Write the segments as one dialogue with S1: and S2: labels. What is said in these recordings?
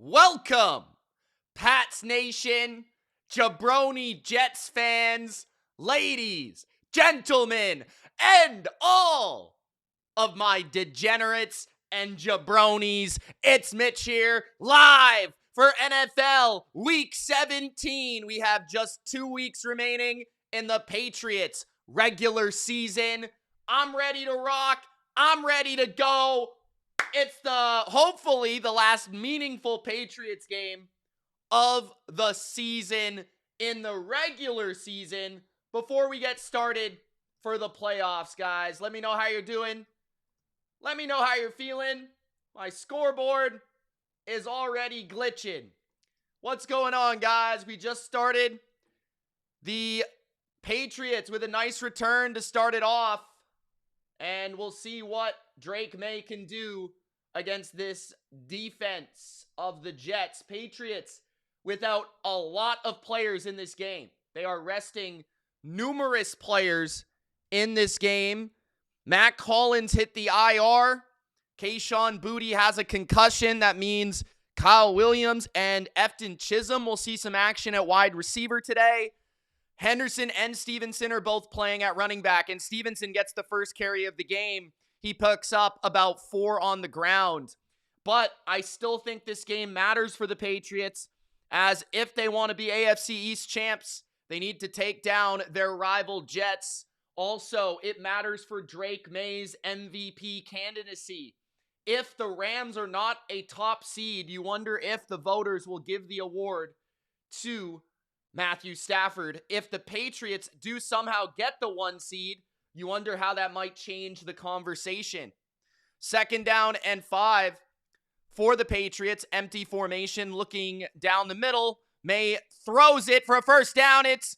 S1: Welcome, Pats Nation, Jabroni Jets fans, ladies, gentlemen, and all of my degenerates and jabronis. It's Mitch here, live for NFL Week 17. We have just 2 weeks remaining in the Patriots regular season. I'm ready to rock. I'm ready to go. It's hopefully the last meaningful Patriots game of the season in the regular season before we get started for the playoffs, guys. Let me know how you're doing. Let me know how you're feeling. My scoreboard is already glitching. What's going on, guys? We just started the Patriots with a nice return to start it off, and we'll see what Drake May can do against this defense of the Jets. Patriots without a lot of players in this game. They are resting numerous players in this game. Matt Collins hit the IR. Kayshon Boutte has a concussion. That means Kyle Williams and Efton Chisholm will see some action at wide receiver today. Henderson and Stevenson are both playing at running back, and Stevenson gets the first carry of the game. He picks up about 4 on the ground. But I still think this game matters for the Patriots, as if they want to be AFC East champs, they need to take down their rival Jets. Also, it matters for Drake May's MVP candidacy. If the Rams are not a top seed, you wonder if the voters will give the award to Matthew Stafford. If the Patriots do somehow get the 1 seed, you wonder how that might change the conversation. 2nd down and 5 for the Patriots. Empty formation, looking down the middle. May throws it for a first down. It's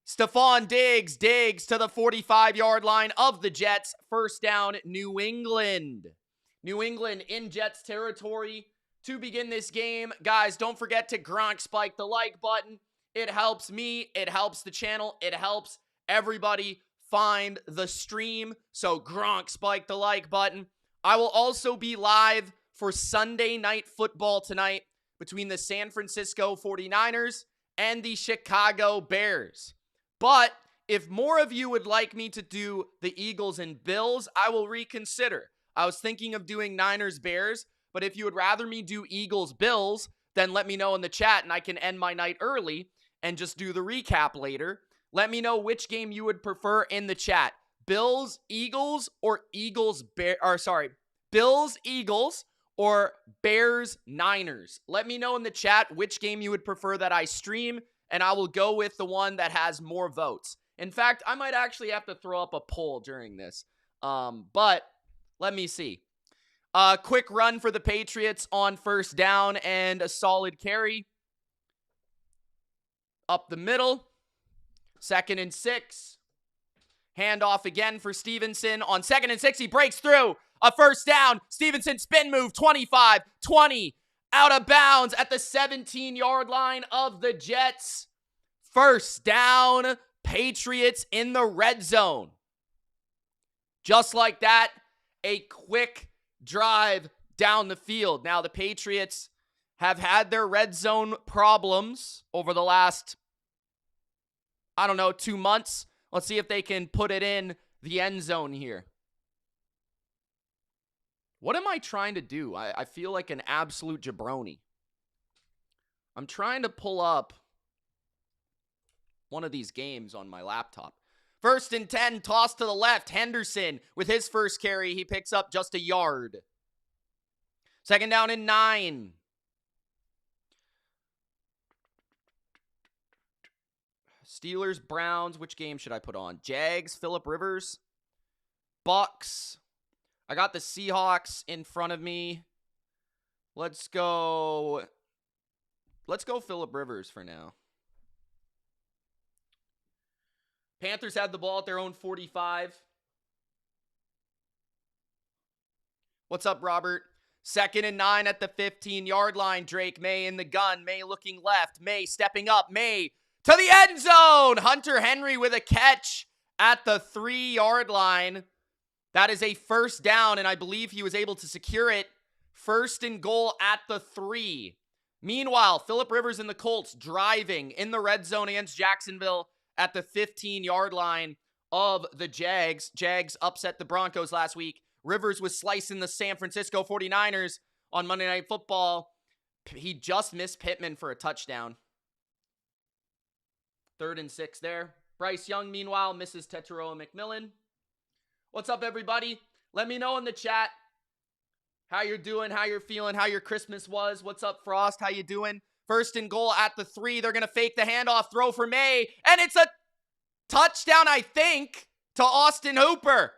S1: Stephon Diggs. Diggs to the 45-yard line of the Jets. First down, New England. New England in Jets territory to begin this game. Guys, don't forget to Gronk spike the like button. It helps me. It helps the channel. It helps everybody find the stream. So Gronk spike the like button. I will also be live for Sunday Night Football tonight between the San Francisco 49ers and the Chicago Bears. But if more of you would like me to do the Eagles and Bills, I will reconsider. I was thinking of doing Niners Bears, but if you would rather me do Eagles Bills, then let me know in the chat and I can end my night early and just do the recap later. Let me know which game you would prefer in the chat. Bills, Eagles, or Bills, Eagles, or Bears, Niners. Let me know in the chat which game you would prefer that I stream, and I will go with the one that has more votes. In fact, I might actually have to throw up a poll during this. But let me see. Quick run for the Patriots on first down and a solid carry. Up the middle. 2nd and 6. Handoff again for Stevenson. On 2nd and 6, he breaks through. A first down. Stevenson spin move. 25, 20. Out of bounds at the 17-yard line of the Jets. First down. Patriots in the red zone. Just like that, a quick drive down the field. Now, the Patriots have had their red zone problems over the last, 2 months. Let's see if they can put it in the end zone here. What am I trying to do? I feel like an absolute jabroni. I'm trying to pull up one of these games on my laptop. 1st and 10, toss to the left. Henderson with his first carry. He picks up just a yard. 2nd down and 9. Steelers, Browns. Which game should I put on? Jags, Phillip Rivers. Bucks. I got the Seahawks in front of me. Let's go Phillip Rivers for now. Panthers have the ball at their own 45. What's up, Robert? 2nd and 9 at the 15-yard line. Drake May in the gun. May looking left. May stepping up. May to the end zone. Hunter Henry with a catch at the 3-yard line. That is a first down, and I believe he was able to secure it. 1st and goal at the 3. Meanwhile, Phillip Rivers and the Colts driving in the red zone against Jacksonville at the 15-yard line of the Jags. Jags upset the Broncos last week. Rivers was slicing the San Francisco 49ers on Monday Night Football. He just missed Pittman for a touchdown. 3rd and 6 there. Bryce Young, meanwhile, misses Tetairoa McMillan. What's up, everybody? Let me know in the chat how you're doing, how you're feeling, how your Christmas was. What's up, Frost? How you doing? 1st and goal at the 3. They're going to fake the handoff, throw for May, and it's a touchdown, I think, to Austin Hooper.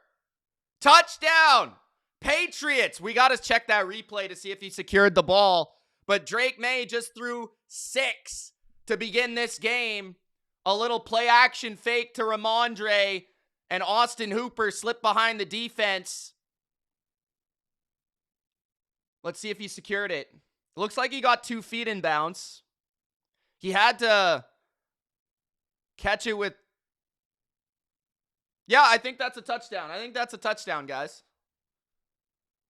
S1: Touchdown! Patriots! We got to check that replay to see if he secured the ball. But Drake May just threw 6 to begin this game. A little play action fake to Ramondre, and Austin Hooper slipped behind the defense. Let's see if he secured it. Looks like he got 2 feet in bounds. He had to catch it with... Yeah, I think that's a touchdown. I think that's a touchdown, guys.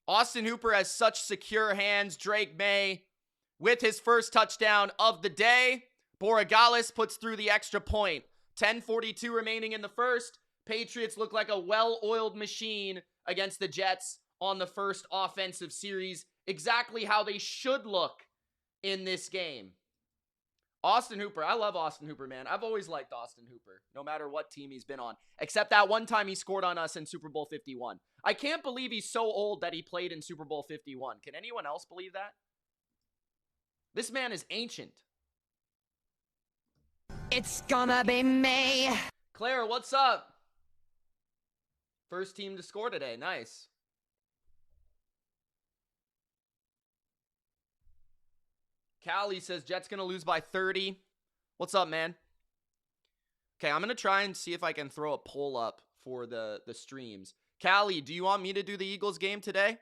S1: Austin Hooper has such secure hands. Drake May with his first touchdown of the day. Borregales puts through the extra point. 10:42 remaining in the first. Patriots look like a well-oiled machine against the Jets on the first offensive series. Exactly how they should look in this game. Austin Hooper. I love Austin Hooper, man. I've always liked Austin Hooper, no matter what team he's been on. Except that one time he scored on us in Super Bowl 51. I can't believe he's so old that he played in Super Bowl 51. Can anyone else believe that? This man is ancient.
S2: It's gonna be me.
S1: Claire, what's up? First team to score today. Nice. Callie says Jets going to lose by 30. What's up, man? Okay, I'm going to try and see if I can throw a poll up for the streams. Callie, do you want me to do the Eagles game today?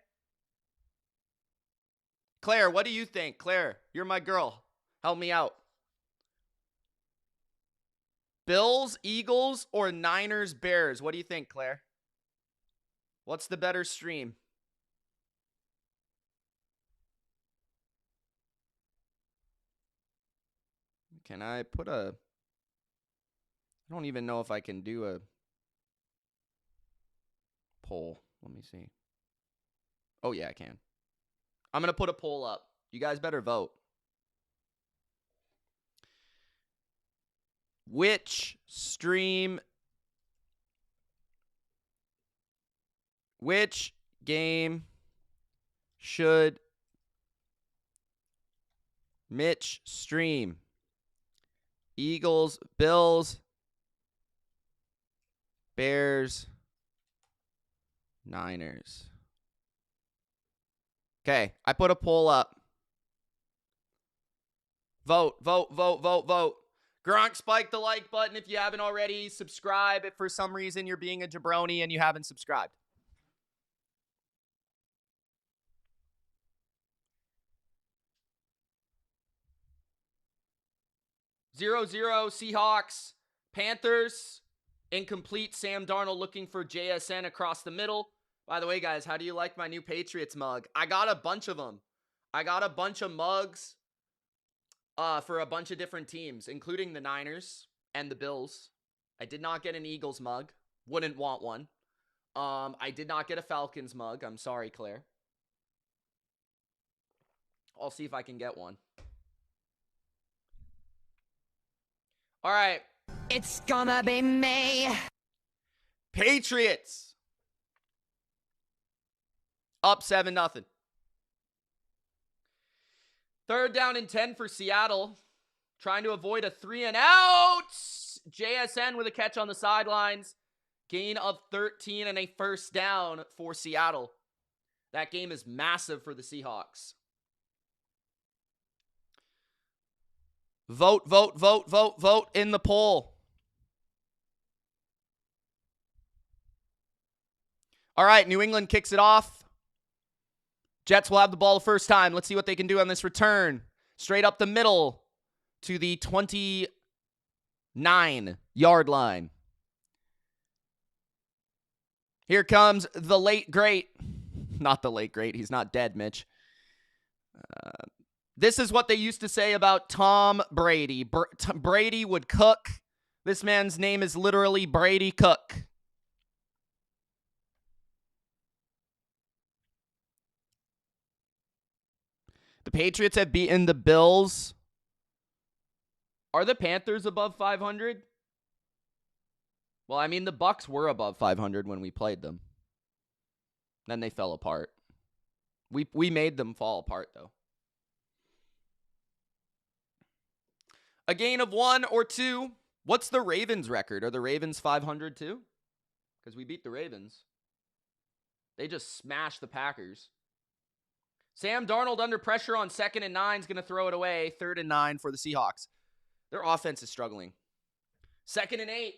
S1: Claire, what do you think? Claire, you're my girl. Help me out. Bills, Eagles, or Niners, Bears? What do you think, Claire? What's the better stream? Can I put a... I don't even know if I can do a poll. Let me see. Oh, yeah, I can. I'm going to put a poll up. You guys better vote. Which game should Mitch stream? Eagles, Bills, Bears, Niners. Okay, I put a poll up. Vote, vote, vote, vote, vote. Gronk, spike the like button if you haven't already. Subscribe if for some reason you're being a jabroni and you haven't subscribed. Zero Seahawks, Panthers, incomplete. Sam Darnold looking for JSN across the middle. By the way, guys, how do you like my new Patriots mug? I got a bunch of them. I got a bunch of mugs for a bunch of different teams, including the Niners and the Bills. I did not get an Eagles mug. Wouldn't want one. I did not get a Falcons mug. I'm sorry, Claire. I'll see if I can get one. All right.
S2: It's gonna be me.
S1: Patriots. Up 7-0. 3rd down and 10 for Seattle. Trying to avoid a 3-and-out. JSN with a catch on the sidelines. Gain of 13 and a first down for Seattle. That game is massive for the Seahawks. Vote, vote, vote, vote, vote in the poll. All right, New England kicks it off. Jets will have the ball the first time. Let's see what they can do on this return. Straight up the middle to the 29-yard line. Here comes the late great. Not the late great. He's not dead, Mitch. This is what they used to say about Tom Brady. Brady would cook. This man's name is literally Brady Cook. The Patriots have beaten the Bills. Are the Panthers above 500? Well, I mean, the Bucks were above 500 when we played them. Then they fell apart. We made them fall apart, though. A gain of 1 or 2. What's the Ravens' record? Are the Ravens 500 too? Because we beat the Ravens. They just smashed the Packers. Sam Darnold under pressure on 2nd and 9 is going to throw it away. 3rd and 9 for the Seahawks. Their offense is struggling. 2nd and 8.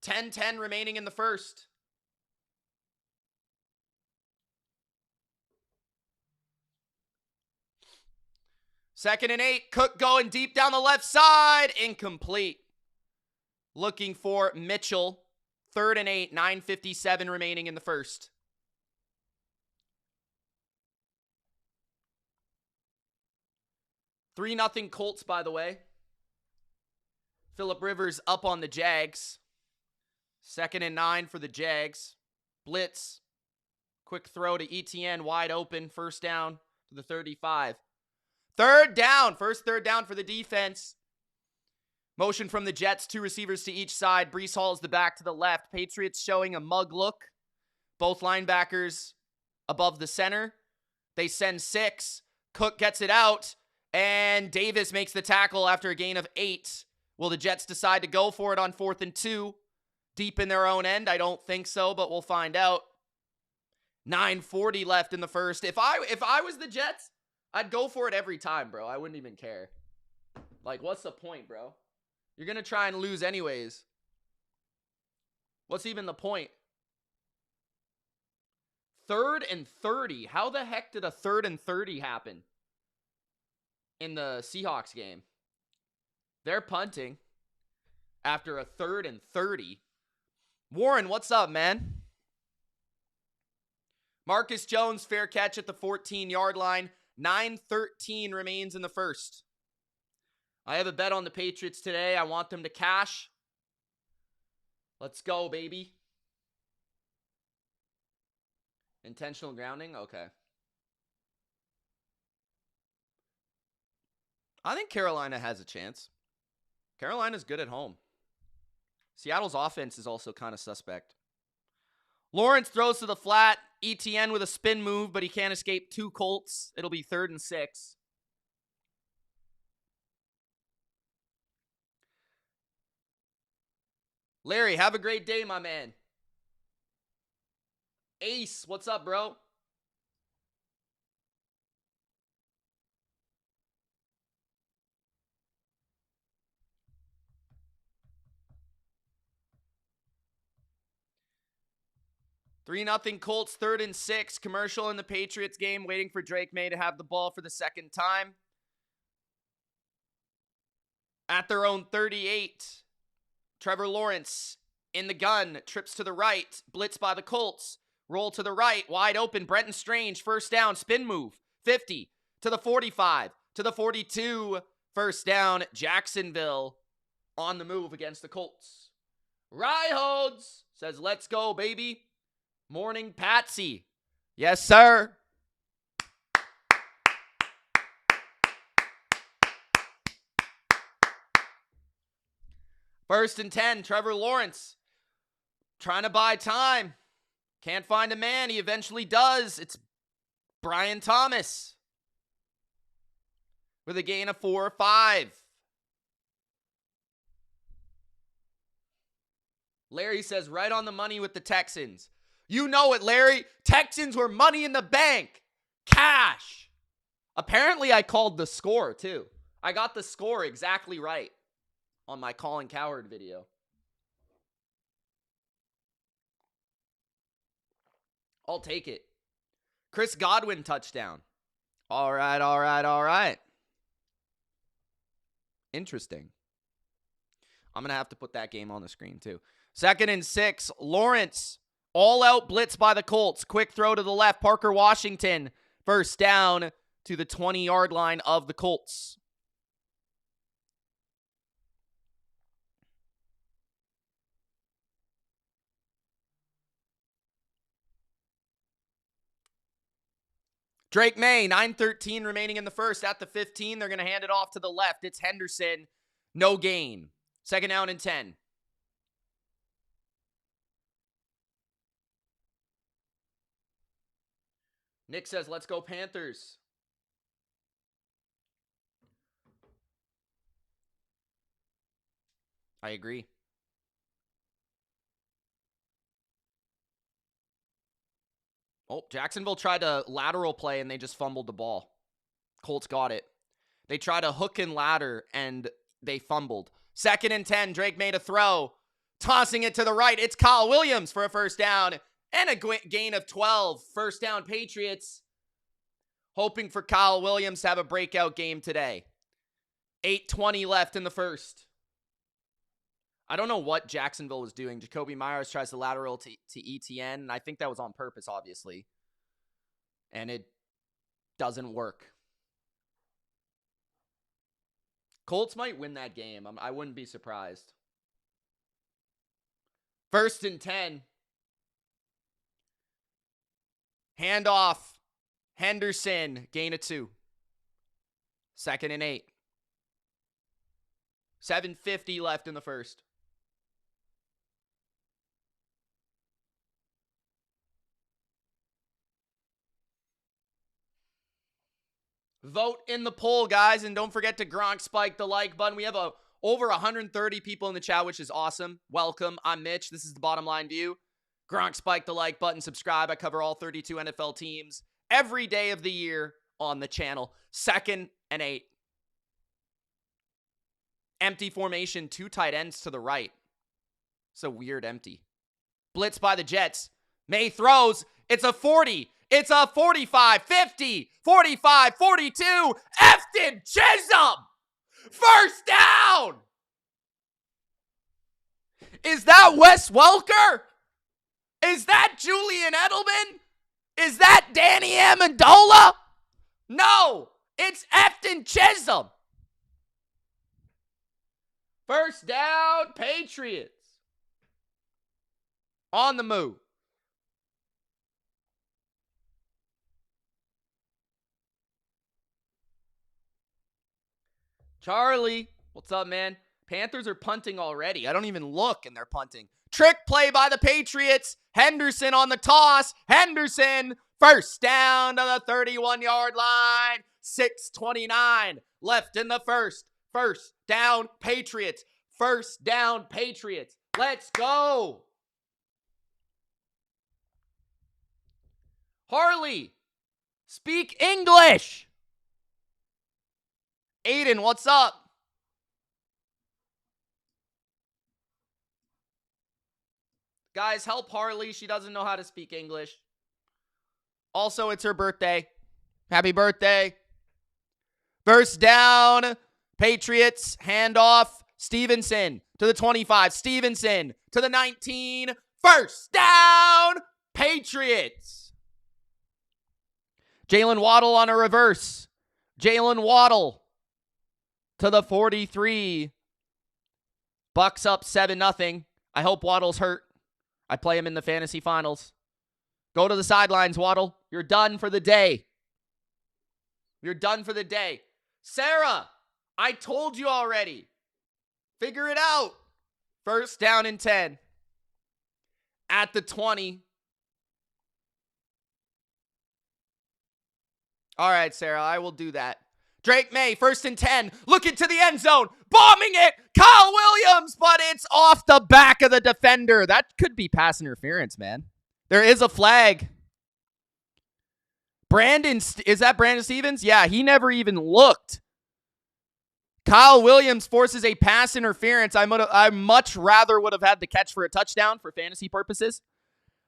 S1: 10-10 remaining in the first. Second and 8. Cook going deep down the left side. Incomplete. Looking for Mitchell. 3rd and 8. 9:57 remaining in the first. Three 0 Colts, by the way. Phillip Rivers up on the Jags. 2nd and 9 for the Jags. Blitz. Quick throw to ETN. Wide open. First down to the 35. Third down. First third down for the defense. Motion from the Jets. 2 receivers to each side. Breece Hall is the back to the left. Patriots showing a mug look. Both linebackers above the center. They send 6. Cook gets it out. And Davis makes the tackle after a gain of 8. Will the Jets decide to go for it on 4th and 2? Deep in their own end? I don't think so, but we'll find out. 9:40 left in the first. If I was the Jets, I'd go for it every time, bro. I wouldn't even care. Like, what's the point, bro? You're going to try and lose anyways. What's even the point? 3rd and 30. How the heck did a 3rd and 30 happen in the Seahawks game? They're punting after a 3rd and 30. Warren, what's up, man? Marcus Jones, fair catch at the 14-yard line. 9:13 remains in the first. I have a bet on the Patriots today. I want them to cash. Let's go, baby. Intentional grounding? Okay. I think Carolina has a chance. Carolina's good at home. Seattle's offense is also kind of suspect. Lawrence throws to the flat. ETN with a spin move, but he can't escape 2 Colts. It'll be 3rd and 6. Larry, have a great day, my man. Ace, what's up, bro? Three 0 Colts, 3rd and 6. Commercial in the Patriots game, waiting for Drake May to have the ball for the 2nd time. At their own 38, Trevor Lawrence in the gun, trips to the right, blitz by the Colts, roll to the right, wide open, Brenton Strange, first down, spin move, 50, to the 45, to the 42, first down, Jacksonville on the move against the Colts. Ryhodes says, let's go, baby. Morning Patsy. Yes, sir. First and 10, Trevor Lawrence trying to buy time. Can't find a man. He eventually does. It's Brian Thomas with a gain of 4 or 5. Larry says, right on the money with the Texans. You know it, Larry. Texans were money in the bank. Cash. Apparently, I called the score, too. I got the score exactly right on my Colin Cowherd video. I'll take it. Chris Godwin touchdown. All right. Interesting. I'm going to have to put that game on the screen, too. 2nd and 6, Lawrence. All out blitz by the Colts. Quick throw to the left. Parker Washington. First down to the 20-yard line of the Colts. Drake May, 9:13 remaining in the first. At the 15, they're going to hand it off to the left. It's Henderson. No gain. Second down and 10. Nick says, let's go Panthers. I agree. Oh, Jacksonville tried a lateral play and they just fumbled the ball. Colts got it. They tried a hook and ladder and they fumbled. Second and 10, Drake made a throw. Tossing it to the right. It's Kyle Williams for a first down and a gain of 12. First down Patriots. Hoping for Kyle Williams to have a breakout game today. 8:20 left in the first. I don't know what Jacksonville was doing. Jacoby Myers tries the lateral to ETN, and I think that was on purpose, obviously. And it doesn't work. Colts might win that game. I wouldn't be surprised. First and 10. Handoff. Henderson. Gain of 2. Second and 8. 7:50 left in the first. Vote in the poll, guys, and don't forget to Gronk spike the like button. We have over 130 people in the chat, which is awesome. Welcome. I'm Mitch. This is the Bottom Line View. Gronk spike the like button. Subscribe. I cover all 32 NFL teams every day of the year on the channel. Second and 8. Empty formation. 2 tight ends to the right. It's a weird empty. Blitz by the Jets. May throws. It's a 40. It's a 45, 50, 45, 42. Efton Chisholm. First down. Is that Wes Welker? Is that Julian Edelman? Is that Danny Amendola? No, it's Efton Chisholm. First down, Patriots. On the move. Charlie, what's up, man? Panthers are punting already. I don't even look, and they're punting. Trick play by the Patriots. Henderson on the toss. Henderson, first down to the 31-yard line. 6:29 left in the first. First down, Patriots. First down, Patriots. Let's go. Harley, speak English. Aiden, what's up? Guys, help Harley. She doesn't know how to speak English. Also, it's her birthday. Happy birthday. First down, Patriots. Handoff. Stevenson to the 25. Stevenson to the 19. First down, Patriots. Jalen Waddle on a reverse. Jalen Waddle to the 43. Bucks up 7-0. I hope Waddle's hurt. I play him in the fantasy finals. Go to the sidelines, Waddle. You're done for the day. You're done for the day. Sarah, I told you already. Figure it out. First down and 10. At the 20. All right, Sarah, I will do that. Drake May, first and 10, looking to the end zone, bombing it, Kyle Williams, but it's off the back of the defender. That could be pass interference, man. There is a flag. Is that Brandon Stevens? Yeah, he never even looked. Kyle Williams forces a pass interference. I much rather would have had the catch for a touchdown for fantasy purposes,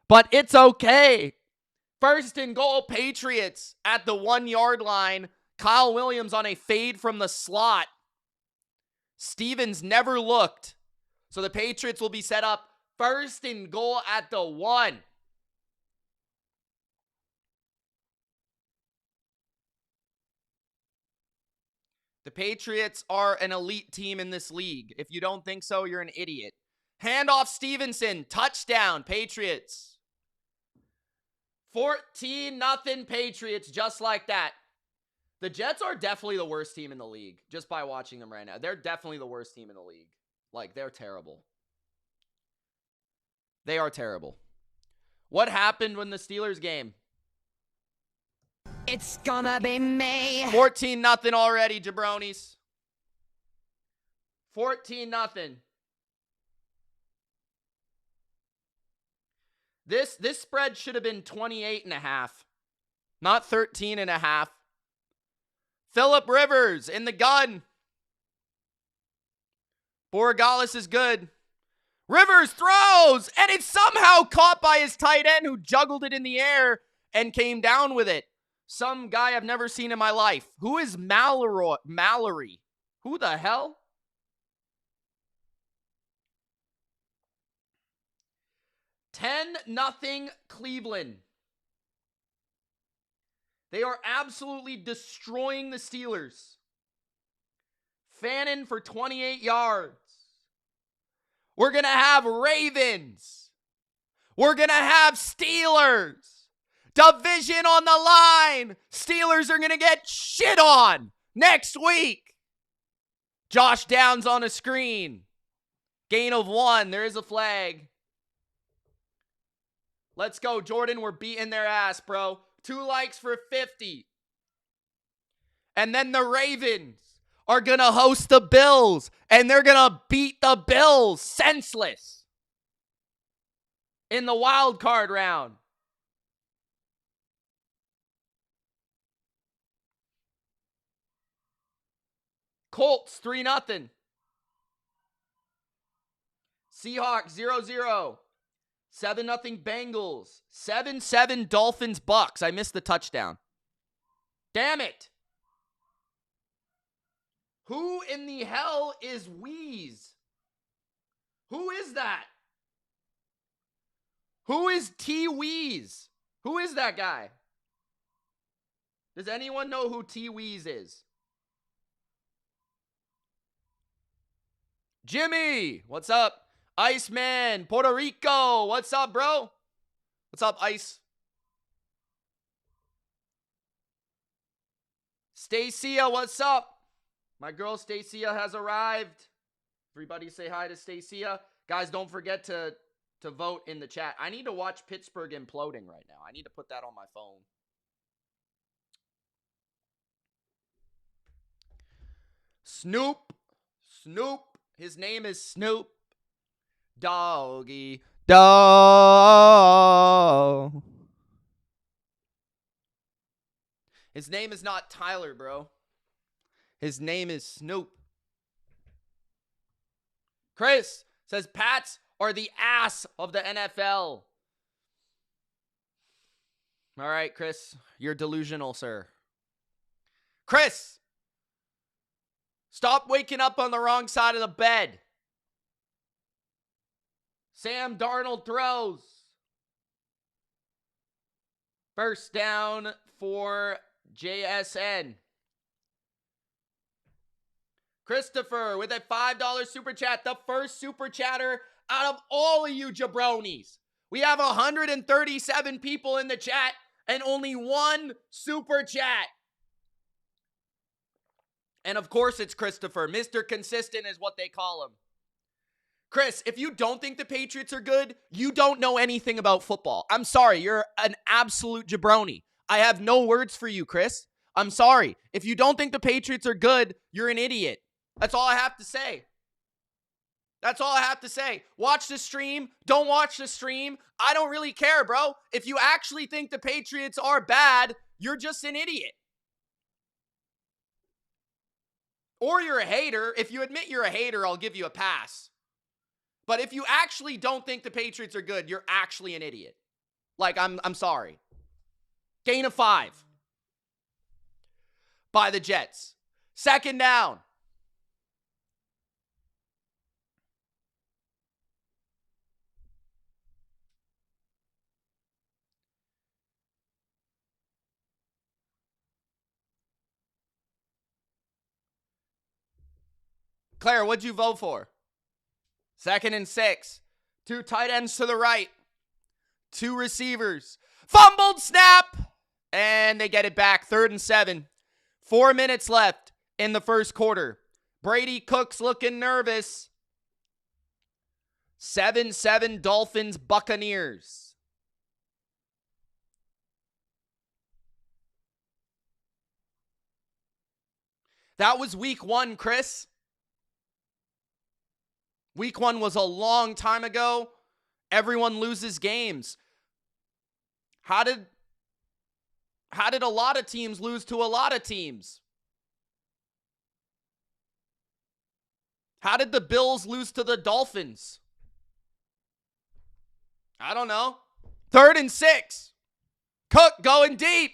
S1: but it's okay. First and goal, Patriots at the 1-yard line. Kyle Williams on a fade from the slot. Stevens never looked. So the Patriots will be set up first and goal at the 1. The Patriots are an elite team in this league. If you don't think so, you're an idiot. Handoff Stevenson, touchdown, Patriots. 14-0 Patriots, just like that. The Jets are definitely the worst team in the league, just by watching them right now. They're definitely the worst team in the league. Like, they're terrible. They are terrible. What happened when the Steelers game?
S2: It's gonna be me.
S1: 14-0 already, jabronis. 14-0. This spread should have been 28.5, not 13.5. Phillip Rivers in the gun. Borregales is good. Rivers throws, and it's somehow caught by his tight end who juggled it in the air and came down with it. Some guy I've never seen in my life. Who is Mallory? Who the hell? $10-0 Cleveland. They are absolutely destroying the Steelers. Fannin for 28 yards. We're going to have Ravens. We're going to have Steelers. Division on the line. Steelers are going to get shit on next week. Josh Downs on a screen. Gain of 1. There is a flag. Let's go, Jordan. We're beating their ass, bro. 2 likes for 50. And then the Ravens are going to host the Bills, and they're going to beat the Bills senseless in the wild card round. Colts 3-0. Seahawks 0-0. 7-0 Bengals. 7-7 Dolphins Bucks. I missed the touchdown. Damn it. Who in the hell is Wheeze? Who is that? Who is T Weeze? Who is that guy? Does anyone know who T Weeze is? Jimmy, what's up? Iceman, Puerto Rico, what's up, bro? What's up, Ice? Stacia, what's up? My girl Stacia has arrived. Everybody say hi to Stacia. Guys, don't forget to vote in the chat. I need to watch Pittsburgh imploding right now. I need to put that on my phone. Snoop. His name is Snoop. Doggy. Dog. His name is not Tyler, bro. His name is Snoop. Chris says Pats are the ass of the NFL. All right, Chris. You're delusional, sir. Chris. Stop waking up on the wrong side of the bed. Sam Darnold throws. First down for JSN. Christopher with a $5 super chat. The first super chatter out of all of you jabronis. We have 137 people in the chat and only one super chat. And of course it's Christopher. Mr. Consistent is what they call him. Chris, if you don't think the Patriots are good, you don't know anything about football. I'm sorry, you're an absolute jabroni. I have no words for you, Chris. I'm sorry. If you don't think the Patriots are good, you're an idiot. That's all I have to say. That's all I have to say. Watch the stream. Don't watch the stream. I don't really care, bro. If you actually think the Patriots are bad, you're just an idiot. Or you're a hater. If you admit you're a hater, I'll give you a pass. But if you actually don't think the Patriots are good, you're actually an idiot. Like, I'm sorry. Gain of 5 by the Jets. Second down. Claire, what'd you vote for? 2nd and 6. 2 tight ends to the right. 2 receivers. Fumbled snap. And they get it back. 3rd and 7. 4 minutes left in the first quarter. Brady Cook's looking nervous. 7-7 Dolphins Buccaneers. That was week 1, Chris. Week 1 was a long time ago. Everyone loses games. How did a lot of teams lose to a lot of teams? How did the Bills lose to the Dolphins? I don't know. 3rd and 6. Cook going deep.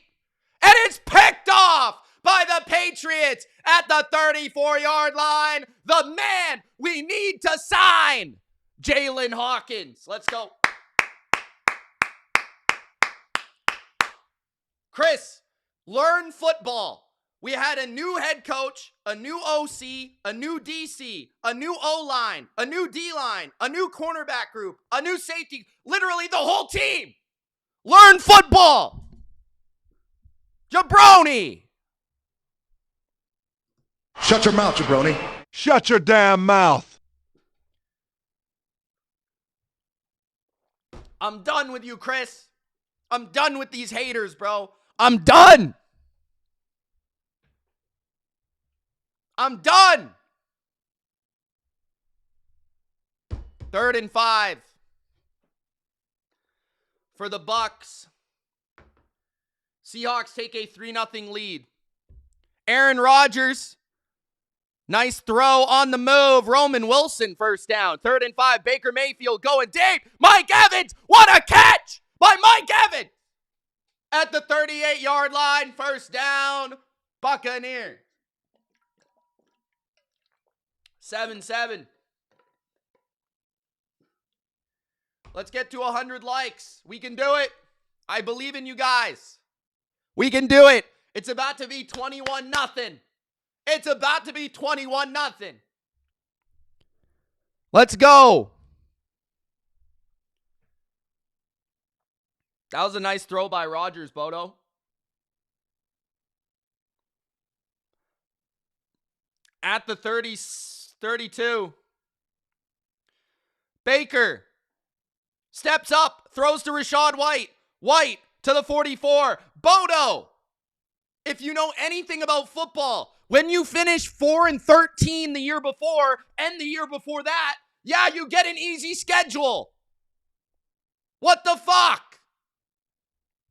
S1: And it's picked off by the Patriots at the 34-yard line. The man we need to sign, Jalen Hawkins. Let's go. Chris, learn football. We had a new head coach, a new OC, a new DC, a new O-line, a new D-line, a new cornerback group, a new safety, literally the whole team. Learn football. Jabroni.
S3: Shut your mouth, jabroni.
S4: Shut your damn mouth.
S1: I'm done with you, Chris. I'm done with these haters, bro. I'm done. I'm done. 3rd and 5 for the Bucks. Seahawks take a 3-0 lead. Aaron Rodgers, nice throw on the move. Roman Wilson, first down. 3rd and 5. Baker Mayfield going deep. Mike Evans, what a catch by Mike Evans at the 38-yard line. First down, Buccaneers. 7-7. Let's get to 100 likes. We can do it. I believe in you guys. We can do it. It's about to be 21-0. It's about to be 21-0. Let's go. That was a nice throw by Rodgers, Bodo. At the 32. Baker steps up, throws to Rashad White. White to the 44. Bodo, if you know anything about football, when you finish 4-13 the year before and the year before that, yeah, you get an easy schedule. What the fuck?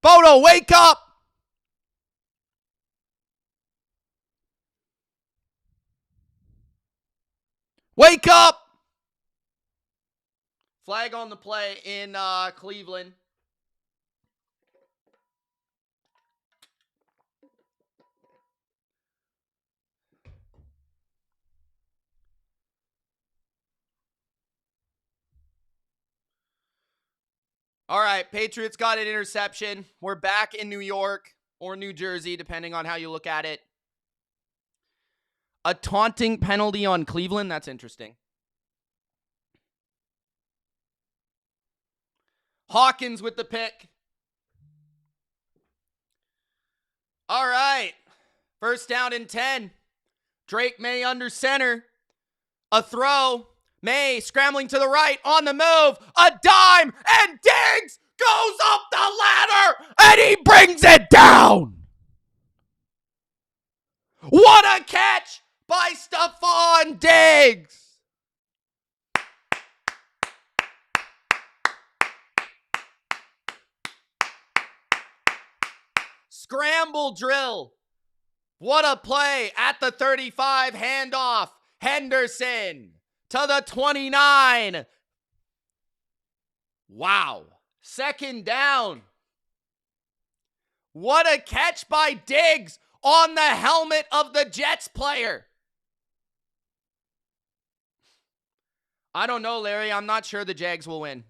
S1: Bodo, wake up. Wake up. Flag on the play in Cleveland. All right, Patriots got an interception. We're back in New York or New Jersey, depending on how you look at it. A taunting penalty on Cleveland? That's interesting. Hawkins with the pick. All right. First down and 10. Drake May under center. A throw. May scrambling to the right, on the move, a dime, and Diggs goes up the ladder, and he brings it down. What a catch by Stephon Diggs. Scramble drill. What a play at the 35, handoff. Henderson to the 29. Wow. Second down. What a catch by Diggs on the helmet of the Jets player. I don't know, Larry. I'm not sure the Jags will win.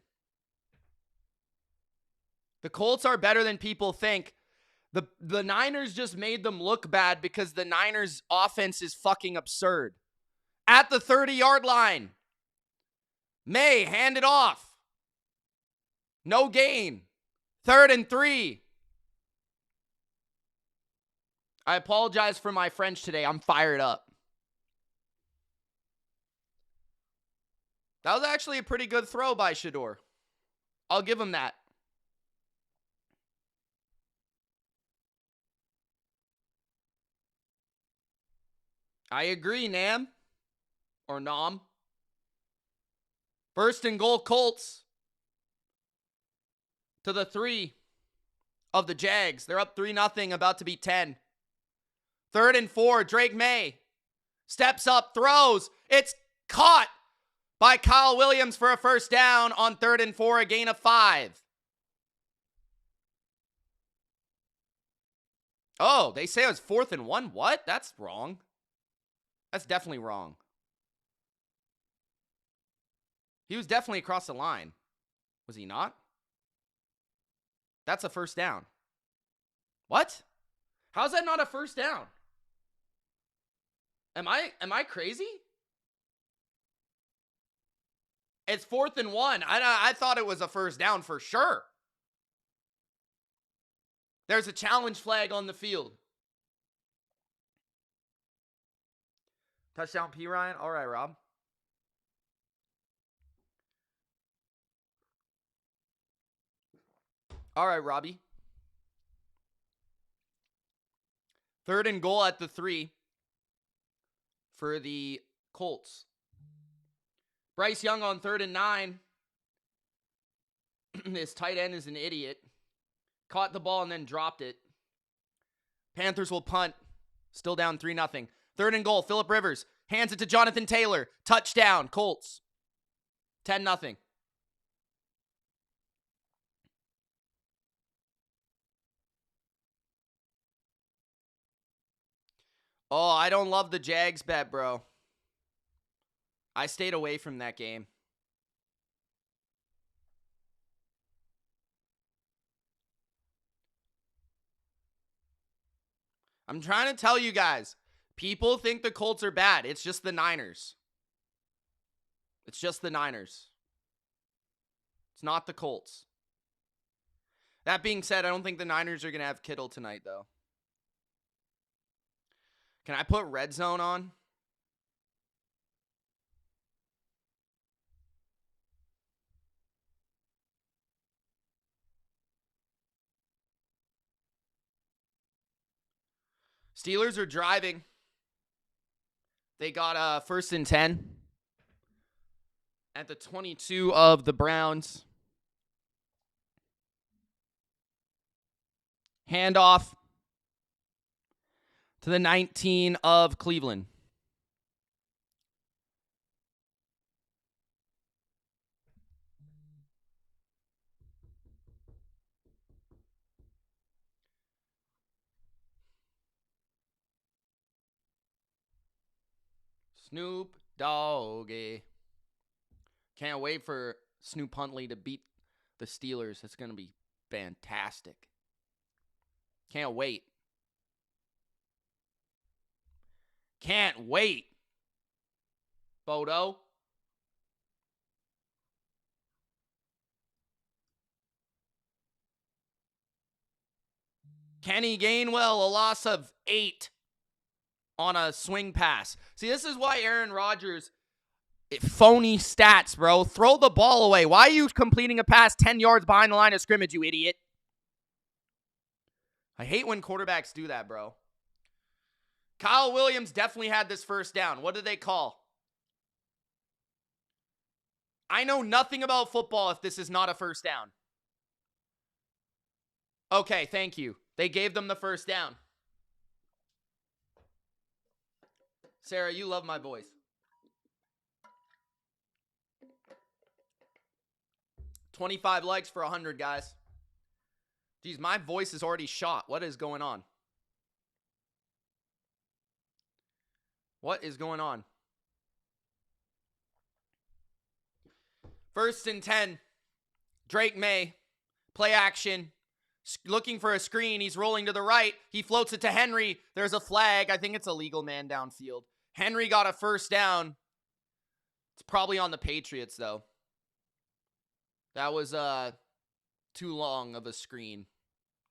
S1: The Colts are better than people think. The Niners just made them look bad because the Niners offense is fucking absurd. at the 30-yard line. May, hand it off. No gain. 3rd and 3. I apologize for my French today. I'm fired up. That was actually a pretty good throw by Shedeur. I'll give him that. I agree, Nam. Or Nom. 1st and goal, Colts. To the 3 of the Jags. They're up 3-0, about to be 10. 3rd and 4, Drake May. Steps up, throws. It's caught by Kyle Williams for a first down on 3rd and 4, a gain of 5. Oh, they say it was 4th and 1? What? That's wrong. That's definitely wrong. He was definitely across the line. Was he not? That's a first down. What? How's that not a first down? Am I crazy? It's 4th and 1. I thought it was a first down for sure. There's a challenge flag on the field. Touchdown P. Ryan. All right, Rob. All right, Robbie. 3rd and goal at the 3 for the Colts. Bryce Young on 3rd and 9. This tight end is an idiot. Caught the ball and then dropped it. Panthers will punt. Still down 3-0. 3rd and goal, Phillip Rivers. Hands it to Jonathan Taylor. Touchdown, Colts. 10-0. Oh, I don't love the Jags bet, bro. I stayed away from that game. I'm trying to tell you guys, people think the Colts are bad. It's just the Niners. It's just the Niners. It's not the Colts. That being said, I don't think the Niners are going to have Kittle tonight, though. Can I put Red Zone on? Steelers are driving. They got 1st and 10 at the 22 of the Browns. Handoff to the 19 of Cleveland. Snoop Doggy. Can't wait for Snoop Huntley to beat the Steelers. It's going to be fantastic. Can't wait. Can't wait. Bodo. Kenny Gainwell, a loss of 8 on a swing pass. See, this is why Aaron Rodgers, phony stats, bro. Throw the ball away. Why are you completing a pass 10 yards behind the line of scrimmage, you idiot? I hate when quarterbacks do that, bro. Kyle Williams definitely had this first down. What did they call? I know nothing about football if this is not a first down. Okay, thank you. They gave them the first down. Sarah, you love my voice. $25 likes for 100, guys. Jeez, my voice is already shot. What is going on? What is going on? 1st and 10. Drake May. Play action. Looking for a screen. He's rolling to the right. He floats it to Henry. There's a flag. I think it's a legal man downfield. Henry got a first down It's probably on the Patriots, though. That was too long of a screen.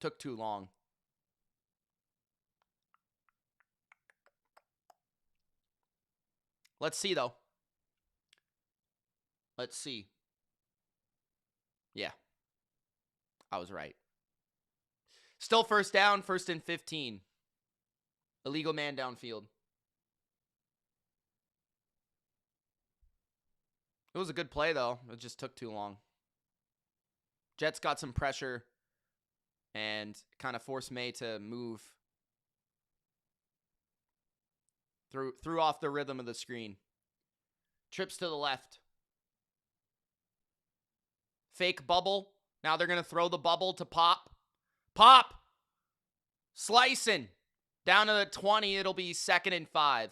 S1: Took too long. Let's see, though. Let's see. Yeah. I was right. Still first down, 1st and 15. Illegal man downfield. It was a good play, though. It just took too long. Jets got some pressure and kind of forced May to move. Threw off the rhythm of the screen. Trips to the left. Fake bubble. Now they're going to throw the bubble to Pop. Pop! Slicing. Down to the 20. It'll be 2nd and 5.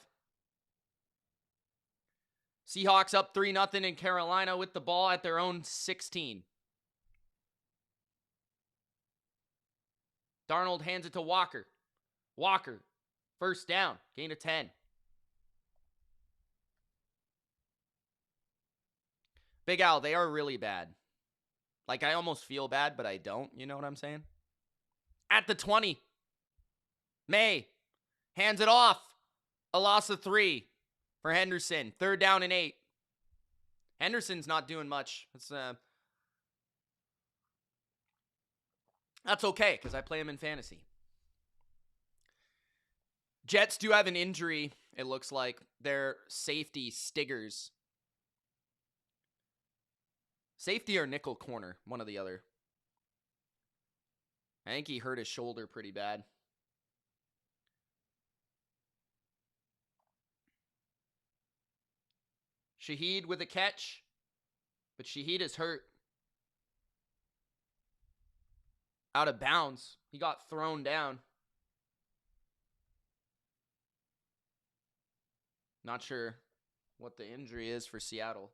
S1: Seahawks up 3-0 in Carolina with the ball at their own 16. Darnold hands it to Walker. Walker. First down. Gain of 10. Big Al, they are really bad. Like, I almost feel bad, but I don't. You know what I'm saying? At the 20. May hands it off. A loss of 3 for Henderson. 3rd down and 8. Henderson's not doing much. That's okay, because I play him in fantasy. Jets do have an injury, it looks like. Their safety, Stiggers. Safety or nickel corner, one or the other. I think he hurt his shoulder pretty bad. Shaheed with a catch, but Shaheed is hurt. Out of bounds. He got thrown down. Not sure what the injury is for Seattle.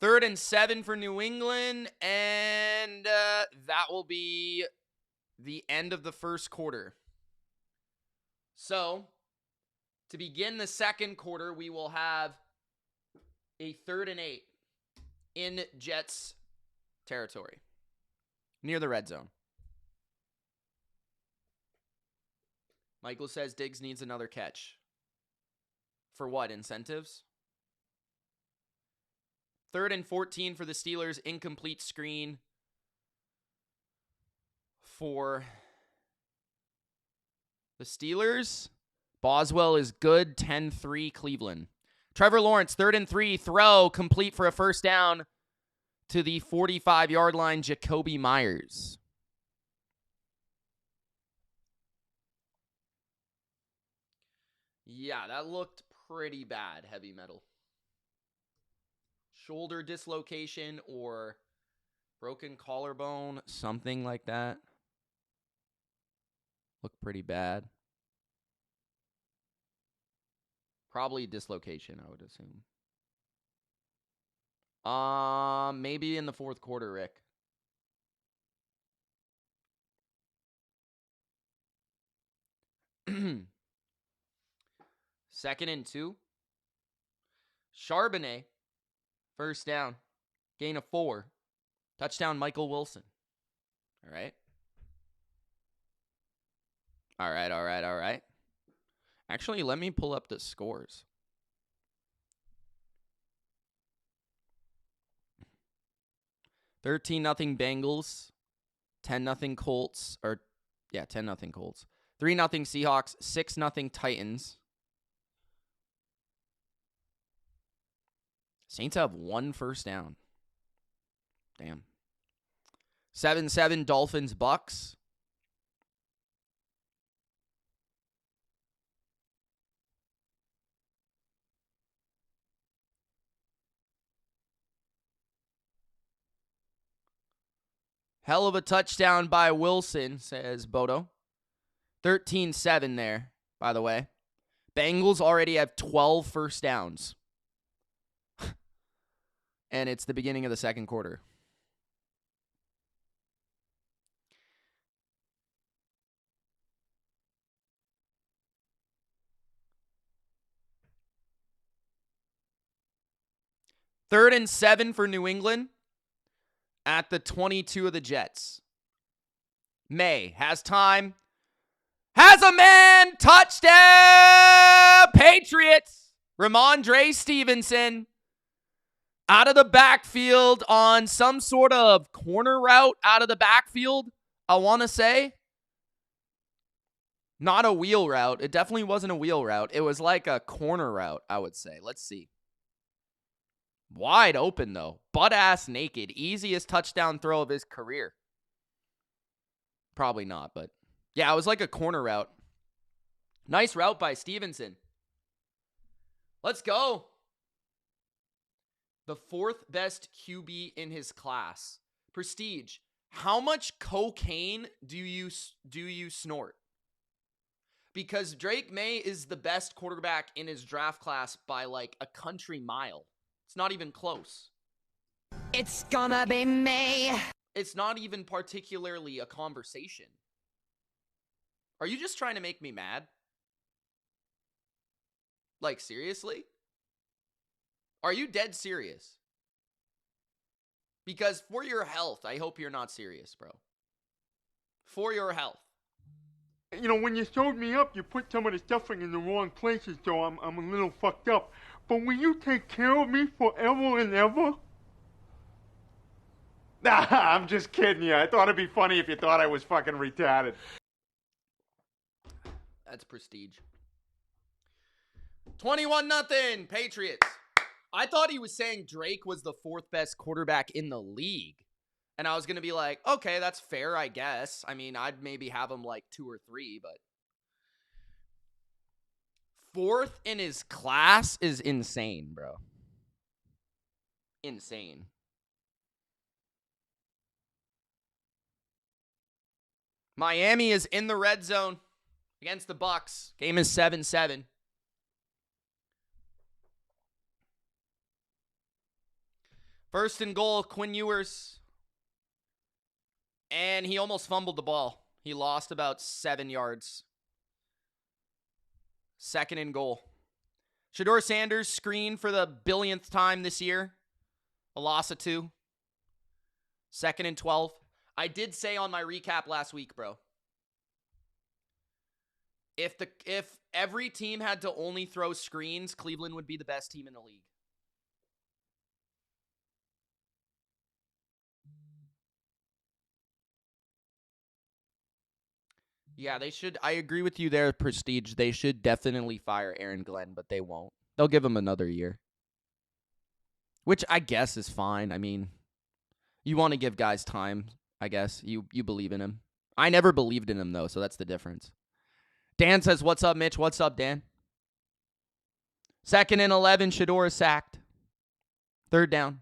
S1: 3rd and 7 for New England, and that will be the end of the first quarter. So, to begin the second quarter, we will have a 3rd and 8 in Jets territory, near the red zone. Michael says Diggs needs another catch. For what, incentives? 3rd and 14 for the Steelers. Incomplete screen for the Steelers. Boswell is good. 10-3 Cleveland. Trevor Lawrence, 3rd and 3. Throw complete for a first down to the 45-yard line. Jacoby Myers. Yeah, that looked pretty bad, heavy metal. Shoulder dislocation or broken collarbone, something like that. Looked pretty bad. Probably dislocation, I would assume. Maybe in the 4th quarter, Rick. Second and 2. Charbonnet. First down. Gain of 4. Touchdown, Michael Wilson. All right. All right. Actually, let me pull up the scores. $13-0 Bengals. 10-0 Colts. 10-0 Colts. 3-0 Seahawks. 6-0 Titans. Saints have 1 first down. Damn. 7-7 Dolphins Bucks. Hell of a touchdown by Wilson, says Bodo. 13-7 there, by the way. Bengals already have 12 first downs. And it's the beginning of the second quarter. 3rd and 7 for New England at the 22 of the Jets. May has time. Has a man. Touchdown. Patriots. Ramondre Stevenson out of the backfield on some sort of corner route out of the backfield, I want to say. Not a wheel route. It definitely wasn't a wheel route. It was like a corner route, I would say. Let's see. Wide open, though. Butt-ass naked. Easiest touchdown throw of his career. Probably not, but yeah, it was like a corner route. Nice route by Stevenson. Let's go. The 4th best QB in his class. Prestige. How much cocaine do you snort? Because Drake May is the best quarterback in his draft class by like a country mile. It's not even close.
S2: It's gonna be me.
S1: It's not even particularly a conversation. Are you just trying to make me mad? Like, seriously? Are you dead serious? Because for your health, I hope you're not serious, bro. For your health.
S5: You know, when you showed me up, you put some of the stuffing in the wrong places, so I'm a little fucked up. But will you take care of me forever and ever? Nah, I'm just kidding you. I thought it'd be funny if you thought I was fucking retarded.
S1: That's prestige. 21-0, Patriots. I thought he was saying Drake was the 4th best quarterback in the league. And I was going to be like, okay, that's fair, I guess. I mean, I'd maybe have him like 2 or 3, but 4th in his class is insane, bro. Insane. Miami is in the red zone against the Bucs. Game is 7-7. First and goal, Quinn Ewers. And he almost fumbled the ball. He lost about 7 yards. 2nd and goal. Shedeur Sanders screen for the billionth time this year. A loss of 2. 2nd and 12. I did say on my recap last week, bro. If every team had to only throw screens, Cleveland would be the best team in the league. Yeah, they should. I agree with you there, Prestige. They should definitely fire Aaron Glenn, but they won't. They'll give him another year. Which I guess is fine. I mean, you want to give guys time, I guess. You believe in him. I never believed in him, though, so that's the difference. Dan says, what's up, Mitch? What's up, Dan? 2nd and 11, Shedeur is sacked. 3rd down.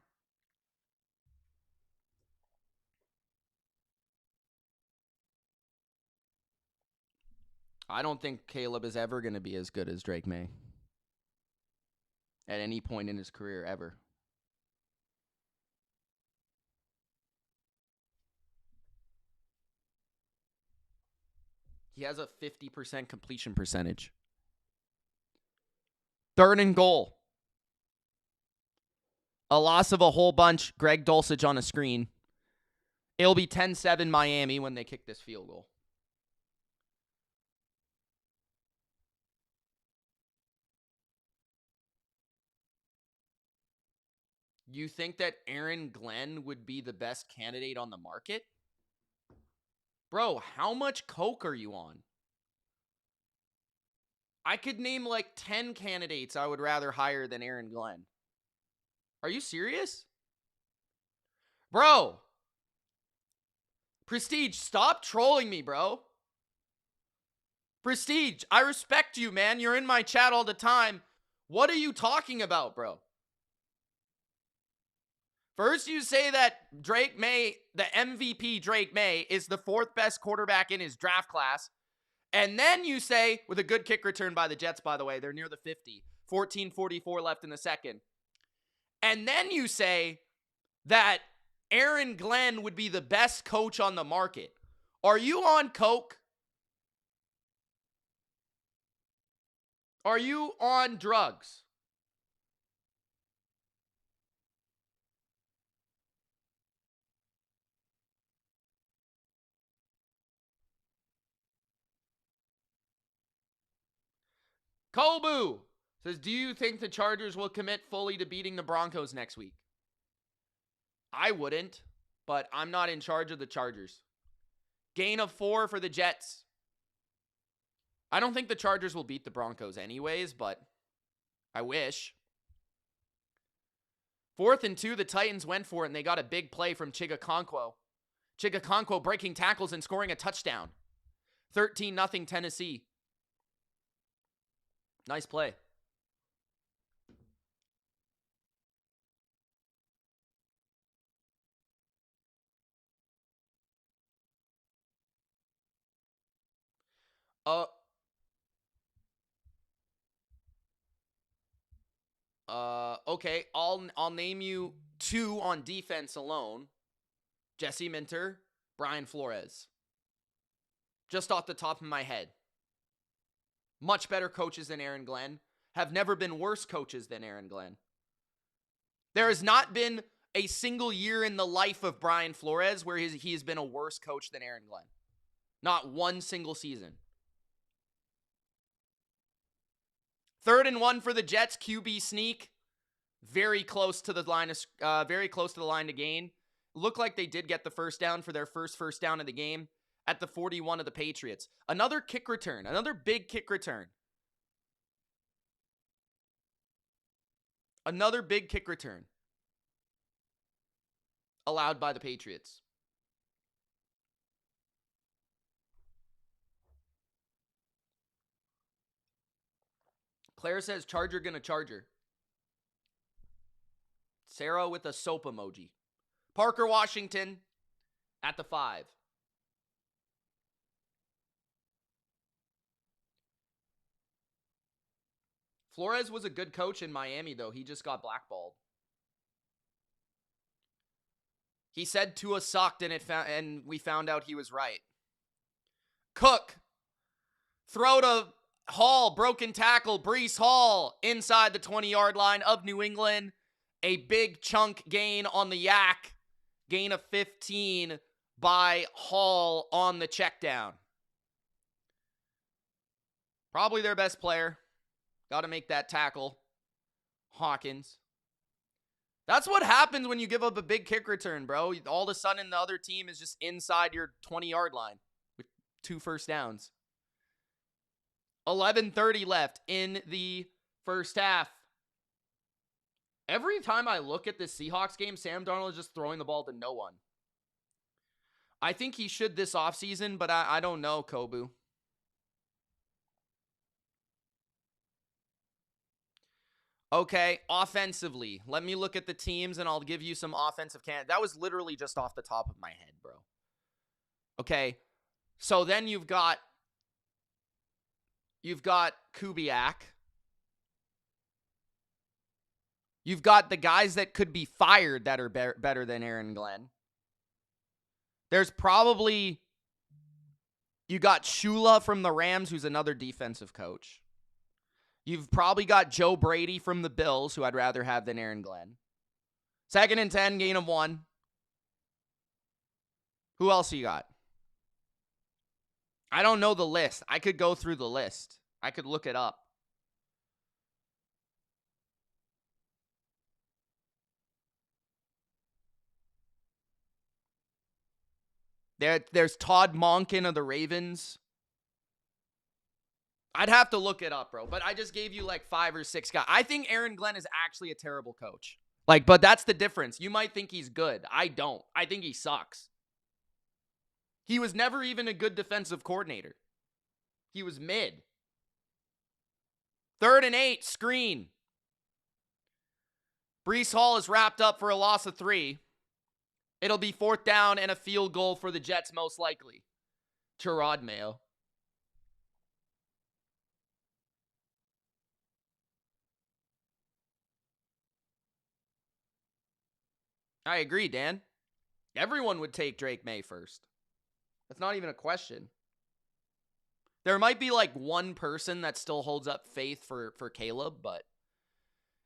S1: I don't think Caleb is ever going to be as good as Drake May. At any point in his career, ever. He has a 50% completion percentage. 3rd and goal. A loss of a whole bunch. Greg Dulcich on a screen. It'll be 10-7 Miami when they kick this field goal. You think that Aaron Glenn would be the best candidate on the market? Bro, how much coke are you on? I could name like 10 candidates I would rather hire than Aaron Glenn. Are you serious? Bro. Prestige, stop trolling me, bro. Prestige, I respect you, man. You're in my chat all the time. What are you talking about, bro? First, you say that Drake May, the MVP Drake May, is the 4th best quarterback in his draft class. And then you say, with a good kick return by the Jets, by the way, they're near the 50. 14:44 left in the second. And then you say that Aaron Glenn would be the best coach on the market. Are you on coke? Are you on drugs? Kobu says, do you think the Chargers will commit fully to beating the Broncos next week? I wouldn't, but I'm not in charge of the Chargers. Gain of 4 for the Jets. I don't think the Chargers will beat the Broncos anyways, but I wish. 4th and 2, the Titans went for it, and they got a big play from Chigakonkwo. Chigakonkwo breaking tackles and scoring a touchdown. 13-0 Tennessee. Nice play. Okay, I'll name you 2 on defense alone. Jesse Minter, Brian Flores. Just off the top of my head. Much better coaches than Aaron Glenn. Have never been worse coaches than Aaron Glenn. There has not been a single year in the life of Brian Flores where he has been a worse coach than Aaron Glenn. Not one single season. 3rd and 1 for the Jets. QB sneak. Very close to the line to gain. Looked like they did get the first down for their first down of the game at the 41 of the Patriots. Another kick return. Another big kick return. Another big kick return. Allowed by the Patriots. Claire says, Charger gonna Charger. Sarah with a soap emoji. Parker Washington at the 5. Flores was a good coach in Miami, though. He just got blackballed. He said Tua sucked, and we found out he was right. Cook. Throw to Hall. Broken tackle. Breece Hall inside the 20-yard line of New England. A big chunk gain on the yak. Gain of 15 by Hall on the check down. Probably their best player. Got to make that tackle. Hawkins. That's what happens when you give up a big kick return, bro. All of a sudden, the other team is just inside your 20-yard line with 2 first downs. 11:30 left in the first half. Every time I look at this Seahawks game, Sam Darnold is just throwing the ball to no one. I think he should this offseason, but I don't know, Kobu. Okay, offensively. Let me look at the teams, and I'll give you some offensive candidates. That was literally just off the top of my head, bro. Okay, so then you've got Kubiak. You've got the guys that could be fired that are better than Aaron Glenn. There's probably, you got Shula from the Rams, who's another defensive coach. You've probably got Joe Brady from the Bills, who I'd rather have than Aaron Glenn. 2nd and 10, gain of 1. Who else you got? I don't know the list. I could go through the list. I could look it up. There's Todd Monken of the Ravens. I'd have to look it up, bro. But I just gave you like 5 or 6 guys. I think Aaron Glenn is actually a terrible coach. But that's the difference. You might think he's good. I don't. I think he sucks. He was never even a good defensive coordinator. He was mid. 3rd and 8, screen. Breece Hall is wrapped up for a loss of 3. It'll be 4th down and a field goal for the Jets, most likely. Gerard Mayo. I agree, Dan. Everyone would take Drake May first. That's not even a question. There might be like one person that still holds up faith for Caleb, but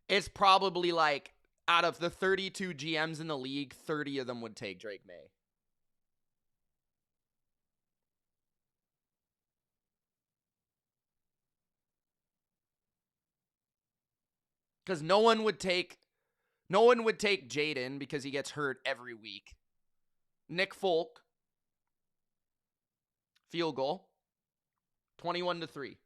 S1: it's probably like out of the 32 GMs in the league, 30 of them would take Drake May. Because no one would take Jaden because he gets hurt every week. Nick Folk, field goal, 21-3.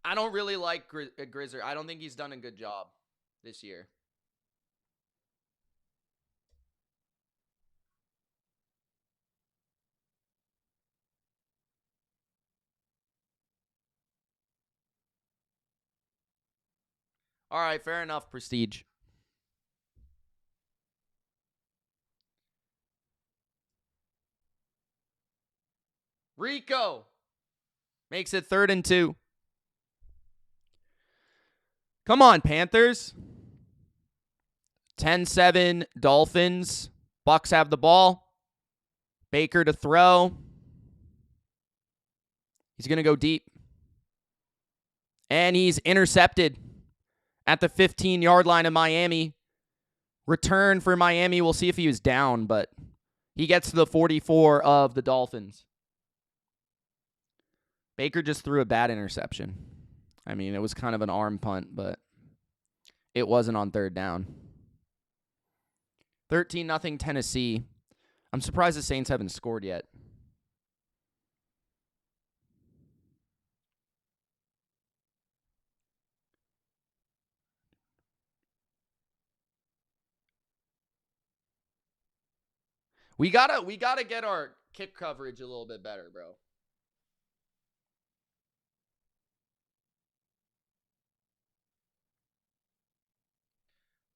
S1: I don't really like Grizzer. I don't think he's done a good job this year. All right, fair enough, Prestige. Rico makes it 3rd and 2. Come on, Panthers. 10-7 Dolphins. Bucks have the ball. Baker to throw. He's going to go deep. And he's intercepted at the 15-yard line of Miami. Return for Miami. We'll see if he was down, but he gets to the 44 of the Dolphins. Baker just threw a bad interception. I mean, it was kind of an arm punt, but it wasn't on 3rd down. 13-0 Tennessee. I'm surprised the Saints haven't scored yet. We gotta get our kick coverage a little bit better, bro.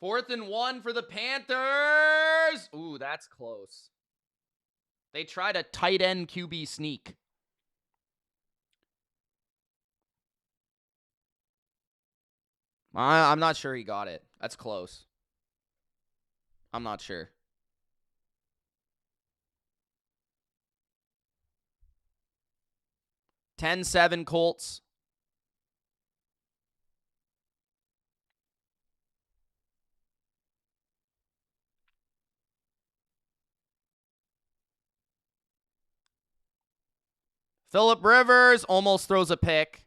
S1: Fourth and 1 for the Panthers. Ooh, that's close. They tried a tight end QB sneak. I'm not sure he got it. That's close. I'm not sure. (10-7) Colts. Phillip Rivers almost throws a pick.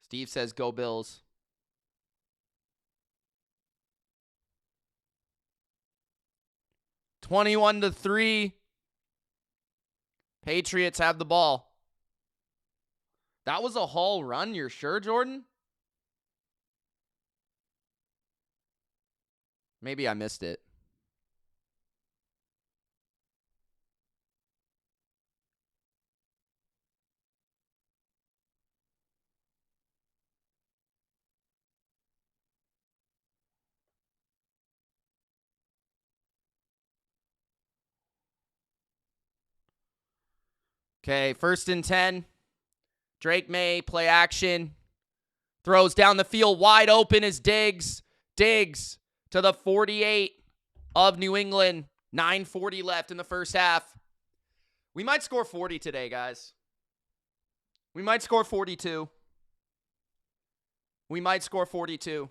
S1: Steve says, go Bills. (21-3). Patriots have the ball. That was a Hall run, you're sure, Jordan? Maybe I missed it. Okay, 1st and 10. Drake May, play action. Throws down the field, wide open is Diggs. Diggs to the 48 of New England. 9:40 left in the first half. We might score 40 today, guys. We might score 42. We might score 42.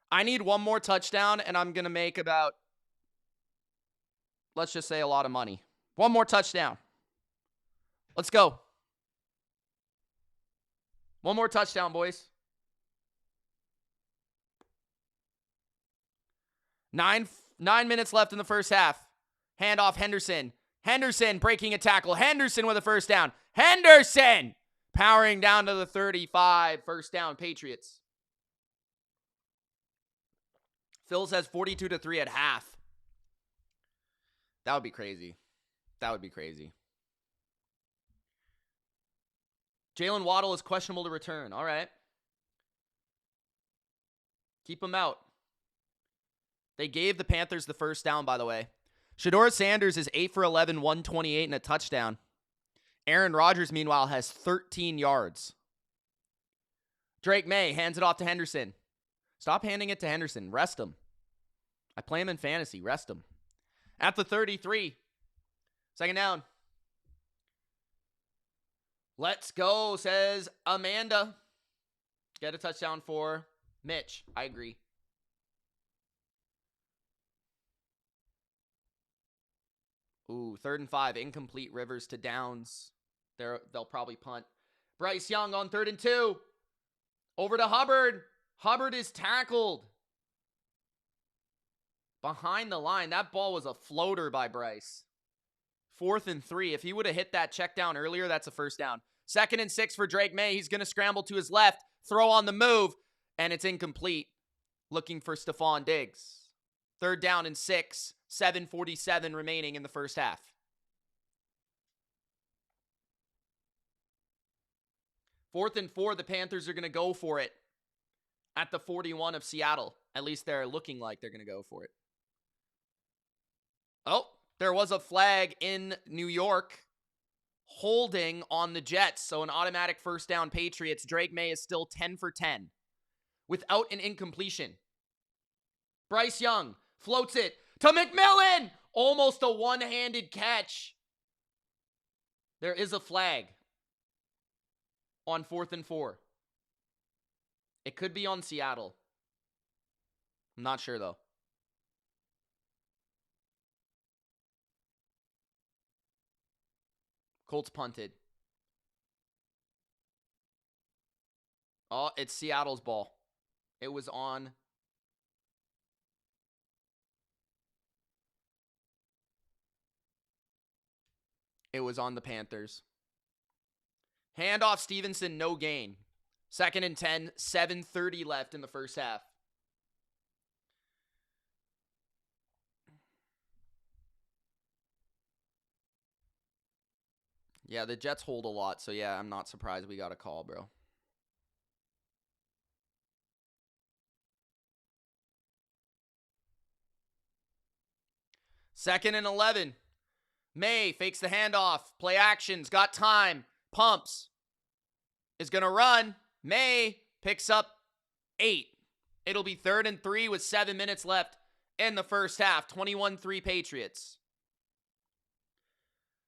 S1: I need one more touchdown, and I'm going to make about, let's just say, a lot of money. One more touchdown. Let's go. One more touchdown, boys. 9 minutes left in the first half. Handoff, Henderson. Henderson breaking a tackle. Henderson with a first down. Henderson powering down to the 35. First down, Patriots. Phil says 42-3 at half. That would be crazy. That would be crazy. Jalen Waddle is questionable to return. All right. Keep him out. They gave the Panthers the first down, by the way. Shedeur Sanders is 8 for 11, 128 and a touchdown. Aaron Rodgers, meanwhile, has 13 yards. Drake May hands it off to Henderson. Stop handing it to Henderson. Rest him. I play him in fantasy. Rest him. At the 33. Second down. Let's go, says Amanda. Get a touchdown for Mitch. I agree. Ooh, 3rd and 5. Incomplete. Rivers to Downs. They'll probably punt. Bryce Young on 3rd and 2. Over to Hubbard. Hubbard is tackled. Behind the line. That ball was a floater by Bryce. 4th and 3. If he would have hit that check down earlier, that's a first down. 2nd and 6 for Drake May. He's going to scramble to his left. Throw on the move. And it's incomplete. Looking for Stephon Diggs. 3rd down and 6. 7:47 remaining in the first half. Fourth and 4, the Panthers are going to go for it at the 41 of Seattle. At least they're looking like they're going to go for it. Oh, there was a flag in New York holding on the Jets. So an automatic first down Patriots. Drake May is still 10 for 10 without an incompletion. Bryce Young floats it to McMillan. Almost a one-handed catch. There is a flag on 4th and 4. It could be on Seattle. I'm not sure, though. Colts punted. Oh, it's Seattle's ball. It was on. It was on the Panthers. Handoff Stevenson, no gain. 2nd and 10, 7:30 left in the first half. Yeah, the Jets hold a lot, so yeah, I'm not surprised we got a call, bro. Second and 11. May fakes the handoff. Play actions. Got time. Pumps. Is going to run. May picks up 8. It'll be 3rd and 3 with 7 minutes left in the first half. 21-3 Patriots.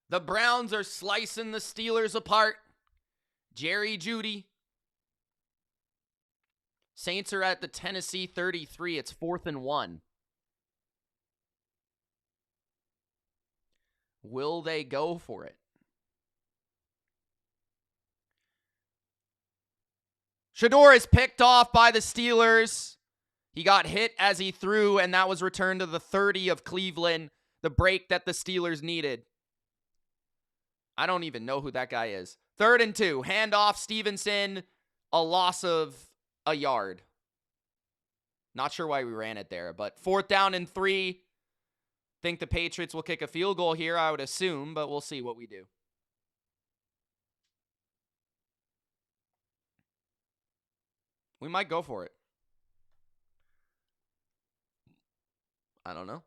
S1: The Browns are slicing the Steelers apart. Jerry Jeudy. Saints are at the Tennessee 33. It's 4th and 1. Will they go for it? Shador is picked off by the Steelers. He got hit as he threw, and that was returned to the 30 of Cleveland, the break that the Steelers needed. I don't even know who that guy is. 3rd and 2. Handoff Stevenson. A loss of a yard. Not sure why we ran it there, but 4th down and 3. Think the Patriots will kick a field goal here, I would assume, but we'll see what we do. We might go for it. I don't know.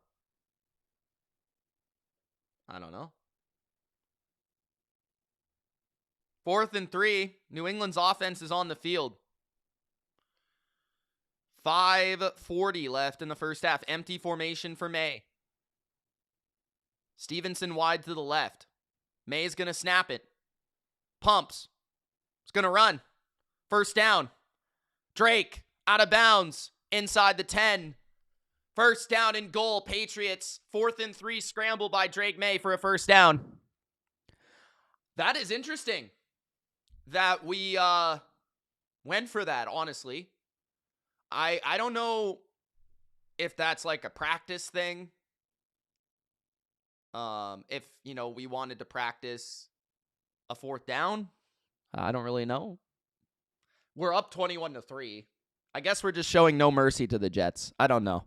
S1: 4th and 3. New England's offense is on the field. 5:40 left in the first half. Empty formation for May. Stevenson wide to the left. May's going to snap it. Pumps. It's going to run. First down. Drake out of bounds inside the 10. First down and goal. Patriots 4th and 3 scramble by Drake May for a first down. That is interesting that we went for that, honestly. I don't know if that's like a practice thing. If, we wanted to practice a 4th down, I don't really know. We're up 21-3. I guess we're just showing no mercy to the Jets. I don't know.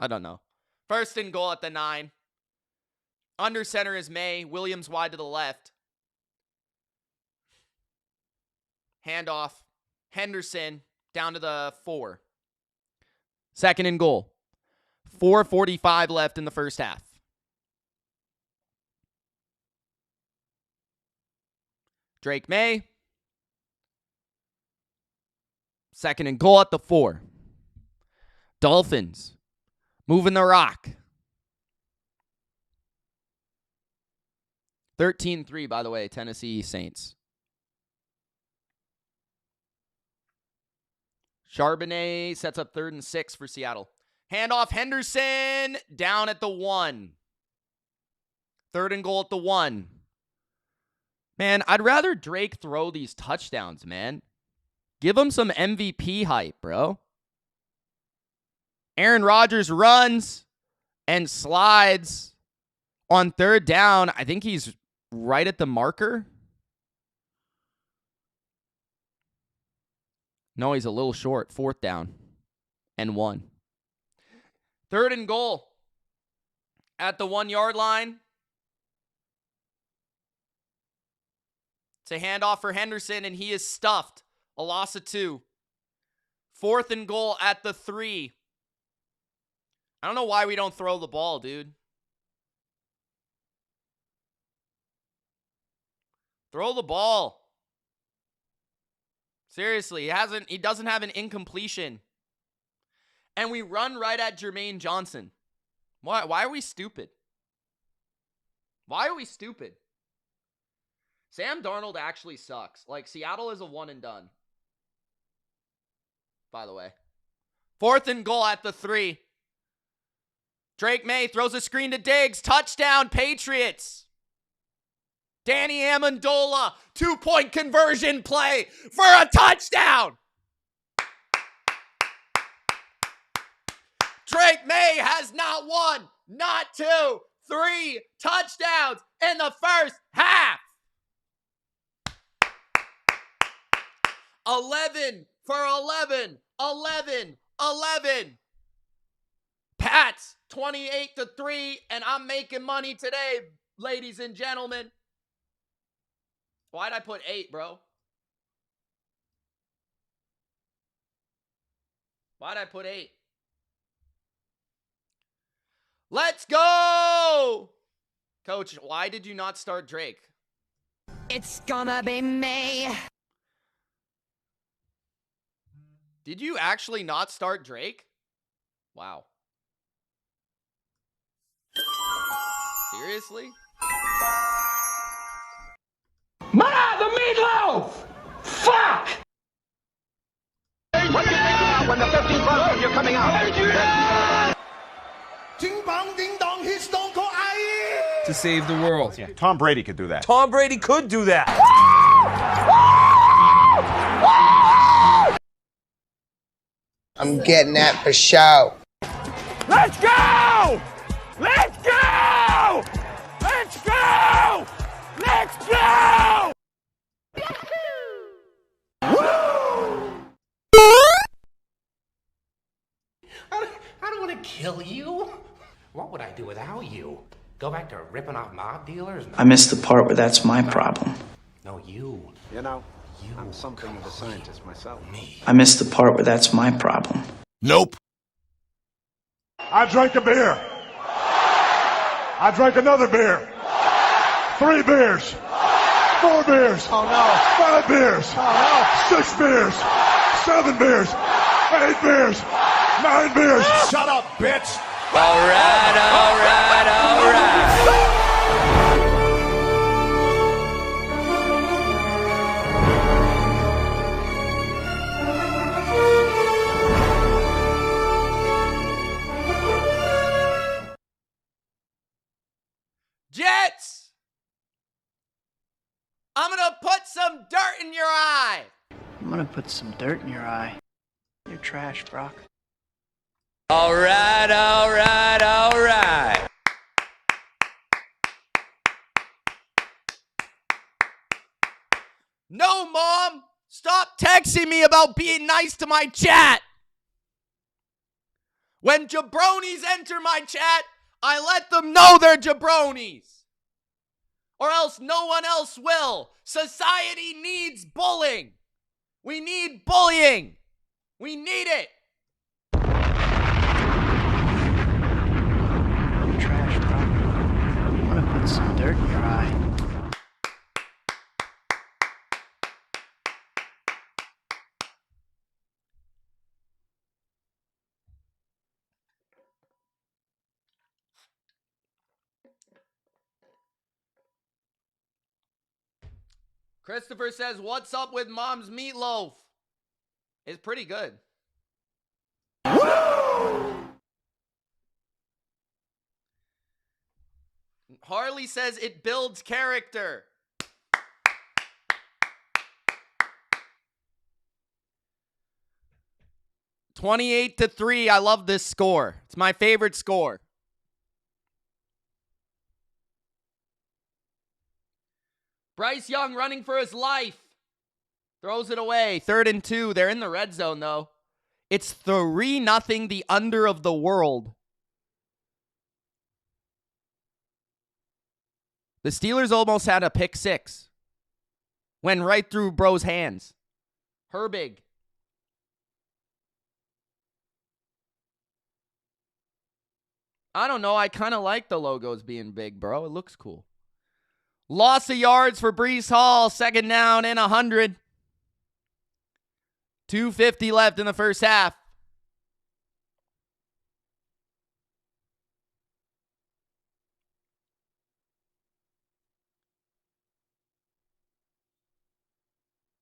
S1: 1st and goal at the 9. Under center is May. Williams wide to the left. Handoff. Henderson down to the 4. 2nd and goal. 4:45 left in the first half. Drake May. 2nd and goal at the 4. Dolphins moving the rock. 13-3, by the way, Tennessee Saints. Charbonnet sets up 3rd and 6 for Seattle. Handoff Henderson down at the 1. 3rd and goal at the 1. Man, I'd rather Drake throw these touchdowns, man. Give him some MVP hype, bro. Aaron Rodgers runs and slides on 3rd down. I think he's right at the marker. No, he's a little short. 4th down and 1. 3rd and goal at the 1-yard line. It's a handoff for Henderson, and he is stuffed. A loss of 2. 4th and goal at the 3. I don't know why we don't throw the ball, dude. Throw the ball. Seriously, he doesn't have an incompletion. And we run right at Jermaine Johnson. Why are we stupid? Why are we stupid? Sam Darnold actually sucks. Like, Seattle is a one and done. By the way. 4th and goal at the 3. Drake May throws a screen to Diggs. Touchdown, Patriots. Danny Amendola, 2-point conversion play for a touchdown. Drake May has not 1, not 2, 3 touchdowns in the first half. 11 for 11, 11, 11. Pats, 28-3, and I'm making money today, ladies and gentlemen. Why'd I put 8, bro? Why'd I put 8? Let's go! Coach, why did you not start Drake?
S2: It's gonna be me.
S1: Did you actually not start Drake? Wow. Seriously?
S6: Mana, the meatloaf! Fuck! What do you think about when the 15th round you're coming out?
S3: Ding bong, ding dong, he's Stone Cold Aye.
S7: To save the world.
S4: Yeah, Tom Brady could do that.
S7: Tom Brady could do that.
S8: I'm getting that for show.
S6: Let's go! Let's go! Let's go! Let's go!
S9: I don't want to kill you. What would I do without you? Go back to ripping off mob dealers?
S10: I missed the part where that's my problem.
S9: No, you.
S11: You know, I'm something of a scientist myself.
S10: I missed the part where that's my problem.
S4: Nope.
S3: I drank a beer. I drank another beer. 3 beers. 4 beers. Oh no. 5 beers. Oh no. 6 beers. 7 beers. 8 beers. 9 beers. Shut up, bitch.
S7: All right, all right, all right.
S1: Jets! I'm gonna put some dirt in your eye.
S10: I'm gonna put some dirt in your eye. You're trash, Brock.
S7: All right, all right, all right.
S1: No, Mom! Stop texting me about being nice to my chat! When jabronis enter my chat, I let them know they're jabronis. Or else no one else will. Society needs bullying. We need bullying. We need it.
S10: You're trash, Brock. I'm gonna put some dirt in your eye.
S1: Christopher says, what's up with Mom's meatloaf? It's pretty good. Harley says it builds character. $28-3. I love this score. It's my favorite score. Bryce Young running for his life. Throws it away. 3rd and 2. They're in the red zone, though. It's 3-0, the under of the world. The Steelers almost had a pick six. Went right through bro's hands. Herbig. I don't know. I kind of like the logos being big, bro. It looks cool. Loss of yards for Breece Hall. 2nd down and 100. 2:50 left in the first half.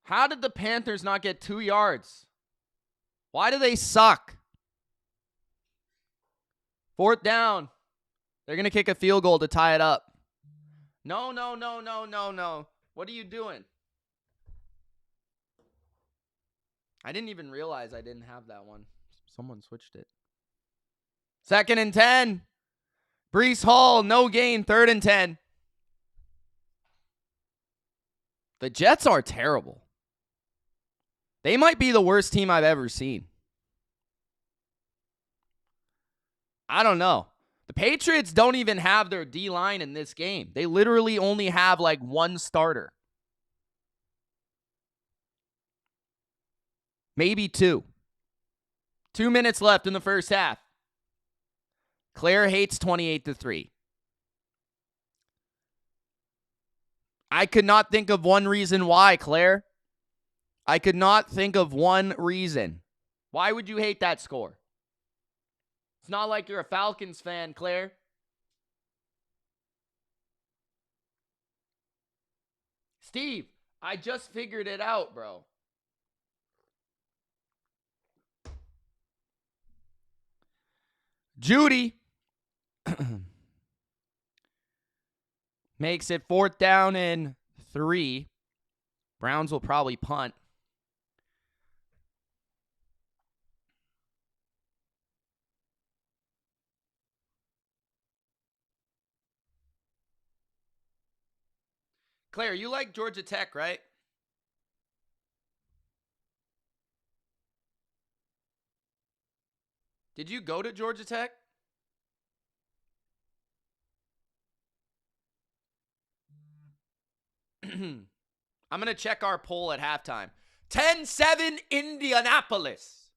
S1: How did the Panthers not get 2 yards? Why do they suck? 4th down. They're going to kick a field goal to tie it up. No. What are you doing? I didn't even realize I didn't have that one. Someone switched it. 2nd and 10. Breece Hall, no gain. 3rd and 10. The Jets are terrible. They might be the worst team I've ever seen. I don't know. The Patriots don't even have their D-line in this game. They literally only have like one starter. Maybe 2. 2 minutes left in the first half. Claire hates 28-3. I could not think of one reason why, Claire. I could not think of one reason. Why would you hate that score? It's not like you're a Falcons fan, Claire. Steve, I just figured it out, bro. Judy makes it 4th down and 3. Browns will probably punt. Claire, you like Georgia Tech, right? Did you go to Georgia Tech? I'm going to check our poll at halftime. 10-7 Indianapolis.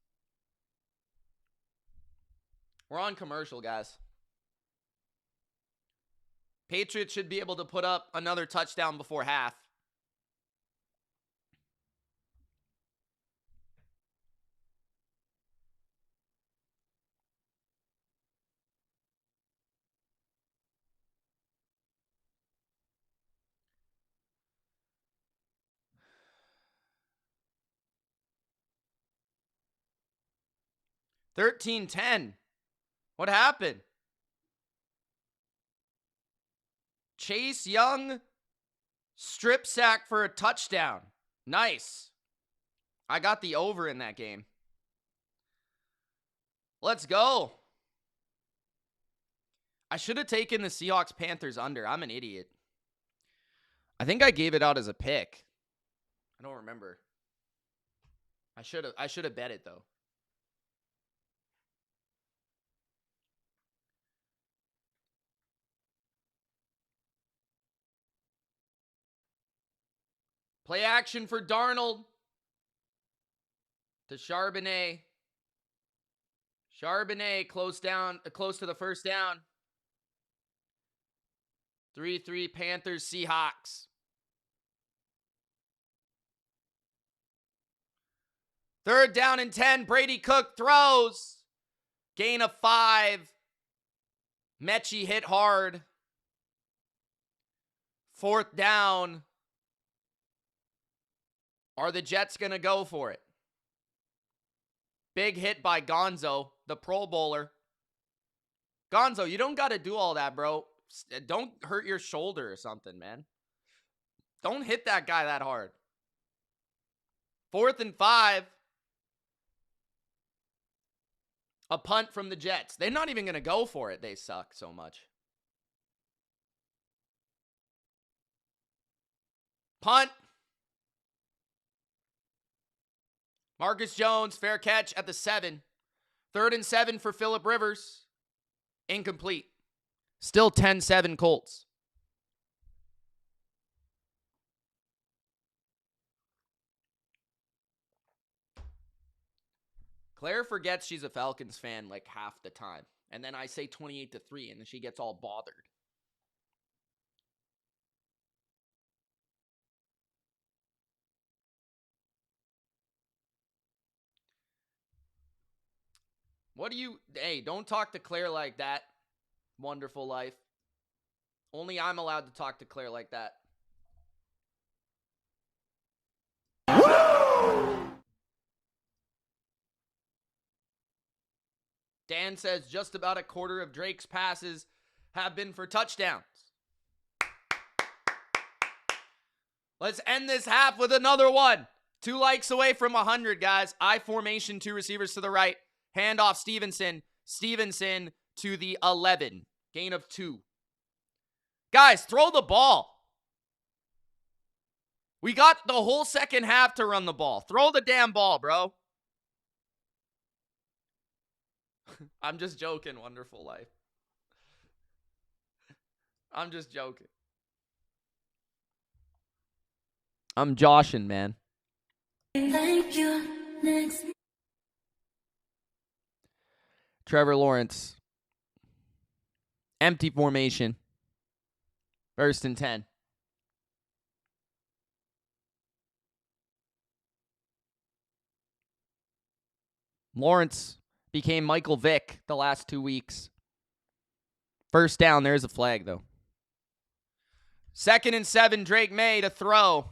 S1: We're on commercial, guys. Patriots should be able to put up another touchdown before half. $13-10. What happened? Chase Young strip sack for a touchdown. Nice. I got the over in that game. Let's go. I should have taken the Seahawks Panthers under. I'm an idiot. I think I gave it out as a pick. I don't remember. I should have bet it though. Play action for Darnold. To Charbonnet. Charbonnet close to the first down. 3-3 Panthers Seahawks. 3rd down and 10. Brady Cook throws. Gain of 5. Mechie hit hard. 4th down. Are the Jets going to go for it? Big hit by Gonzo, the Pro Bowler. Gonzo, you don't got to do all that, bro. Don't hurt your shoulder or something, man. Don't hit that guy that hard. 4th and 5. A punt from the Jets. They're not even going to go for it. They suck so much. Punt. Marcus Jones, fair catch at the 7. 3rd and 7 for Phillip Rivers. Incomplete. Still 10-7 Colts. Claire forgets she's a Falcons fan like half the time. And then I say 28-3 and then she gets all bothered. Hey, don't talk to Claire like that. Wonderful life. Only I'm allowed to talk to Claire like that. Dan says just about a quarter of Drake's passes have been for touchdowns. Let's end this half with another one. 2 likes away from 100, guys. I formation, 2 receivers to the right. Handoff Stevenson. Stevenson to the 11. Gain of 2. Guys, throw the ball. We got the whole second half to run the ball. Throw the damn ball, bro. I'm just joking, wonderful life. I'm just joking. I'm joshing, man. Thank you. Next. Trevor Lawrence. Empty formation. 1st and 10. Lawrence became Michael Vick the last 2 weeks. 1st down. There's a flag, though. 2nd and 7. Drake May to throw.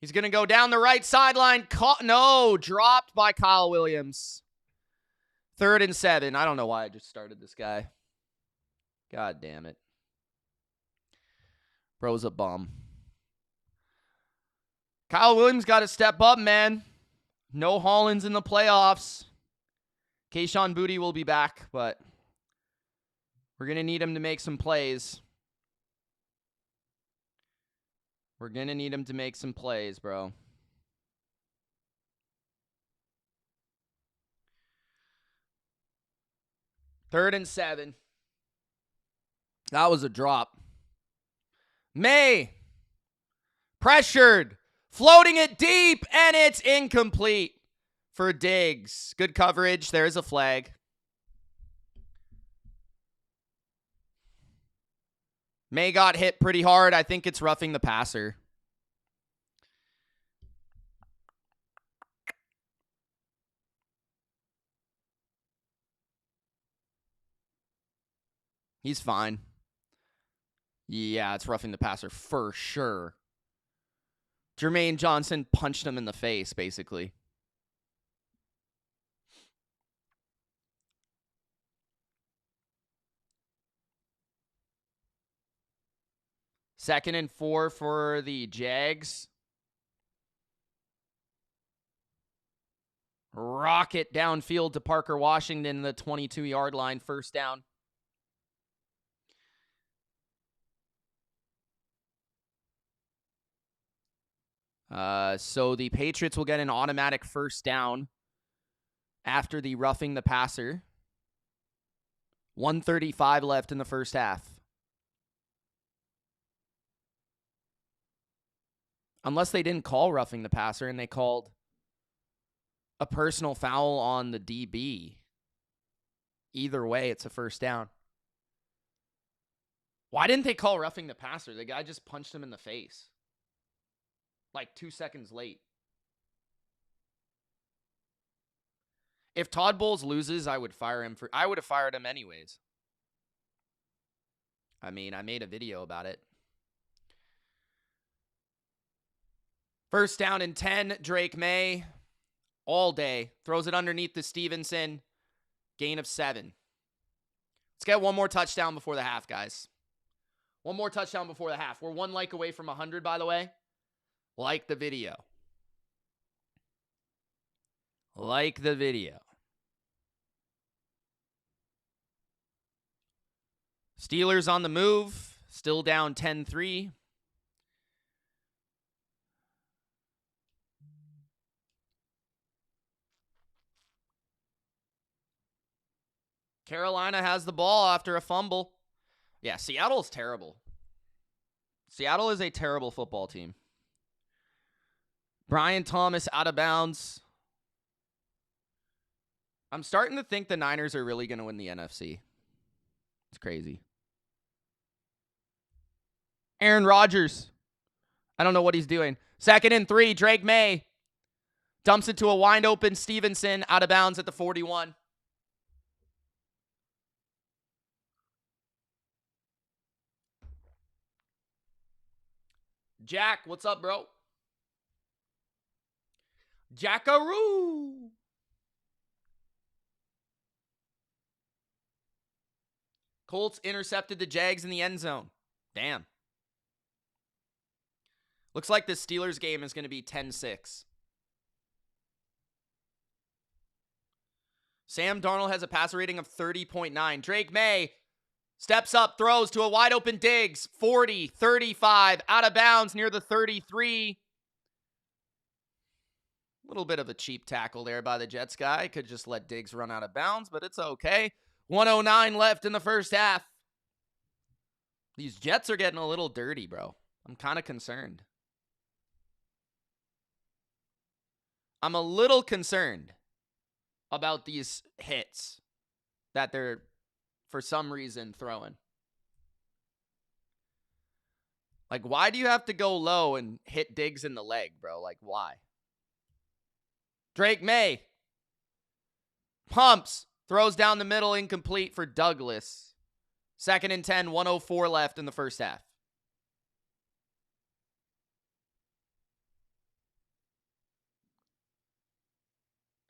S1: He's going to go down the right sideline. Dropped by Kyle Williams. 3rd and 7. I don't know why I just started this guy. God damn it. Bro's a bum. Kyle Williams got to step up, man. No Hollins in the playoffs. Kayshon Boutte will be back, but we're going to need him to make some plays. We're going to need him to make some plays, bro. Third and 7. That was a drop. May. Pressured. Floating it deep, and it's incomplete for Diggs. Good coverage. There's a flag. May got hit pretty hard. I think it's roughing the passer. He's fine. Yeah, it's roughing the passer for sure. Jermaine Johnson punched him in the face, basically. Second and 4 for the Jags. Rocket downfield to Parker Washington, the 22-yard line, first down. So the Patriots will get an automatic first down after the roughing the passer. 1:35 left in the first half. Unless they didn't call roughing the passer and they called a personal foul on the DB. Either way, it's a first down. Why didn't they call roughing the passer? The guy just punched him in the face. Like 2 seconds late. If Todd Bowles loses, I would fire him I would have fired him anyways. I mean, I made a video about it. First down and 10, Drake May. All day. Throws it underneath to Stevenson. Gain of 7. Let's get one more touchdown before the half, guys. One more touchdown before the half. We're 1 like away from 100, by the way. Like the video. Like the video. Steelers on the move. Still down 10-3. Carolina has the ball after a fumble. Yeah, Seattle's terrible. Seattle is a terrible football team. Brian Thomas out of bounds. I'm starting to think the Niners are really going to win the NFC. It's crazy. Aaron Rodgers. I don't know what he's doing. 2nd and 3. Drake May dumps it to a wide open Stevenson out of bounds at the 41. Jack, what's up, bro? Jackaroo. Colts intercepted the Jags in the end zone. Damn. Looks like the Steelers game is going to be 10-6. Sam Darnold has a passer rating of 30.9. Drake May steps up, throws to a wide open Diggs. 40, 35, out of bounds near the 33. A little bit of a cheap tackle there by the Jets guy. Could just let Diggs run out of bounds, but it's okay. 1:09 left in the first half. These Jets are getting a little dirty, bro. I'm kind of concerned. I'm a little concerned about these hits that they're, for some reason, throwing. Like, why do you have to go low and hit Diggs in the leg, bro? Like, why? Drake May pumps, throws down the middle, incomplete for Douglas. 2nd and 10, 1:04 left in the first half.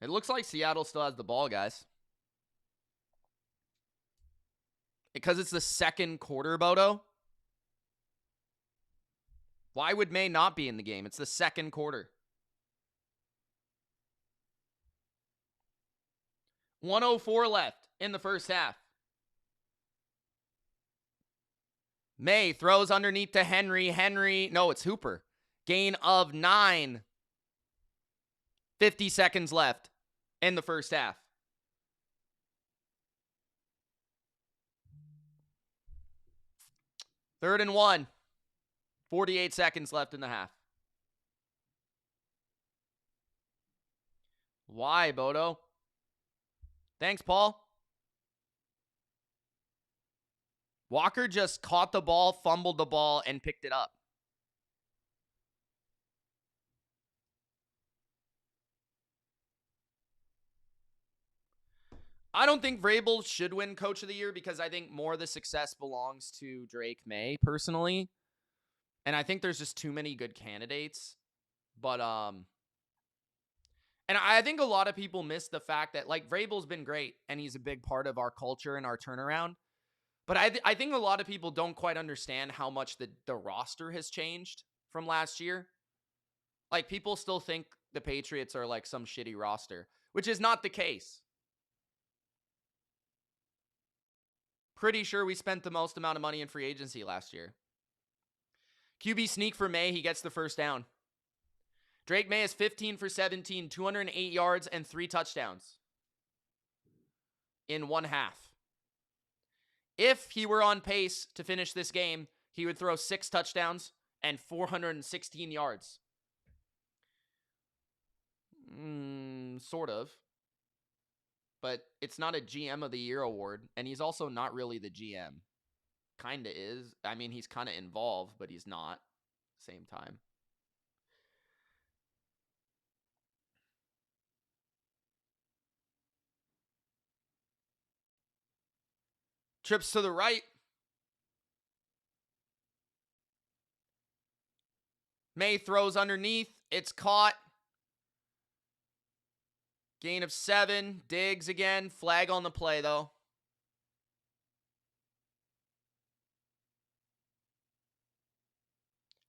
S1: It looks like Seattle still has the ball, guys. Because it's the second quarter, Bodo. Why would May not be in the game? It's the second quarter. 1:04 left in the first half. May throws underneath to Henry. No, it's Hooper. Gain of 9. 50 seconds left in the first half. Third and 1. 48 seconds left in the half. Why, Bodo? Thanks, Paul. Walker just caught the ball, fumbled the ball, and picked it up. I don't think Vrabel should win Coach of the Year because I think more of the success belongs to Drake May, personally. And I think there's just too many good candidates. But, and I think a lot of people miss the fact that, like, Vrabel's been great, and he's a big part of our culture and our turnaround. But I think a lot of people don't quite understand how much the roster has changed from last year. Like, people still think the Patriots are, like, some shitty roster, which is not the case. Pretty sure we spent the most amount of money in free agency last year. QB sneak for May. He gets the first down. Drake May is 15 for 17, 208 yards, and 3 touchdowns in one half. If he were on pace to finish this game, he would throw 6 touchdowns and 416 yards. Sort of. But it's not a GM of the Year award, and he's also not really the GM. Kinda is. I mean, he's kind of involved, but he's not. Same time. Trips to the right. May throws underneath. It's caught. Gain of 7. Diggs again. Flag on the play, though.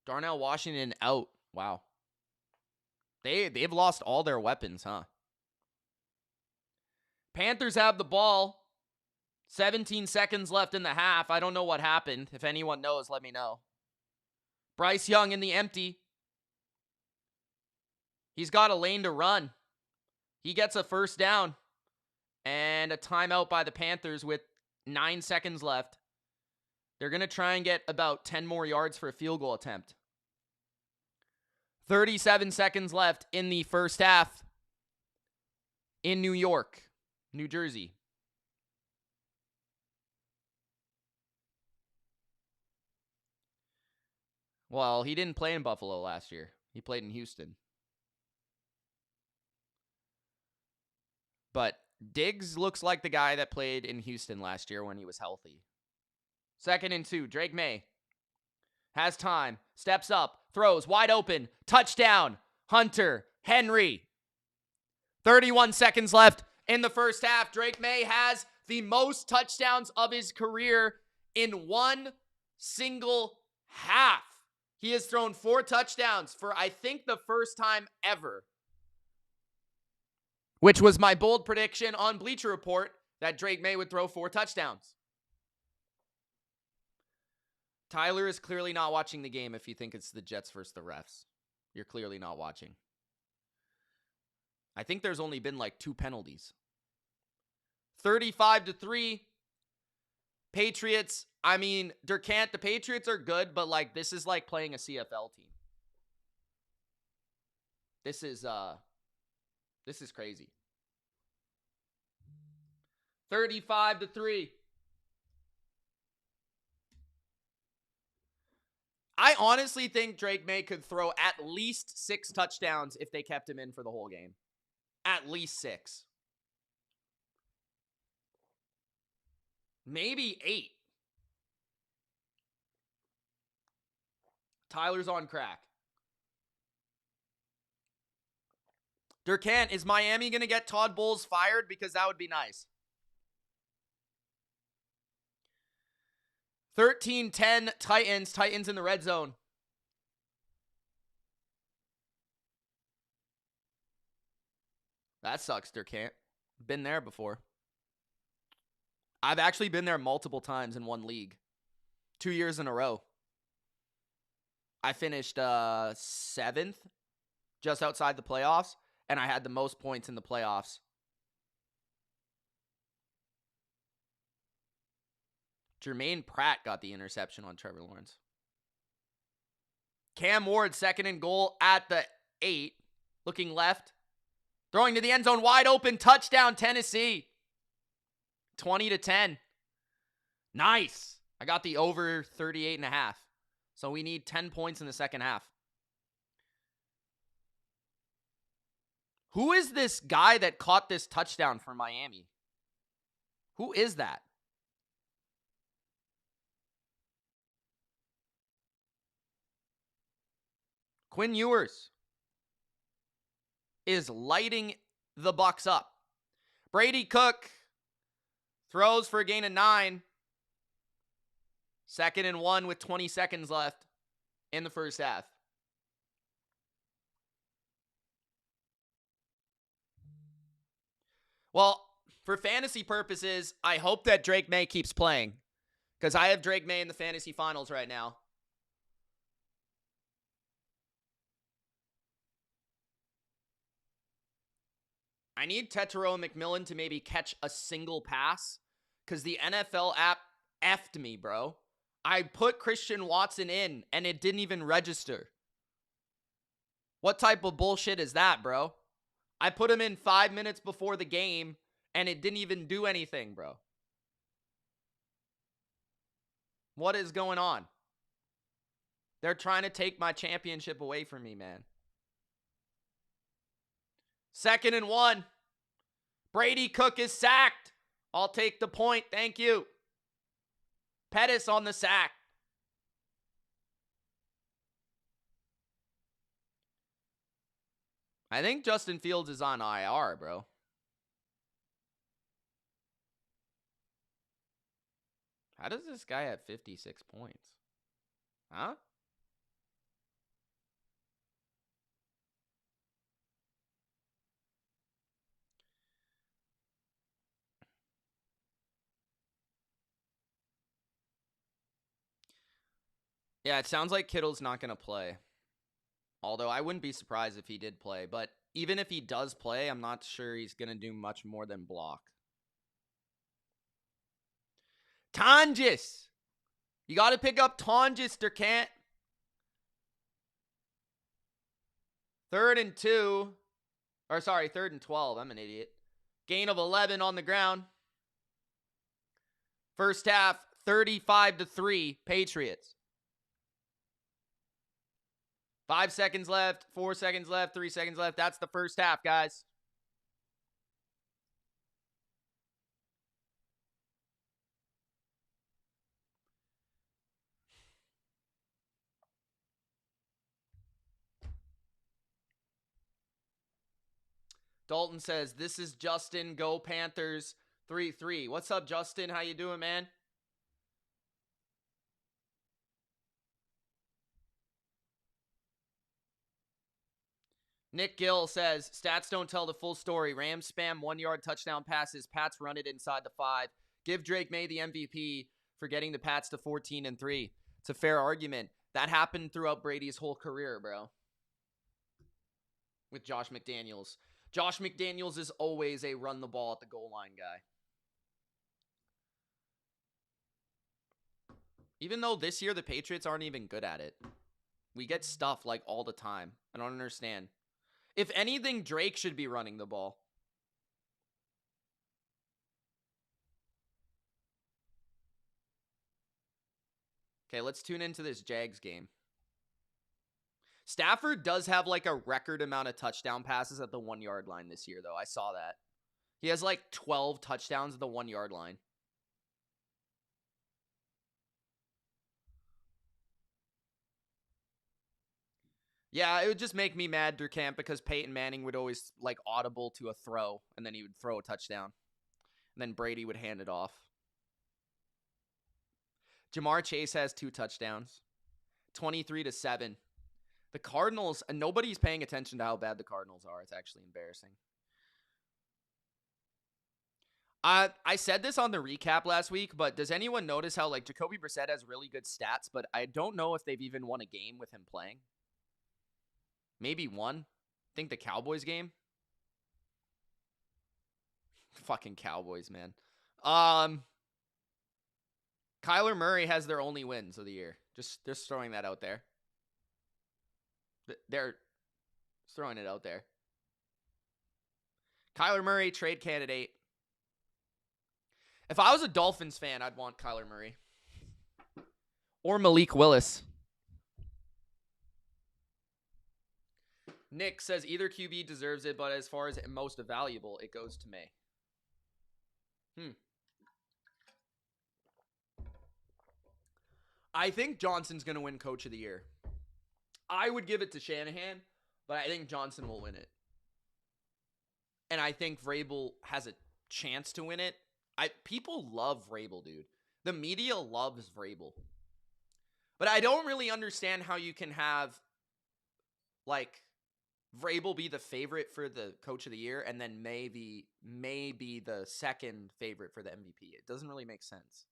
S1: Darnell Washington out. Wow. They've lost all their weapons, huh? Panthers have the ball. 17 seconds left in the half. I don't know what happened. If anyone knows, let me know. Bryce Young in the empty. He's got a lane to run. He gets a first down and a timeout by the Panthers with 9 seconds left. They're going to try and get about 10 more yards for a field goal attempt. 37 seconds left in the first half in New York, New Jersey. Well, he didn't play in Buffalo last year. He played in Houston. But Diggs looks like the guy that played in Houston last year when he was healthy. 2nd and 2. Drake May has time. Steps up. Throws. Wide open. Touchdown. Hunter Henry. 31 seconds left in the first half. Drake May has the most touchdowns of his career in one single half. He has thrown 4 touchdowns for, I think, the first time ever. Which was my bold prediction on Bleacher Report that Drake May would throw 4 touchdowns. Tyler is clearly not watching the game if you think it's the Jets versus the refs. You're clearly not watching. I think there's only been like 2 penalties. 35-3. Patriots. I mean, the Patriots are good, but like this is like playing a CFL team. This is crazy. 35-3. I honestly think Drake May could throw at least 6 touchdowns if they kept him in for the whole game. At least 6. Maybe 8. Tyler's on crack. Durkant, is Miami going to get Todd Bowles fired? Because that would be nice. 13-10 Titans. Titans in the red zone. That sucks, Durkant. Been there before. I've actually been there multiple times in one league. 2 years in a row. I finished 7th, just outside the playoffs, and I had the most points in the playoffs. Jermaine Pratt got the interception on Trevor Lawrence. Cam Ward, 2nd and goal at the 8. Looking left. Throwing to the end zone, wide open, touchdown, Tennessee. 20-10. Nice. I got the over 38.5. So we need 10 points in the second half. Who is this guy that caught this touchdown for Miami? Who is that? Quinn Ewers is lighting the Bucs up. Brady Cook throws for a gain of 9. 2nd and 1 with 20 seconds left in the first half. Well, for fantasy purposes, I hope that Drake May keeps playing because I have Drake May in the fantasy finals right now. I need Tetero and McMillan to maybe catch a single pass because the NFL app effed me, bro. I put Christian Watson in and it didn't even register. What type of bullshit is that, bro? I put him in 5 minutes before the game and it didn't even do anything, bro. What is going on? They're trying to take my championship away from me, man. 2nd and 1. Brady Cook is sacked. I'll take the point. Thank you. Pettis on the sack. I think Justin Fields is on IR, bro. How does this guy have 56 points? Huh? Yeah, it sounds like Kittle's not going to play. Although I wouldn't be surprised if he did play. But even if he does play, I'm not sure he's going to do much more than block. Tonjes! You got to pick up Tonjes, Durkant. 3rd and 2. Or sorry, 3rd and 12. I'm an idiot. Gain of 11 on the ground. First half, 35-3, Patriots. 5 seconds left, 4 seconds left, 3 seconds left. That's the first half, guys. Dalton says, this is Justin, go Panthers, 3-3. What's up, Justin? How you doing, man? Nick Gill says, stats don't tell the full story. Rams spam 1-yard touchdown passes. Pats run it inside the 5. Give Drake May the MVP for getting the Pats to 14-3. It's a fair argument. That happened throughout Brady's whole career, bro. With Josh McDaniels. Josh McDaniels is always a run the ball at the goal line guy. Even though this year the Patriots aren't even good at it. We get stuff like all the time. I don't understand. If anything, Drake should be running the ball. Okay, let's tune into this Jags game. Stafford does have like a record amount of touchdown passes at the 1-yard line this year, though. I saw that. He has like 12 touchdowns at the 1-yard line. Yeah, it would just make me mad, Durkant, because Peyton Manning would always like audible to a throw, and then he would throw a touchdown. And then Brady would hand it off. Jamar Chase has 2 touchdowns. 23-7. The Cardinals, and nobody's paying attention to how bad the Cardinals are. It's actually embarrassing. I said this on the recap last week, but does anyone notice how like Jacoby Brissett has really good stats, but I don't know if they've even won a game with him playing. Maybe one. I think the Cowboys game. Fucking Cowboys, man. Kyler Murray has their only wins of the year. Just throwing that out there. They're throwing it out there. Kyler Murray, trade candidate. If I was a Dolphins fan, I'd want Kyler Murray. Or Malik Willis. Nick says either QB deserves it, but as far as most valuable, it goes to May. I think Johnson's going to win Coach of the Year. I would give it to Shanahan, but I think Johnson will win it. And I think Vrabel has a chance to win it. People love Vrabel, dude. The media loves Vrabel. But I don't really understand how you can have, like, Vrabel be the favorite for the Coach of the Year and then maybe the second favorite for the MVP. It doesn't really make sense.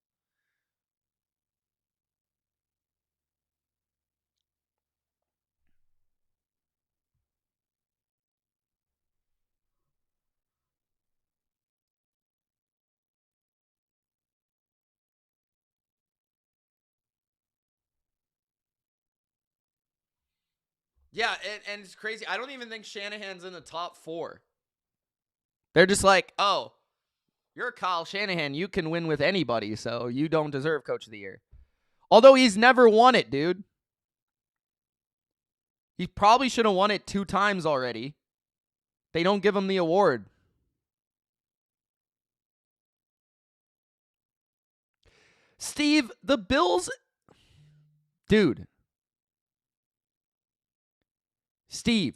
S1: Yeah, and it's crazy. I don't even think Shanahan's in the top 4. They're just like, oh, you're Kyle Shanahan. You can win with anybody, so you don't deserve Coach of the Year. Although he's never won it, dude. He probably should have won it 2 times already. They don't give him the award. Steve, the Bills... Dude. Steve.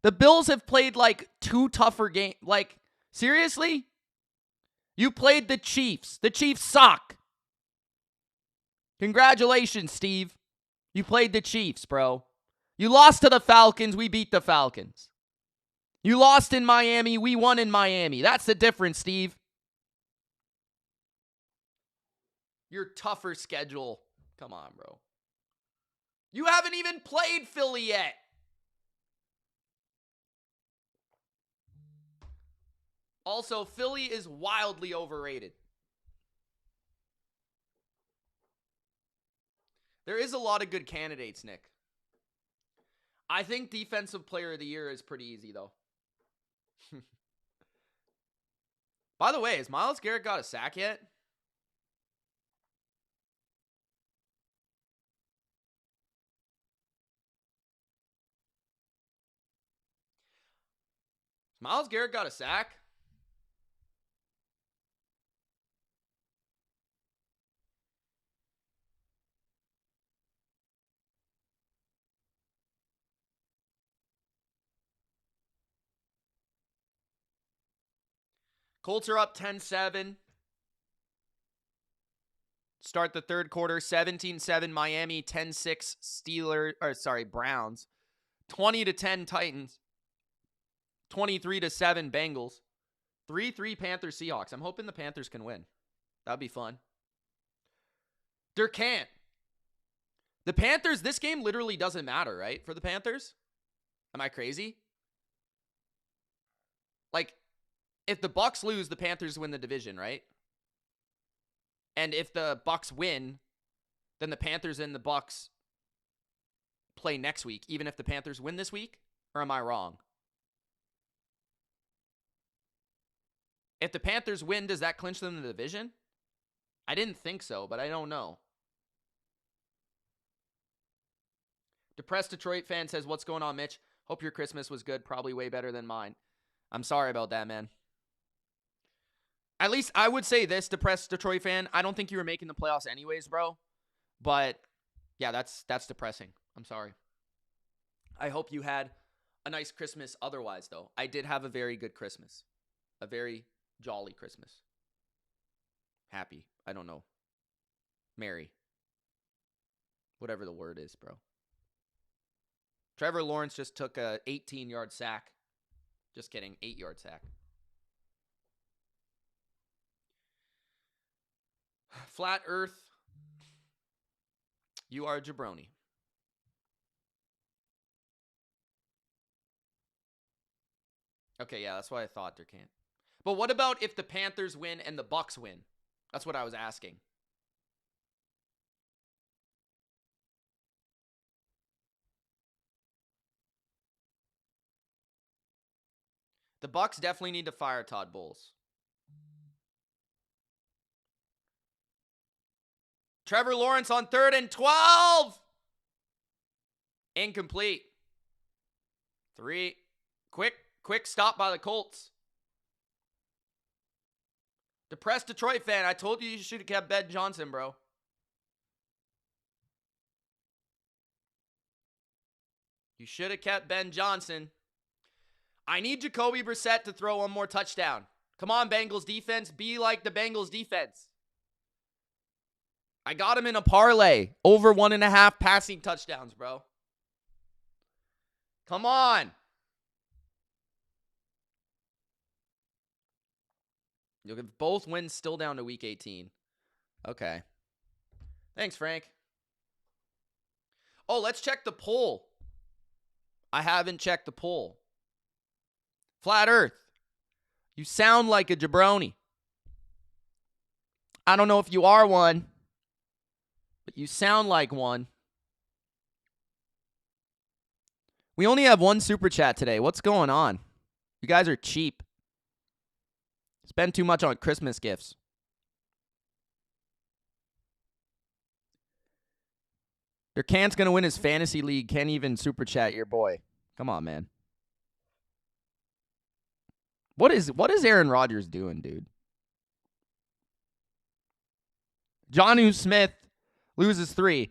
S1: The Bills have played like 2 tougher games. Like, seriously? You played the Chiefs. The Chiefs suck. Congratulations, Steve. You played the Chiefs, bro. You lost to the Falcons. We beat the Falcons. You lost in Miami. We won in Miami. That's the difference, Steve. Your tougher schedule. Come on, bro. You haven't even played Philly yet. Also, Philly is wildly overrated. There is a lot of good candidates, Nick. I think Defensive Player of the Year is pretty easy, though. By the way, has Myles Garrett got a sack yet? Myles Garrett got a sack? Colts are up 10-7. Start the third quarter, 17-7 Miami, 10-6 Browns, 20-10 Titans, 23-7 Bengals, 3-3 Panthers Seahawks. I'm hoping the Panthers can win. That'd be fun. There can't. The Panthers, this game literally doesn't matter, right? For the Panthers? Am I crazy? Like, if the Bucs lose, the Panthers win the division, right? And if the Bucs win, then the Panthers and the Bucs play next week, even if the Panthers win this week? Or am I wrong? If the Panthers win, does that clinch them the division? I didn't think so, but I don't know. Depressed Detroit fan says, what's going on, Mitch? Hope your Christmas was good. Probably way better than mine. I'm sorry about that, man. At least I would say this, depressed Detroit fan. I don't think you were making the playoffs anyways, bro. But, yeah, that's depressing. I'm sorry. I hope you had a nice Christmas otherwise, though. I did have a very good Christmas. A very jolly Christmas. Happy. I don't know. Merry. Whatever the word is, bro. Trevor Lawrence just took a 18-yard sack. Just kidding. 8-yard sack. Flat Earth. You are a jabroni. Okay, yeah, that's what I thought. There can't. But what about if the Panthers win and the Bucs win? That's what I was asking. The Bucs definitely need to fire Todd Bowles. Trevor Lawrence on 3rd and 12. Incomplete. 3. Quick stop by the Colts. Depressed Detroit fan, I told you should have kept Ben Johnson, bro. You should have kept Ben Johnson. I need Jacoby Brissett to throw one more touchdown. Come on, Bengals defense. Be like the Bengals defense. I got him in a parlay. Over 1.5 passing touchdowns, bro. Come on. You'll give both wins still down to week 18. Okay. Thanks, Frank. Oh, let's check the poll. I haven't checked the poll. Flat Earth. You sound like a jabroni. I don't know if you are one, but you sound like one. We only have one super chat today. What's going on? You guys are cheap. Spend too much on Christmas gifts. Your Can's going to win his fantasy league. Can't even super chat your boy. Come on, man. What is Aaron Rodgers doing, dude? Jonnu Smith loses 3.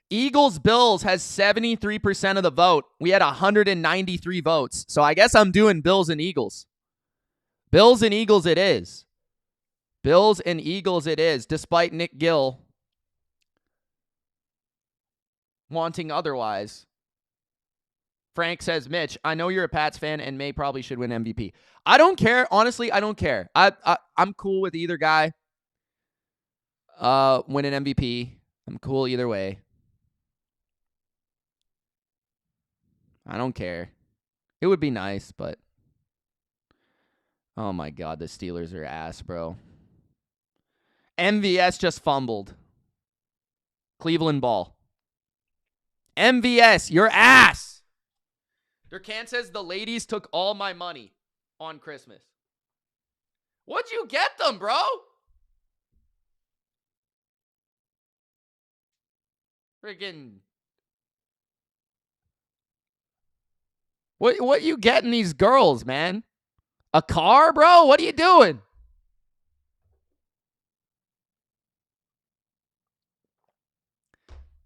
S1: Eagles-Bills has 73% of the vote. We had 193 votes. So I guess I'm doing Bills and Eagles. Bills and Eagles it is. Bills and Eagles it is, despite Nick Gill wanting otherwise. Frank says, Mitch, I know you're a Pats fan and May probably should win MVP. I don't care. Honestly, I don't care. I'm cool with either guy winning MVP. I'm cool either way. I don't care. It would be nice, but oh my God, the Steelers are ass, bro. MVS just fumbled. Cleveland ball. MVS, your ass. Durcan says the ladies took all my money on Christmas. What'd you get them, bro? Freaking. What you getting these girls, man? A car, bro? What are you doing?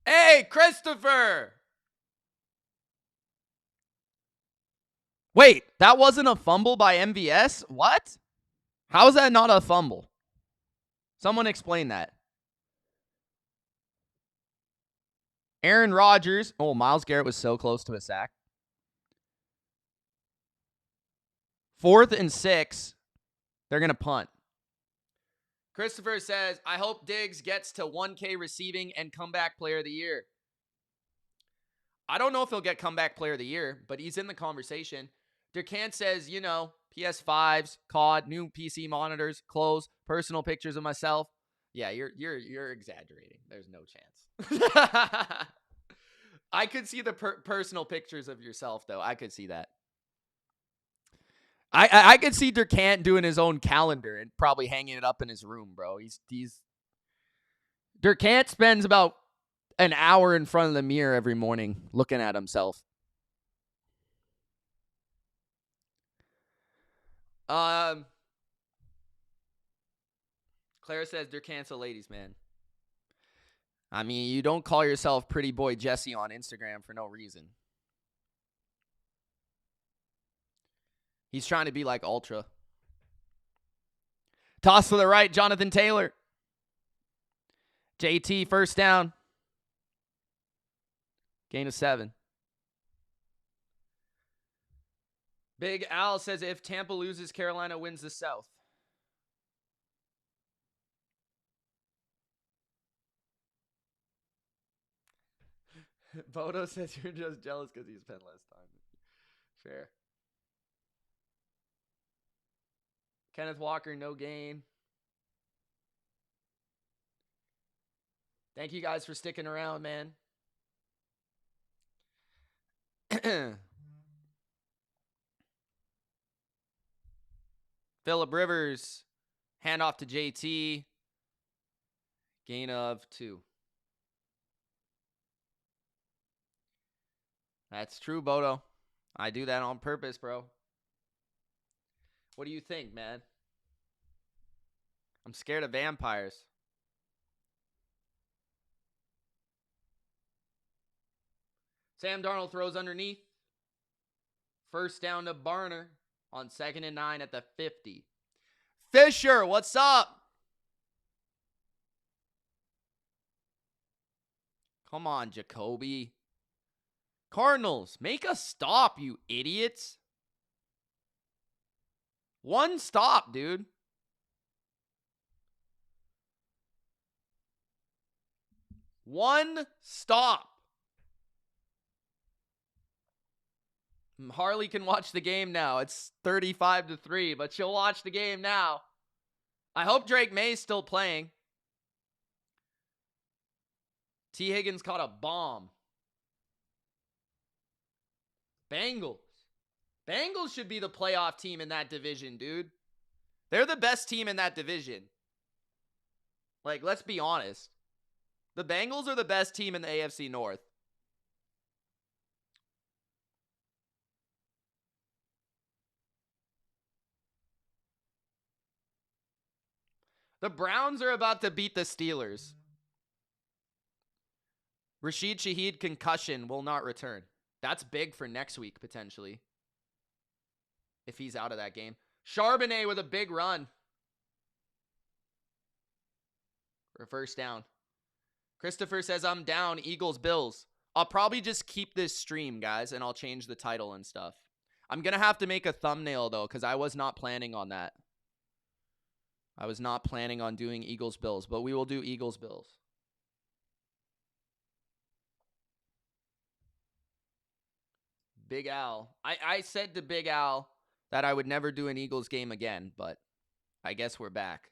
S1: Hey, Christopher. Wait, that wasn't a fumble by MVS? What? How is that not a fumble? Someone explain that. Aaron Rodgers. Oh, Myles Garrett was so close to a sack. 4th and 6. They're going to punt. Christopher says, I hope Diggs gets to 1K receiving and comeback player of the year. I don't know if he'll get comeback player of the year, but he's in the conversation. Durcan says, you know, PS5s, COD, new PC monitors, clothes, personal pictures of myself. Yeah, you're exaggerating. There's no chance. I could see the personal pictures of yourself, though. I could see that. I could see Durcan doing his own calendar and probably hanging it up in his room, bro. He's Durcan spends about an hour in front of the mirror every morning looking at himself. Clara says Durcan's a ladies, man. I mean, you don't call yourself Pretty Boy Jesse on Instagram for no reason. He's trying to be like Ultra. Toss to the right, Jonathan Taylor. JT, first down. Gain of 7. Big Al says if Tampa loses, Carolina wins the South. Bodo says you're just jealous because he spent less time. Fair. Kenneth Walker, no gain. Thank you guys for sticking around, man. Phillip Rivers, handoff to JT. Gain of 2. That's true, Bodo. I do that on purpose, bro. What do you think, man? I'm scared of vampires. Sam Darnold throws underneath. First down to Barner on 2nd and 9 at the 50. Fisher, what's up? Come on, Jacoby. Cardinals, make a stop, you idiots. One stop, dude. One stop. Harley can watch the game now. It's 35-3, but she'll watch the game now. I hope Drake May's still playing. T. Higgins caught a bomb. Bengals. Bengals should be the playoff team in that division, dude. They're the best team in that division. Like, let's be honest. The Bengals are the best team in the AFC North. The Browns are about to beat the Steelers. Rashid Shaheed concussion will not return. That's big for next week, potentially. If he's out of that game. Charbonnet with a big run. For first down. Christopher says, I'm down. Eagles, Bills. I'll probably just keep this stream, guys, and I'll change the title and stuff. I'm going to have to make a thumbnail, though, because I was not planning on that. I was not planning on doing Eagles, Bills, but we will do Eagles, Bills. Big Al. I said to Big Al that I would never do an Eagles game again, but I guess we're back.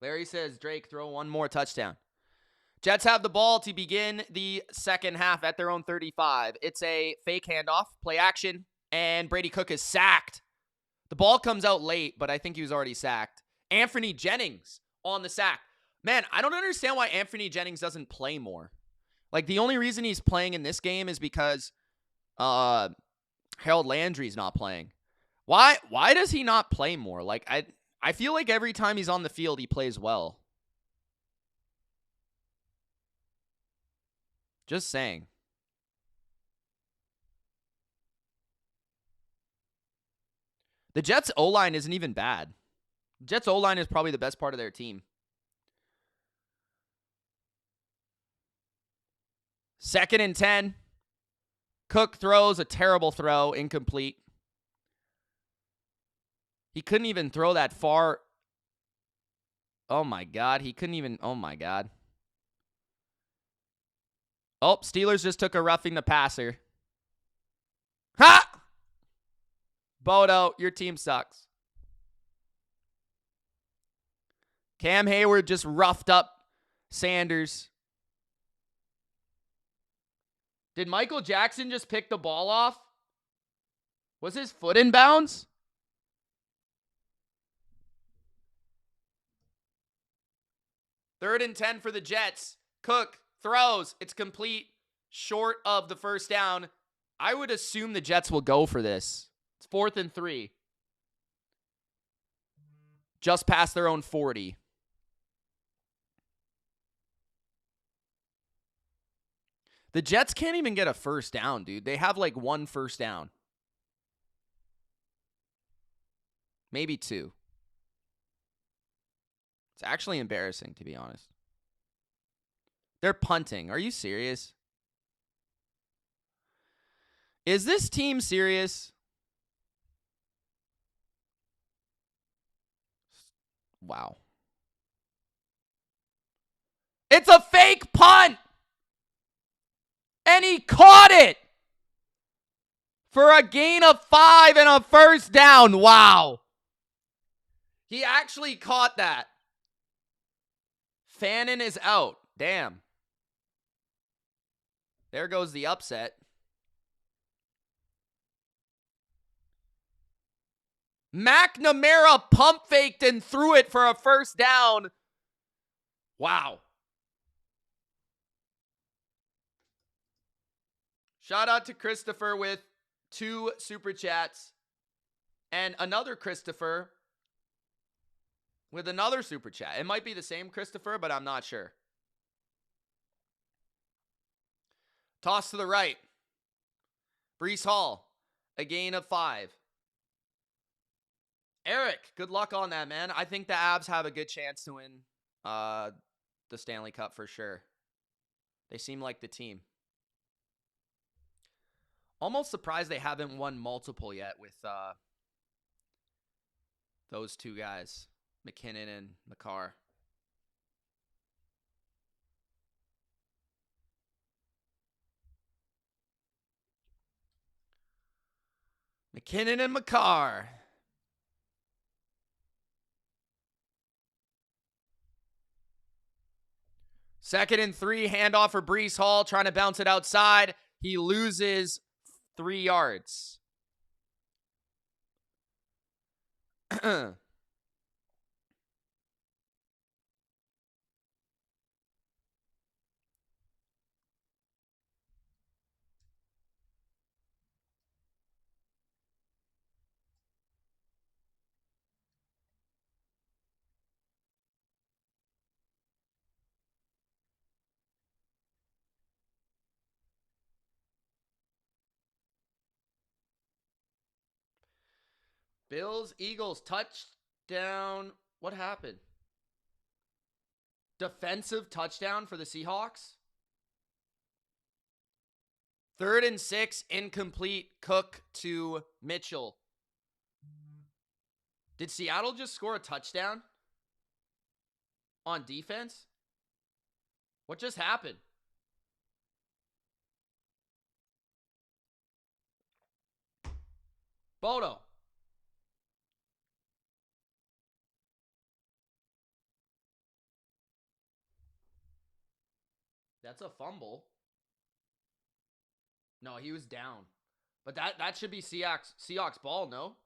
S1: Larry says, Drake, throw one more touchdown. Jets have the ball to begin the second half at their own 35. It's a fake handoff, play action, and Brady Cook is sacked. The ball comes out late, but I think he was already sacked. Anthony Jennings on the sack. Man, I don't understand why Anthony Jennings doesn't play more. Like, the only reason he's playing in this game is because Harold Landry's not playing. Why does he not play more? Like, I feel like every time he's on the field, he plays well. Just saying. The Jets' O-line isn't even bad. Jets' O-line is probably the best part of their team. Second and 10. Cook throws a terrible throw, incomplete. He couldn't even throw that far. Oh, my God. He couldn't even. Oh, my God. Oh, Steelers just took a roughing the passer. Ha! Bodo, your team sucks. Cam Hayward just roughed up Sanders. Did Michael Jackson just pick the ball off? Was his foot in bounds? Third and 10 for the Jets. Cook throws. It's complete. Short of the first down. I would assume the Jets will go for this. It's 4th and 3. Just past their own 40. The Jets can't even get a first down, dude. They have like 1 first down. Maybe 2. It's actually embarrassing, to be honest. They're punting. Are you serious? Is this team serious? Wow. It's a fake punt! And he caught it! For a gain of 5 and a first down. Wow. He actually caught that. Fannin is out. Damn. There goes the upset. McNamara pump faked and threw it for a first down. Wow. Shout out to Christopher with 2 super chats. And another Christopher with another super chat. It might be the same Christopher, but I'm not sure. Toss to the right. Breece Hall, a gain of 5. Eric, good luck on that, man. I think the Abs have a good chance to win the Stanley Cup for sure. They seem like the team. Almost surprised they haven't won multiple yet with those 2 guys, McKinnon and McCarr. McKinnon and McCarr. Second and 3, handoff for Breece Hall, trying to bounce it outside. He loses 3 yards. Bills, Eagles, touchdown. What happened? Defensive touchdown for the Seahawks. 3rd and 6, incomplete. Cook to Mitchell. Did Seattle just score a touchdown on defense? What just happened? Bodo. That's a fumble. No, he was down. But that should be Seahawks ball, no?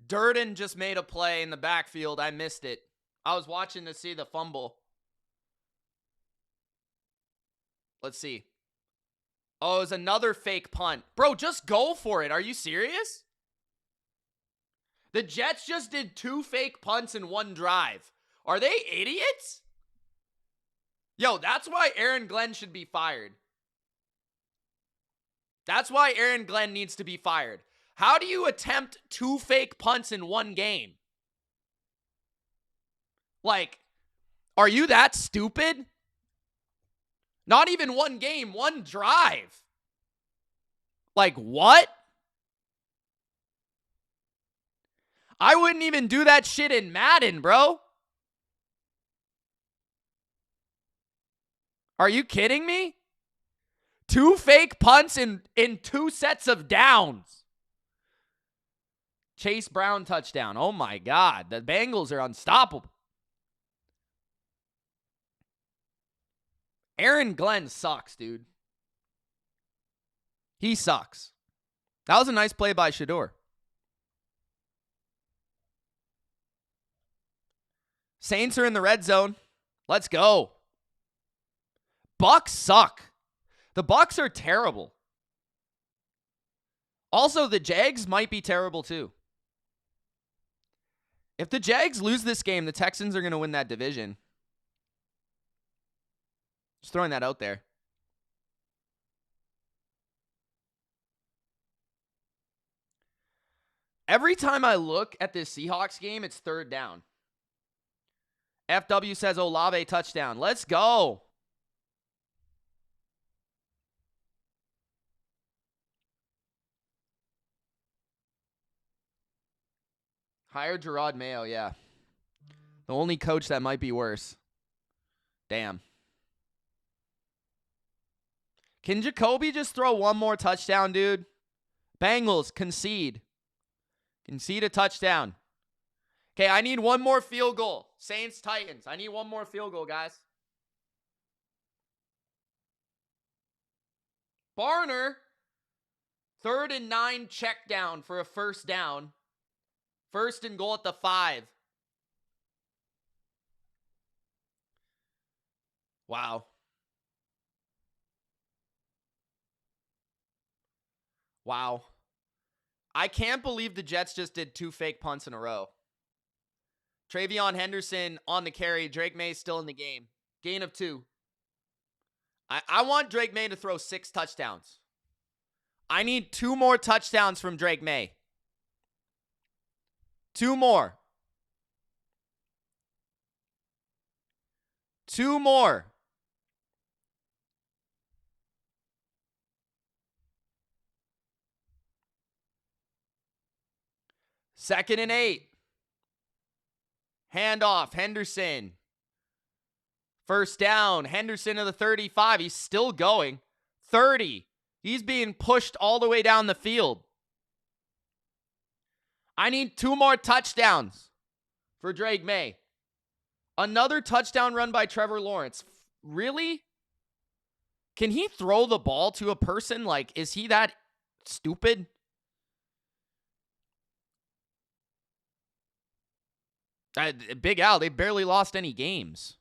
S1: Durden just made a play in the backfield. I missed it. I was watching to see the fumble. Let's see. Oh, it was another fake punt. Bro, just go for it. Are you serious? The Jets just did 2 fake punts in 1 drive. Are they idiots? Yo, that's why Aaron Glenn should be fired. That's why Aaron Glenn needs to be fired. How do you attempt 2 fake punts in 1 game? Like, are you that stupid? Not even 1 game, 1 drive. Like, what? I wouldn't even do that shit in Madden, bro. Are you kidding me? 2 fake punts in 2 sets of downs. Chase Brown touchdown. Oh my God. The Bengals are unstoppable. Aaron Glenn sucks, dude. He sucks. That was a nice play by Shador. Saints are in the red zone. Let's go. Bucks suck. The Bucks are terrible. Also, the Jags might be terrible too. If the Jags lose this game, the Texans are going to win that division. Just throwing that out there. Every time I look at this Seahawks game, it's 3rd down. FW says Olave touchdown. Let's go. Hire Gerard Mayo, yeah. The only coach that might be worse. Damn. Can Jacoby just throw 1 more touchdown, dude? Bengals, concede. Concede a touchdown. Okay, I need 1 more field goal. Saints, Titans. I need 1 more field goal, guys. Barner. 3rd and 9 check down for a 1st down. 1st and goal at the 5. Wow. Wow. I can't believe the Jets just did 2 fake punts in a row. Travion Henderson on the carry. Drake May still in the game. Gain of 2. I want Drake May to throw 6 touchdowns. I need 2 more touchdowns from Drake May. 2 more. 2 more. Second and 8. Handoff. Henderson. 1st down. Henderson to the 35. He's still going. 30. He's being pushed all the way down the field. I need 2 more touchdowns for Drake May. Another touchdown run by Trevor Lawrence. Really? Can he throw the ball to a person? Like, is he that stupid? Big Al, they barely lost any games.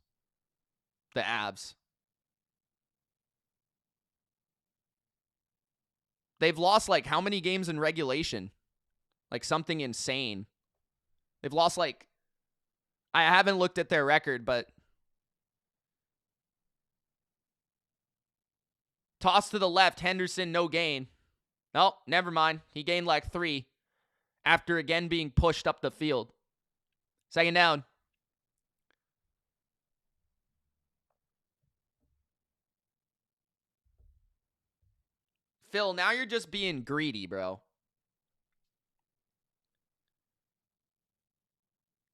S1: The Avs. They've lost like how many games in regulation? Like something insane. They've lost like, I haven't looked at their record, but toss to the left, Henderson, no gain. Nope, never mind. He gained like 3 after again being pushed up the field. 2nd down. Phil, now you're just being greedy, bro.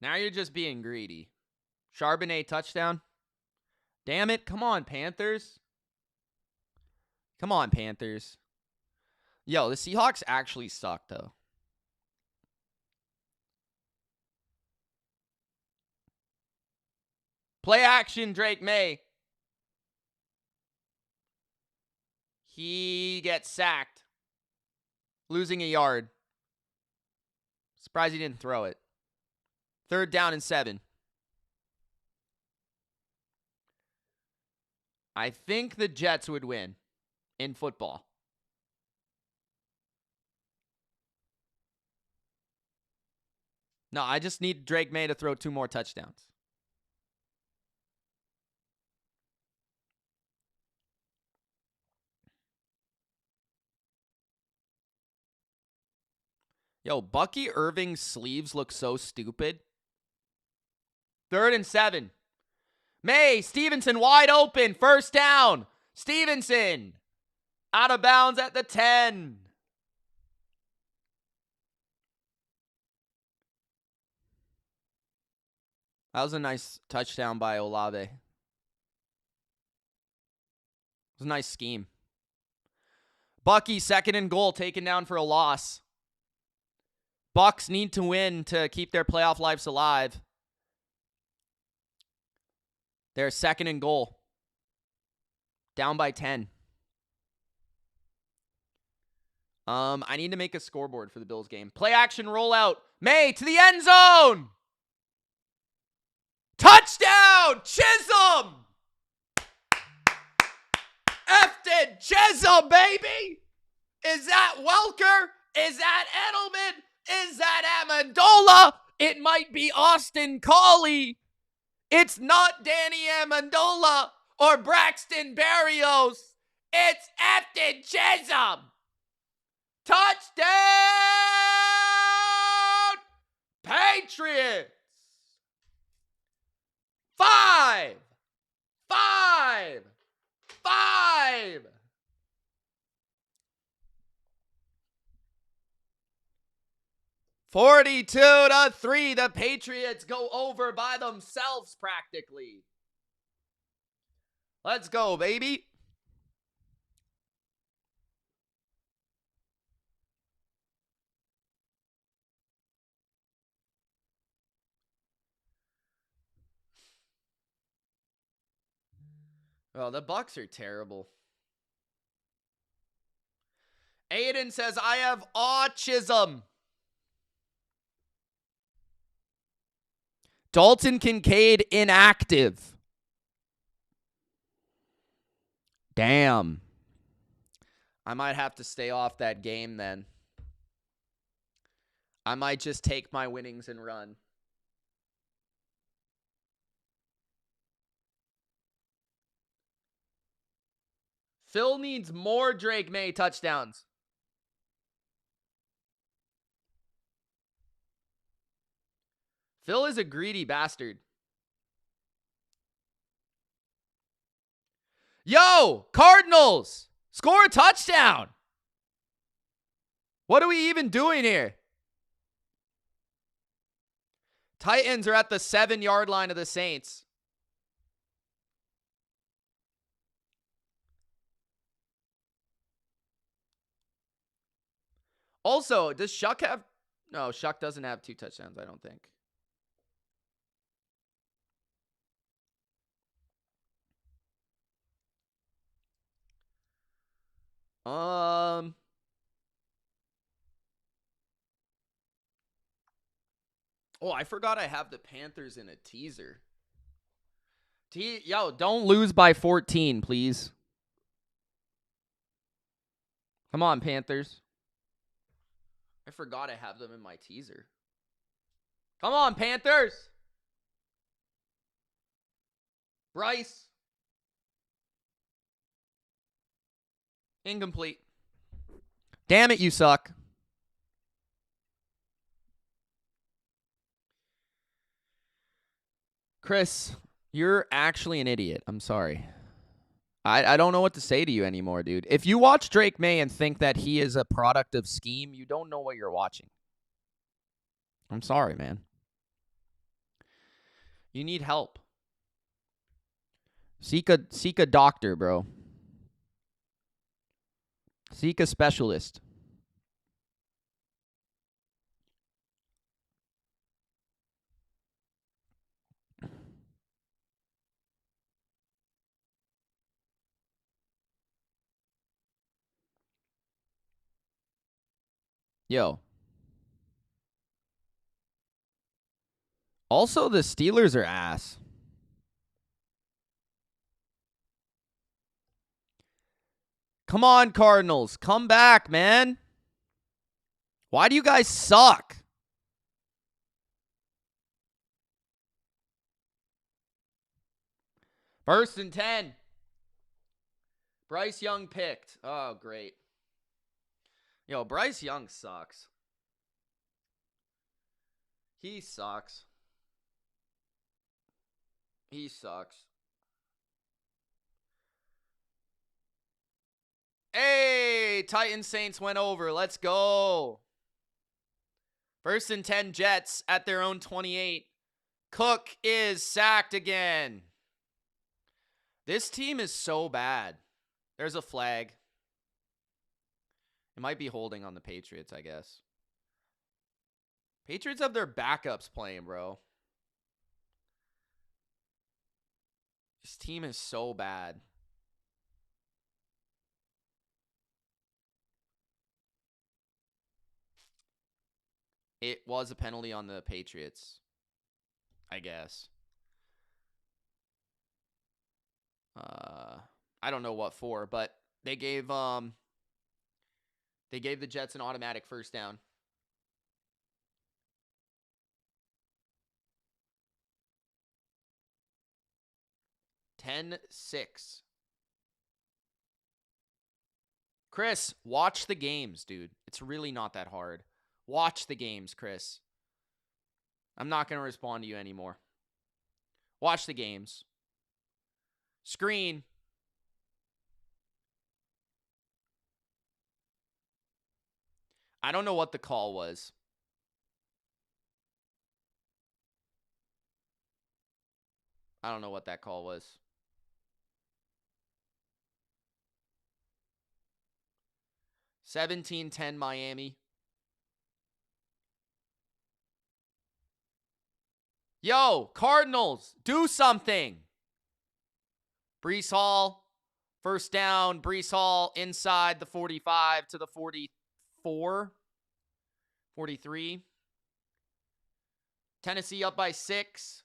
S1: Now you're just being greedy. Charbonnet touchdown. Damn it. Come on, Panthers. Come on, Panthers. Yo, the Seahawks actually suck, though. Play action, Drake May. He gets sacked. Losing a yard. Surprised he didn't throw it. 3rd down and 7. I think the Jets would win in football. No, I just need Drake May to throw 2 more touchdowns. Yo, Bucky Irving's sleeves look so stupid. 3rd and 7. May, Stevenson wide open. 1st down. Stevenson out of bounds at the 10. That was a nice touchdown by Olave. It was a nice scheme. Bucky, 2nd and goal, taken down for a loss. Bucks need to win to keep their playoff lives alive. They're 2nd and goal. Down by 10. I need to make a scoreboard for the Bills game. Play action rollout. May to the end zone. Touchdown, Chisholm. Efton Chisholm, baby. Is that Welker? Is that Edelman? Is that Amendola? It might be Austin Collie. It's not Danny Amendola or Braxton Berrios. It's Efton Chisholm. Touchdown, Patriots. 5. 42-3. The Patriots go over by themselves practically. Let's go, baby. Oh, the Bucks are terrible. Aiden says, I have autism. Dalton Kincaid inactive. Damn. I might have to stay off that game then. I might just take my winnings and run. Phil needs more Drake May touchdowns. Phil is a greedy bastard. Yo, Cardinals, score a touchdown. What are we even doing here? Titans are at the 7-yard line of the Saints. Also, does Shuck have... No, Shuck doesn't have 2 touchdowns, I don't think. Oh, I forgot I have the Panthers in a teaser. Yo, don't lose by 14, please. Come on, Panthers. I forgot I have them in my teaser. Come on, Panthers. Bryce. Incomplete. Damn it, you suck. Chris, you're actually an idiot. I'm sorry. I don't know what to say to you anymore, dude. If you watch Drake May and think that he is a product of scheme, you don't know what you're watching. I'm sorry, man. You need help. Seek a doctor, bro. Seek a specialist. Yo. Also, the Steelers are ass. Come on, Cardinals. Come back, man. Why do you guys suck? First and 10. Bryce Young picked. Oh, great. Yo, Bryce Young sucks. He sucks. He sucks. Hey, Titans Saints went over. Let's go. First and 10 Jets at their own 28. Cook is sacked again. This team is so bad. There's a flag. It might be holding on the Patriots, I guess. Patriots have their backups playing, bro. This team is so bad. It was a penalty on the Patriots, I guess. I don't know what for, but they gave the Jets an automatic first down. (10-6). Chris, watch the games, dude. It's really not that hard. Watch the games, Chris. I'm not going to respond to you anymore. Watch the games. Screen. I don't know what the call was. I don't know what that call was. 17-10 Miami. Yo, Cardinals, do something. Breece Hall, first down. Breece Hall inside the 45 to the 44. 43. Tennessee up by 6.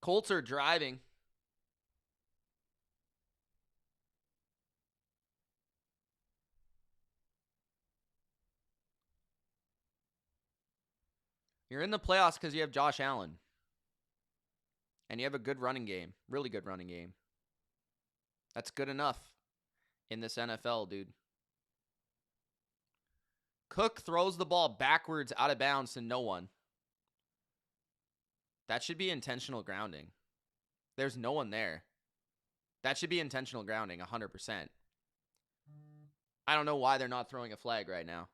S1: Colts are driving. You're in the playoffs because you have Josh Allen. And you have a good running game. Really good running game. That's good enough in this NFL, dude. Cook throws the ball backwards out of bounds to no one. That should be intentional grounding. There's no one there. That should be intentional grounding, 100%. I don't know why they're not throwing a flag right now.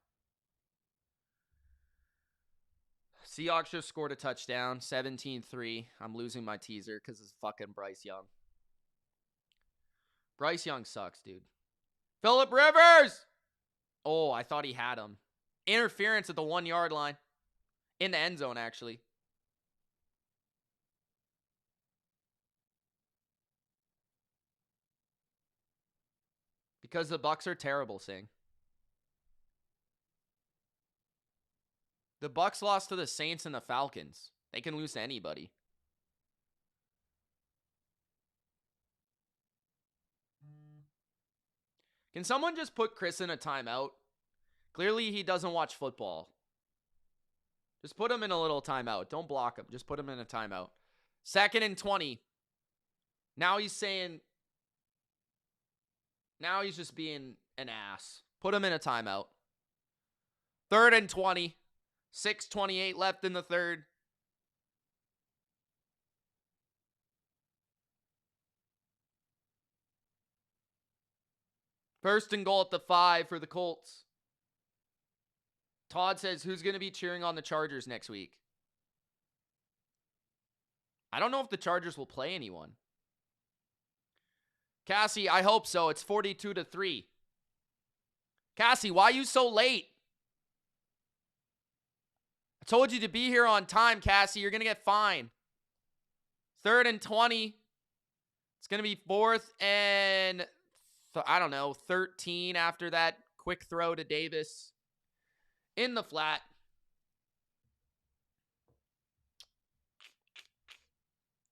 S1: Seahawks just scored a touchdown, 17-3. I'm losing my teaser because it's fucking Bryce Young. Bryce Young sucks, dude. Phillip Rivers! Oh, I thought he had him. Interference at the 1-yard line. In the end zone, actually. Because the Bucs are terrible, Sing. The Bucs lost to the Saints and the Falcons. They can lose to anybody. Can someone just put Chris in a timeout? Clearly, he doesn't watch football. Just put him in a little timeout. Don't block him. Just put him in a timeout. 2nd and 20. Now he's saying... Now he's just being an ass. Put him in a timeout. 3rd and 20. 6:28 left in the third. First and goal at the 5 for the Colts. Todd says, who's going to be cheering on the Chargers next week? I don't know if the Chargers will play anyone. Cassie, I hope so. It's 42-3. Cassie, why are you so late? I told you to be here on time, Cassie. You're going to get fined. 3rd and 20. It's going to be 4th and, 13 after that quick throw to Davis in the flat.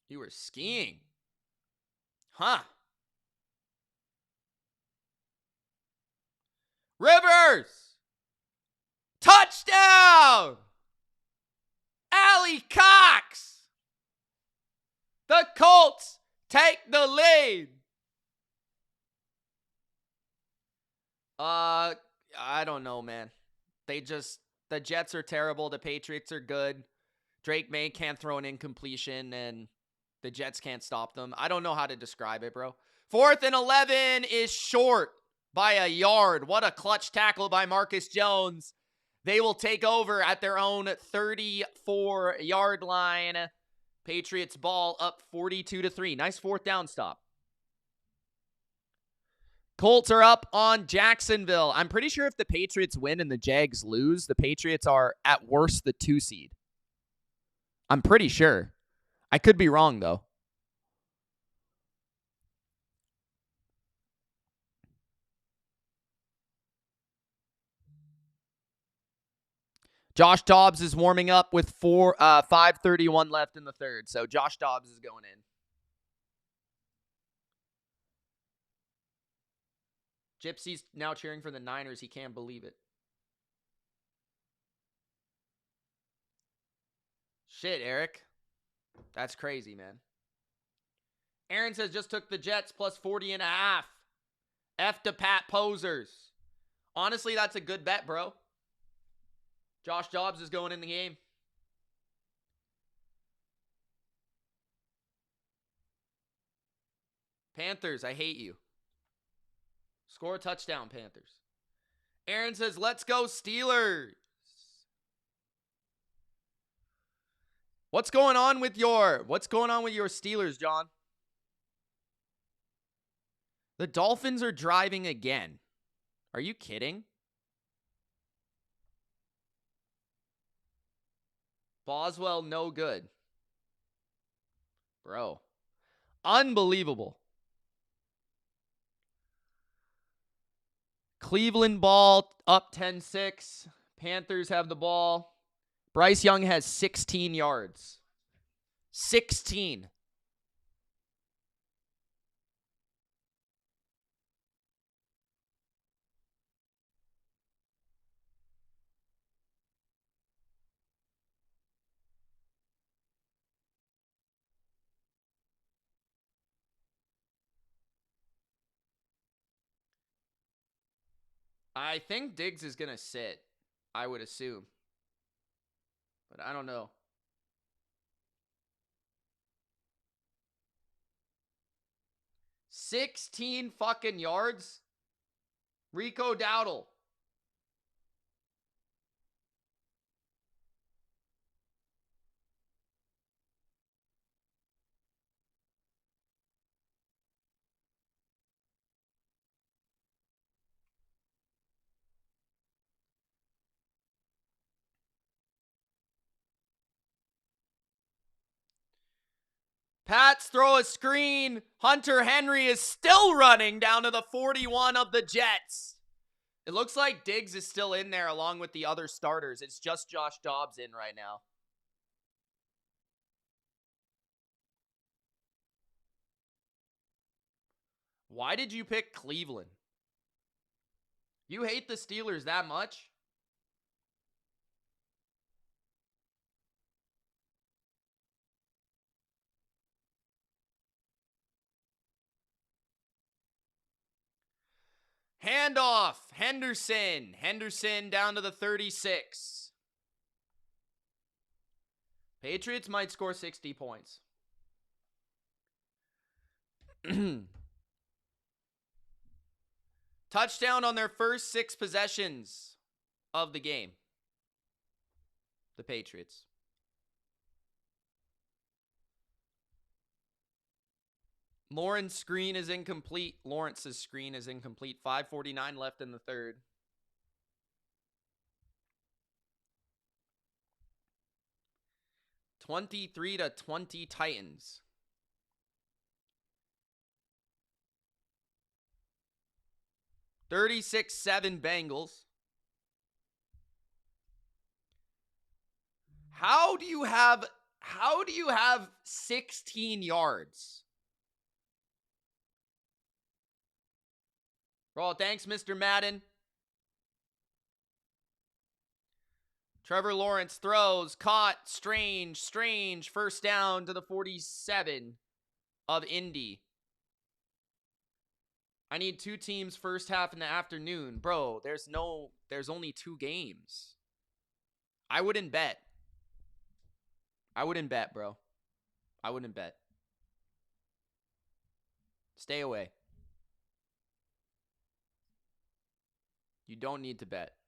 S1: You were skiing. Huh. Rivers! Touchdown! Allie Cox! The Colts take the lead. I don't know, man. The Jets are terrible. The Patriots are good. Drake May can't throw an incompletion, and the Jets can't stop them. I don't know how to describe it, bro. 4th and 11 is short by a yard. What a clutch tackle by Marcus Jones. They will take over at their own 34-yard line. Patriots ball up 42-3. Nice 4th down stop. Colts are up on Jacksonville. I'm pretty sure if the Patriots win and the Jags lose, the Patriots are at worst the 2 seed. I'm pretty sure. I could be wrong, though. Josh Dobbs is warming up with 5:31 left in the 3rd. So Josh Dobbs is going in. Gypsy's now cheering for the Niners. He can't believe it. Shit, Eric. That's crazy, man. Aaron says just took the Jets plus 40.5. F to Pat Posers. Honestly, that's a good bet, bro. Josh Dobbs is going in the game. Panthers, I hate you. Score a touchdown, Panthers. Aaron says, let's go Steelers. What's going on with your Steelers, John? The Dolphins are driving again. Are you kidding? Boswell, no good. Bro. Unbelievable. Cleveland ball up 10-6. Panthers have the ball. Bryce Young has 16 yards. 16. I think Diggs is going to sit, I would assume. But I don't know. $16 fucking yards? Rico Dowdle. Pats throw a screen. Hunter Henry is still running down to the 41 of the Jets. It looks like Diggs is still in there along with the other starters. It's just Josh Dobbs in right now. Why did you pick Cleveland? You hate the Steelers that much? Handoff. Henderson. Henderson down to the 36. Patriots might score 60 points. Touchdown on their first 6 possessions of the game. The Patriots. Lawrence's screen is incomplete. 5:49 left in the third. (23-20) Titans. (36-7) Bengals. How do you have 16 yards? Oh, thanks, Mr. Madden. Trevor Lawrence throws, caught, strange, first down to the 47 of Indy. I need 2 teams first half in the afternoon. Bro, there's only 2 games. I wouldn't bet, bro. I wouldn't bet. Stay away. You don't need to bet.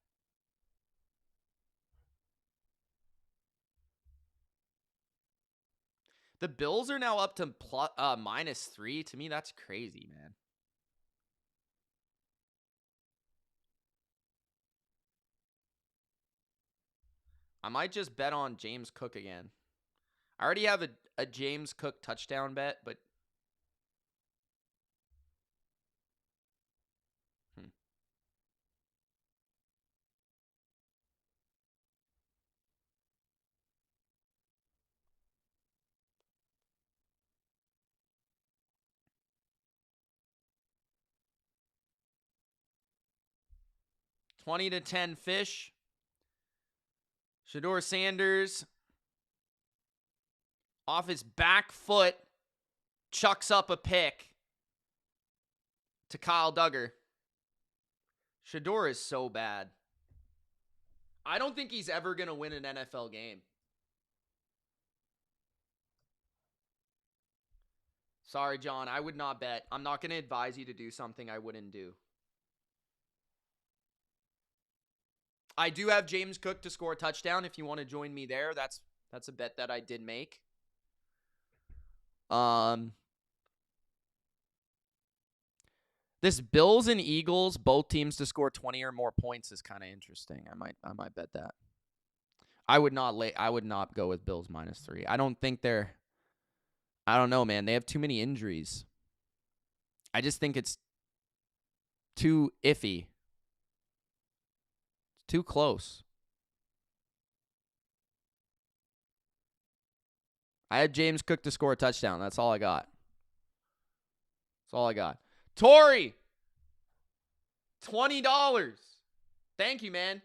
S1: The Bills are now up to -3. To me, that's crazy, man. I might just bet on James Cook again. I already have a James Cook touchdown bet, but... $20-10 Fish. Shedeur Sanders, off his back foot, chucks up a pick to Kyle Duggar. Shedeur is so bad. I don't think he's ever going to win an NFL game. Sorry, John. I would not bet. I'm not going to advise you to do something I wouldn't do. I do have James Cook to score a touchdown. If you want to join me there, that's a bet that I did make. This Bills and Eagles, both teams to score 20 or more points, is kind of interesting. I might bet that. I would not go with Bills -3. I don't know, man. They have too many injuries. I just think it's too iffy. It's too close. I had James Cook to score a touchdown. That's all I got. Tori, $20. Thank you, man.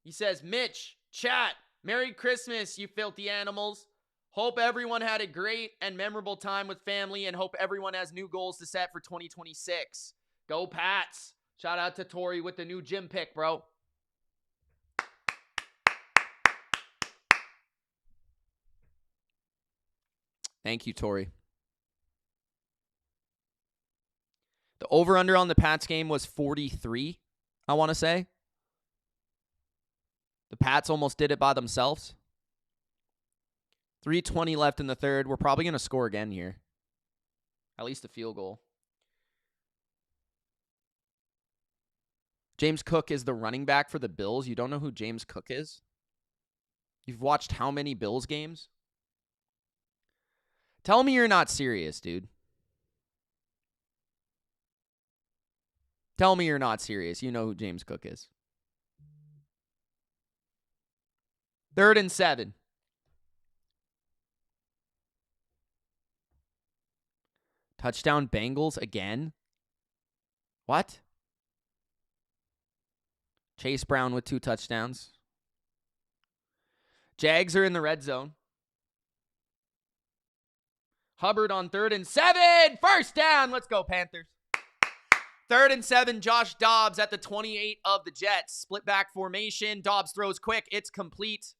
S1: He says, Mitch, chat, Merry Christmas, you filthy animals. Hope everyone had a great and memorable time with family and hope everyone has new goals to set for 2026. Go Pats. Shout out to Tori with the new gym pick, bro. Thank you, Tori. The over-under on the Pats game was 43, I want to say. The Pats almost did it by themselves. 3:20 left in the third. We're probably going to score again here. At least a field goal. James Cook is the running back for the Bills. You don't know who James Cook is? You've watched how many Bills games? Tell me you're not serious, dude. Tell me you're not serious. You know who James Cook is. 3rd and 7. Touchdown Bengals again? What? Chase Brown with 2 touchdowns. Jags are in the red zone. Hubbard on 3rd and 7. First down. Let's go, Panthers. 3rd and 7. Josh Dobbs at the 28 of the Jets. Split back formation. Dobbs throws quick. It's complete.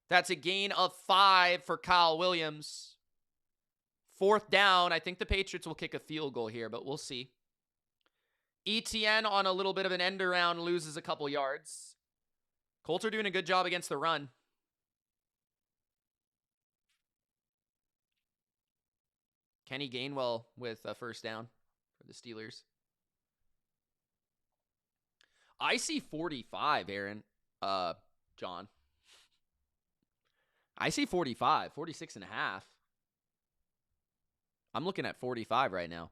S1: That's a gain of 5 for Kyle Williams. 4th down. I think the Patriots will kick a field goal here, but we'll see. ETN on a little bit of an end around loses a couple yards. Colts are doing a good job against the run. Kenny Gainwell with a first down for the Steelers. I see 45, Aaron. John. I see 45, 46 and a half. I'm looking at 45 right now.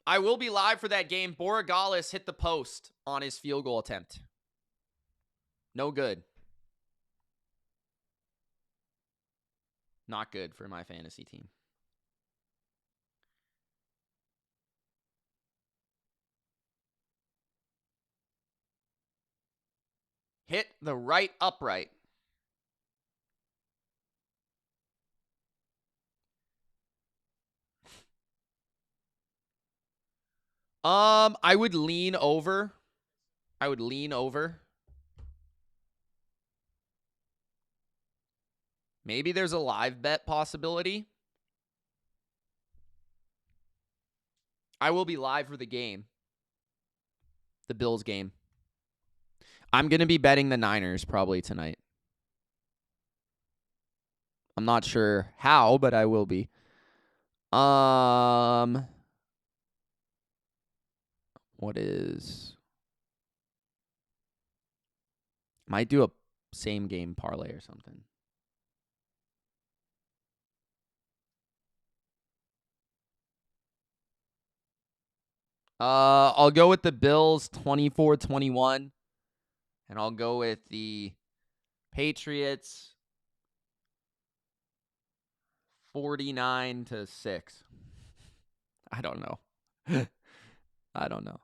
S1: I will be live for that game. Borregales hit the post on his field goal attempt. No good. Not good for my fantasy team. Hit the right upright. I would lean over. Maybe there's a live bet possibility. I will be live for the game. The Bills game. I'm going to be betting the Niners probably tonight. I'm not sure how, but I will be. What is... Might do a same game parlay or something. I'll go with the Bills 24-21. And I'll go with the Patriots 49-6. I don't know. I don't know.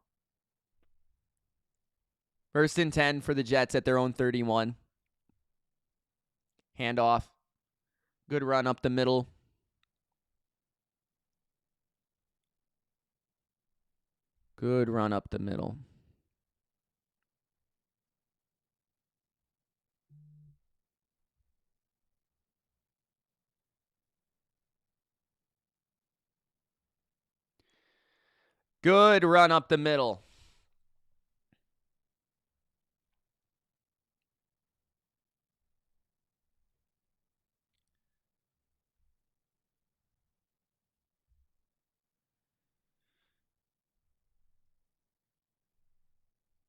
S1: First and 10 for the Jets at their own 31. Handoff. Good run up the middle. Good run up the middle. Good run up the middle.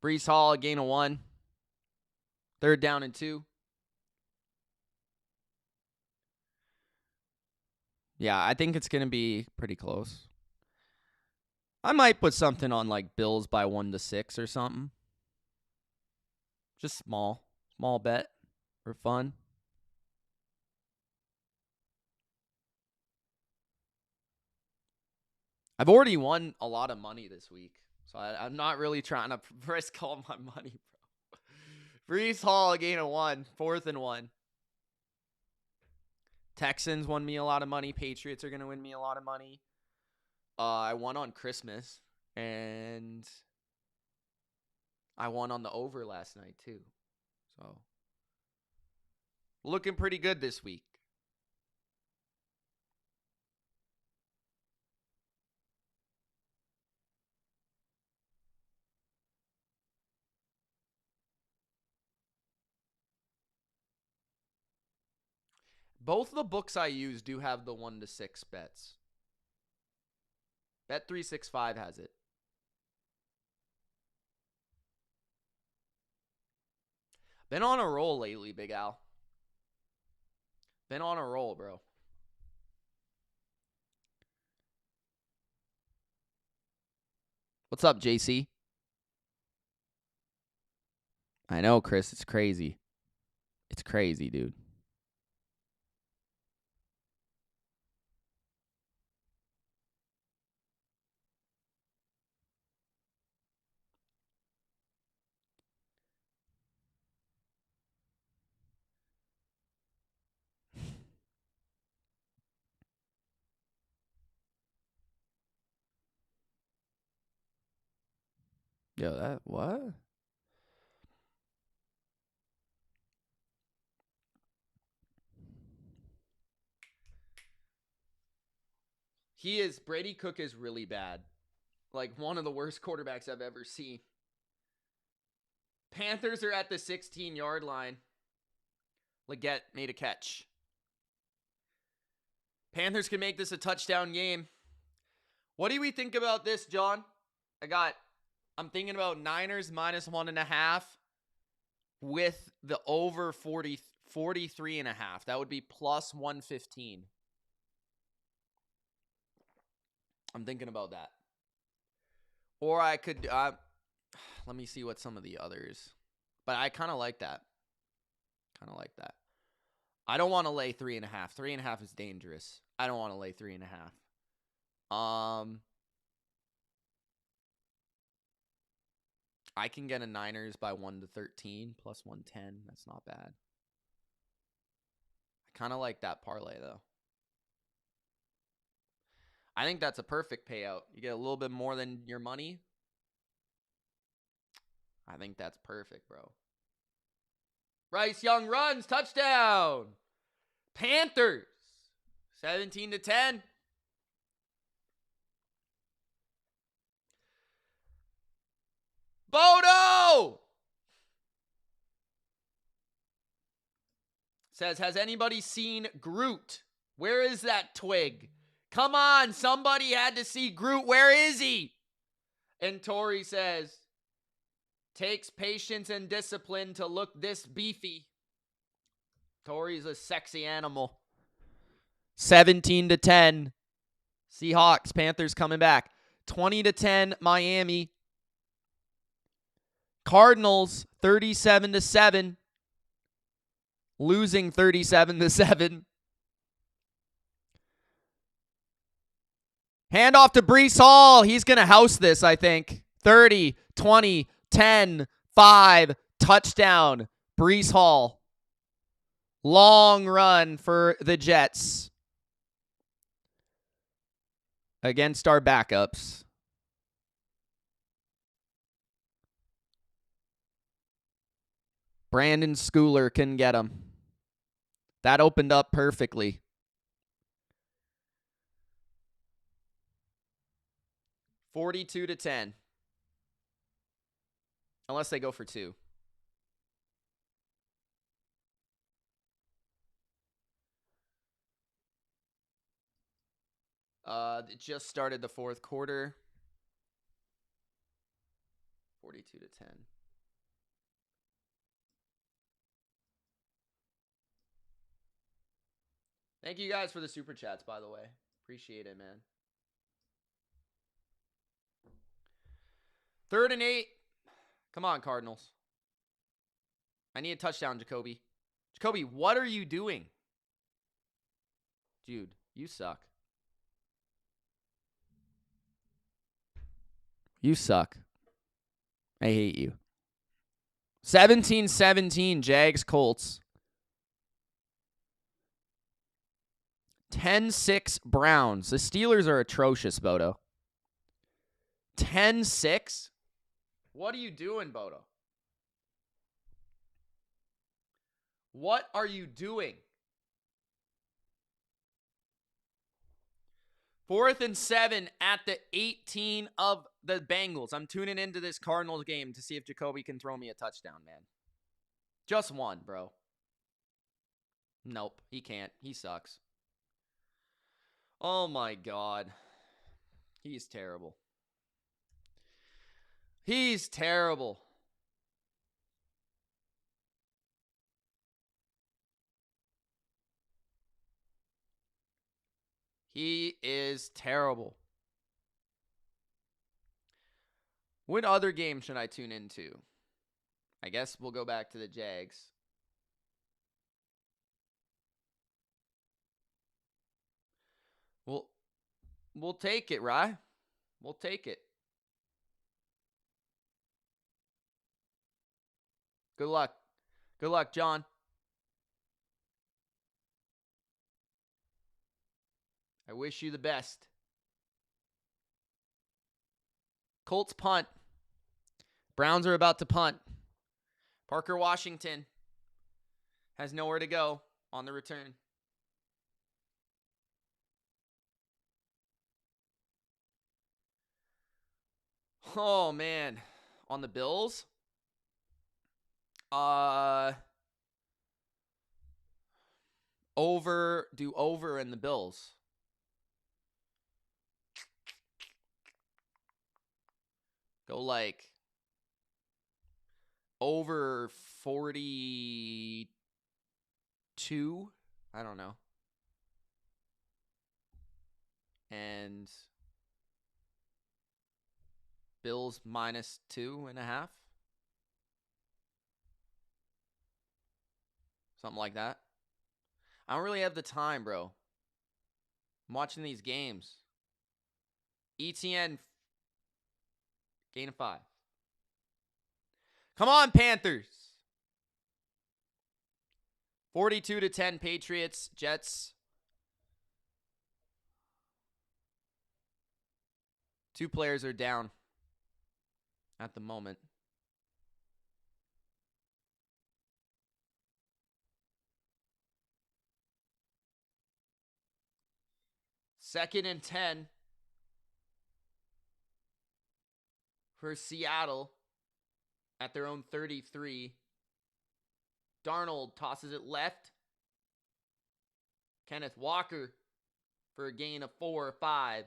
S1: Breece Hall, a gain of 1. Third down and 2. Yeah, I think it's going to be pretty close. I might put something on like Bills by 1-6 or something. Just small bet for fun. I've already won a lot of money this week, so I'm not really trying to risk all my money, bro. Breece Hall, a gain of 1, 4th and 1. Texans won me a lot of money. Patriots are going to win me a lot of money. I won on Christmas, and I won on the over last night too. So, looking pretty good this week. Both the books I use do have the 1-6 bets. Bet365 has it. Been on a roll lately, Big Al. Been on a roll, bro. What's up, JC? I know, Chris. It's crazy. It's crazy, dude. Yo, what? Brady Cook is really bad. Like one of the worst quarterbacks I've ever seen. Panthers are at the 16-yard line. Leggett made a catch. Panthers can make this a touchdown game. What do we think about this, John? I'm thinking about Niners minus 1.5 with the over 43.5. That would be plus 115. I'm thinking about that. Or I could, let me see what some of the others. But I kind of like that. I don't want to lay 3.5. 3.5 is dangerous. I don't want to lay 3.5. I can get a Niners by 1-13 plus 110. That's not bad. I kind of like that parlay, though. I think that's a perfect payout. You get a little bit more than your money. I think that's perfect, bro. Bryce Young runs. Touchdown. Panthers. 17-10. Bodo says, has anybody seen Groot? Where is that twig? Come on, somebody had to see Groot. Where is he? And Tori says, takes patience and discipline to look this beefy. Tori's a sexy animal. 17-10. Seahawks, Panthers coming back. 20-10, Miami. Cardinals, 37-7. Losing 37-7. Hand off to Breece Hall. He's going to house this, I think. 30, 20, 10, 5. Touchdown. Breece Hall. Long run for the Jets. Against our backups. Brandon Schooler can get him. That opened up perfectly. $42-10. Unless they go for 2. It just started the fourth quarter. 42-10. Thank you guys for the super chats, by the way. Appreciate it, man. 3rd and 8. Come on, Cardinals. I need a touchdown, Jacoby. Jacoby, what are you doing? Dude, you suck. You suck. I hate you. 17-17, Jags, Colts. 10-6, Browns. The Steelers are atrocious, Bodo. 10-6? What are you doing, Bodo? What are you doing? 4th and 7 at the 18 of the Bengals. I'm tuning into this Cardinals game to see if Jacoby can throw me a touchdown, man. Just one, bro. Nope, he can't. He sucks. Oh, my God. He's terrible. He's terrible. He is terrible. What other game should I tune into? I guess we'll go back to the Jags. We'll take it, right? We'll take it. Good luck. Good luck, John. I wish you the best. Colts punt. Browns are about to punt. Parker Washington has nowhere to go on the return. Oh, man. On the Bills? Do over in the Bills. Go like over 42. I don't know. And Bills minus 2.5. Something like that. I don't really have the time, bro. I'm watching these games. ETN, gain of 5. Come on, Panthers. 42-10 Patriots, Jets. 2 players are down at the moment. Second and 10 for Seattle at their own 33. Darnold tosses it left. Kenneth Walker for a gain of 4 or 5.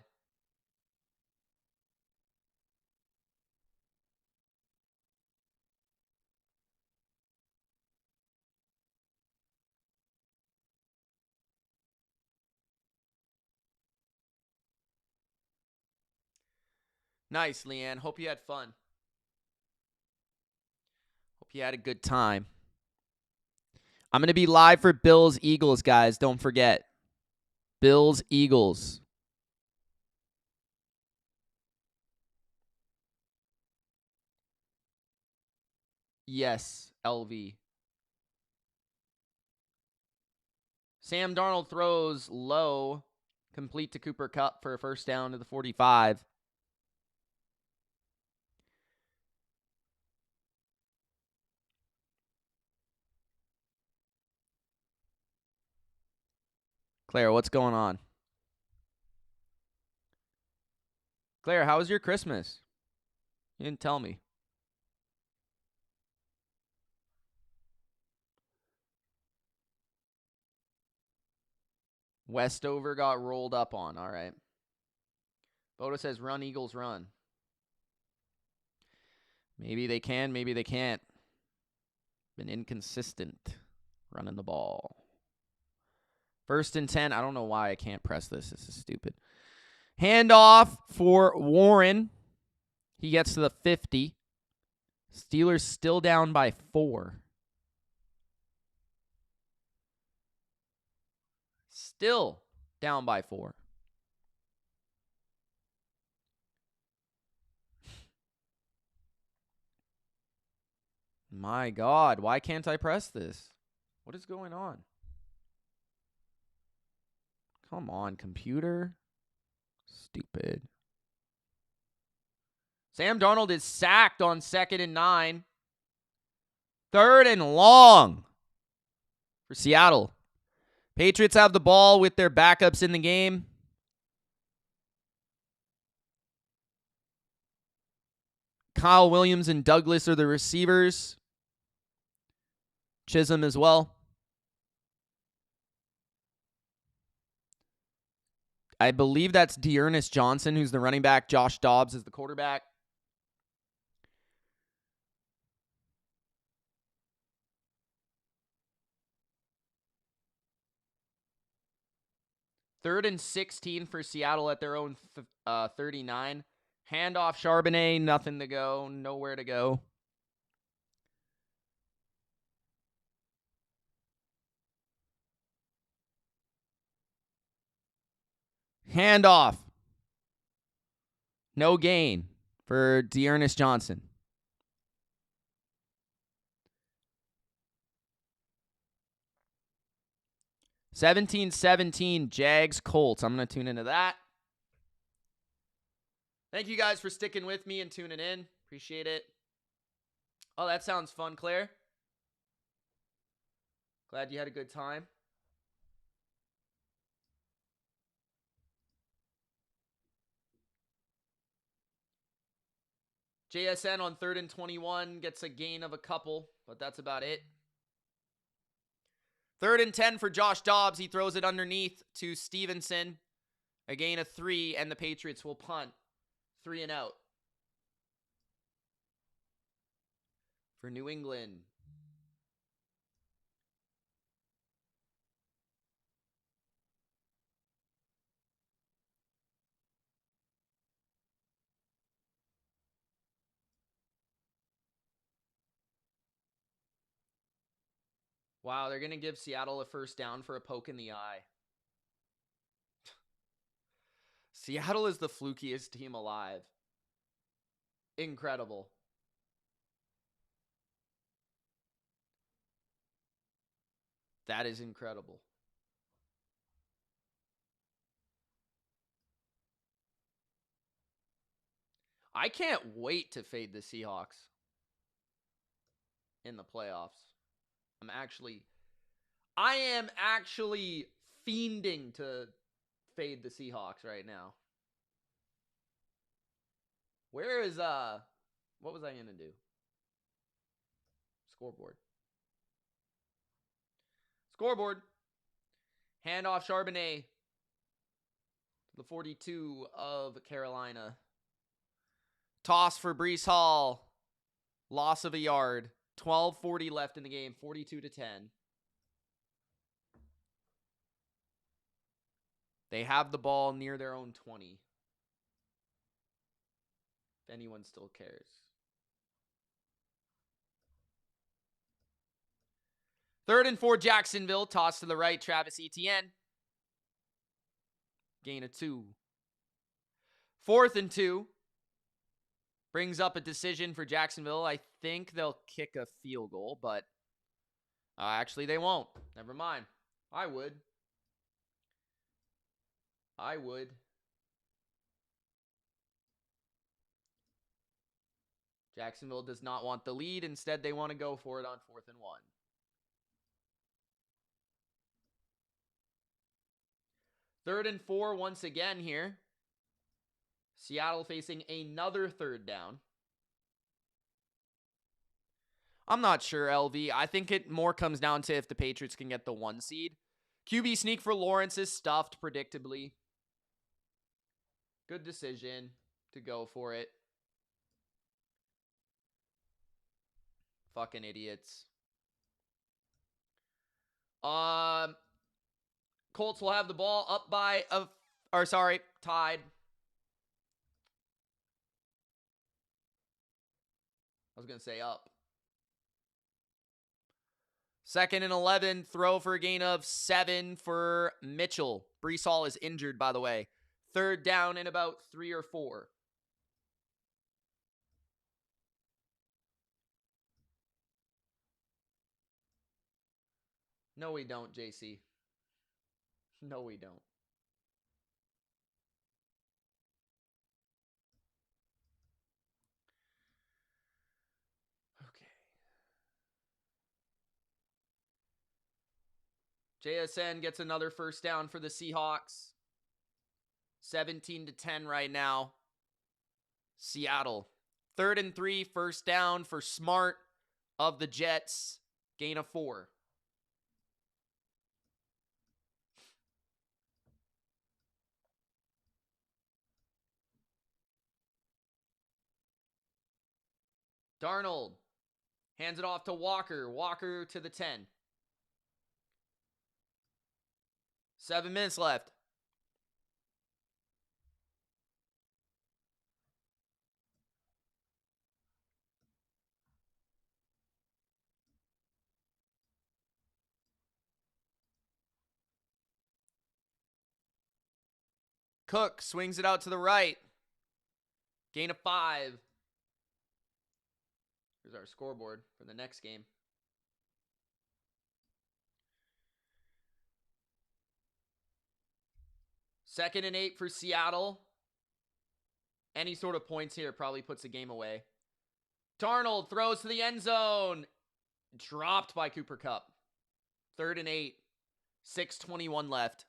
S1: Nice, Leanne. Hope you had fun. Hope you had a good time. I'm going to be live for Bills Eagles, guys. Don't forget. Bills Eagles. Yes, LV. Sam Darnold throws low, complete to Cooper Kupp for a first down to the 45. Claire, what's going on? Claire, how was your Christmas? You didn't tell me. Westover got rolled up on. All right. Bodo says, run, Eagles, run. Maybe they can, maybe they can't. Been inconsistent running the ball. First and 10. I don't know why I can't press this. This is stupid. Handoff for Warren. He gets to the 50. Steelers still down by 4. Still down by 4. My God, why can't I press this? What is going on? Come on, computer. Stupid. Sam Darnold is sacked on 2nd and 9. 3rd and long for Seattle. Patriots have the ball with their backups in the game. Kyle Williams and Douglas are the receivers. Chisholm as well. I believe that's Dearness Johnson, who's the running back. Josh Dobbs is the quarterback. Third and 16 for Seattle at their own 39. Handoff Charbonnet, nothing to go, nowhere to go. Handoff. No gain for Dearness Johnson. (17-17) Jags Colts. I'm going to tune into that. Thank you guys for sticking with me and tuning in. Appreciate it. Oh, that sounds fun, Claire. Glad you had a good time. JSN on 3rd and 21 gets a gain of a couple, but that's about it. 3rd and 10 for Josh Dobbs. He throws it underneath to Stevenson. A gain of 3, and the Patriots will punt. 3 and out. For New England. Wow, they're going to give Seattle a first down for a poke in the eye. Seattle is the flukiest team alive. Incredible. That is incredible. I can't wait to fade the Seahawks in the playoffs. I am actually fiending to fade the Seahawks right now. Where is, what was I going to do? Scoreboard. Handoff Charbonnet to the 42 of Carolina. Toss for Breece Hall. Loss of a yard. 12:40 left in the game. 42-10. They have the ball near their own 20. If anyone still cares. 3rd and 4, Jacksonville. Toss to the right, Travis Etienne. Gain of 2. 4th and 2. Brings up a decision for Jacksonville. I think they'll kick a field goal, but actually they won't. Never mind. I would. Jacksonville does not want the lead. Instead, they want to go for it on 4th and 1. Third and 4 once again here. Seattle facing another 3rd down. I'm not sure, LV. I think it more comes down to if the Patriots can get the 1 seed. QB sneak for Lawrence is stuffed, predictably. Good decision to go for it. Fucking idiots. Colts will have the ball up by tied. I was going to say up. 2nd and 11, throw for a gain of 7 for Mitchell. Breece Hall is injured, by the way. 3rd down in about 3 or 4. No, we don't, JC. No, we don't. Okay. JSN gets another first down for the Seahawks. 17-10 right now. Seattle. 3rd and 3, first down for Smart of the Jets. Gain of 4. Darnold hands it off to Walker. Walker to the 10. 7 minutes left. Cook swings it out to the right. Gain of 5. Here's our scoreboard for the next game. Second and 8 for Seattle. Any sort of points here probably puts the game away. Darnold throws to the end zone. Dropped by Cooper Kupp. 3rd and 8. 6:21 left.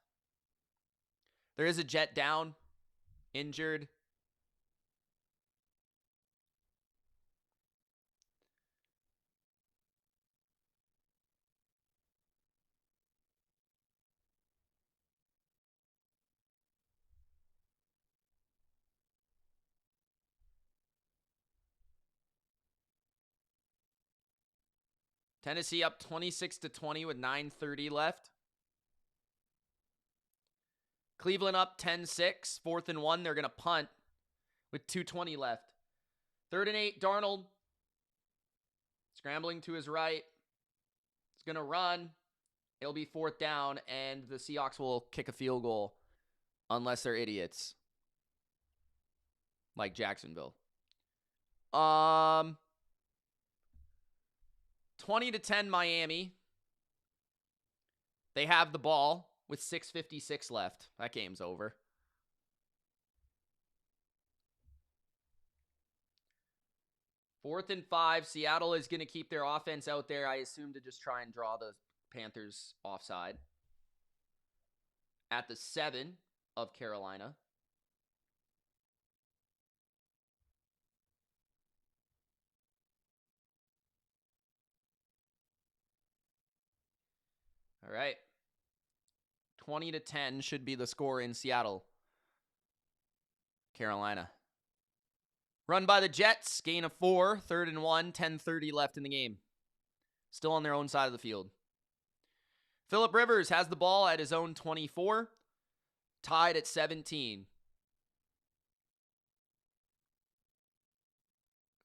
S1: There is a Jet down. Injured. Tennessee up 26-20 with 9:30 left. Cleveland up 10-6, 4th and 1. They're going to punt with 2:20 left. 3rd and 8, Darnold. Scrambling to his right. He's going to run. It'll be 4th down, and the Seahawks will kick a field goal unless they're idiots. Like Jacksonville. 20-10 Miami. They have the ball with 6:56 left. That game's over. Fourth and 5. Seattle is going to keep their offense out there, I assume, to just try and draw the Panthers offside. At the 7 of Carolina. All right. 20-10 should be the score in Seattle. Carolina. Run by the Jets. Gain of 4. 3rd and 1. 10:30 left in the game. Still on their own side of the field. Phillip Rivers has the ball at his own 24. Tied at 17.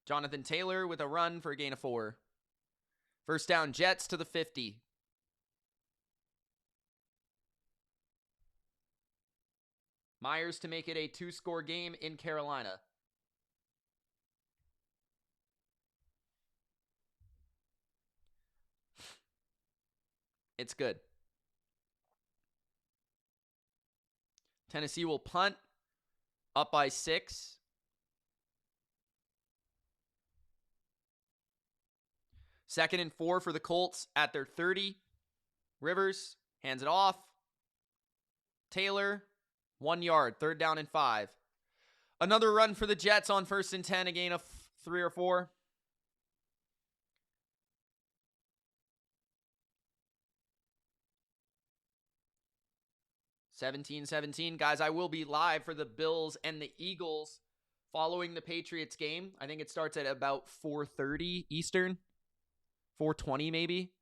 S1: Jonathan Taylor with a run for a gain of 4. First down, Jets to the 50. Myers to make it a 2-score game in Carolina. It's good. Tennessee will punt. Up by 6. Second and 4 for the Colts at their 30. Rivers hands it off. Taylor, 1 yard. 3rd down and 5. Another run for the Jets on 1st and 10. A gain of 3 or 4. (17-17). Guys, I will be live for the Bills and the Eagles following the Patriots game. I think it starts at about 4:30 Eastern. 4:20 maybe.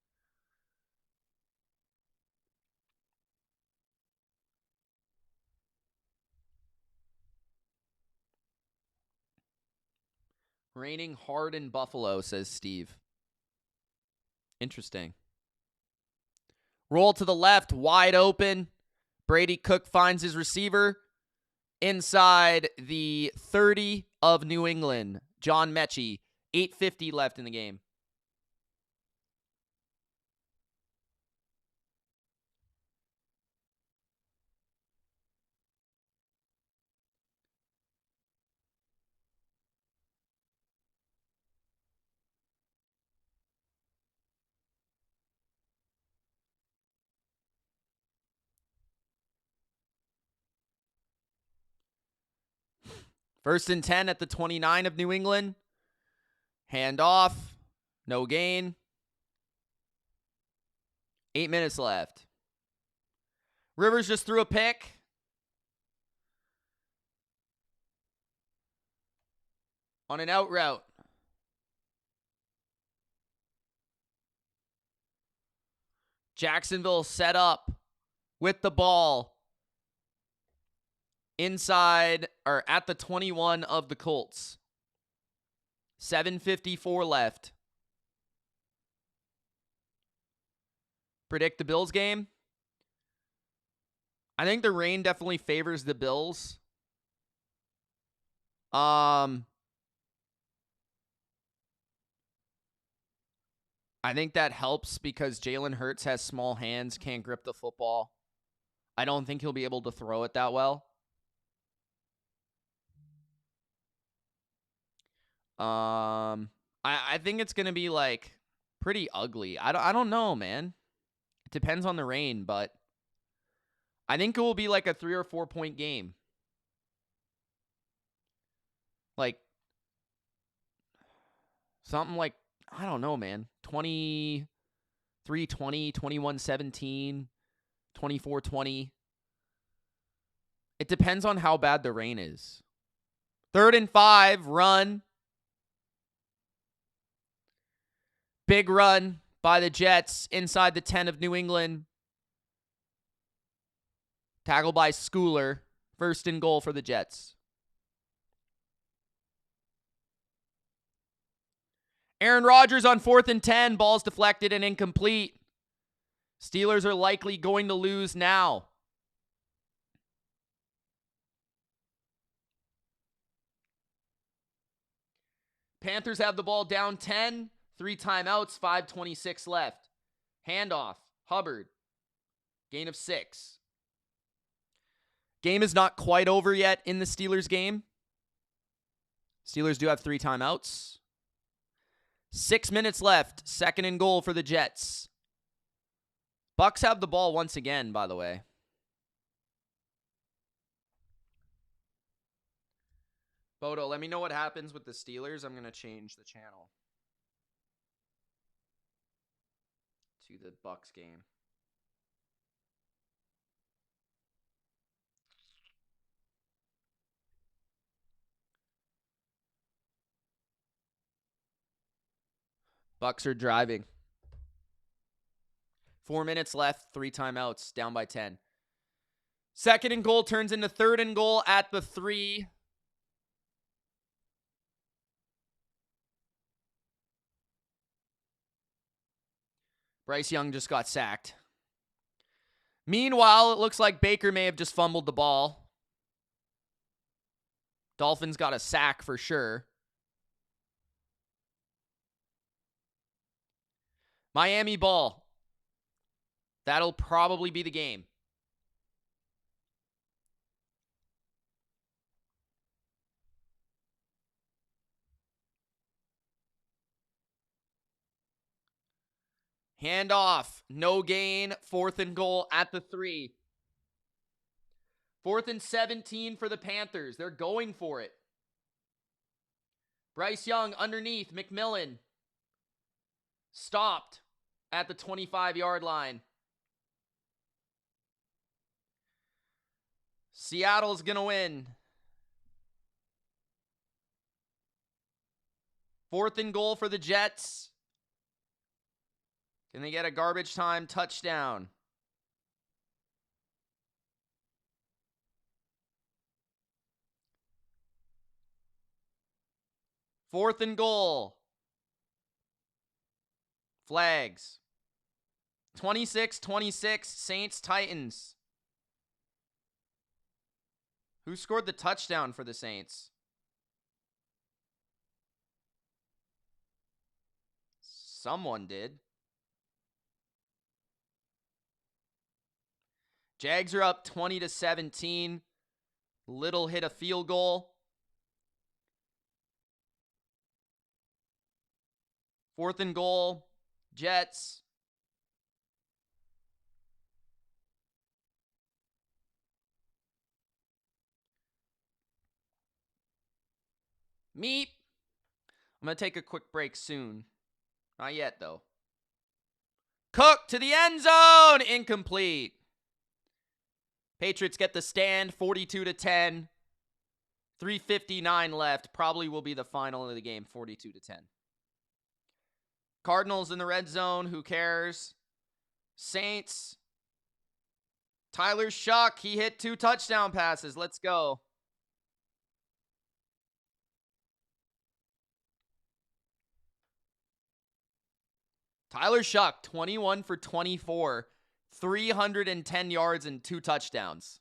S1: Raining hard in Buffalo, says Steve. Interesting. Roll to the left, wide open. Brady Cook finds his receiver inside the 30 of New England. John Mechie, 8:50 left in the game. First and 10 at the 29 of New England. Hand off. No gain. 8 minutes left. Rivers just threw a pick. On an out route. Jacksonville set up with the ball inside or at the 21 of the Colts. 7:54 left. Predict the Bills game? I think the rain definitely favors the Bills. I think that helps because Jalen Hurts has small hands, can't grip the football. I don't think he'll be able to throw it that well. I think it's going to be like pretty ugly. I don't know, man. It depends on the rain, but I think it will be like a 3 or 4 point game. Like something like, I don't know, man. 23-20, 21-17, 24-20. It depends on how bad the rain is. 3rd and 5, run. Big run. by the Jets inside the 10 of New England. Tackle by Schooler. First and goal for the Jets. Aaron Rodgers on 4th and 10. Ball's deflected and incomplete. Steelers are likely going to lose now. Panthers have the ball down 10. 3 timeouts, 5:26 left. Handoff. Hubbard. Gain of 6. Game is not quite over yet in the Steelers game. Steelers do have 3 timeouts. 6 minutes left. 2nd and goal for the Jets. Bucks have the ball once again, by the way. Bodo, let me know what happens with the Steelers. I'm going to change the channel to the Bucks game. Bucks are driving. 4 minutes left, 3 timeouts, down by 10. 2nd and goal turns into 3rd and goal at the 3. Bryce Young just got sacked. Meanwhile, it looks like Baker may have just fumbled the ball. Dolphins got a sack for sure. Miami ball. That'll probably be the game. Handoff. No gain. 4th and goal at the 3. 4th and 17 for the Panthers. They're going for it. Bryce Young underneath. McMillan. Stopped at the 25-yard line. Seattle's going to win. 4th and goal for the Jets. Can they get a garbage time touchdown? Fourth and goal. Flags. 26-26, Saints, Titans. Who scored the touchdown for the Saints? Someone did. Jags are up 20-17. Little hit a field goal. 4th and goal. Jets. Meep. I'm going to take a quick break soon. Not yet, though. Cook to the end zone. Incomplete. Patriots get the stand 42-10. 3:59 left. Probably will be the final of the game, 42-10. Cardinals in the red zone. Who cares? Saints. Tyler Shuck. He hit 2 touchdown passes. Let's go. Tyler Shuck, 21 for 24, 310 yards and 2 touchdowns.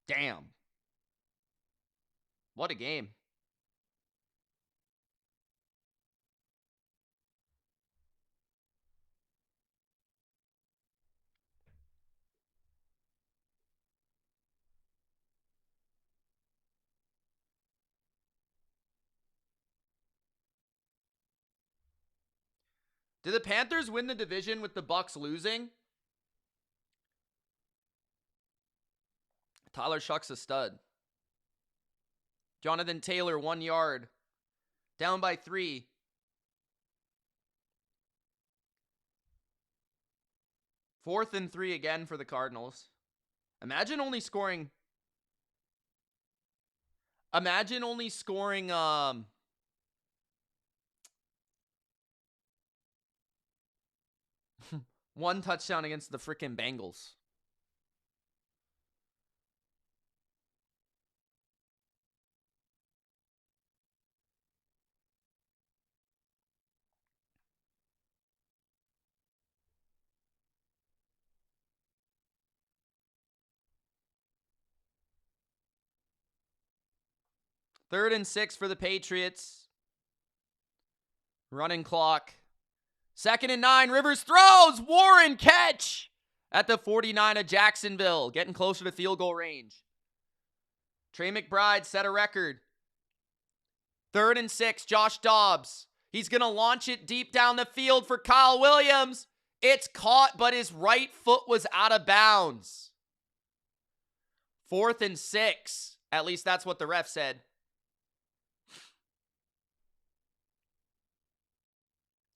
S1: Damn. What a game. Did the Panthers win the division with the Bucks losing? Tyler Shuck's a stud. Jonathan Taylor, 1 yard. Down by 3. Fourth and 3 again for the Cardinals. Imagine only scoring 1 touchdown against the freaking Bengals. Third and 6 for the Patriots. Running clock. 2nd and 9. Rivers throws. Warren catch at the 49 of Jacksonville. Getting closer to field goal range. Trey McBride set a record. 3rd and 6. Josh Dobbs. He's going to launch it deep down the field for Kyle Williams. It's caught, but his right foot was out of bounds. 4th and 6. At least that's what the ref said.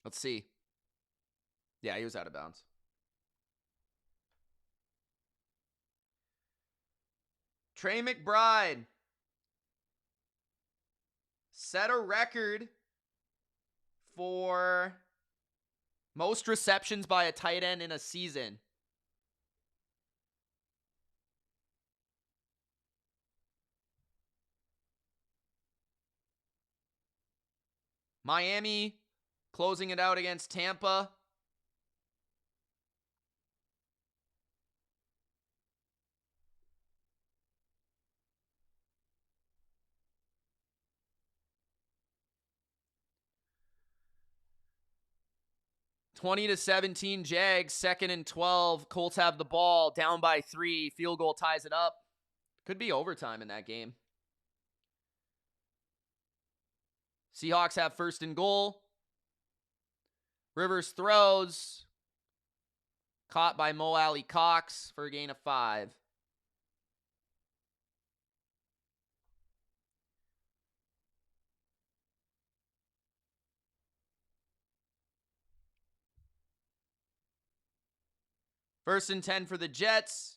S1: Let's see. Yeah, he was out of bounds. Trey McBride set a record for most receptions by a tight end in a season. Miami closing it out against Tampa. (20-17) Jags, 2nd and 12. Colts have the ball, down by 3. Field goal ties it up. Could be overtime in that game. Seahawks have 1st and goal. Rivers throws. Caught by Mo Alley Cox for a gain of 5. First and 10 for the Jets.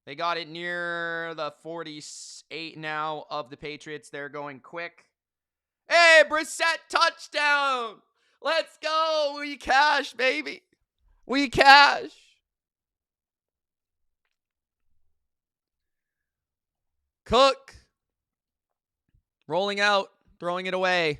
S1: They got it near the 48 now of the Patriots. They're going quick. Hey, Brissett touchdown. Let's go. We cash, baby. We cash. Cook. Rolling out. Throwing it away.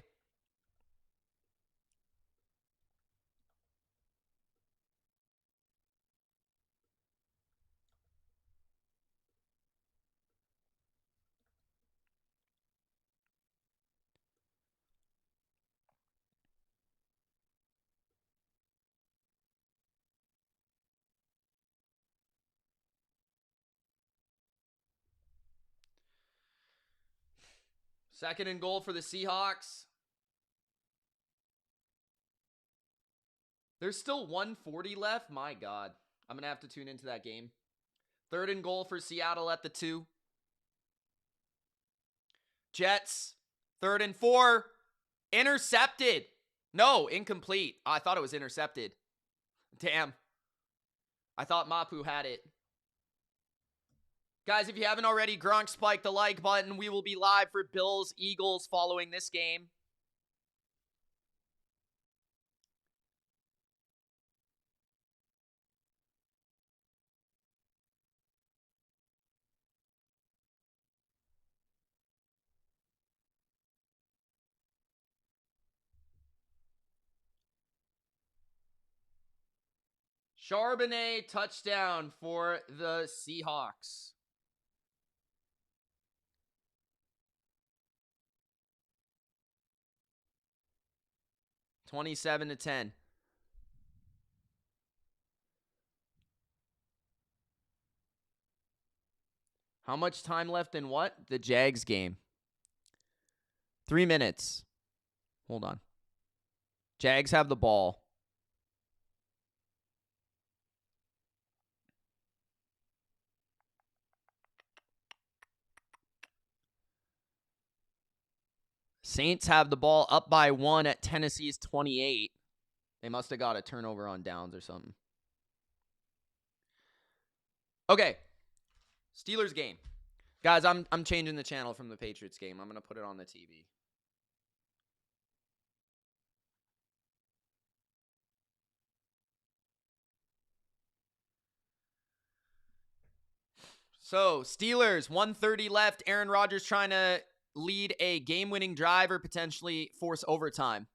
S1: Second and goal for the Seahawks. There's still 1:40 left. My God. I'm going to have to tune into that game. 3rd and goal for Seattle at the 2. Jets. 3rd and 4. Intercepted. No, incomplete. I thought it was intercepted. Damn. I thought Mapu had it. Guys, if you haven't already, Gronk spike the like button. We will be live for Bills Eagles following this game. Charbonnet touchdown for the Seahawks. (27-10). How much time left in what? The Jags game. 3 minutes. Hold on. Jags have the ball. Saints have the ball up by 1 at Tennessee's 28. They must have got a turnover on downs or something. Okay. Steelers game. Guys, I'm changing the channel from the Patriots game. I'm going to put it on the TV. So, Steelers, 1:30 left. Aaron Rodgers trying to lead a game-winning drive or potentially force overtime.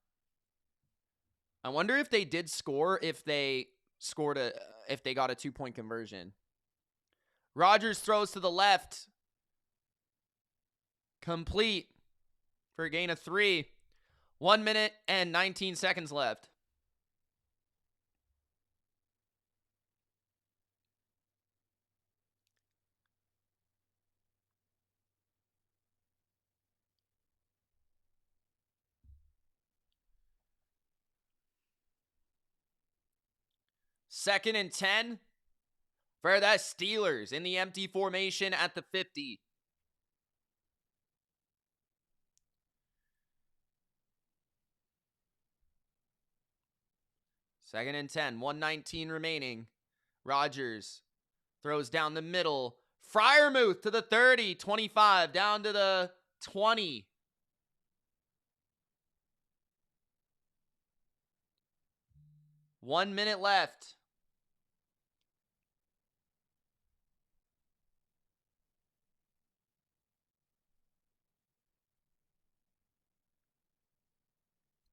S1: I wonder if they did score if they got a 2-point conversion. Rodgers throws to the left. Complete for a gain of 3. 1 minute and 19 seconds left. Second and 10 for the Steelers in the empty formation at the 50. Second and 10, 1:19 remaining. Rodgers throws down the middle. Freiermuth to the 30, 25, down to the 20. One minute left.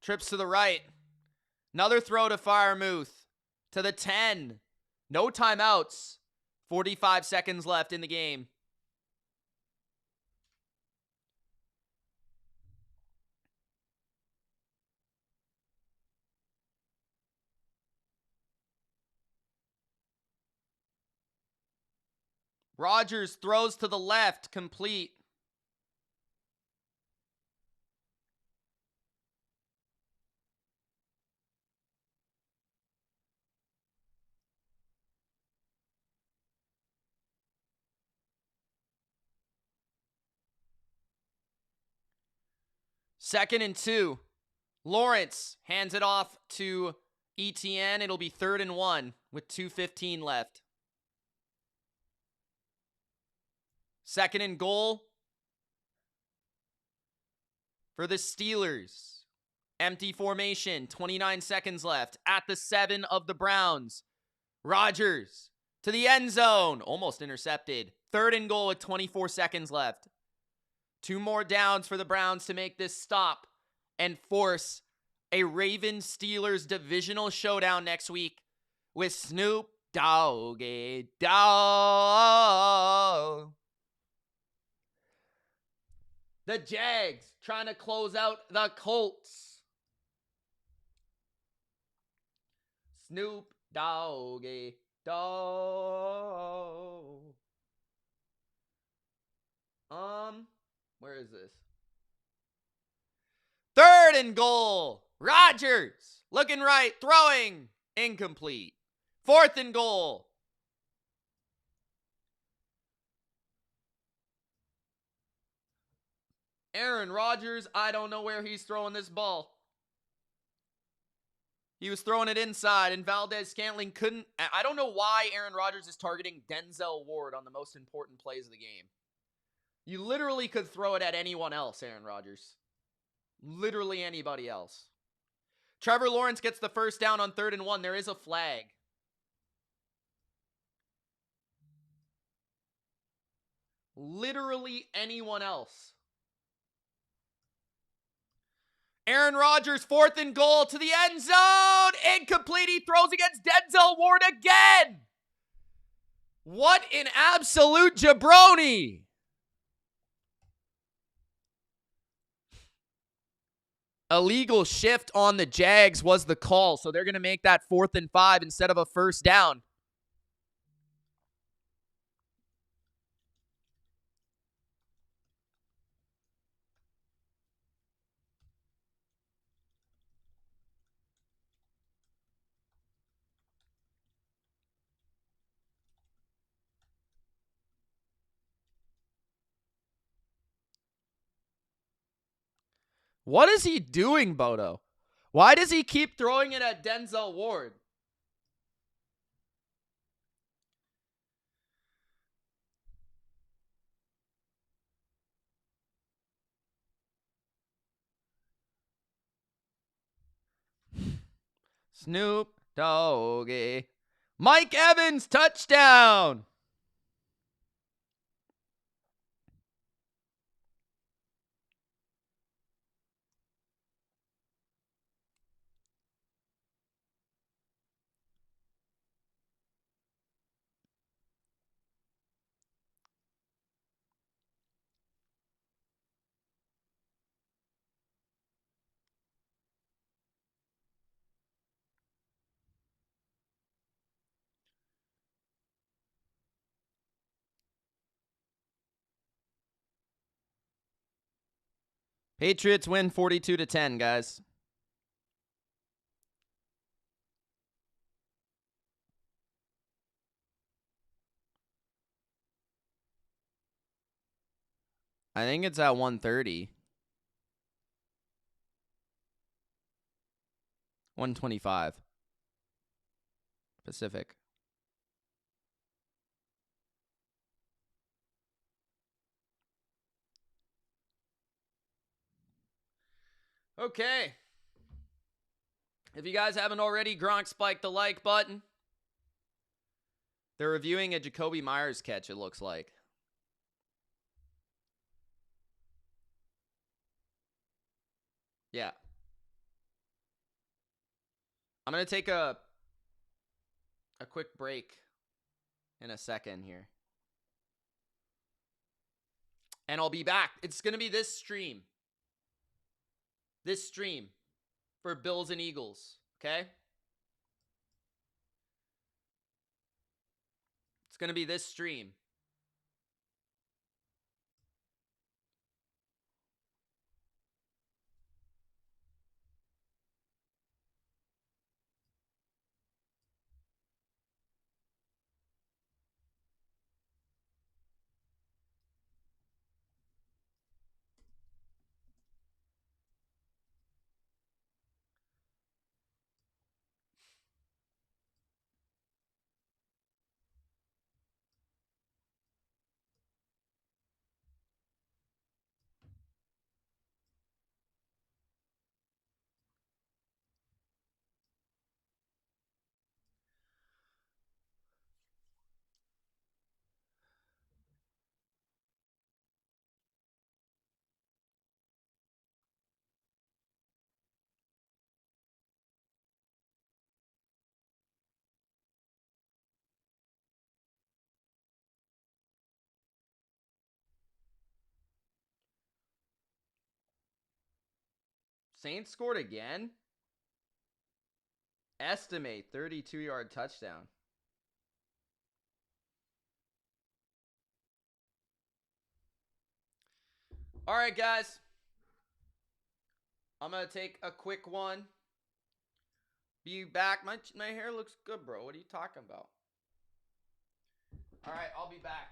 S1: Trips to the right. Another throw to Freiermuth to the 10. No timeouts. 45 seconds left in the game. Rodgers throws to the left, complete. Second and 2. Lawrence hands it off to ETN. It'll be 3rd and 1 with 2:15 left. Second and goal for the Steelers. Empty formation, 29 seconds left at the 7 of the Browns. Rodgers to the end zone, almost intercepted. 3rd and goal with 24 seconds left. 2 more downs for the Browns to make this stop and force a Ravens-Steelers divisional showdown next week with Snoop Doggy Dogg. The Jags trying to close out the Colts. Snoop Doggy Dogg. Where is this? 3rd and goal. Rodgers looking right, throwing, incomplete. 4th and goal. Aaron Rodgers, I don't know where he's throwing this ball. He was throwing it inside, and Valdez-Scantling couldn't. I don't know why Aaron Rodgers is targeting Denzel Ward on the most important plays of the game. You literally could throw it at anyone else, Aaron Rodgers. Literally anybody else. Trevor Lawrence gets the first down on 3rd and 1. There is a flag. Literally anyone else. Aaron Rodgers, 4th and goal to the end zone. Incomplete. He throws against Denzel Ward again. What an absolute jabroni. Illegal shift on the Jags was the call, so they're going to make that 4th and 5 instead of a first down. What is he doing, Bodo? Why does he keep throwing it at Denzel Ward? Snoop Doggy. Mike Evans, touchdown. Patriots win 42-10, guys. I think it's at 1:30. 1:25 Pacific. Okay. If you guys haven't already, Gronk spiked the like button. They're reviewing a Jacoby Myers catch, it looks like. Yeah. I'm going to take a quick break in a second here. And I'll be back. It's going to be this stream. This stream for Bills and Eagles, okay? It's going to be this stream. Saints scored again? Estimate 32-yard touchdown. All right, guys. I'm going to take a quick one. Be back. My hair looks good, bro. What are you talking about? All right, I'll be back.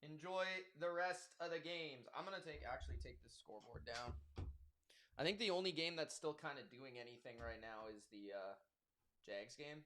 S1: Enjoy the rest of the games. I'm going to actually take this scoreboard down. I think the only game that's still kind of doing anything right now is the Jags game.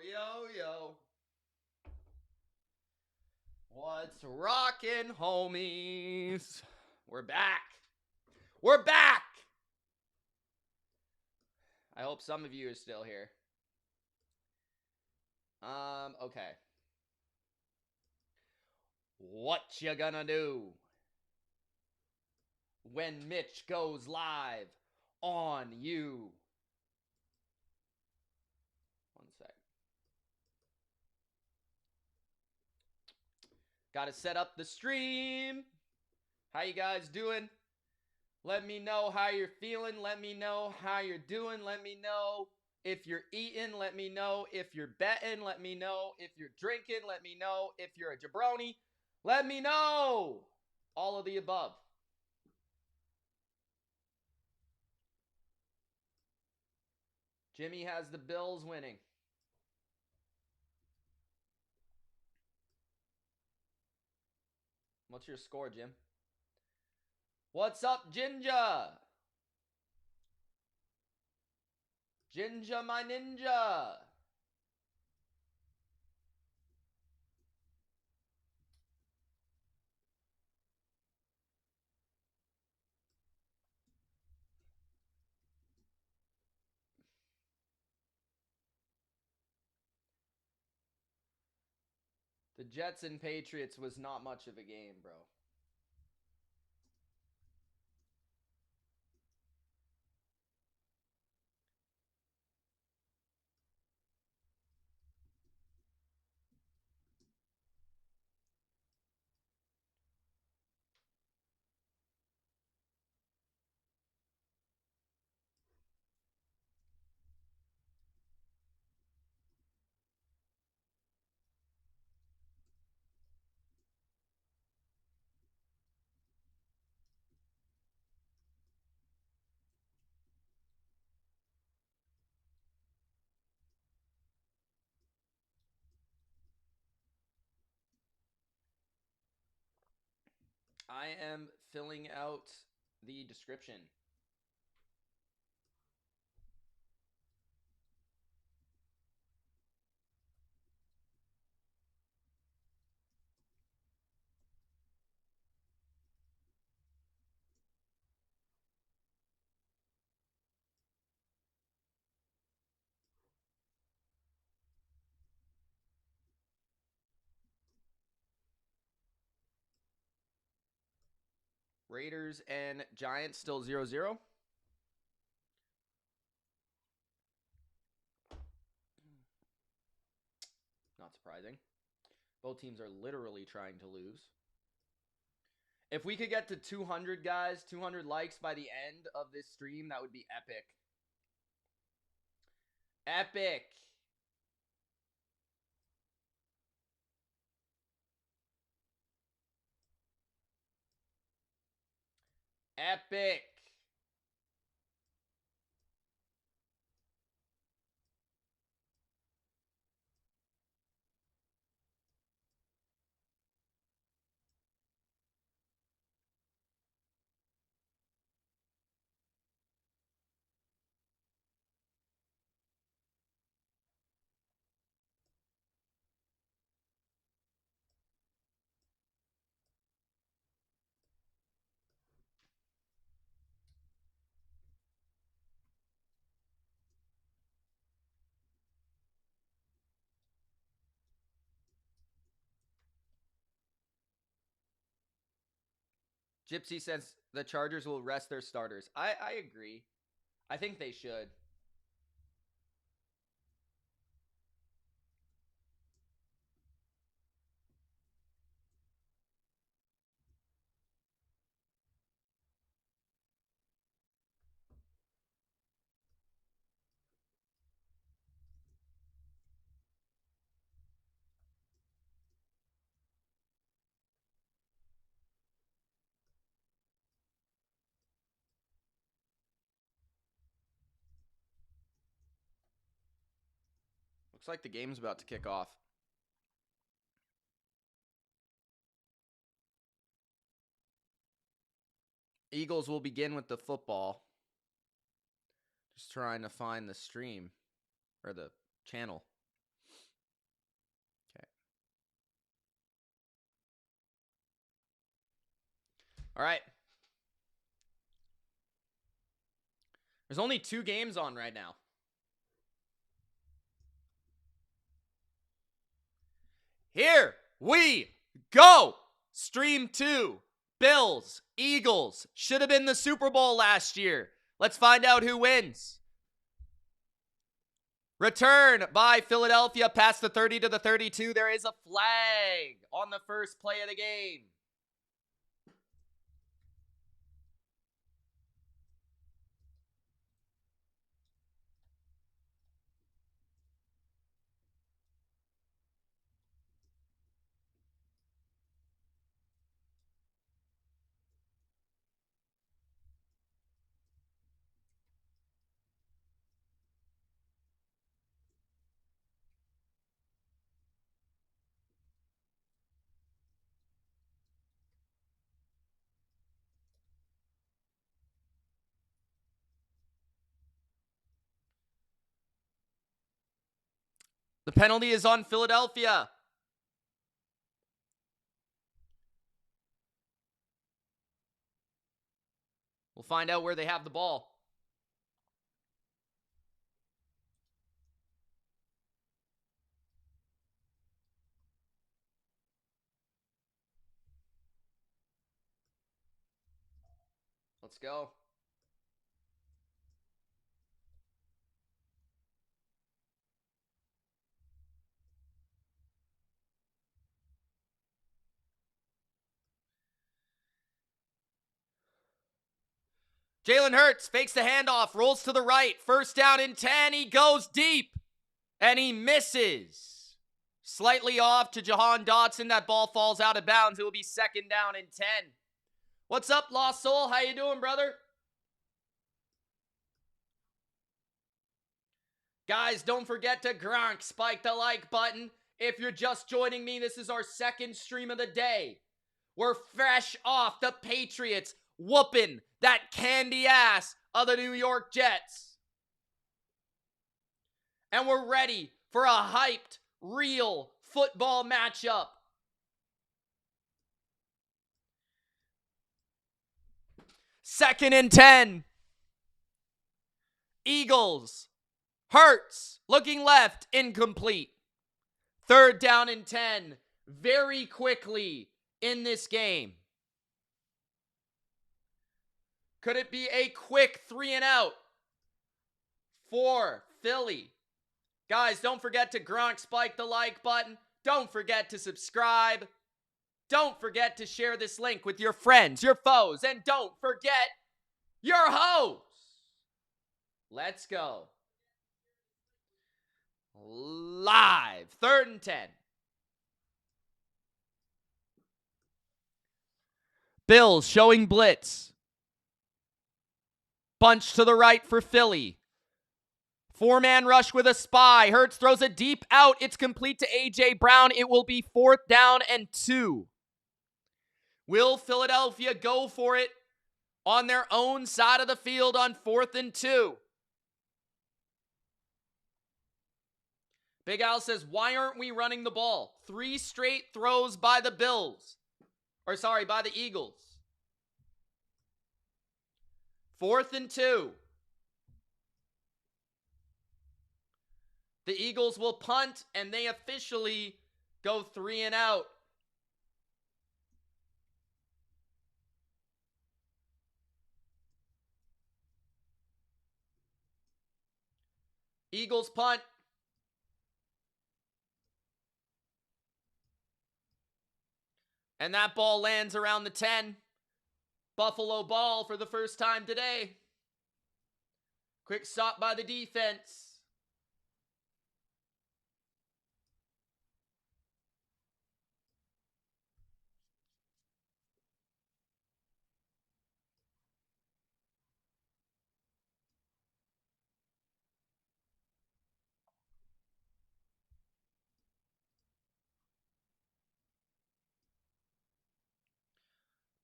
S1: yo. What's rockin', homies? We're back. We're back! I hope some of you are still here. Okay. What you gonna do when Mitch goes live on you? One sec. Gotta set up the stream. How you guys doing? Let me know how you're feeling. Let me know how you're doing. Let me know if you're eating. Let me know if you're betting. Let me know if you're drinking. Let me know if you're a jabroni. Let me know all of the above. Jimmy has the Bills winning. What's your score, Jim? What's up, Jinja? Jinja, my ninja. The Jets and Patriots was not much of a game, bro. I am filling out the description. Raiders and Giants still 0-0. Not surprising. Both teams are literally trying to lose. If we could get to 200, guys, 200 likes by the end of this stream, that would be epic. Epic. Epic. Gypsy says the Chargers will rest their starters. I agree. I think they should. Looks like the game's about to kick off. Eagles will begin with the football. Just trying to find the stream or the channel. All right. There's only 2 games on right now. Here we go. Stream 2. Bills, Eagles. Should have been the Super Bowl last year. Let's find out who wins. Return by Philadelphia past the 30 to the 32. There is a flag on the first play of the game. The penalty is on Philadelphia. We'll find out where they have the ball. Let's go. Jalen Hurts fakes the handoff, rolls to the right. First down and 10. He goes deep, and he misses. Slightly off to Jahan Dotson. That ball falls out of bounds. It will be second down and 10. What's up, Lost Soul? How you doing, brother? Guys, don't forget to spike the like button. If you're just joining me, this is our second stream of the day. We're fresh off the Patriots whooping that candy ass of the New York Jets. And we're ready for a hyped, real football matchup. Second and 10. Eagles. Hurts. Looking left. Incomplete. Third down and 10. Very quickly in this game. Could it be a quick 3 and out for Philly? Guys, don't forget to spike the like button. Don't forget to subscribe. Don't forget to share this link with your friends, your foes, and don't forget your hoes. Let's go. Live. Third and 10. Bills showing blitz. Bunch to the right for Philly. 4-man rush with a spy. Hurts throws a deep out. It's complete to A.J. Brown. It will be 4th down and 2. Will Philadelphia go for it on their own side of the field on 4th and 2? Big Al says, why aren't we running the ball? 3 straight throws by the by the Eagles. 4th and 2. The Eagles will punt, and they officially go 3 and out. Eagles punt. And that ball lands around the 10. Buffalo ball for the first time today. Quick stop by the defense.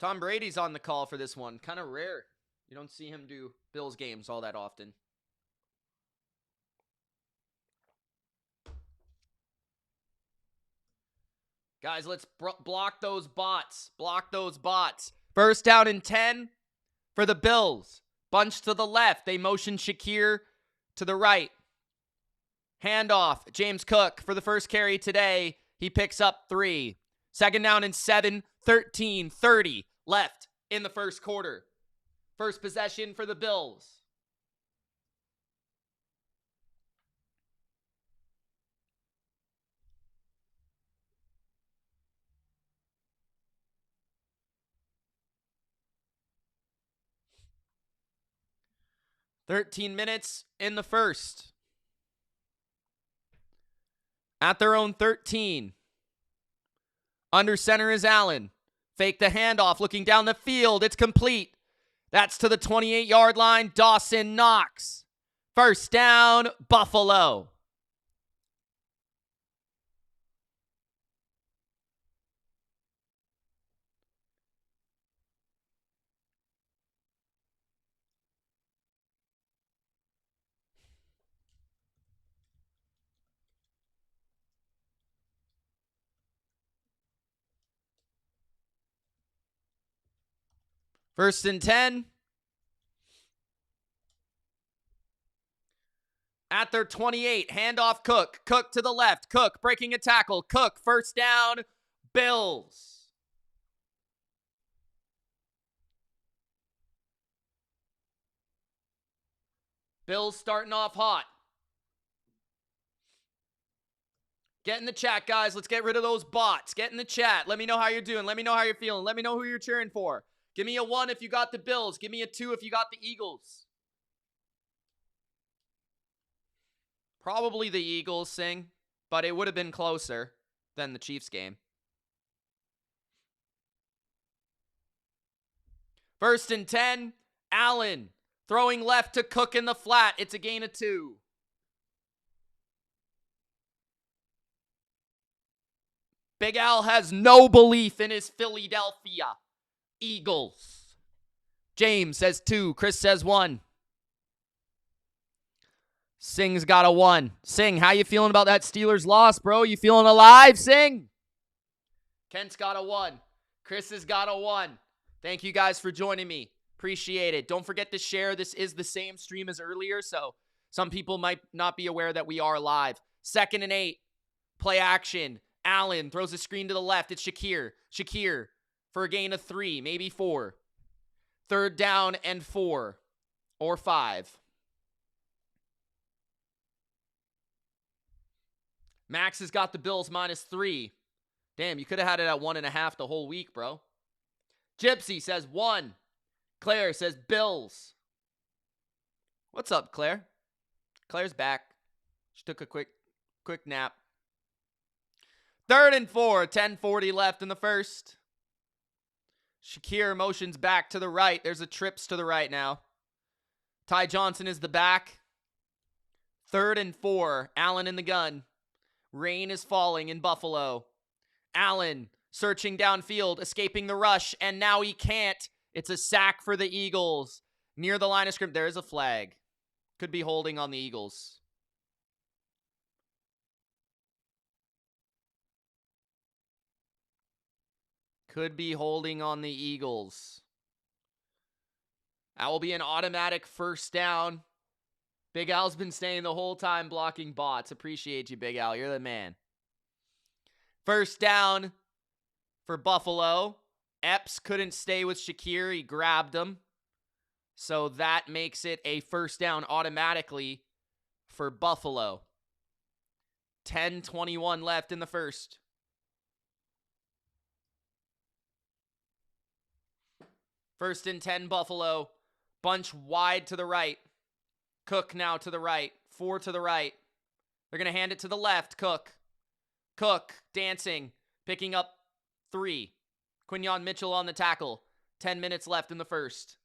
S1: Tom Brady's on the call for this one. Kind of rare. You don't see him do Bills games all that often. Guys, let's block those bots. Block those bots. First down and 10 for the Bills. Bunch to the left. They motion Shakir to the right. Handoff. James Cook for the first carry today. He picks up 3. Second down and 7, 13, 30 left in the first quarter. First possession for the Bills. "13 minutes in the first. At their own 13. Under center is Allen. Fake the handoff, looking down the field. It's complete. That's to the 28-yard line. Dawson Knox. First down, Buffalo. First and 10. At their 28, handoff Cook. Cook to the left. Cook breaking a tackle. Cook, first down, Bills. Bills starting off hot. Get in the chat, guys. Let's get rid of those bots. Get in the chat. Let me know how you're doing. Let me know how you're feeling. Let me know who you're cheering for. Give me a 1 if you got the Bills. Give me a 2 if you got the Eagles. Probably the Eagles, Sing, but it would have been closer than the Chiefs game. First and 10, Allen throwing left to Cook in the flat. It's a gain of 2. Big Al has no belief in his Philadelphia Eagles. James says 2. Chris says 1. Sing's got a 1. Sing, how you feeling about that Steelers loss, bro? You feeling alive, Sing? Kent's got a 1. Chris has got a 1. Thank you guys for joining me. Appreciate it. Don't forget to share. This is the same stream as earlier, so some people might not be aware that we are live. Second and 8. Play action. Allen throws a screen to the left. It's Shakir. Shakir for a gain of 3, maybe 4. Third down and 4 or 5. Max has got the Bills -3. Damn, you could have had it at 1.5 the whole week, bro. Gypsy says 1. Claire says Bills. What's up, Claire? Claire's back. She took a quick nap. Third and 4, 10:40 left in the first. Shakir motions back to the right. There's a trips to the right now. Ty Johnson is the back. Third and 4, Allen in the gun. Rain is falling in Buffalo. Allen searching downfield, escaping the rush, and now he can't. It's a sack for the Eagles. Near the line of scrimmage, there is a flag. Could be holding on the Eagles. Could be holding on the Eagles. That will be an automatic first down. Big Al's been staying the whole time blocking bots. Appreciate you, Big Al. You're the man. First down for Buffalo. Epps couldn't stay with Shakir. He grabbed him. So that makes it a first down automatically for Buffalo. 10:21 left in the first. First and 10, Buffalo. Bunch wide to the right. Cook now to the right. 4 to the right. They're going to hand it to the left. Cook. Cook dancing. Picking up 3. Quinyon Mitchell on the tackle. 10 minutes left in the first.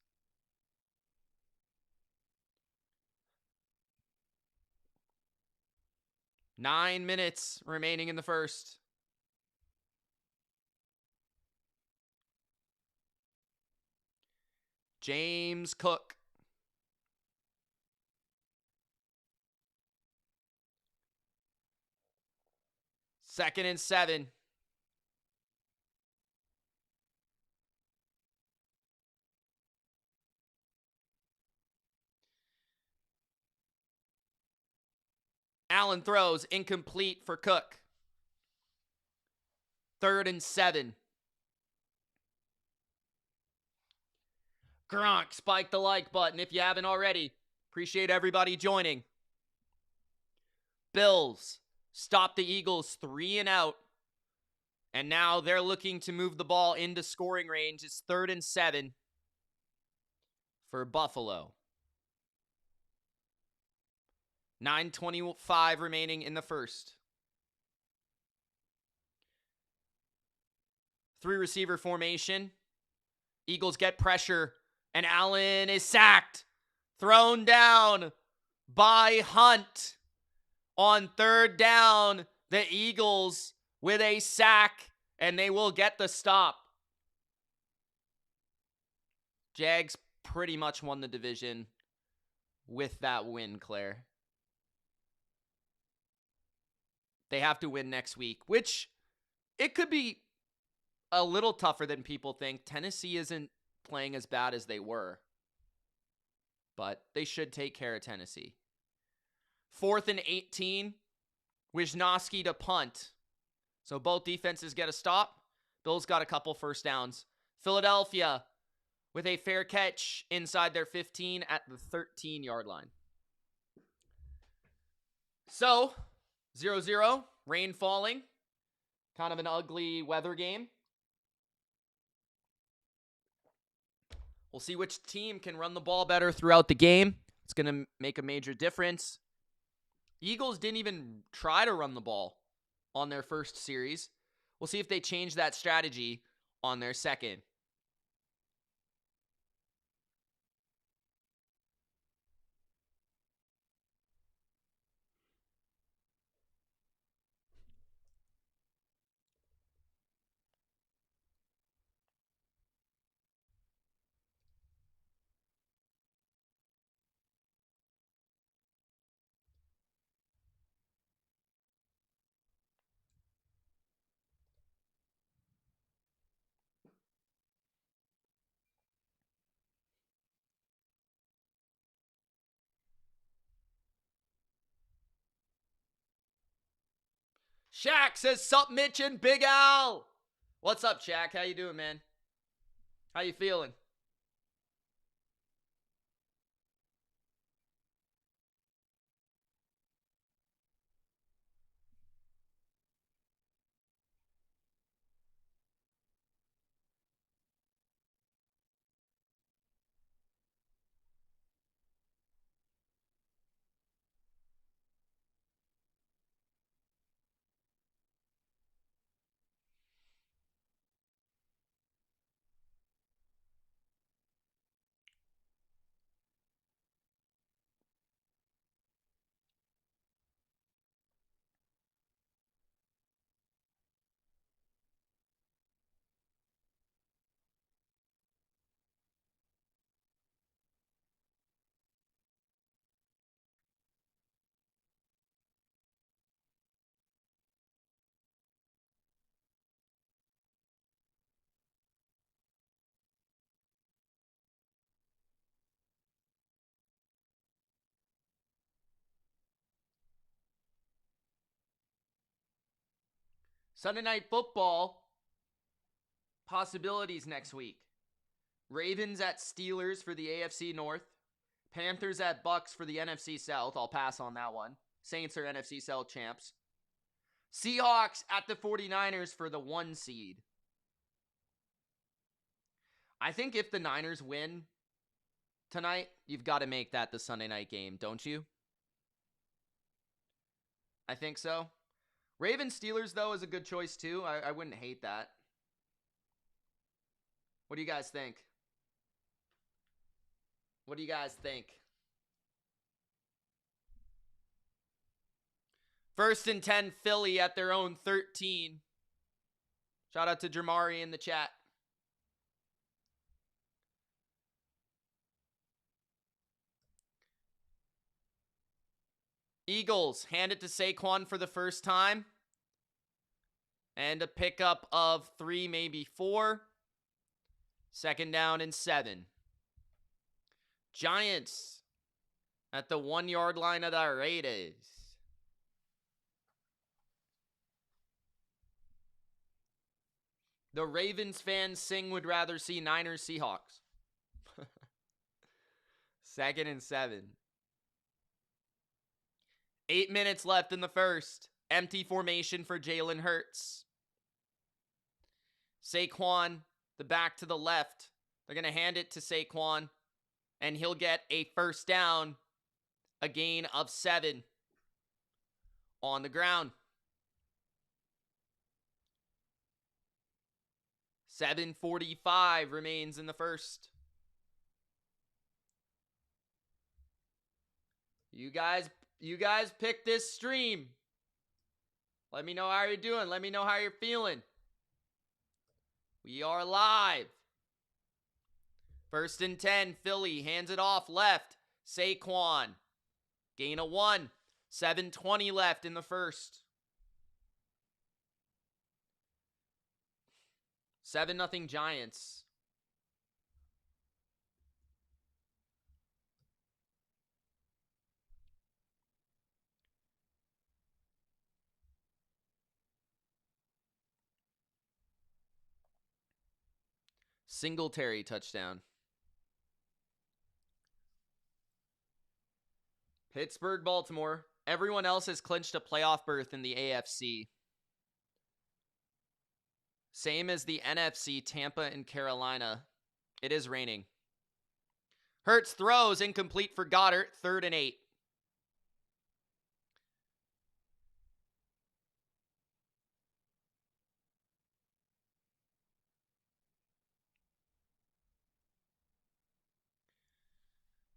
S1: Nine minutes remaining in the first. James Cook. Second and 7. Allen throws incomplete for Cook. 3rd and 7. Gronk, spike the like button if you haven't already. Appreciate everybody joining. Bills stop the Eagles 3 and out. And now they're looking to move the ball into scoring range. It's 3rd and 7 for Buffalo. 9:25 remaining in the first. 3 receiver formation. Eagles get pressure, and Allen is sacked. Thrown down by Hunt. On 3rd down, the Eagles with a sack, and they will get the stop. Jags pretty much won the division with that win, Claire. They have to win next week, which it could be a little tougher than people think. Tennessee isn't playing as bad as they were, but they should take care of Tennessee. 4th and 18, Wisnowski to punt. So both defenses get a stop. Bills got a couple first downs. Philadelphia with a fair catch inside their 15 at the 13-yard line. So, 0-0, rain falling. Kind of an ugly weather game. We'll see which team can run the ball better throughout the game. It's going to make a major difference. Eagles didn't even try to run the ball on their first series. We'll see if they change that strategy on their second. Shaq says, "Sup, Mitch and Big Al." What's up, Shaq? How you doing, man? How you feeling? Sunday Night Football possibilities next week. Ravens at Steelers for the AFC North. Panthers at Bucks for the NFC South. I'll pass on that one. Saints are NFC South champs. Seahawks at the 49ers for the 1 seed. I think if the Niners win tonight, you've got to make that the Sunday night game, don't you? I think so. Ravens Steelers, though, is a good choice, too. I wouldn't hate that. What do you guys think? What do you guys think? 1st and 10, Philly at their own 13. Shout out to Jamari in the chat. Eagles hand it to Saquon for the first time. And a pickup of 3, maybe 4. 2nd down and 7. Giants at the 1-yard line of the Raiders. The Ravens fans sing would rather see Niners Seahawks. 2nd and 7. 8 minutes left in the first. Empty formation for Jalen Hurts. Saquon, the back to the left. They're going to hand it to Saquon, and he'll get a first down, a gain of 7 on the ground. 7:45 remains in the first. You guys pick this stream. Let me know how you're doing. Let me know how you're feeling. We are live. 1st and 10, Philly hands it off left. Saquon. Gain of 1. 7:20 left in the first. 7-0 Giants. Singletary touchdown. Pittsburgh, Baltimore. Everyone else has clinched a playoff berth in the AFC. Same as the NFC, Tampa and Carolina. It is raining. Hurts throws, incomplete for Goddard, 3rd and 8.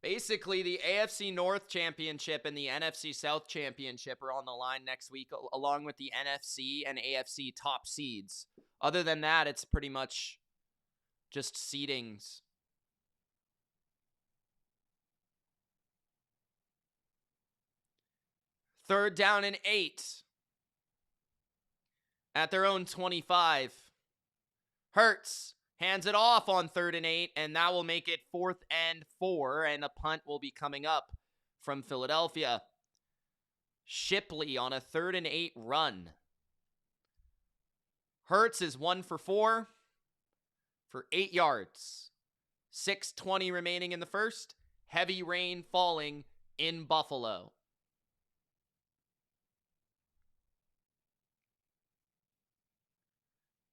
S1: Basically, the AFC North Championship and the NFC South Championship are on the line next week, along with the NFC and AFC top seeds. Other than that, it's pretty much just seedings. Third down and 8. At their own 25. Hurts hands it off on 3rd and 8, and that will make it 4th and 4, and a punt will be coming up from Philadelphia. Shipley on a 3rd and 8 run. Hurts is 1 for 4 for 8 yards. 6:20 remaining in the first. Heavy rain falling in Buffalo.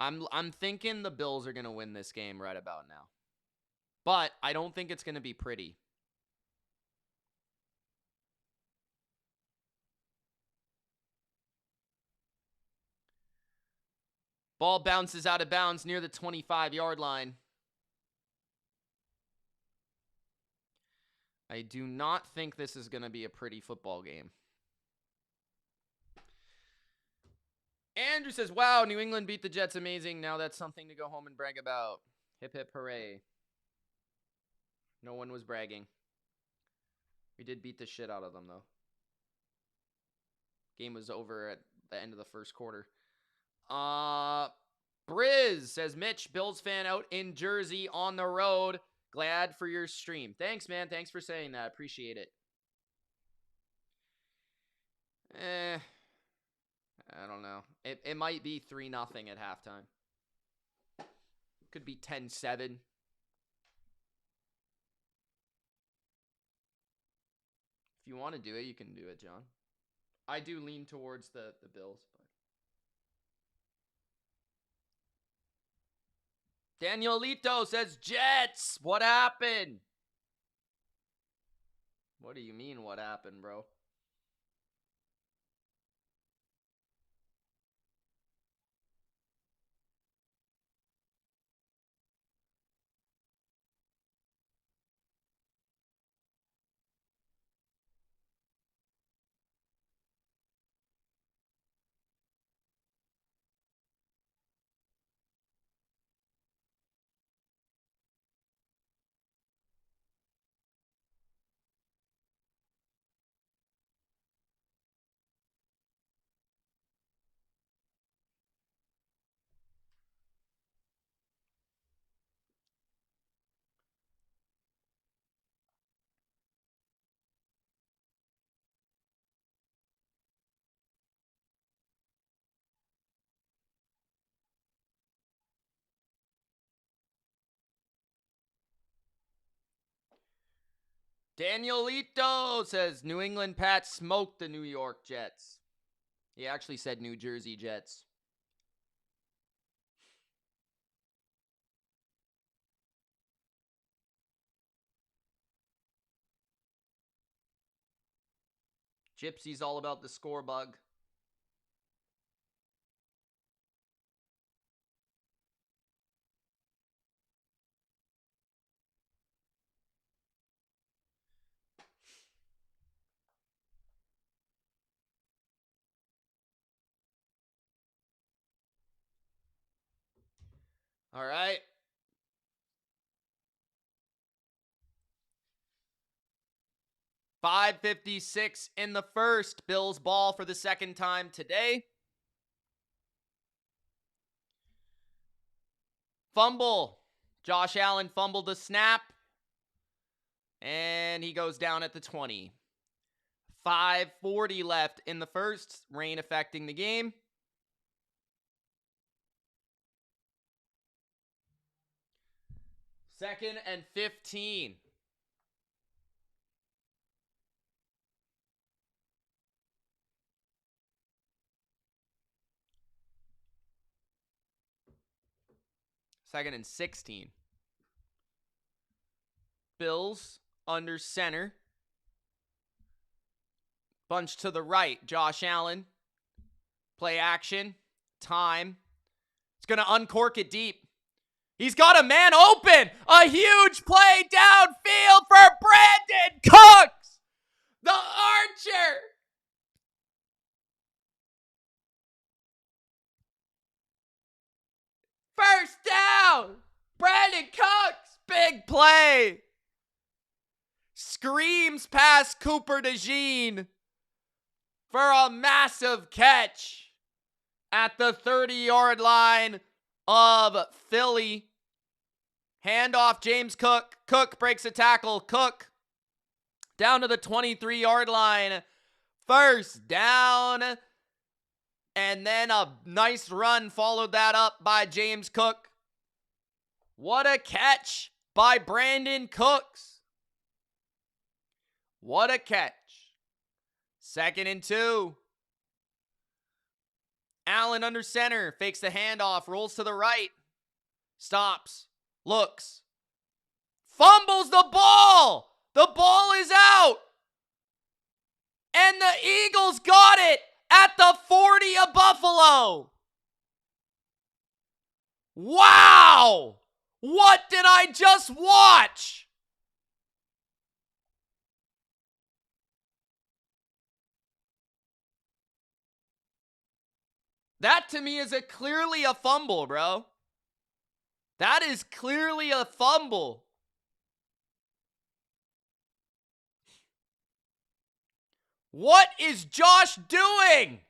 S1: I'm thinking the Bills are going to win this game right about now. But I don't think it's going to be pretty. Ball bounces out of bounds near the 25-yard line. I do not think this is going to be a pretty football game. Andrew says, wow, New England beat the Jets. Amazing. Now that's something to go home and brag about. Hip, hip, hooray. No one was bragging. We did beat the shit out of them, though. Game was over at the end of the first quarter. Briz says, Mitch, Bills fan out in Jersey on the road. Glad for your stream. Thanks, man. Thanks for saying that. Appreciate it. I don't know. It might be 3-0 at halftime. Could be 10-7. If you want to do it, you can do it, John. I do lean towards the Bills. But Danielito says, Jets, what happened? What do you mean, what happened, bro? Danielito says New England Pats smoked the New York Jets. He actually said New Jersey Jets. Gypsy's all about the score bug. All right. .556 in the first. Bills ball for the second time today. Fumble. Josh Allen fumbled the snap. And he goes down at the 20. 5:40 left in the first. Rain affecting the game. Second and 15. Second and 16. Bills under center. Bunch to the right. Josh Allen. Play action. Time. It's going to uncork it deep. He's got a man open. A huge play downfield for Brandon Cooks. The Archer. First down. Brandon Cooks. Big play. Screams past Cooper DeJean for a massive catch at the 30-yard line of Philly. Handoff, James Cook. Cook breaks a tackle. Cook down to the 23-yard line. First down. And then a nice run followed that up by James Cook. What a catch by Brandon Cooks. What a catch. Second and 2. Allen under center. Fakes the handoff. Rolls to the right. Stops. Looks. Fumbles the ball. The ball is out. And the Eagles got it at the 40 of Buffalo. Wow. What did I just watch? That to me is clearly a fumble, bro. That is clearly a fumble. What is Josh doing?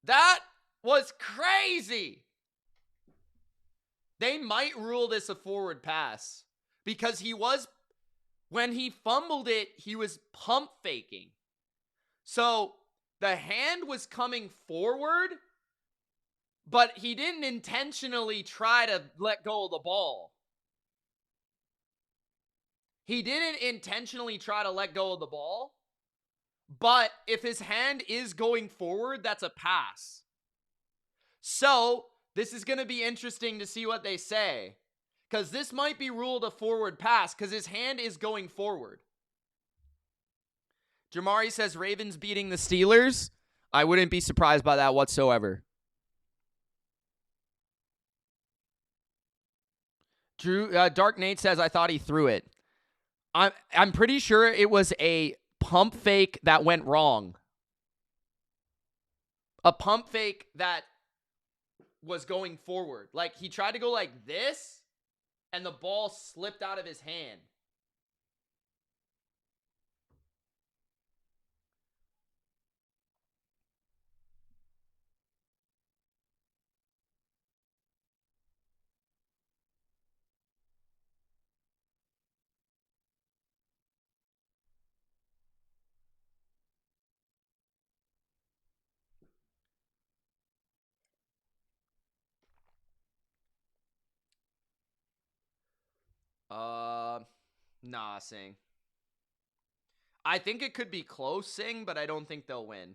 S1: That was crazy. They might rule this a forward pass because when he fumbled it, he was pump faking. So the hand was coming forward, but he didn't intentionally try to let go of the ball. He didn't intentionally try to let go of the ball, but if his hand is going forward, that's a pass. So this is going to be interesting to see what they say, because this might be ruled a forward pass because his hand is going forward. Jamari says Ravens beating the Steelers. I wouldn't be surprised by that whatsoever. Dark Nate says I thought he threw it. I'm pretty sure it was a pump fake that went wrong. A pump fake that was going forward. Like he tried to go like this and the ball slipped out of his hand. Nah, Sing. I think it could be close, Sing, but I don't think they'll win.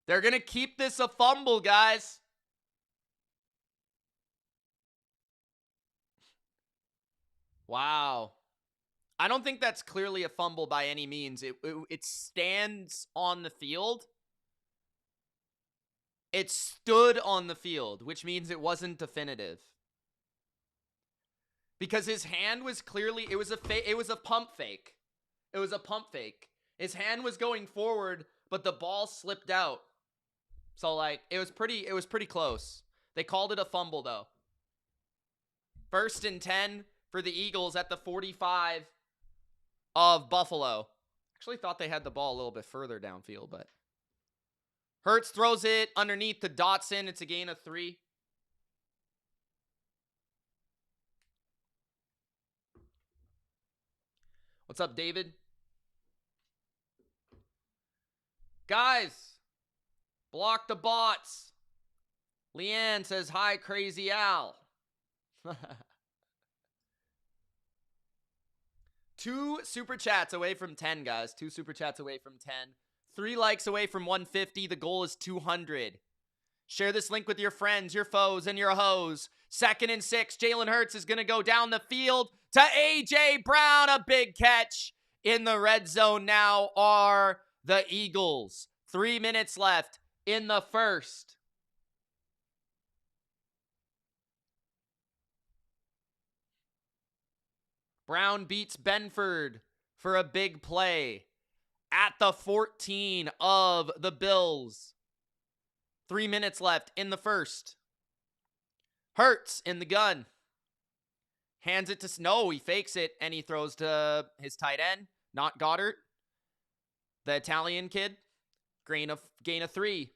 S1: They're going to keep this a fumble, guys. Wow. I don't think that's clearly a fumble by any means. It stands on the field. It stood on the field, which means it wasn't definitive. Because his hand was clearly, it was a pump fake. It was a pump fake. His hand was going forward, but the ball slipped out. So like it was pretty close. They called it a fumble though. 1st and 10 for the Eagles at the 45 of Buffalo. Actually thought they had the ball a little bit further downfield, but Hurts throws it underneath to Dotson. It's a gain of 3. What's up, David? Guys, block the bots. Leanne says, hi, Crazy Al. 2 super chats away from 10, guys. 2 super chats away from 10. 3 likes away from 150. The goal is 200. Share this link with your friends, your foes, and your hoes. 2nd and 6. Jalen Hurts is going to go down the field to A.J. Brown. A big catch. In the red zone now are the Eagles. 3 minutes left in the first. Brown beats Benford for a big play at the 14 of the Bills. 3 minutes left in the first. Hurts in the gun. Hands it to Snow. He fakes it and he throws to his tight end, not Goddard. The Italian kid. Gain of 3.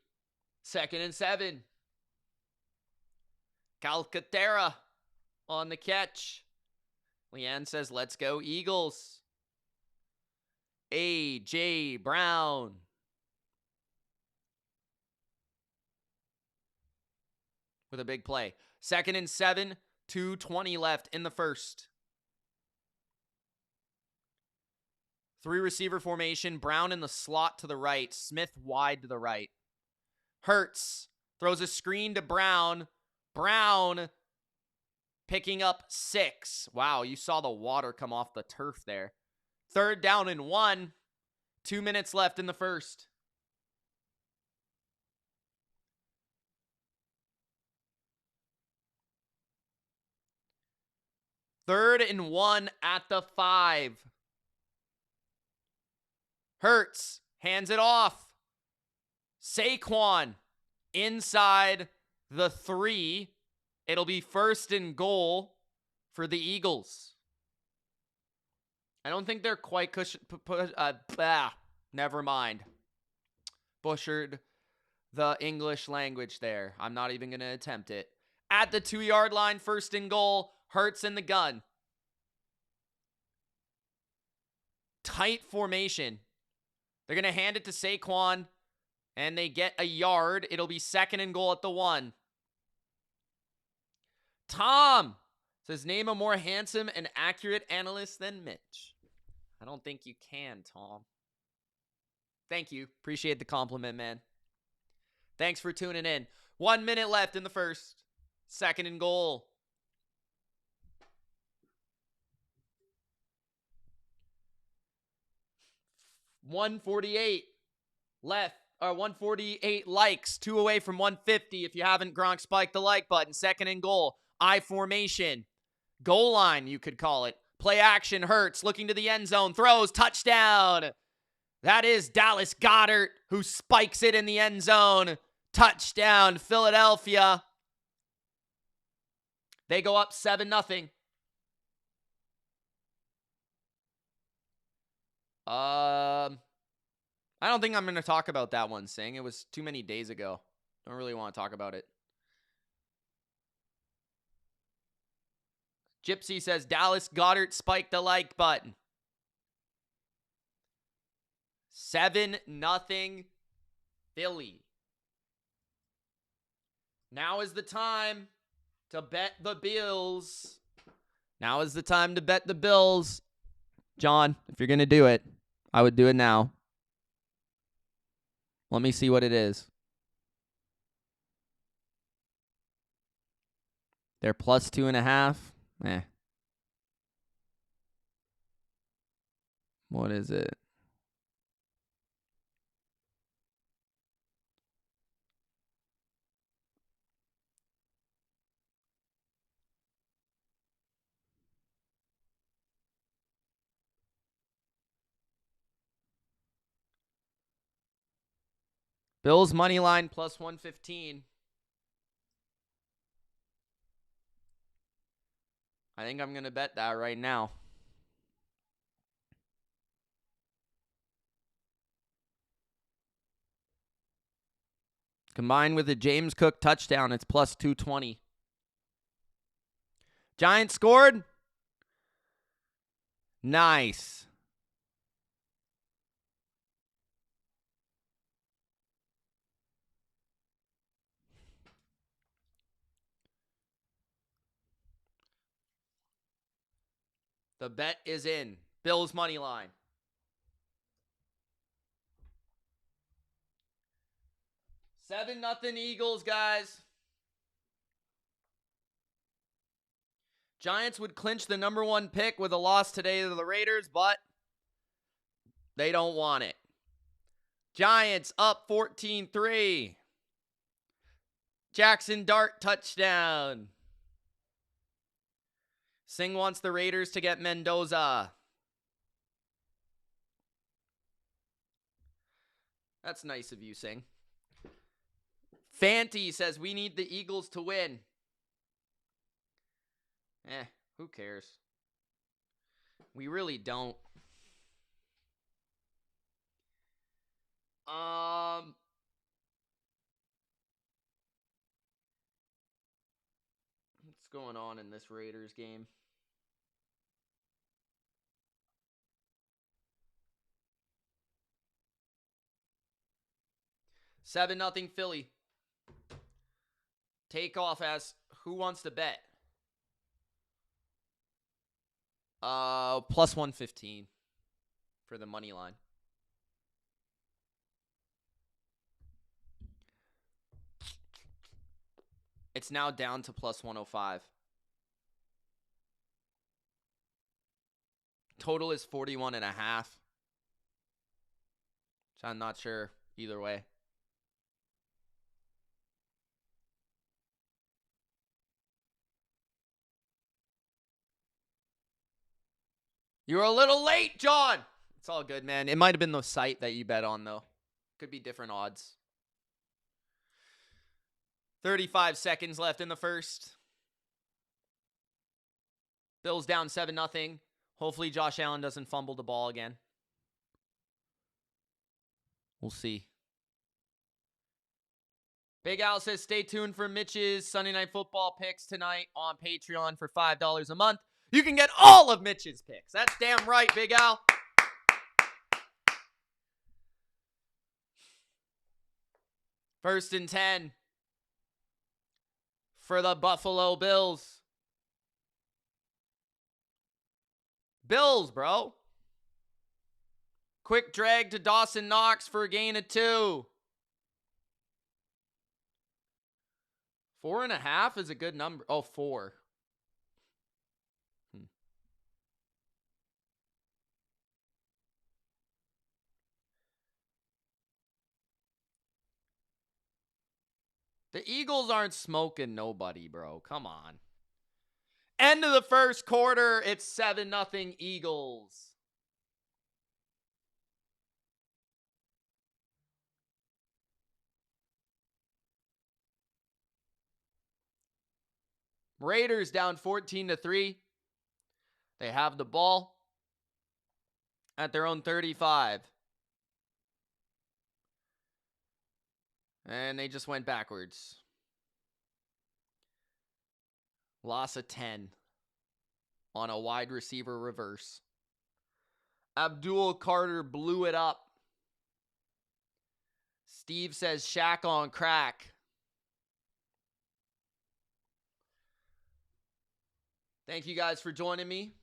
S1: 2nd and 7. Calcaterra on the catch. Leanne says, let's go Eagles. A.J. Brown. With a big play. 2nd and 7. 2:20 left in the first. 3 receiver formation. Brown in the slot to the right. Smith wide to the right. Hurts throws a screen to Brown. Brown picking up 6. Wow, you saw the water come off the turf there. 3rd down and 1. 2 minutes left in the first. Third and 1 at the 5. Hurts hands it off. Saquon inside the 3. It'll be 1st and goal for the Eagles. I don't think they're quite never mind. Butchered the English language there. I'm not even going to attempt it. At the 2-yard line, 1st and goal. Hurts in the gun. Tight formation. They're going to hand it to Saquon, and they get a yard. It'll be 2nd and goal at the 1. Tom says, name a more handsome and accurate analyst than Mitch. I don't think you can, Tom. Thank you. Appreciate the compliment, man. Thanks for tuning in. 1 minute left in the first. 2nd and goal. $148 left, or 148 likes, 2 away from 150. If you haven't, Gronk, spike the like button. 2nd and goal, I formation, goal line, you could call it. Play action, Hurts looking to the end zone, throws, touchdown. That is Dallas Goedert who spikes it in the end zone. Touchdown, Philadelphia. They go up 7-0. I don't think I'm going to talk about that one, Sing. It was too many days ago. Don't really want to talk about it. Gypsy says, Dallas Goddard spiked the like button. 7-0 Philly. Now is the time to bet the Bills. Now is the time to bet the Bills. John, if you're going to do it, I would do it now. Let me see what it is. They're plus 2.5. What is it? Bills money line plus 115. I think I'm going to bet that right now. Combined with a James Cook touchdown, it's plus 220. Giants scored. Nice. The bet is in. Bills money line. Seven nothing Eagles, guys. Giants would clinch the number 1 pick with a loss today to the Raiders, but they don't want it. Giants up 14-3. Jackson Dart touchdown. Singh wants the Raiders to get Mendoza. That's nice of you, Singh. Fanty says we need the Eagles to win. Who cares? We really don't. What's going on in this Raiders game? Seven nothing Philly. Takeoff asks, who wants to bet? Plus 115 for the money line. It's now down to plus 105. Total is 41.5. So I'm not sure either way. You were a little late, John. It's all good, man. It might have been the site that you bet on, though. Could be different odds. 35 seconds left in the first. Bills down 7-0. Hopefully Josh Allen doesn't fumble the ball again. We'll see. Big Al says, stay tuned for Mitch's Sunday Night Football picks tonight on Patreon for $5 a month. You can get all of Mitch's picks. That's damn right, Big Al. First and 10 for the Buffalo Bills. Bills, bro. Quick drag to Dawson Knox for a gain of 2. 4.5 is a good number. Oh, 4. The Eagles aren't smoking nobody, bro. Come on. End of the first quarter. It's 7-0 Eagles. Raiders down 14-3. They have the ball at their own 35. And they just went backwards. Loss of 10 on a wide receiver reverse. Abdul Carter blew it up. Steve says Shaq on crack. Thank you guys for joining me.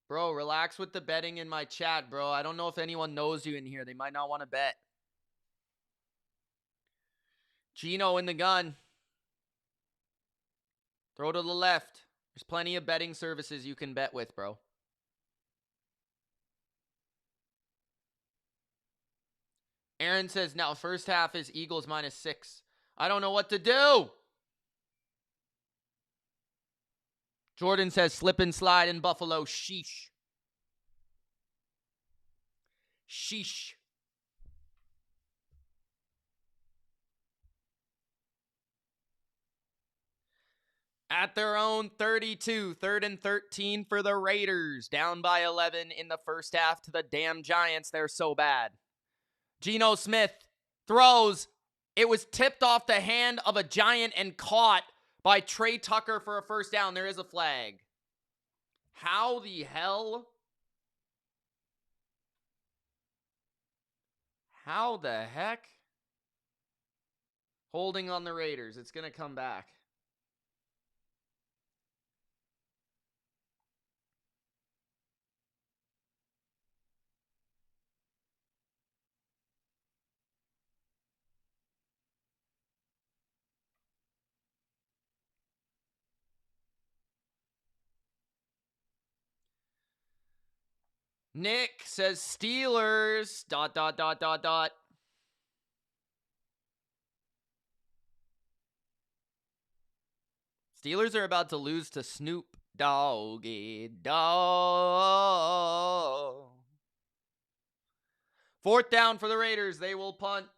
S1: Bro, relax with the betting in my chat, bro. I don't know if anyone knows you in here. They might not want to bet. Gino in the gun. Throw to the left. There's plenty of betting services you can bet with, bro. Aaron says, now first half is Eagles -6. I don't know what to do. Jordan says, slip and slide in Buffalo. Sheesh. Sheesh. At their own 32, 3rd and 13 for the Raiders. Down by 11 in the first half to the damn Giants. They're so bad. Geno Smith throws. It was tipped off the hand of a Giant and caught by Trey Tucker for a first down. There is a flag. How the hell? How the heck? Holding on the Raiders. It's going to come back. Nick says Steelers, ... Steelers are about to lose to Snoop Doggy Dogg. 4th down for the Raiders. They will punt.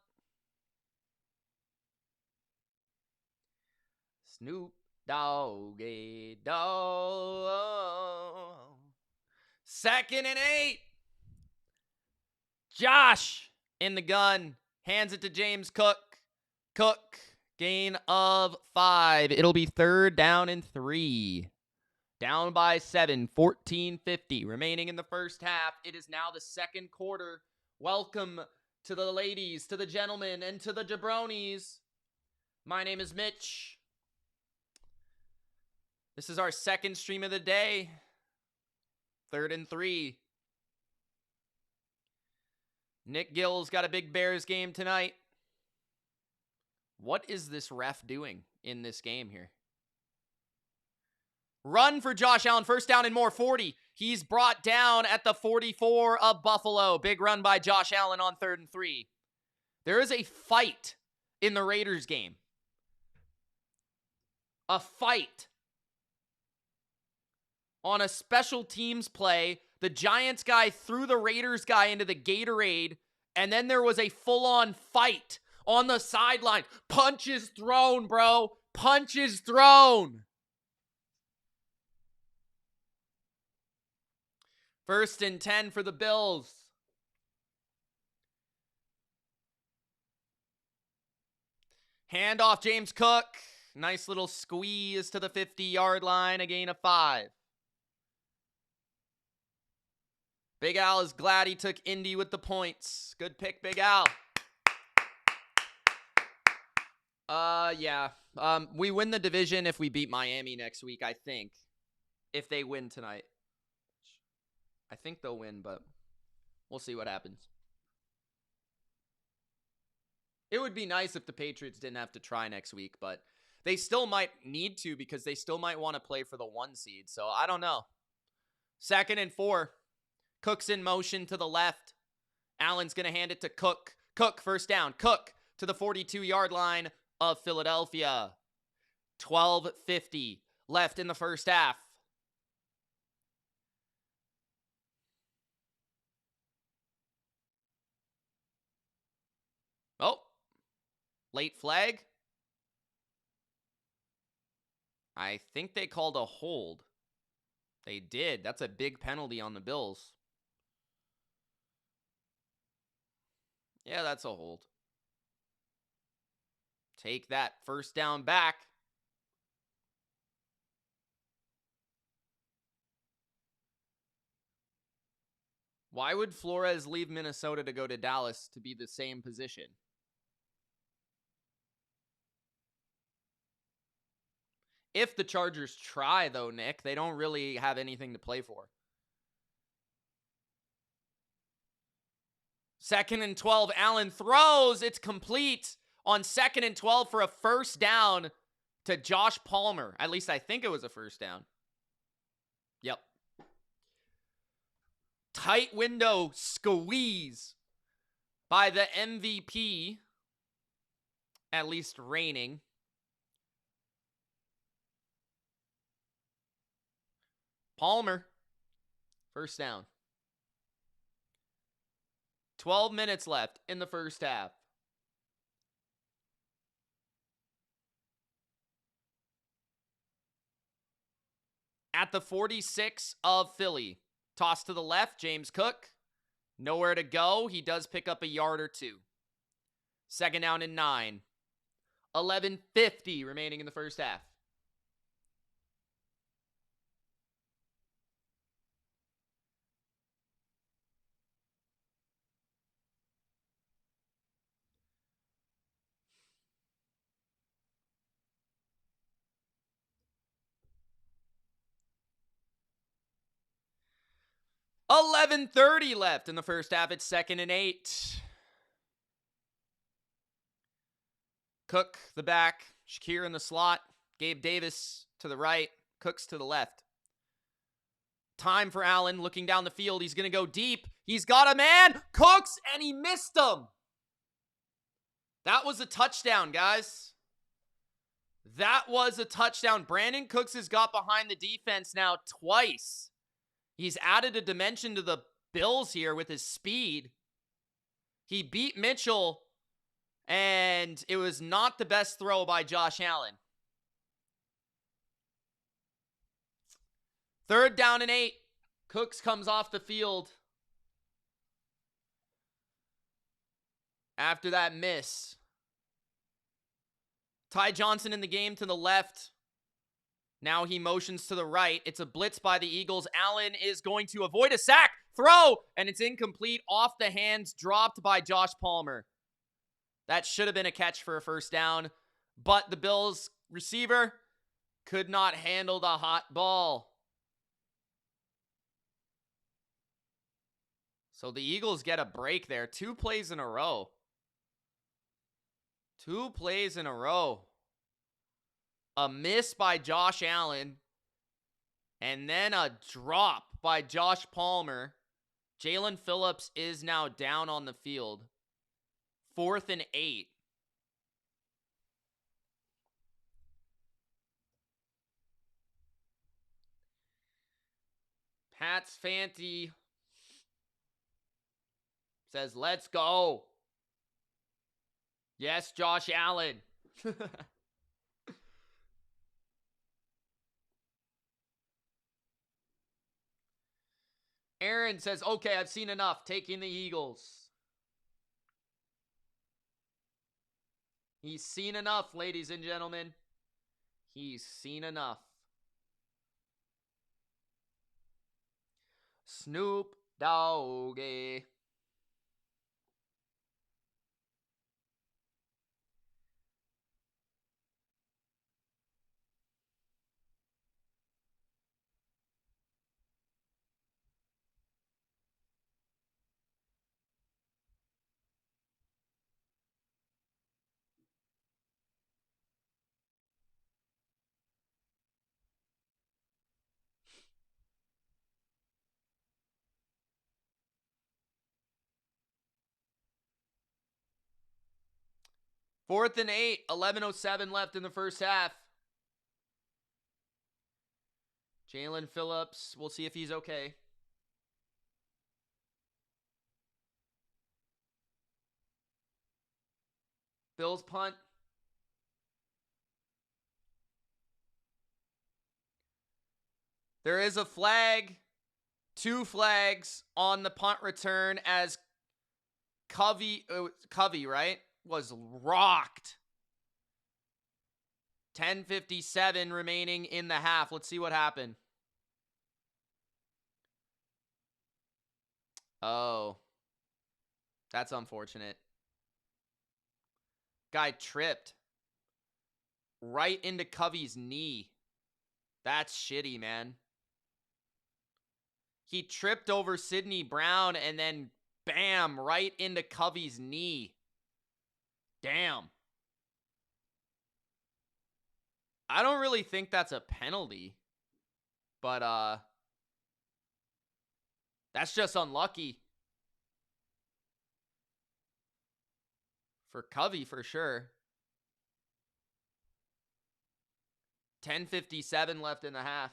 S1: Snoop Doggy Dogg. 2nd and 8. Josh in the gun. Hands it to James Cook. Cook. Gain of 5. It'll be 3rd down and 3. Down by 7. 14:50 remaining in the first half. It is now the second quarter. Welcome to the ladies, to the gentlemen, and to the jabronis. My name is Mitch. This is our second stream of the day. 3rd and 3. Nick Gill's got a big Bears game tonight. What is this ref doing in this game here? Run for Josh Allen. 1st down and more. 40. He's brought down at the 44 of Buffalo. Big run by Josh Allen on 3rd and 3. There is a fight in the Raiders game. A fight. On a special teams play, the Giants guy threw the Raiders guy into the Gatorade, and then there was a full-on fight on the sideline. Punches thrown, bro. Punches thrown. 1st and 10 for the Bills. Handoff, James Cook. Nice little squeeze to the 50-yard line. A gain of 5. Big Al is glad he took Indy with the points. Good pick, Big Al. Yeah. We win the division if we beat Miami next week, I think. If they win tonight. I think they'll win, but we'll see what happens. It would be nice if the Patriots didn't have to try next week, but they still might need to because they still might want to play for the 1 seed. So I don't know. 2nd and 4. Cook's in motion to the left. Allen's going to hand it to Cook. Cook, 1st down. Cook to the 42-yard line of Philadelphia. 12:50 left in the first half. Oh, late flag. I think they called a hold. They did. That's a big penalty on the Bills. Yeah, that's a hold. Take that first down back. Why would Flores leave Minnesota to go to Dallas to be the same position? If the Chargers try, though, Nick, they don't really have anything to play for. 2nd and 12, Allen throws. It's complete on 2nd and 12 for a first down to Josh Palmer. At least I think it was a first down. Yep. Tight window squeeze by the MVP, at least reigning. Palmer, first down. 12 minutes left in the first half. At the 46 of Philly. Toss to the left, James Cook. Nowhere to go. He does pick up a yard or two. 2nd down and 9. 11:50 remaining in the first half. $11:30 left in the first half. It's 2nd and 8. Cook, the back. Shakir in the slot. Gabe Davis to the right. Cooks to the left. Time for Allen looking down the field. He's going to go deep. He's got a man. Cooks, and he missed him. That was a touchdown, guys. That was a touchdown. Brandon Cooks has got behind the defense now twice. He's added a dimension to the Bills here with his speed. He beat Mitchell, and it was not the best throw by Josh Allen. 3rd down and 8. Cooks comes off the field after that miss. Ty Johnson in the game to the left. Now he motions to the right. It's a blitz by the Eagles. Allen is going to avoid a sack. Throw! And it's incomplete. Off the hands. Dropped by Josh Palmer. That should have been a catch for a first down. But the Bills receiver could not handle the hot ball. So the Eagles get a break there. 2 plays in a row. 2 plays in a row. A miss by Josh Allen. And then a drop by Josh Palmer. Jalen Phillips is now down on the field. 4th and 8. Pat's Fanty says, let's go. Yes, Josh Allen. Aaron says, okay, I've seen enough. Taking the Eagles. He's seen enough, ladies and gentlemen. He's seen enough. Snoop Doggy. Fourth and 8, 11:07 left in the first half. Jalen Phillips, we'll see if he's okay. Bills punt. There is a flag. 2 flags on the punt return as Covey, right? Was rocked. 10:57 remaining in the half. Let's see what happened. Oh. That's unfortunate. Guy tripped. Right into Covey's knee. That's shitty, man. He tripped over Sidney Brown and then bam, right into Covey's knee. Damn. I don't really think that's a penalty. But that's just unlucky. For Covey for sure. 10:57 left in the half.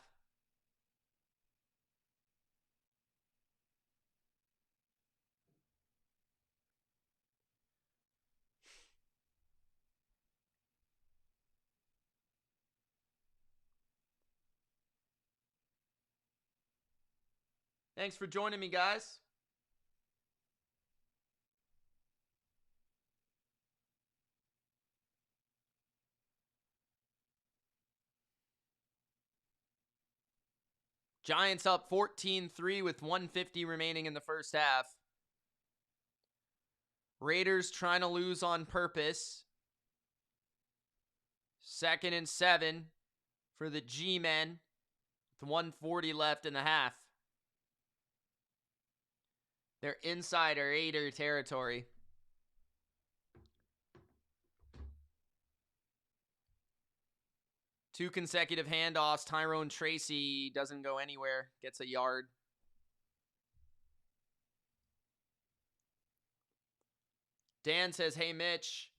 S1: Thanks for joining me, guys. Giants up 14-3 with 150 remaining in the first half. Raiders trying to lose on purpose. 2nd and 7 for the G-Men with 140 left in the half. They're inside our Raider territory. Two consecutive handoffs. Tyrone Tracy doesn't go anywhere. Gets a yard. Dan says, hey, Mitch,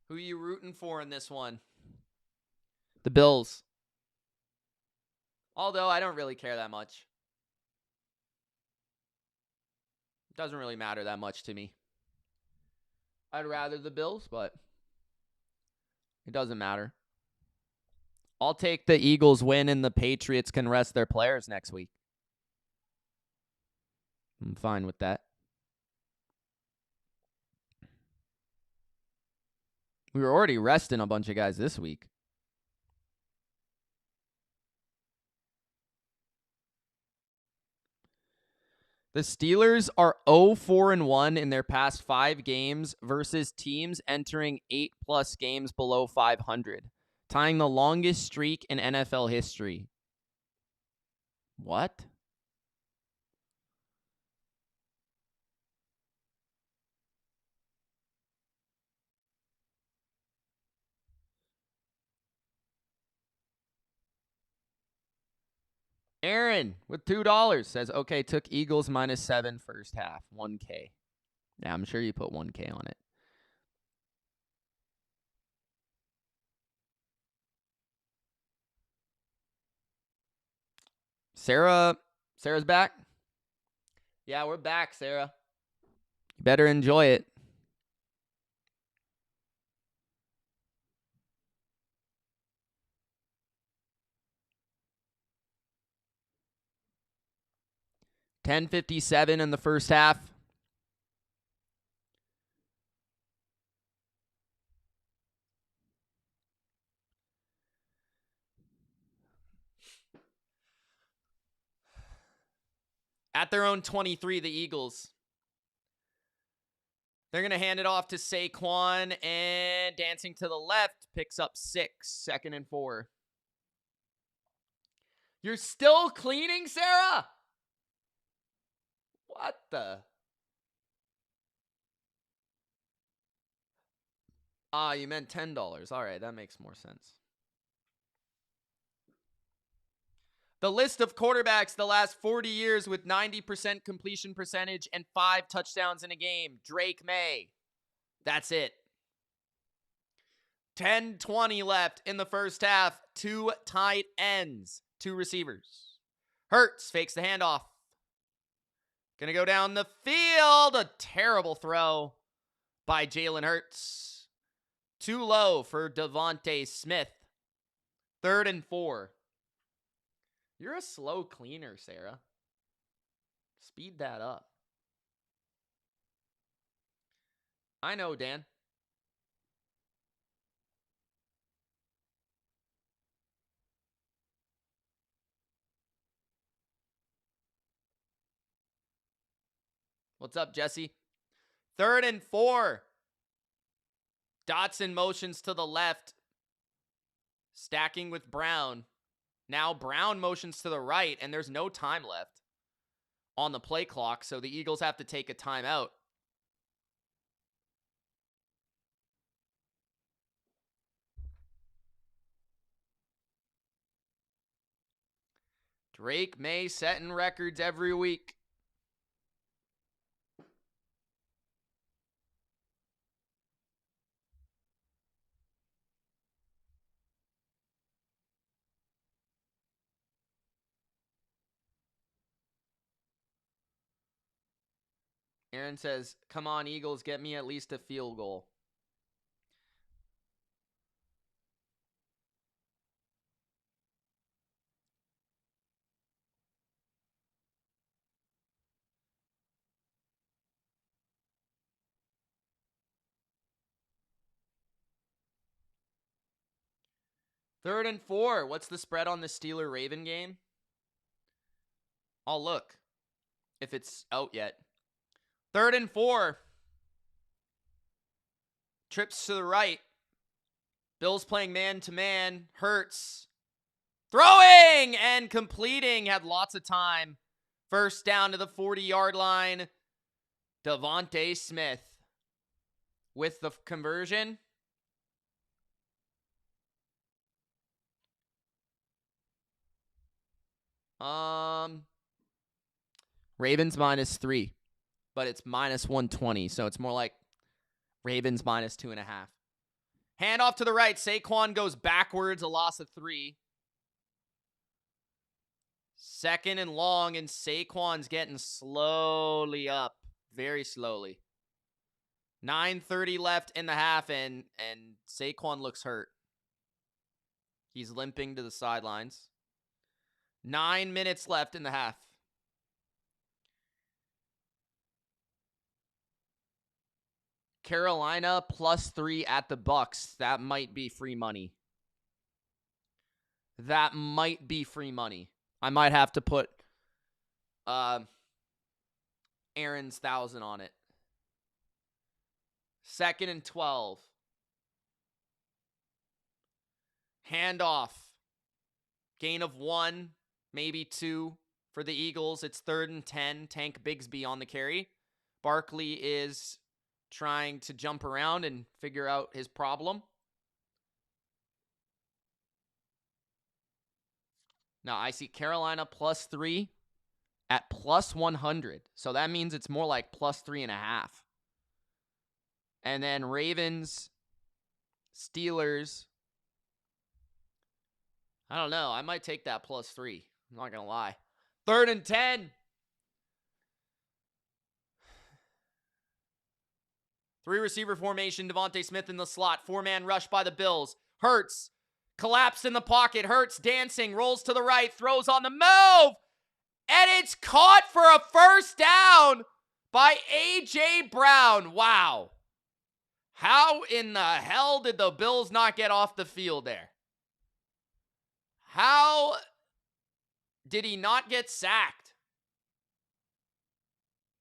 S1: who are you rooting for in this one? The Bills. Although I don't really care that much. It doesn't really matter that much to me. I'd rather the Bills, but it doesn't matter. I'll take the Eagles win and the Patriots can rest their players next week. I'm fine with that. We were already resting a bunch of guys this week. The Steelers are 0-4-1 in their past 5 games versus teams entering 8+ games below 500, tying the longest streak in NFL history. What? Aaron with $2 says, okay, took Eagles -7 first half, 1K. Yeah, I'm sure you put 1K on it. Sarah's back? Yeah, we're back, Sarah. You better enjoy it. $10.57 in the first half. At their own 23, the Eagles. They're going to hand it off to Saquon, and dancing to the left, picks up 6, 2nd and 4. You're still cleaning, Sarah? What the? Ah, you meant $10. All right, that makes more sense. The list of quarterbacks the last 40 years with 90% completion percentage and 5 touchdowns in a game. Drake May. That's it. 10:20 left in the first half. 2 tight ends. 2 receivers. Hurts fakes the handoff. Gonna go down the field. A terrible throw by Jalen Hurts. Too low for Devontae Smith. 3rd and 4. You're a slow cleaner, Sarah. Speed that up. I know, Dan. What's up, Jesse? 3rd and 4. Dotson motions to the left, stacking with Brown. Now Brown motions to the right, and there's no time left on the play clock, so the Eagles have to take a timeout. Drake May setting records every week. Aaron says, come on, Eagles, get me at least a field goal. Third and 4. What's the spread on the Steeler-Raven game? I'll look if it's out yet. 3rd and 4. Trips to the right. Bills playing man-to-man. Hurts. Throwing and completing. Had lots of time. First down to the 40-yard line. Devontae Smith with the conversion. Ravens -3, but it's -120, so it's more like Ravens -2.5. Handoff to the right. Saquon goes backwards, a loss of 3. 2nd and long, and Saquon's getting slowly up, very slowly. 9:30 left in the half, and Saquon looks hurt. He's limping to the sidelines. 9 minutes left in the half. Carolina +3 at the Bucks. That might be free money. That might be free money. I might have to put Aaron's 1,000 on it. 2nd and 12. Handoff. Gain of 1, maybe 2 for the Eagles. It's 3rd and 10. Tank Bigsby on the carry. Barkley is trying to jump around and figure out his problem. Now, I see Carolina +3 at +100. So that means it's more like +3.5. And then Ravens, Steelers. I don't know. I might take that +3. I'm not going to lie. 3rd and 10. 3-receiver formation. Devontae Smith in the slot. 4-man rush by the Bills. Hurts. Collapse in the pocket. Hurts dancing. Rolls to the right. Throws on the move. And it's caught for a first down by A.J. Brown. Wow. How in the hell did the Bills not get off the field there? How did he not get sacked?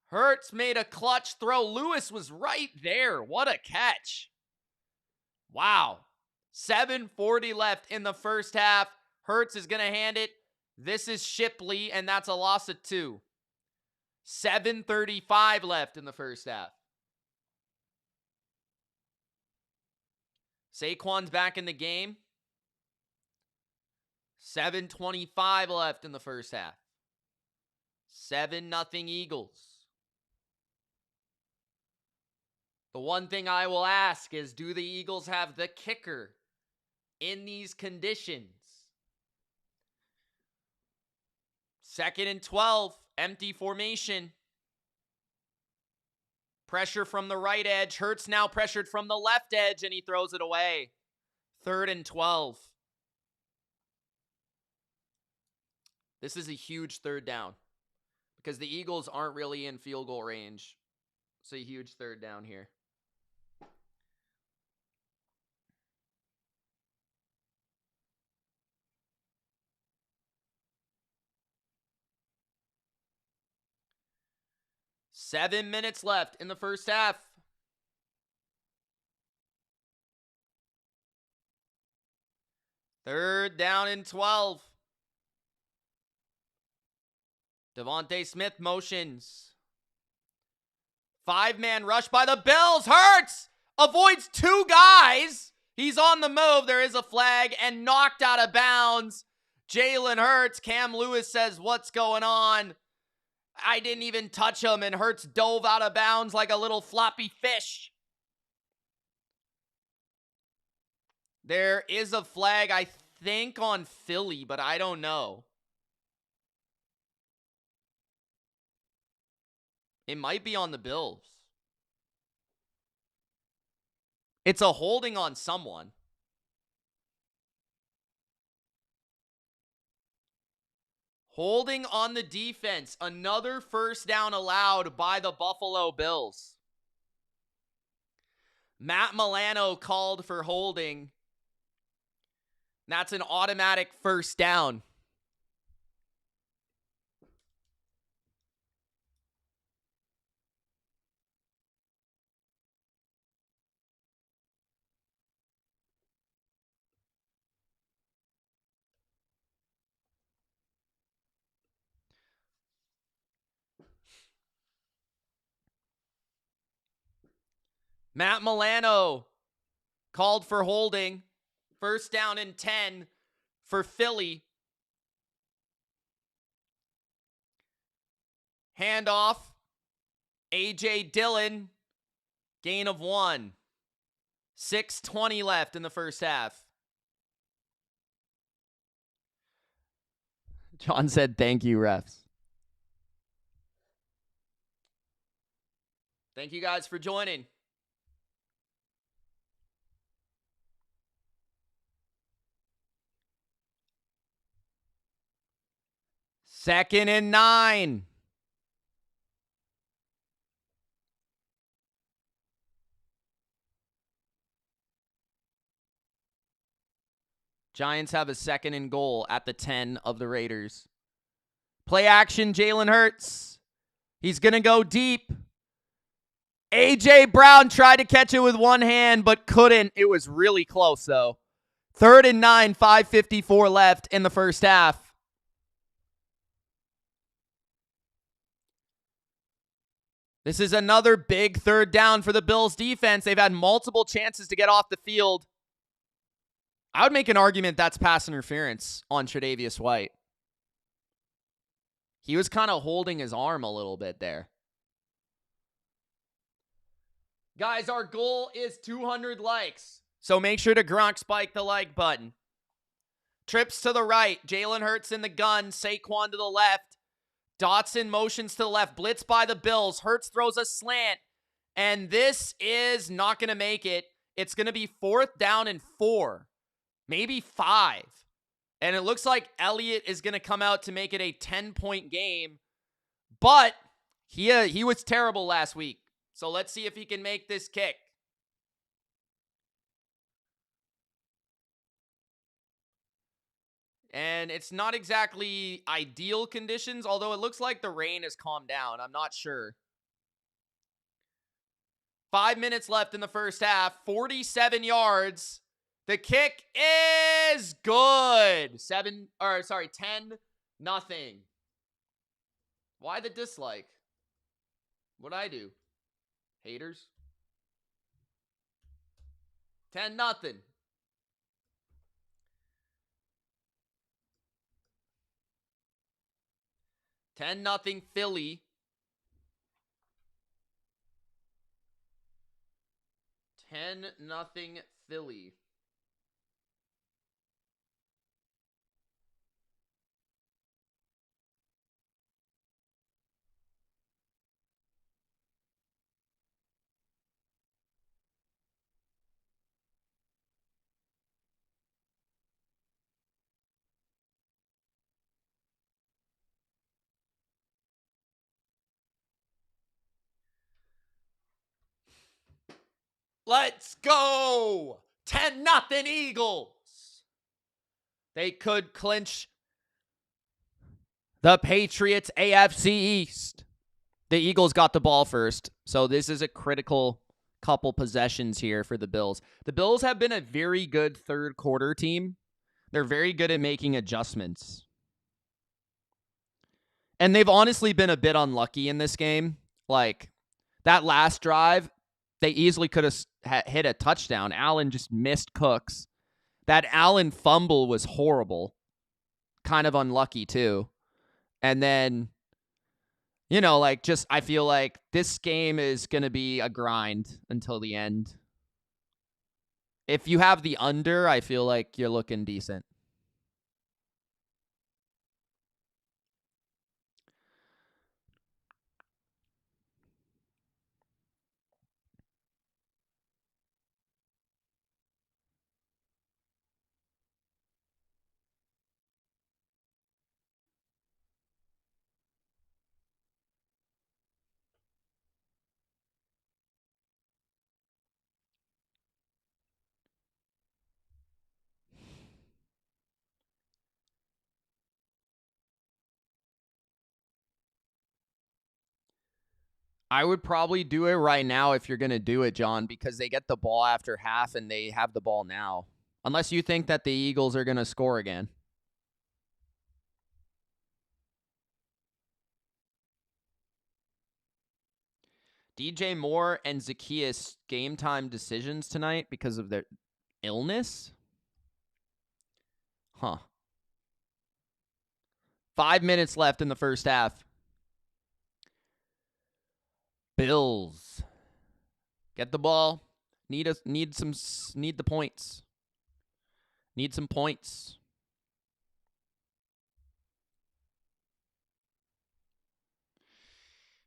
S1: Hurts made a clutch throw. Lewis was right there. What a catch. Wow. 7:40 left in the first half. Hurts is going to hand it. This is Shipley, and that's a loss of 2. 7:35 left in the first half. Saquon's back in the game. 7:25 left in the first half. 7-0 Eagles. The one thing I will ask is, do the Eagles have the kicker in these conditions? 2nd and 12, empty formation. Pressure from the right edge. Hurts now pressured from the left edge, and he throws it away. 3rd and 12. This is a huge 3rd down because the Eagles aren't really in field goal range. It's a huge 3rd down here. 7 minutes left in the first half. Third down and 12. Devontae Smith motions. 5-man rush by the Bills. Hurts avoids 2 guys. He's on the move. There is a flag and knocked out of bounds. Jalen Hurts. Cam Lewis says, "What's going on?" I didn't even touch him, and Hurts dove out of bounds like a little floppy fish. There is a flag, I think, on Philly, but I don't know. It might be on the Bills. It's a holding on someone. Holding on the defense. Another first down allowed by the Buffalo Bills. Matt Milano called for holding. That's an automatic first down. Matt Milano called for holding. First down and 10 for Philly. Handoff. A.J. Dillon. Gain of 1. 6:20 left in the first half. John said, "Thank you, refs." Thank you guys for joining. Second and 9. Giants have a second and goal at the 10 of the Raiders. Play action, Jalen Hurts. He's going to go deep. A.J. Brown tried to catch it with one hand, but couldn't. It was really close, though. Third and 9, 5:54 left in the first half. This is another big third down for the Bills defense. They've had multiple chances to get off the field. I would make an argument that's pass interference on Tre'Davious White. He was kind of holding his arm a little bit there. Guys, our goal is 200 likes. So make sure to Gronk spike the like button. Trips to the right. Jalen Hurts in the gun. Saquon to the left. Dotson motions to the left. Blitz by the Bills. Hurts throws a slant. And this is not going to make it. It's going to be 4th down and 4. Maybe 5. And it looks like Elliott is going to come out to make it a 10-point game. But he was terrible last week. So let's see if he can make this kick. And it's not exactly ideal conditions, although it looks like the rain has calmed down. I'm not sure. 5 minutes left in the first half. 47 yards. The kick is good. 10-0. Why the dislike? What'd I do? Haters? 10-0. $10-0 Philly. 10-0 Philly. Let's go! 10-0 Eagles. They could clinch the Patriots AFC East. The Eagles got the ball first, so this is a critical couple possessions here for the Bills. The Bills have been a very good third quarter team. They're very good at making adjustments. And they've honestly been a bit unlucky in this game. Like, that last drive, they easily could have hit a touchdown. Allen just missed Cooks. That Allen fumble was horrible. Kind of unlucky, too. And then, you know, like, just, I feel like this game is going to be a grind until the end. If you have the under, I feel like you're looking decent. I would probably do it right now if you're going to do it, John, because they get the ball after half and they have the ball now. Unless you think that the Eagles are going to score again. DJ Moore and Zacchaeus game time decisions tonight because of their illness? Huh. 5 minutes left in the first half. Bills. Get the ball. Need the points. Need some points.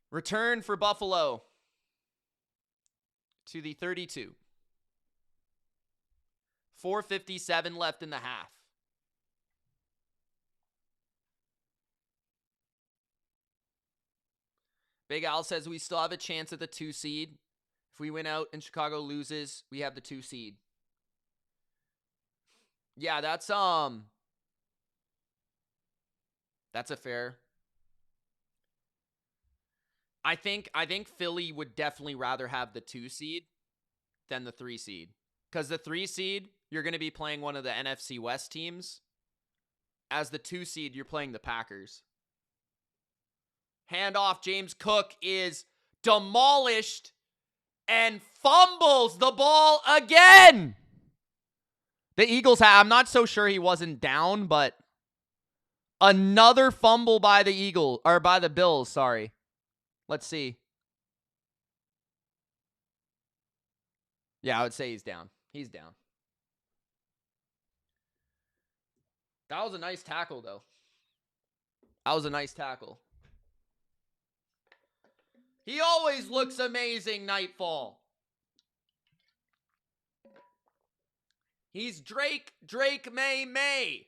S1: Return for Buffalo to the 32. 4:57 left in the half. Big Al says we still have a chance at the 2 seed. If we win out and Chicago loses, we have the 2 seed. Yeah, that's a fair. I think Philly would definitely rather have the 2 seed than the 3 seed. Because the 3 seed, you're going to be playing one of the NFC West teams. As the 2 seed, you're playing the Packers. Handoff, James Cook is demolished and fumbles the ball again. The Eagles I'm not so sure he wasn't down, but another fumble by the Bills, sorry. Let's see. Yeah, I would say he's down. He's down. That was a nice tackle, though. That was a nice tackle. He always looks amazing, Nightfall. He's Drake May.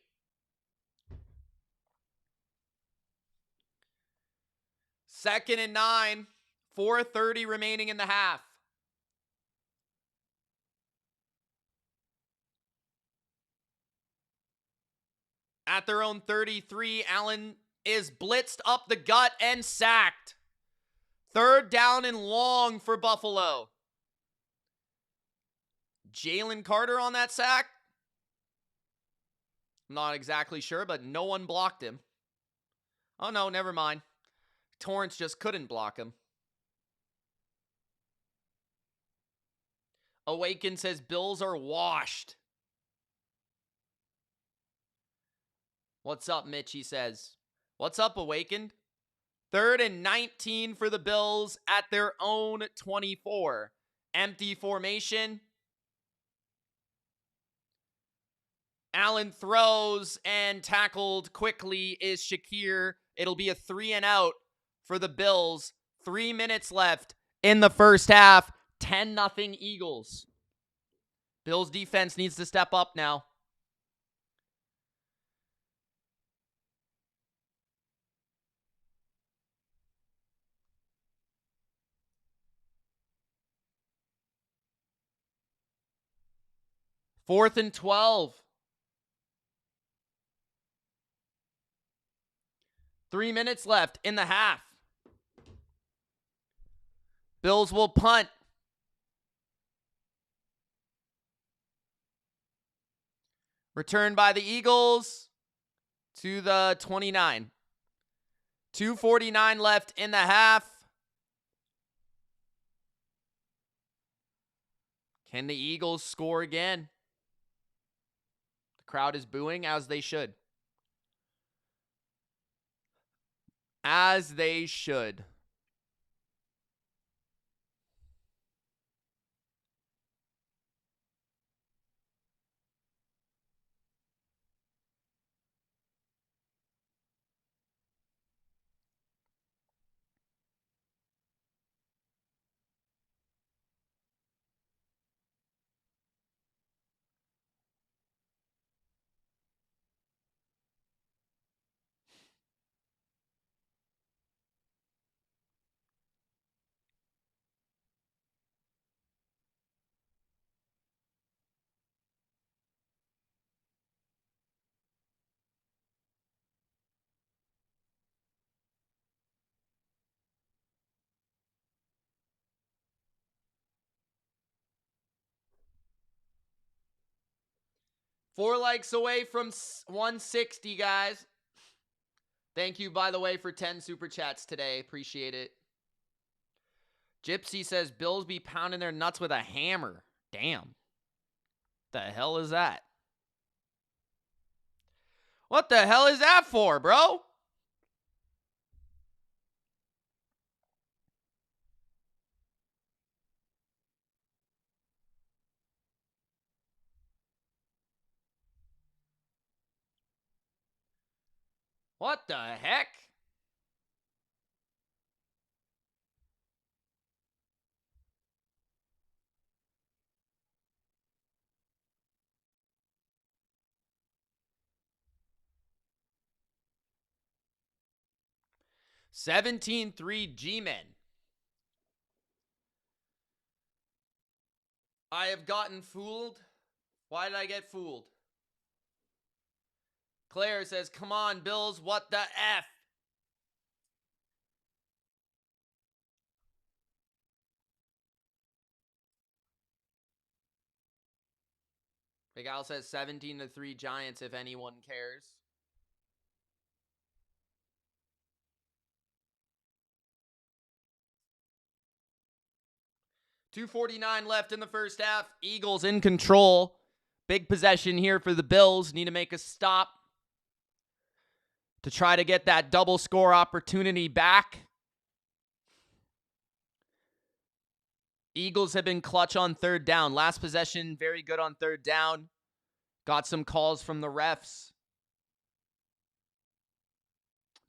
S1: 2nd and 9. 4:30 remaining in the half. At their own 33, Allen is blitzed up the gut and sacked. 3rd down and long for Buffalo. Jalen Carter on that sack? I'm not exactly sure, but no one blocked him. Oh, no, never mind. Torrance just couldn't block him. Awaken says Bills are washed. What's up, Mitch? He says. What's up, Awakened? 3rd and 19 for the Bills at their own 24. Empty formation. Allen throws and tackled quickly is Shakir. It'll be a 3 and out for the Bills. 3 minutes left in the first half. 10-0 Eagles. Bills defense needs to step up now. Fourth and 12. 3 minutes left in the half. Bills will punt. Returned by the Eagles to the 29. 2:49 left in the half. Can the Eagles score again? The crowd is booing, as they should. As they should. Four likes away from 160, guys. Thank you, by the way, for 10 super chats today. Appreciate it. Gypsy says, Bills be pounding their nuts with a hammer. Damn. The hell is that? What the hell is that for, bro? What the heck? $17.3 G-Men. I have gotten fooled. Why did I get fooled? Claire says, come on, Bills, what the F? Big Al says 17-3 Giants if anyone cares. $2:49 left in the first half. Eagles in control. Big possession here for the Bills. Need to make a stop to try to get that double score opportunity back. Eagles have been clutch on third down. Last possession, very good on third down. Got some calls from the refs.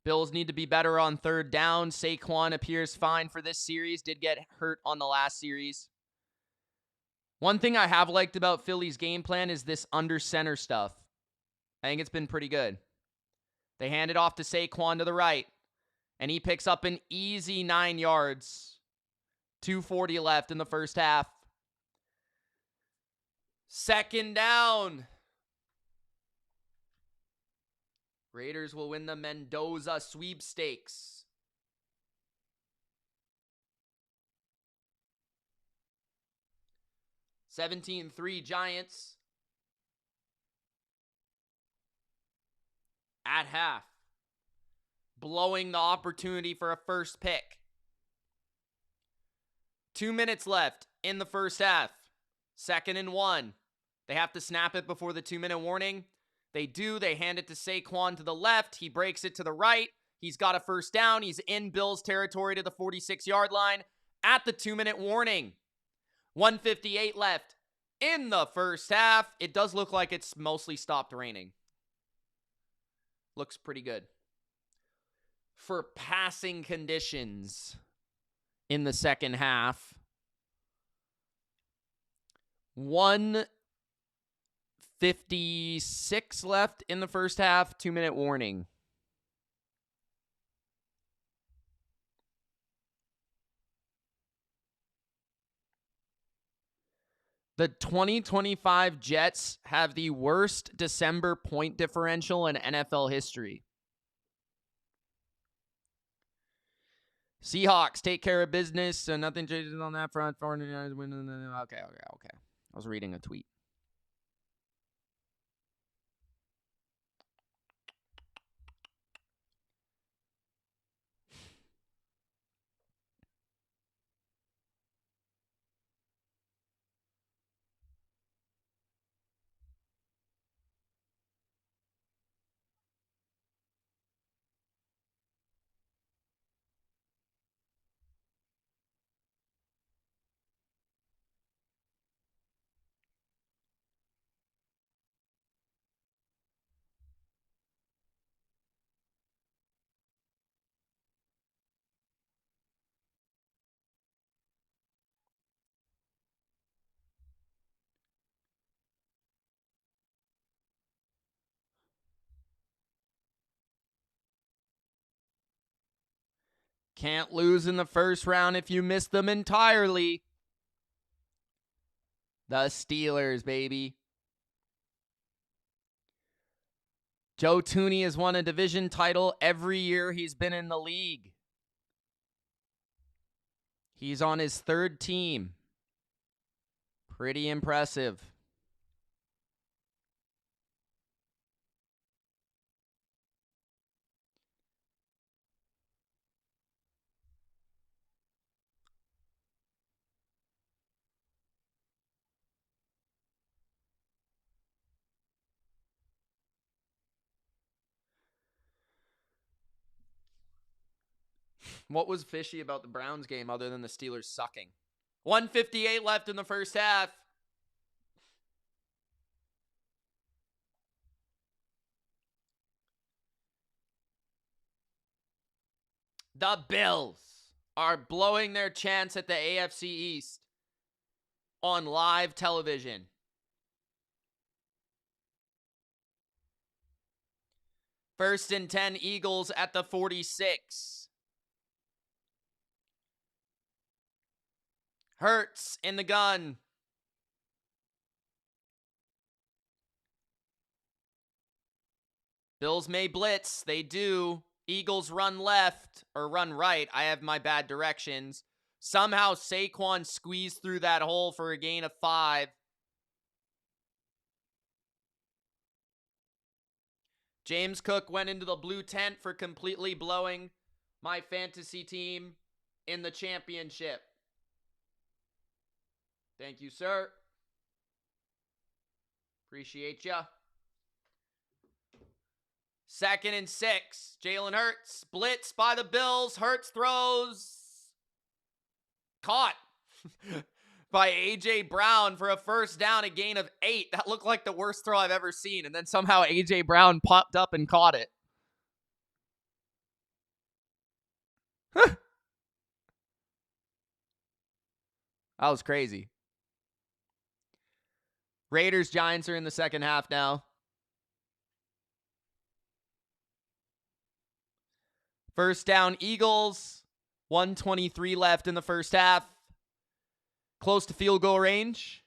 S1: Bills need to be better on third down. Saquon appears fine for this series. Did get hurt on the last series. One thing I have liked about Philly's game plan is this under center stuff. I think it's been pretty good. They hand it off to Saquon to the right, and he picks up an easy 9 yards. 2:40 left in the first half. Second down. Raiders will win the Mendoza sweepstakes. $17-3 Giants. At half. Blowing the opportunity for a first pick. 2 minutes left in the first half. 2nd and 1. They have to snap it before the 2-minute warning. They do. They hand it to Saquon to the left. He breaks it to the right. He's got a first down. He's in Bills territory to the 46-yard line at the 2-minute warning. 1:58 left in the first half. It does look like it's mostly stopped raining. Looks pretty good for passing conditions in the second half. 1:56 left in the first half. 2-minute warning. The 2025 Jets have the worst December point differential in NFL history. Seahawks take care of business, so nothing changes on that front. 49ers win. Okay. I was reading a tweet. Can't lose in the first round if you miss them entirely. The Steelers, baby. Joe Thuney has won a division title every year he's been in the league. He's on his third team. Pretty impressive. What was fishy about the Browns game other than the Steelers sucking? 1:58 left in the first half. The Bills are blowing their chance at the AFC East on live television. First and 10, Eagles at the 46. Hurts in the gun. Bills may blitz. They do. Eagles run left or run right. I have my bad directions. Somehow Saquon squeezed through that hole for a gain of 5. James Cook went into the blue tent for completely blowing my fantasy team in the championship. Thank you, sir. Appreciate ya. 2nd and 6. Jalen Hurts. Blitz by the Bills. Hurts throws. Caught by A.J. Brown for a first down, a gain of 8. That looked like the worst throw I've ever seen. And then somehow A.J. Brown popped up and caught it. That was crazy. Raiders, Giants are in the second half now. First down, Eagles. 1:23 left in the first half. Close to field goal range.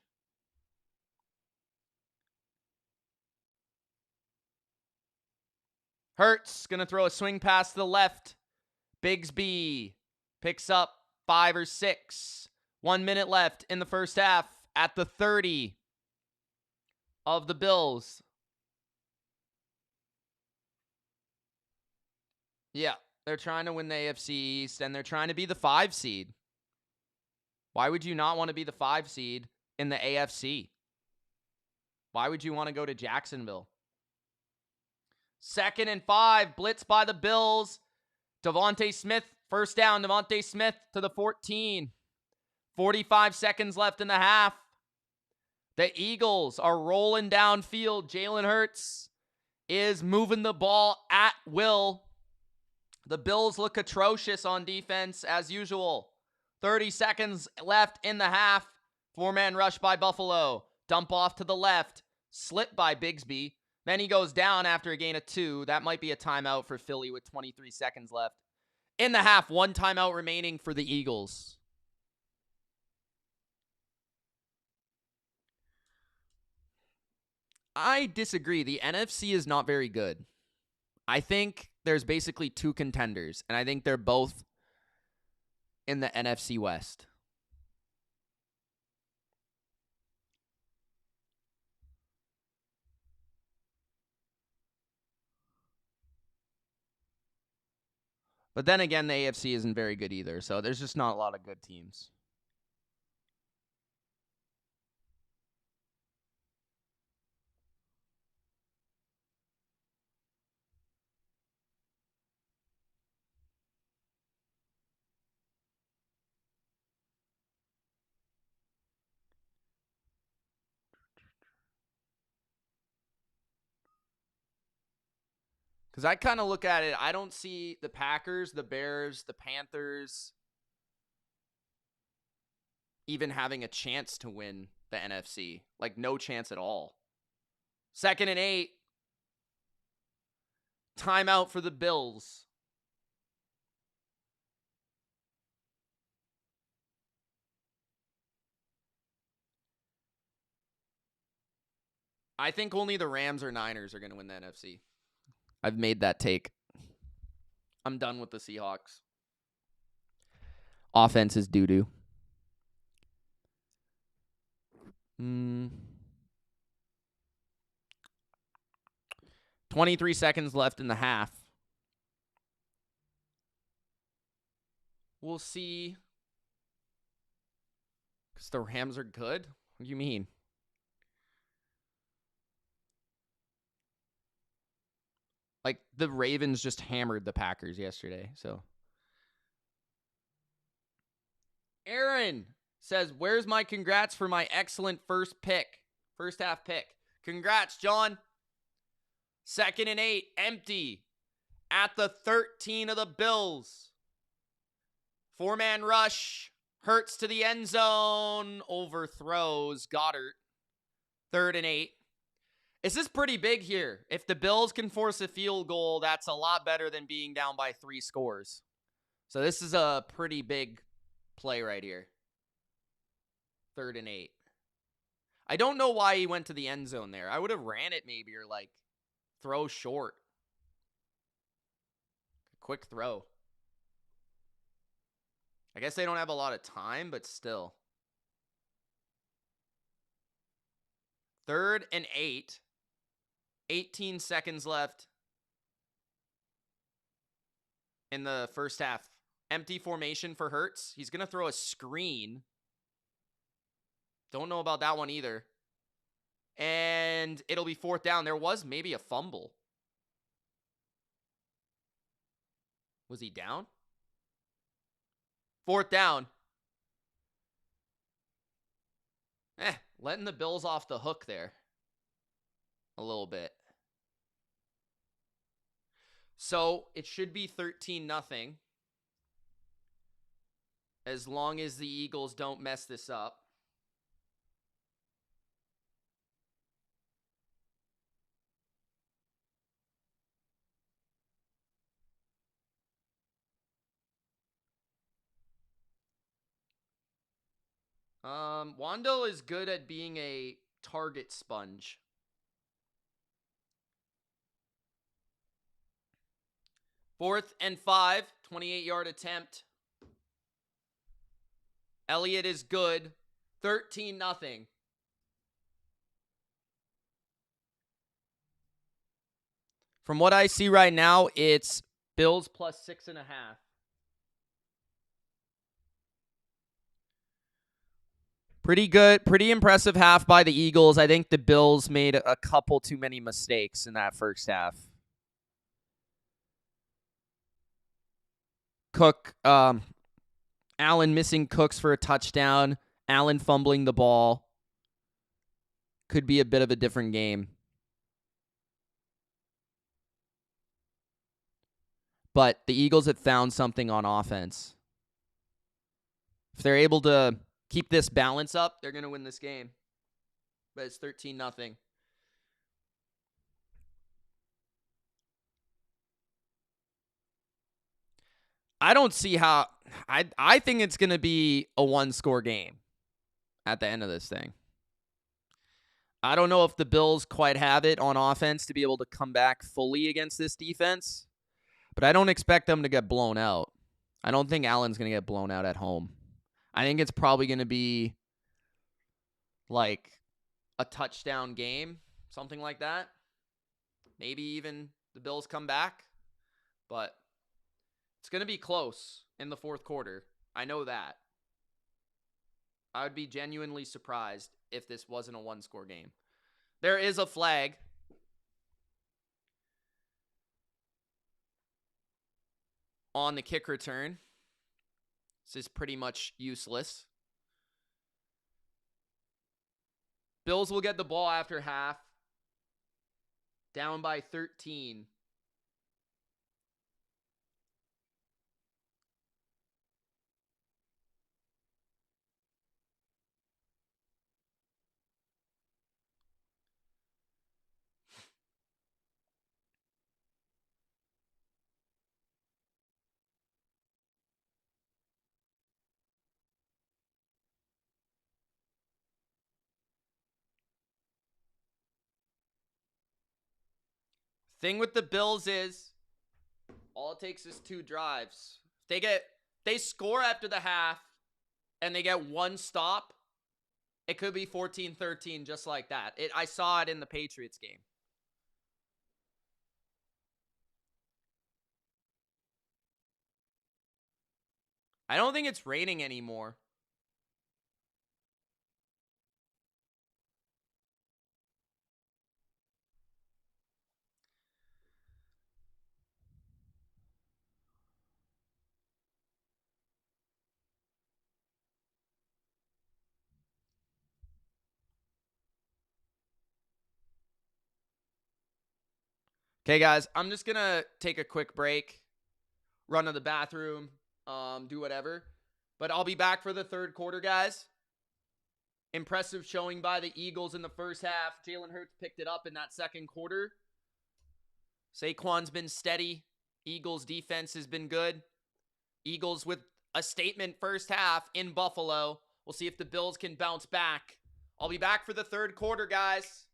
S1: Hurts going to throw a swing pass to the left. Bigsby picks up 5 or 6. 1 minute left in the first half at the 30 of the Bills. Yeah, they're trying to win the AFC East, and they're trying to be the 5 seed. Why would you not want to be the 5 seed in the AFC? Why would you want to go to Jacksonville? 2nd and 5, blitz by the Bills. Devontae Smith, first down, Devontae Smith to the 14. 45 seconds left in the half. The Eagles are rolling downfield. Jalen Hurts is moving the ball at will. The Bills look atrocious on defense as usual. 30 seconds left in the half. 4-man rush by Buffalo. Dump off to the left. Slip by Bigsby. Then he goes down after a gain of 2. That might be a timeout for Philly with 23 seconds left. In the half, 1 timeout remaining for the Eagles. I disagree. The NFC is not very good. I think there's basically 2 contenders, and I think they're both in the NFC West. But then again, the AFC isn't very good either, so there's just not a lot of good teams. Because I kind of look at it, I don't see the Packers, the Bears, the Panthers even having a chance to win the NFC. Like, no chance at all. 2nd and 8. Timeout for the Bills. I think only the Rams or Niners are going to win the NFC. I've made that take. I'm done with the Seahawks. Offense is doo-doo. 23 seconds left in the half. We'll see. Because the Rams are good? What do you mean? Like, the Ravens just hammered the Packers yesterday, so. Aaron says, where's my congrats for my excellent first half pick? Congrats, John. 2nd and 8, empty. At the 13 of the Bills. 4-man rush. Hurts to the end zone. Overthrows Goddard. 3rd and 8. This is pretty big here. If the Bills can force a field goal, that's a lot better than being down by 3 scores. So this is a pretty big play right here. 3rd and 8. I don't know why he went to the end zone there. I would have ran it maybe or like throw short. Quick throw. I guess they don't have a lot of time, but still. 3rd and 8. 18 seconds left in the first half. Empty formation for Hurts. He's going to throw a screen. Don't know about that one either. And it'll be 4th down. There was maybe a fumble. Was he down? 4th down. Letting the Bills off the hook there. A little bit. So it should be 13-0. As long as the Eagles don't mess this up. Wando is good at being a target sponge. 4th and 5, 28-yard attempt. Elliott is good. 13-0. From what I see right now, it's Bills plus 6.5. Pretty good, pretty impressive half by the Eagles. I think the Bills made a couple too many mistakes in that first half. Cook, Allen missing Cooks for a touchdown. Allen fumbling the ball. Could be a bit of a different game. But the Eagles have found something on offense. If they're able to keep this balance up, they're going to win this game. But it's 13-0. I don't see how. I think it's going to be a 1-score game at the end of this thing. I don't know if the Bills quite have it on offense to be able to come back fully against this defense, but I don't expect them to get blown out. I don't think Allen's going to get blown out at home. I think it's probably going to be like a touchdown game, something like that. Maybe even the Bills come back. But it's going to be close in the fourth quarter. I know that. I would be genuinely surprised if this wasn't a one-score game. There is a flag. On the kick return. This is pretty much useless. Bills will get the ball after half. Down by 13. Thing with the Bills is all it takes is 2 drives. They score after the half and they get 1 stop. It could be 14-13 just like that. I saw it in the Patriots game. I don't think it's raining anymore. Okay, guys, I'm just going to take a quick break, run to the bathroom, do whatever. But I'll be back for the third quarter, guys. Impressive showing by the Eagles in the first half. Jalen Hurts picked it up in that second quarter. Saquon's been steady. Eagles defense has been good. Eagles with a statement first half in Buffalo. We'll see if the Bills can bounce back. I'll be back for the third quarter, guys.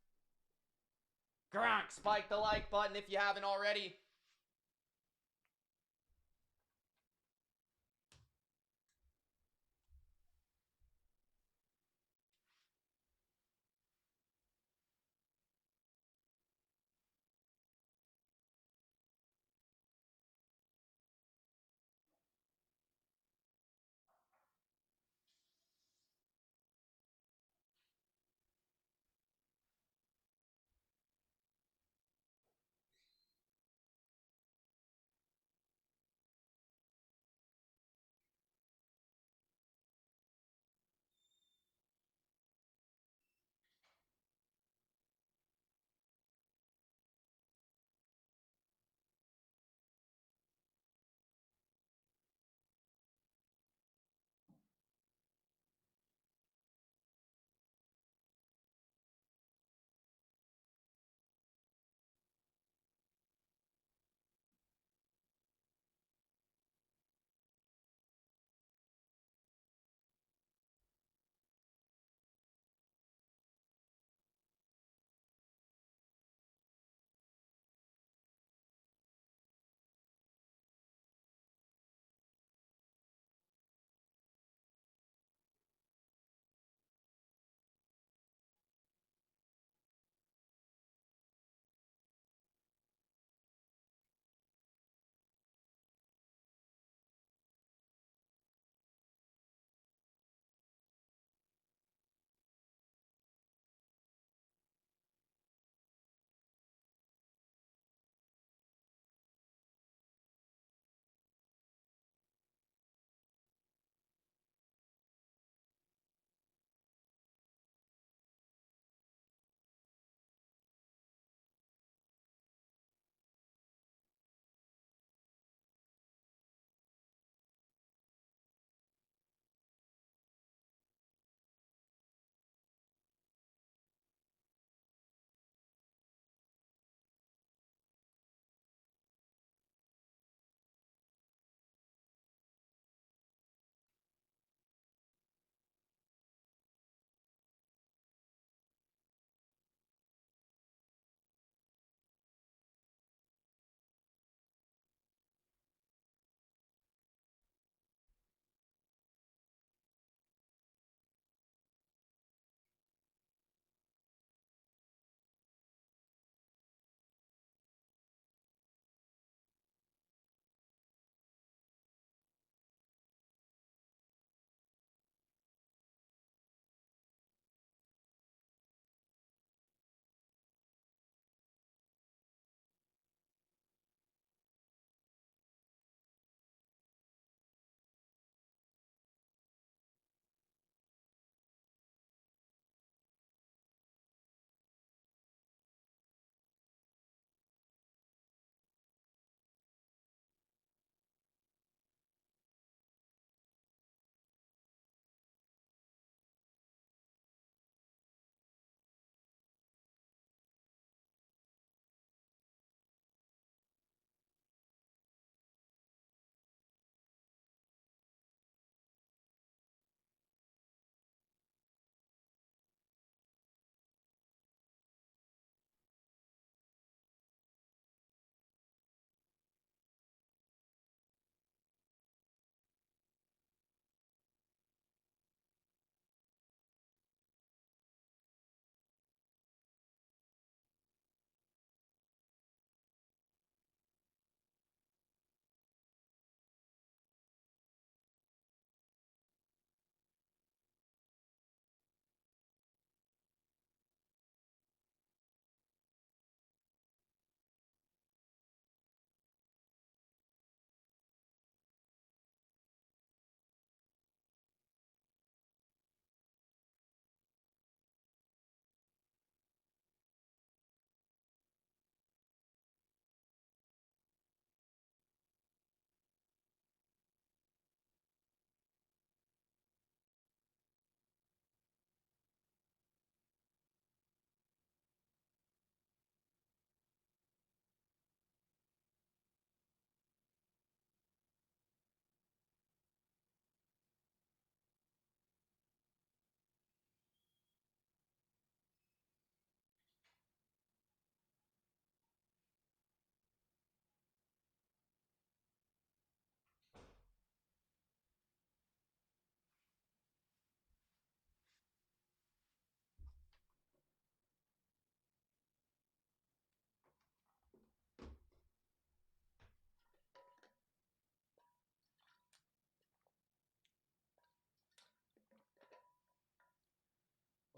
S1: Gronk, spike the like button if you haven't already.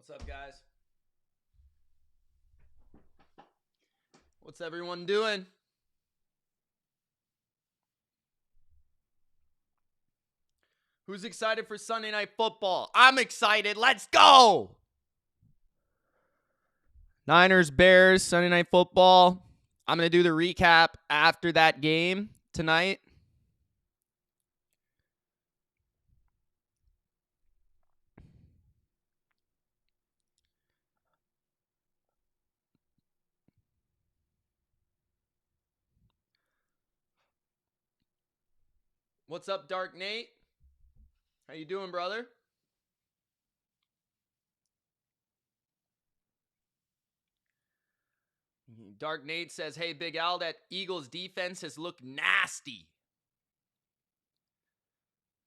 S1: What's up, guys? What's everyone doing? Who's excited for Sunday Night Football? I'm excited. Let's go! Niners, Bears, Sunday Night Football. I'm going to do the recap after that game tonight. What's up, Dark Nate? How you doing, brother? Dark Nate says, hey, Big Al, that Eagles defense has looked nasty.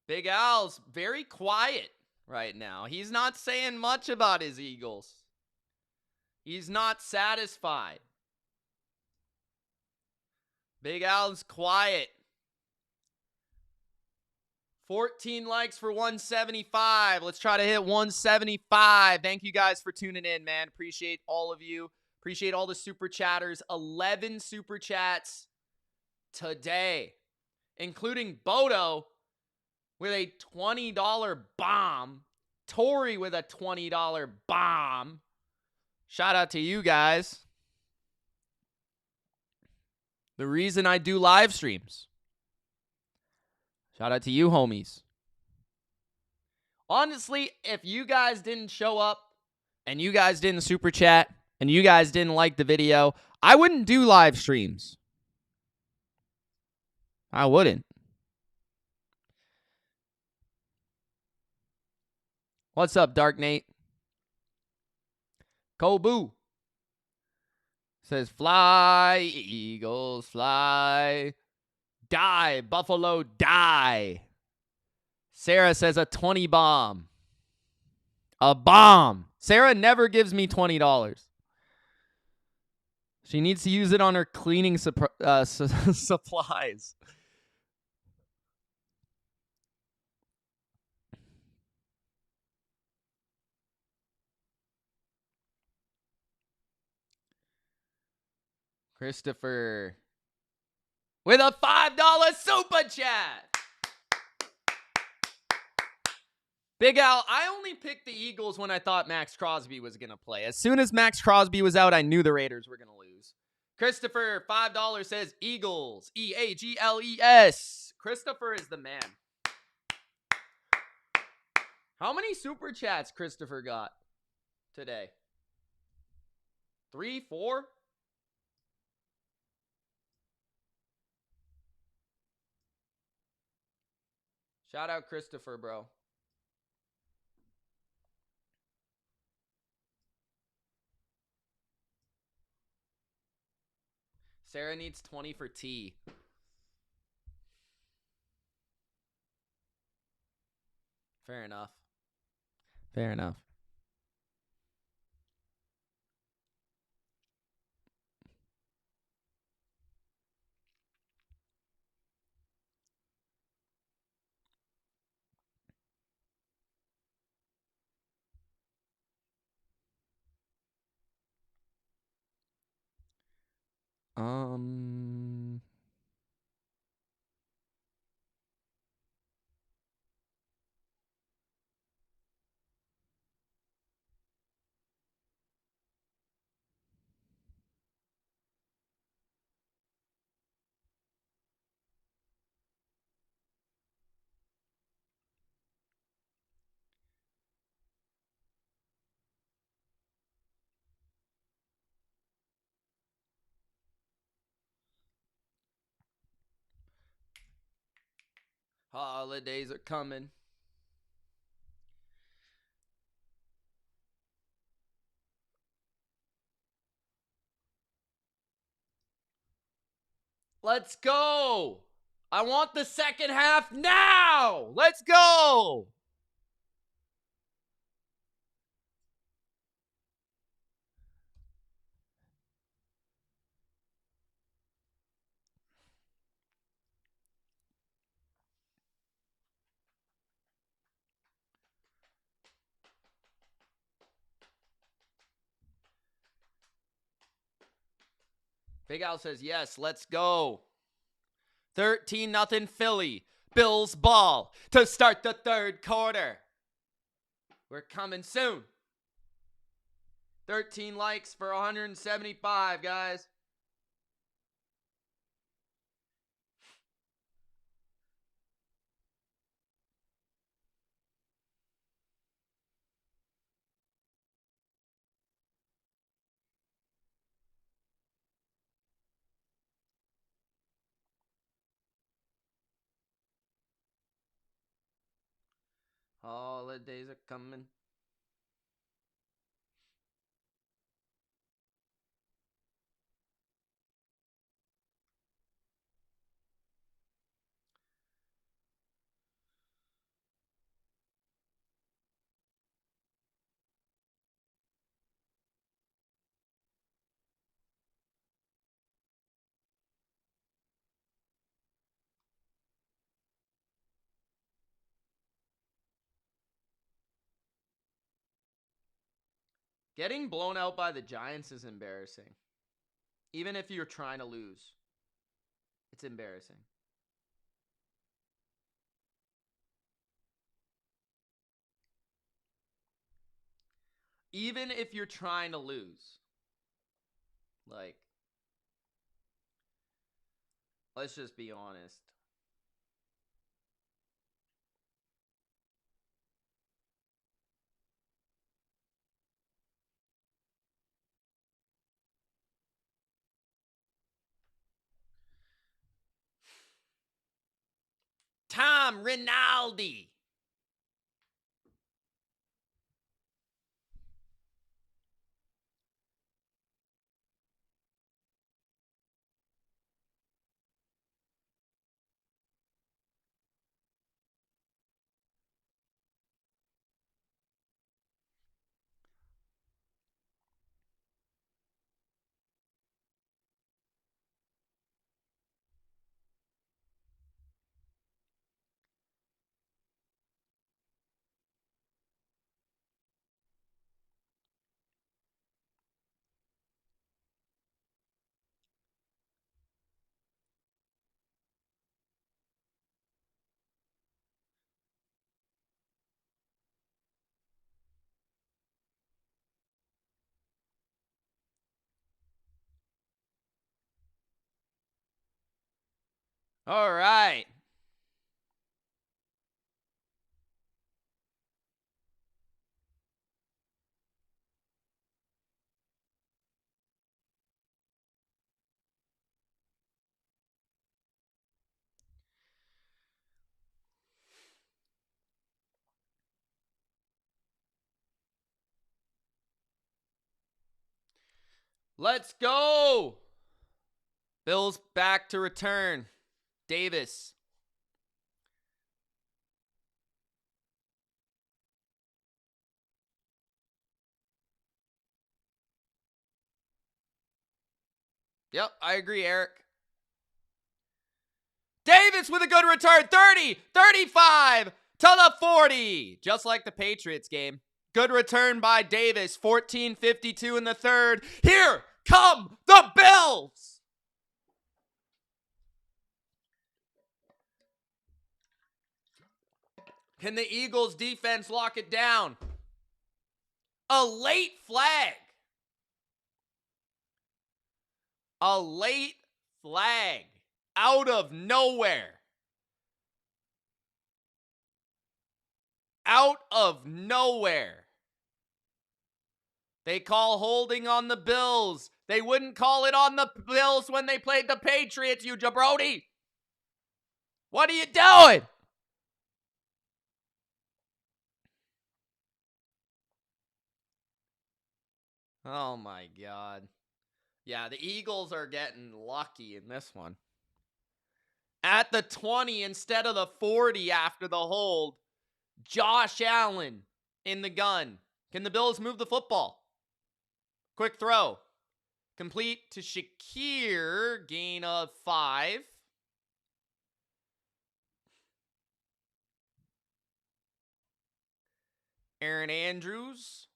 S1: Big Al's very quiet right now. He's not saying much about his Eagles. He's not satisfied. Big Al's quiet. 14 likes for 175. Let's try to hit 175. Thank you guys for tuning in, man. Appreciate all of you. Appreciate all the super chatters. 11 super chats today, including Bodo with a $20 bomb. Tori with a $20 bomb. Shout out to you guys. The reason I do live streams. Shout out to you, homies. Honestly, if you guys didn't show up and you guys didn't super chat and you guys didn't like the video, I wouldn't do live streams. I wouldn't. What's up, Dark Nate? Kobu says, fly, Eagles, fly. Die, Buffalo, die. Sarah says a 20 bomb. A bomb. Sarah never gives me $20. She needs to use it on her cleaning supplies. Christopher with a $5 super chat. Big Al, I only picked the Eagles when I thought Max Crosby was going to play. As soon as Max Crosby was out, I knew the Raiders were going to lose. Christopher, $5 says Eagles. Eagles. Christopher is the man. How many super chats Christopher got today? 3, 4? Shout out Christopher, bro. Sarah needs 20 for tea. Fair enough. Fair enough. Holidays are coming. Let's go. I want the second half now. Let's go. Big Al says, yes, let's go. 13-0 Philly. Bills ball to start the third quarter. We're coming soon. 13 likes for 175, guys. Holidays are coming. Getting blown out by the Giants is embarrassing. Even if you're trying to lose, it's embarrassing. Even if you're trying to lose. Like, let's just be honest. Tom Rinaldi. All right. Let's go. Bills back to return. Davis. Yep, I agree, Eric. Davis with a good return. 30, 35 to the 40. Just like the Patriots game. Good return by Davis. 14:52 in the third. Here come the Bills. Can the Eagles defense lock it down? A late flag. A late flag. Out of nowhere. Out of nowhere. They call holding on the Bills. They wouldn't call it on the Bills when they played the Patriots, you jabroni. What are you doing? Oh my God. Yeah, the Eagles are getting lucky in this one. At the 20 instead of the 40 after the hold, Josh Allen in the gun. Can the Bills move the football? Quick throw. Complete to Shakir. Gain of 5. Aaron Andrews.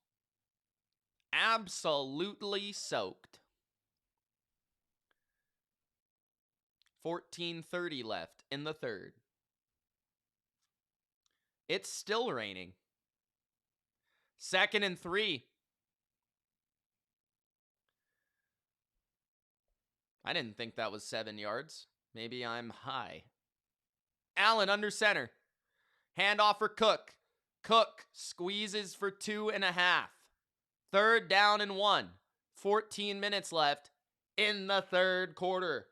S1: Absolutely soaked. 14:30 left in the third. It's still raining. 2nd and 3. I didn't think that was 7 yards. Maybe I'm high. Allen under center. Handoff for Cook. Cook squeezes for 2.5. 3rd down and 1. 14 minutes left in the third quarter.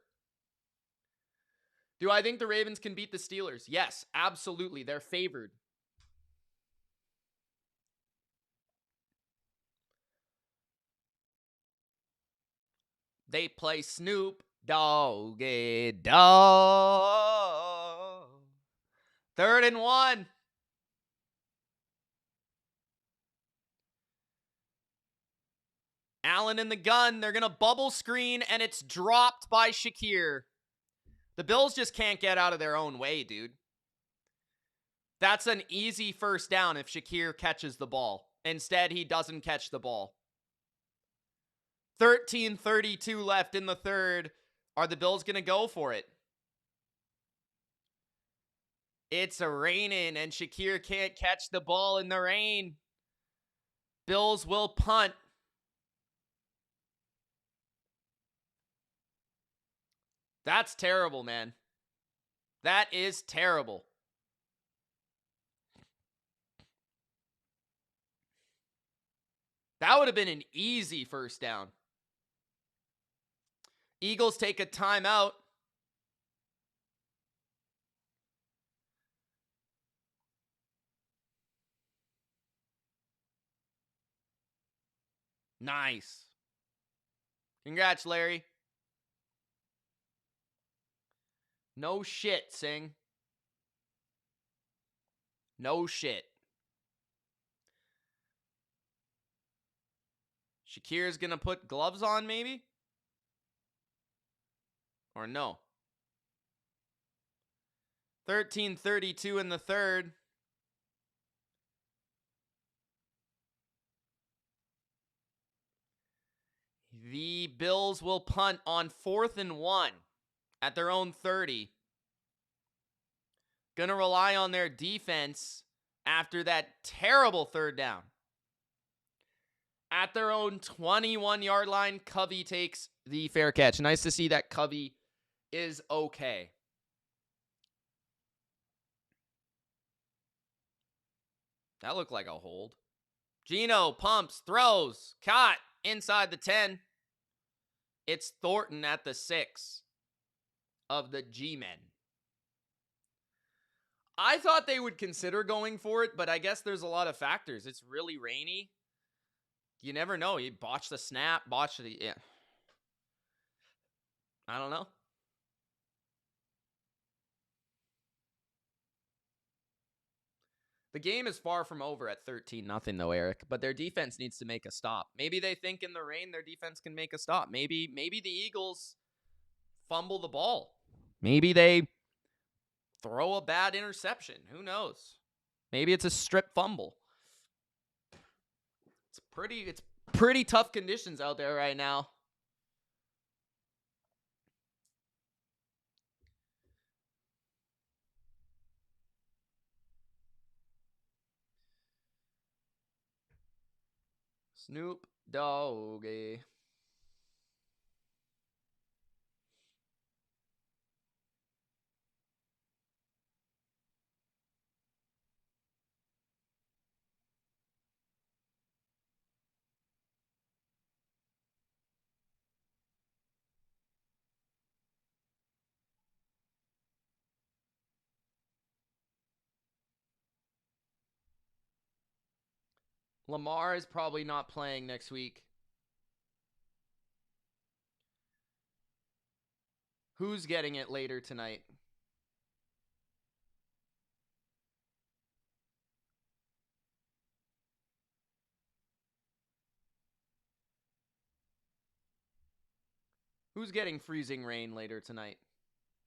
S1: Do I think the Ravens can beat the Steelers? Yes, absolutely. They're favored. They play Snoop Doggy Dogg. 3rd and 1. Allen in the gun. They're going to bubble screen, and it's dropped by Shakir. The Bills just can't get out of their own way, dude. That's an easy 1st down if Shakir catches the ball. Instead, he doesn't catch the ball. 13:32 left in the third. Are the Bills going to go for it? It's raining, and Shakir can't catch the ball in the rain. Bills will punt. That's terrible, man. That is terrible. That would have been an easy 1st down. Eagles take a timeout. Nice. Congrats, Larry. No shit, Sing. No shit. Shakir's going to put gloves on, maybe? Or no? 13:32 in the third. The Bills will punt on 4th and 1 at their own 30. Gonna rely on their defense after that terrible 3rd down. At their own 21-yard line, Covey takes the fair catch. Nice to see that Covey is okay. That looked like a hold. Geno pumps, throws, caught inside the 10. It's Thornton at the 6 of the G-Men. I thought they would consider going for it, but I guess there's a lot of factors. It's really rainy. You never know. You botch the snap, yeah. I don't know. The game is far from over at 13-0 though, Eric, but their defense needs to make a stop. Maybe they think in the rain their defense can make a stop. Maybe the Eagles fumble the ball. Maybe they throw a bad interception. Who knows? Maybe it's a strip fumble. It's pretty tough conditions out there right now. Snoop Doggy. Lamar is probably not playing next week. Who's getting it later tonight? Who's getting freezing rain later tonight?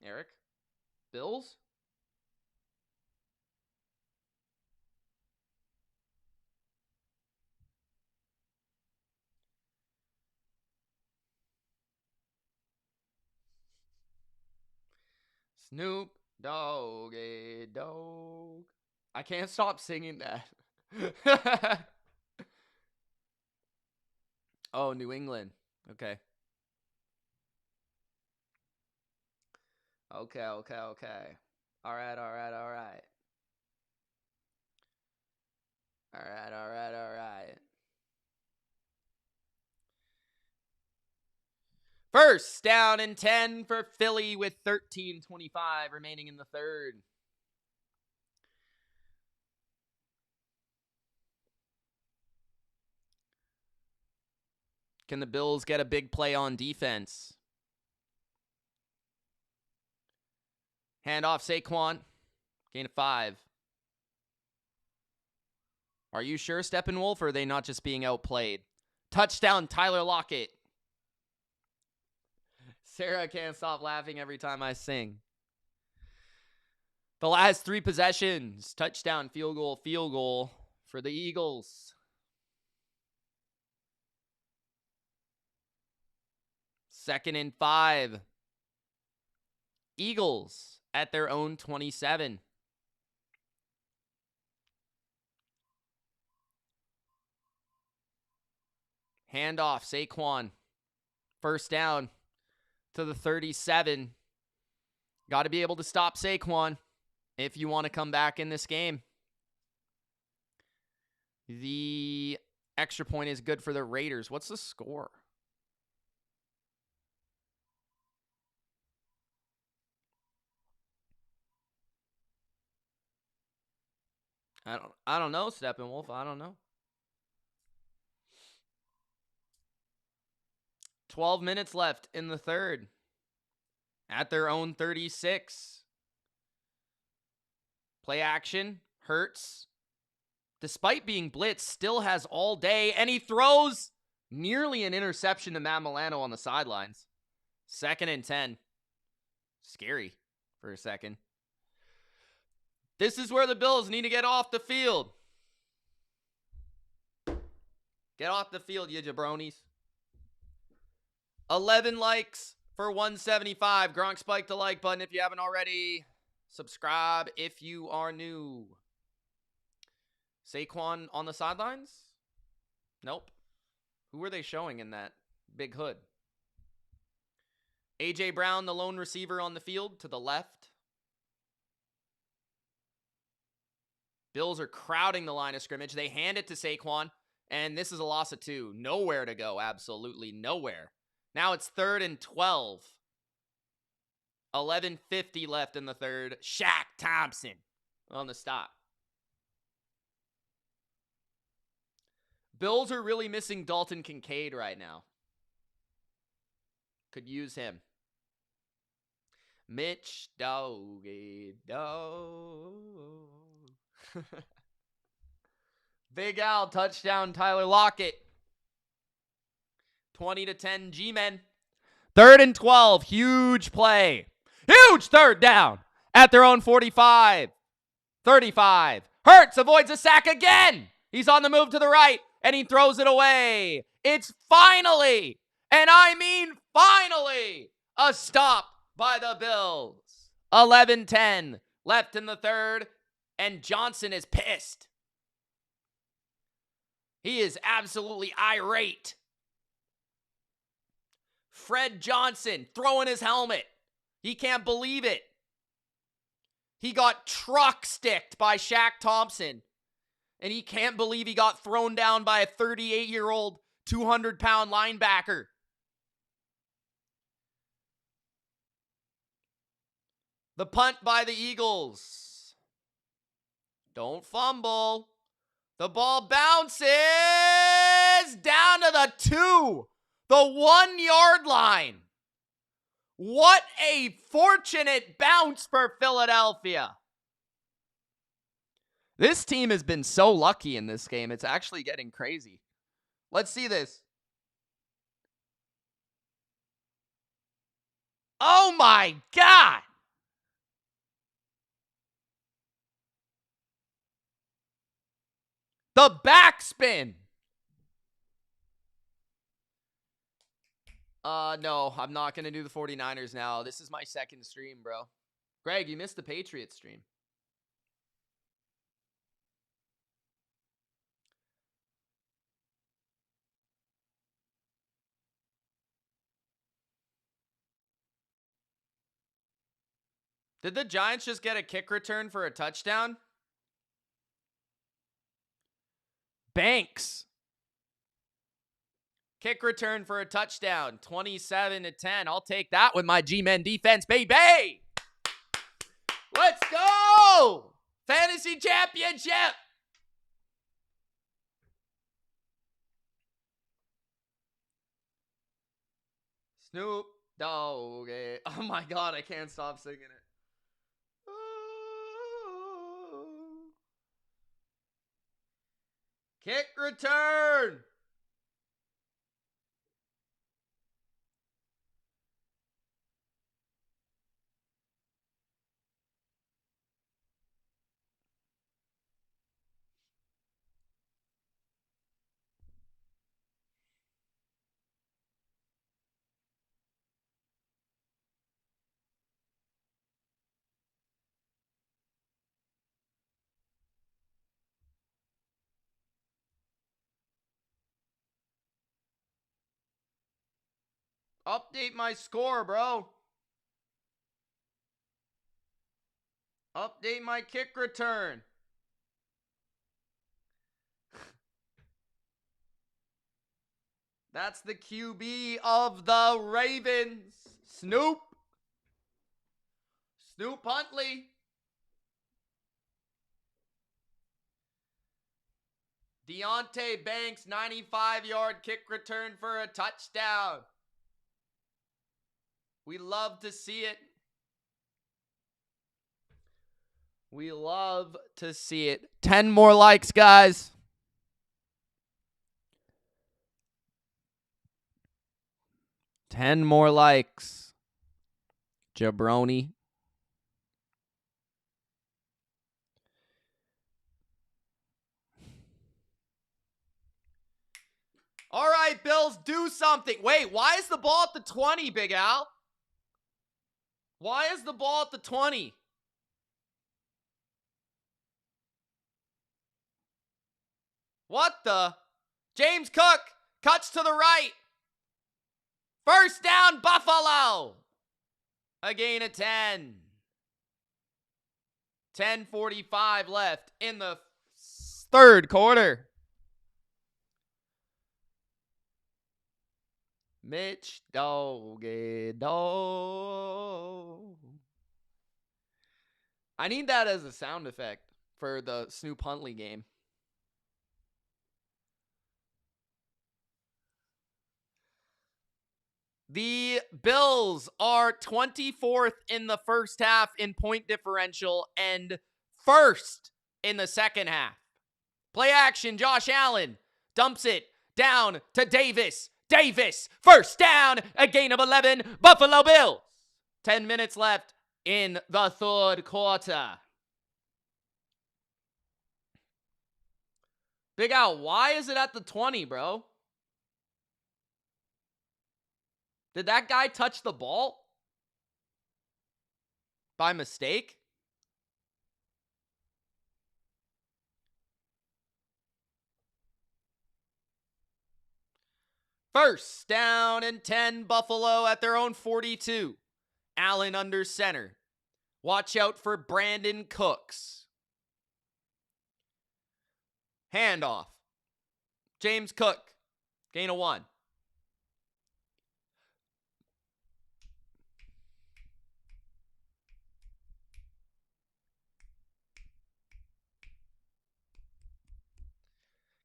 S1: Eric? Bills? Snoop Doggy Dog. I can't stop singing that. Oh, New England. Okay. Okay. All right. First down and 10 for Philly with 13:25 remaining in the third. Can the Bills get a big play on defense? Handoff Saquon. Gain of 5. Are you sure, Steppenwolf, or are they not just being outplayed? Touchdown, Tyler Lockett. Sarah can't stop laughing every time I sing. The last 3 possessions. Touchdown, field goal for the Eagles. Second and 5. Eagles at their own 27. Handoff, Saquon. First down to the 37. Got to be able to stop Saquon if you want to come back in this game. The extra point is good for the Raiders. What's the score? I don't know, Steppenwolf. I don't know. 12 minutes left in the third. At their own 36. Play action. Hurts. Despite being blitzed, still has all day. And he throws nearly an interception to Matt Milano on the sidelines. Second and 10. Scary for a second. This is where the Bills need to get off the field. Get off the field, you jabronis. 11 likes for 175. Gronk, spike the like button if you haven't already. Subscribe if you are new. Saquon on the sidelines? Nope. Who were they showing in that big hood? A.J. Brown, the lone receiver on the field to the left. Bills are crowding the line of scrimmage. They hand it to Saquon, and this is a loss of 2. Nowhere to go. Absolutely nowhere. Now it's 3rd and 12. 11:50 left in the third. Shaq Thompson on the stop. Bills are really missing Dalton Kincaid right now. Could use him. Mitch Doggy Dog. Big Al, touchdown, Tyler Lockett. 20-10 G-Men. 3rd and 12. Huge play. Huge third down at their own 45. 35. Hurts avoids a sack again. He's on the move to the right, and he throws it away. It's finally, and I mean finally, a stop by the Bills. 11-10 left in the third, and Johnson is pissed. He is absolutely irate. Fred Johnson throwing his helmet. He can't believe it. He got truck sticked by Shaq Thompson. And he can't believe he got thrown down by a 38-year-old, 200-pound linebacker. The punt by the Eagles. Don't fumble. The ball bounces down to the 2. The 1-yard line. What a fortunate bounce for Philadelphia. This team has been so lucky in this game. It's actually getting crazy. Let's see this. Oh my God. The backspin. No, I'm not going to do the 49ers now. This is my second stream, bro. Greg, you missed the Patriots stream. Did the Giants just get a kick return for a touchdown? Banks. Kick return for a touchdown. 27-10. I'll take that with my G-Men defense, baby. Let's go. Fantasy championship. Snoop Dogg. Oh my God, I can't stop singing it. Kick return. Update my score, bro. Update my kick return. That's the QB of the Ravens. Snoop Huntley. Deontay Banks, 95-yard kick return for a touchdown. We love to see it. We love to see it. 10 more likes, guys. Ten more likes. Jabroni. All right, Bills, do something. Wait, why is the ball at the 20, Big Al? Why is the ball at the 20? What the? James Cook cuts to the right. First down, Buffalo. A gain of 10. 10:45 left in the third quarter. Mitch Doggy Dog. I need that as a sound effect for the Snoop Huntley game. The Bills are 24th in the first half in point differential and first in the second half. Play action, Josh Allen dumps it down to Davis. Davis, first down, a gain of 11, Buffalo Bills. 10 minutes left in the third quarter. Big Al, why is it at the 20, bro? Did that guy touch the ball? By mistake? First down and 10, Buffalo at their own 42. Allen under center. Watch out for Brandon Cooks. Handoff. James Cook. Gain of 1.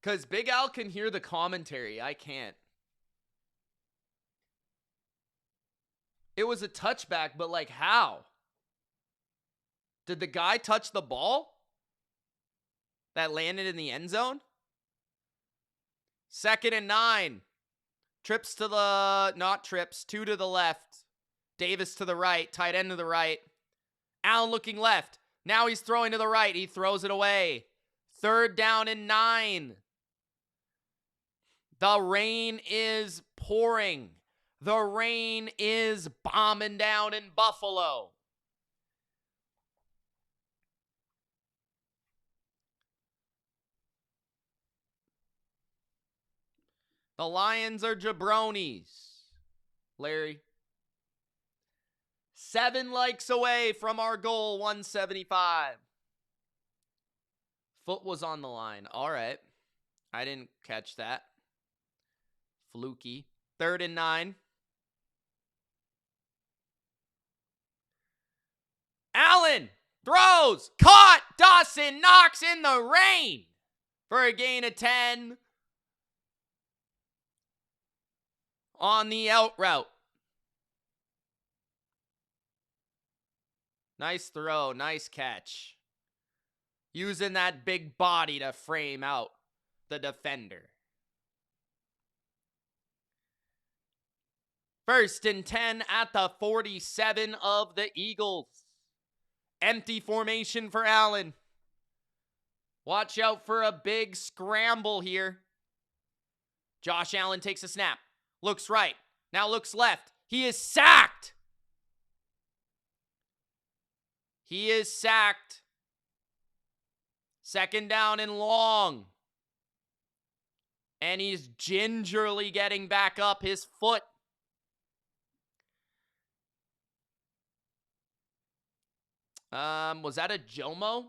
S1: Because Big Al can hear the commentary. I can't. It was a touchback, but like how? Did the guy touch the ball that landed in the end zone? 2nd and 9. Trips to the, not trips, 2 to the left. Davis to the right, tight end to the right. Allen looking left. Now he's throwing to the right. He throws it away. 3rd down and 9. The rain is pouring. The rain is bombing down in Buffalo. The Lions are jabronis. Larry. 7 likes away from our goal, 175. Foot was on the line. All right. I didn't catch that. Fluky. 3rd and 9. Allen throws. Caught. Dawson knocks in the rain for a gain of 10 on the out route. Nice throw. Nice catch. Using that big body to frame out the defender. 1st and 10 at the 47 of the Eagles. Empty formation for Allen. Watch out for a big scramble here. Josh Allen takes a snap. Looks right. Now looks left. He is sacked. He is sacked. 2nd down and long. And he's gingerly getting back up his foot. Was that a Jomo?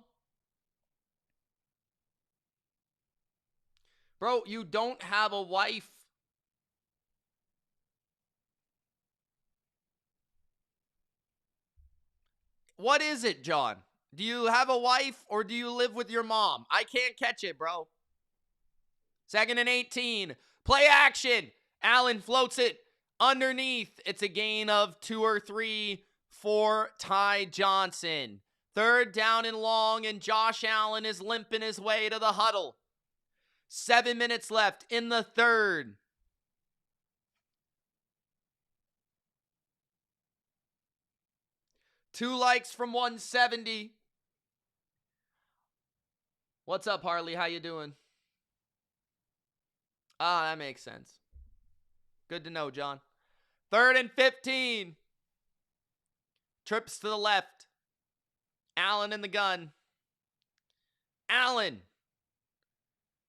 S1: Bro, you don't have a wife. What is it, John? Do you have a wife or do you live with your mom? I can't catch it, bro. 2nd and 18. Play action. Allen floats it underneath. It's a gain of 2 or 3 for Ty Johnson. 3rd down and long, and Josh Allen is limping his way to the huddle. 7 minutes left in the 3rd. Two likes from 170. What's up, Harley? How you doing? Ah, that makes sense. Good to know, John. 3rd and 15. Trips to the left. Allen in the gun. Allen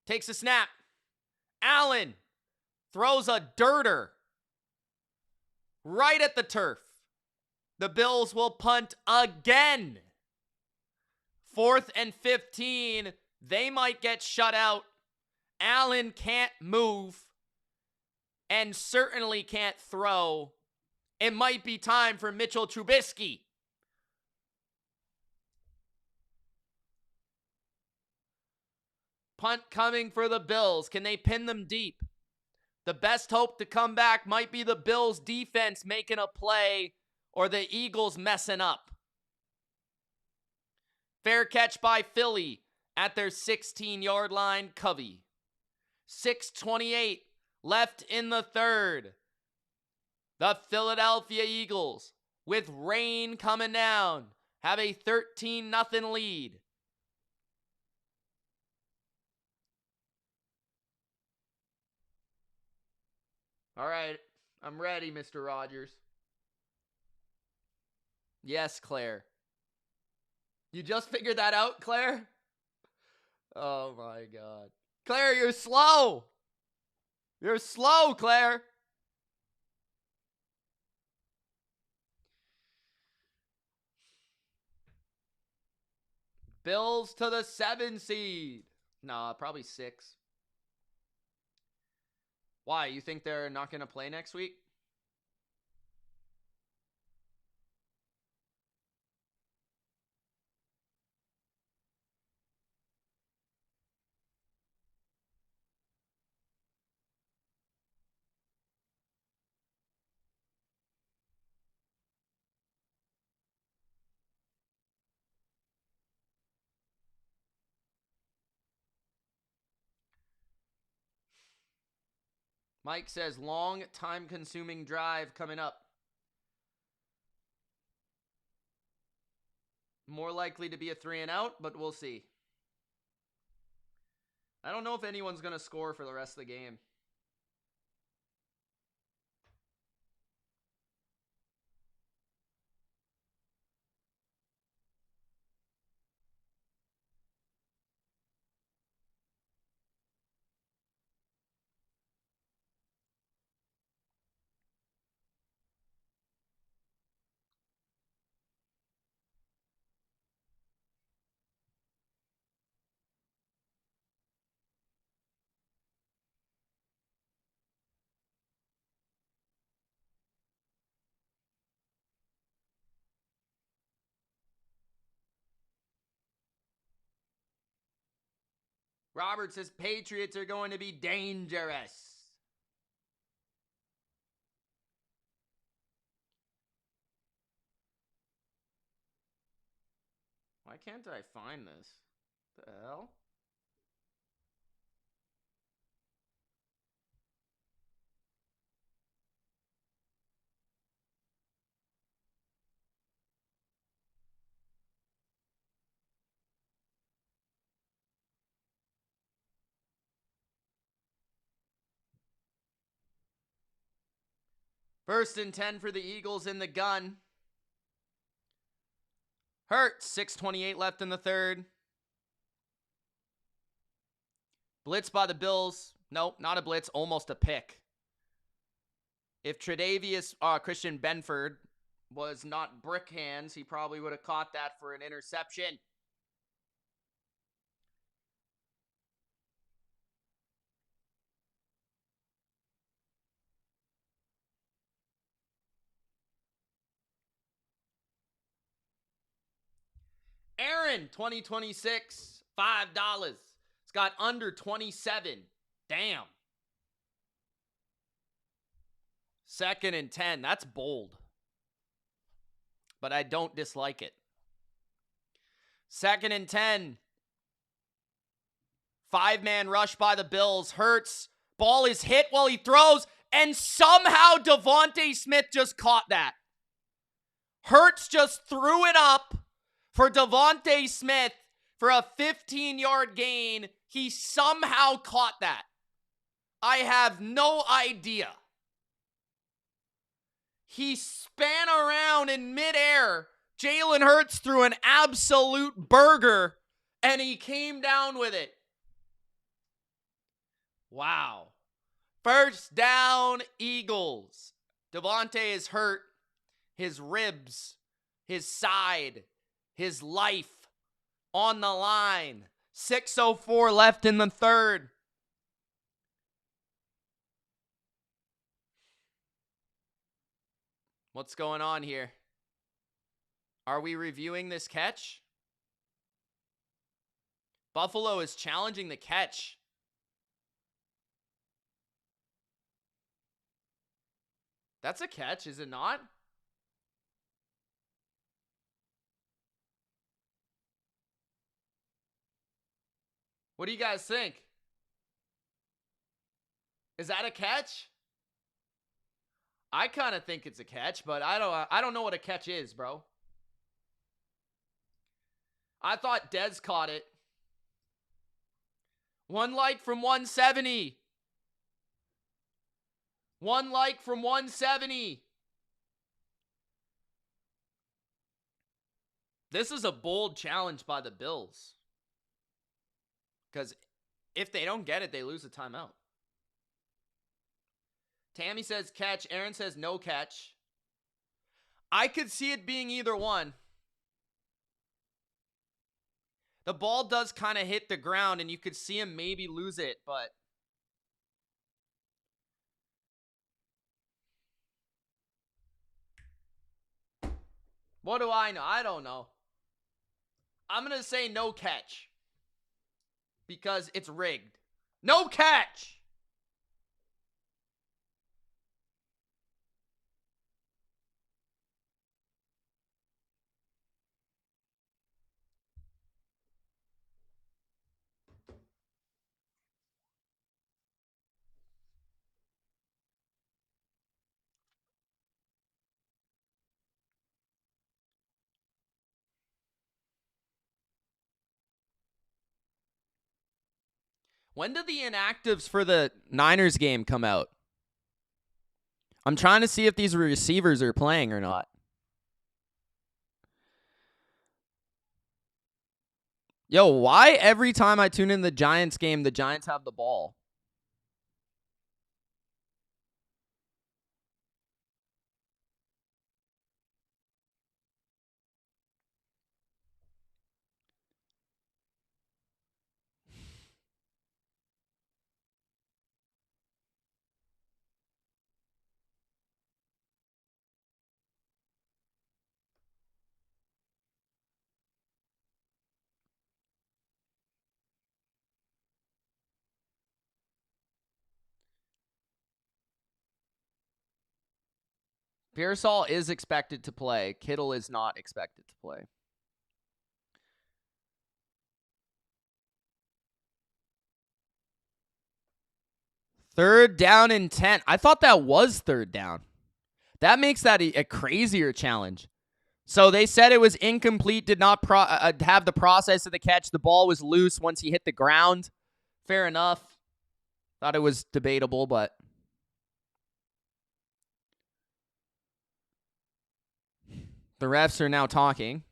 S1: takes a snap. Allen throws a dirter right at the turf. The Bills will punt again. 4th and 15. They might get shut out. Allen can't move and certainly can't throw. It might be time for Mitchell Trubisky. Punt coming for the Bills. Can they pin them deep? The best hope to come back might be the Bills' defense making a play or the Eagles messing up. Fair catch by Philly at their 16-yard line. Covey. 6:28 left in the 3rd. The Philadelphia Eagles, with rain coming down, have a 13-0 lead. All right, I'm ready, Mr. Rogers. Yes, Claire. You just figured that out, Claire? Oh my God. Claire, you're slow. You're slow, Claire. Bills to the 7 seed. Nah, probably 6. Why? You think they're not going to play next week? Mike says, long, time-consuming drive coming up. More likely to be a 3 and out, but we'll see. I don't know if anyone's going to score for the rest of the game. Robert says Patriots are going to be dangerous. Why can't I find this? The hell? First and 10 for the Eagles in the gun. Hurts, 6:28 left in the third. Blitz by the Bills. Nope, not a blitz, almost a pick. If Christian Benford was not brick hands, he probably would have caught that for an interception. Aaron, 2026, $5. It's got under 27. Damn. Second and 10. That's bold. But I don't dislike it. Second and 10. 5-man rush by the Bills. Hurts. Ball is hit while he throws. And somehow Devontae Smith just caught that. Hurts just threw it up for Devontae Smith for a 15-yard gain. He somehow caught that. I have no idea. He span around in midair. Jalen Hurts threw an absolute burger, and he came down with it. Wow. First down, Eagles. Devontae is hurt. His ribs, his side, his life on the line. 6:04 left in the third. What's going on here? Are we reviewing this catch? Buffalo is challenging the catch. That's a catch, is it not? What do you guys think? Is that a catch? I kind of think it's a catch, but I don't know what a catch is, bro. I thought Dez caught it. One like from 170. One like from 170. This is a bold challenge by the Bills. Because if they don't get it, they lose the timeout. Tammy says catch. Aaron says no catch. I could see it being either one. The ball does kind of hit the ground, and you could see him maybe lose it, but what do I know? I don't know. I'm going to say no catch because it's rigged. No catch! When did the inactives for the Niners game come out? I'm trying to see if these receivers are playing or not. Yo, why every time I tune in the Giants game, the Giants have the ball? Pearsall is expected to play. Kittle is not expected to play. Third down and 10. I thought that was third down. That makes that a crazier challenge. So they said it was incomplete, did not have the process of the catch. The ball was loose once he hit the ground. Fair enough. Thought it was debatable, but the refs are now talking.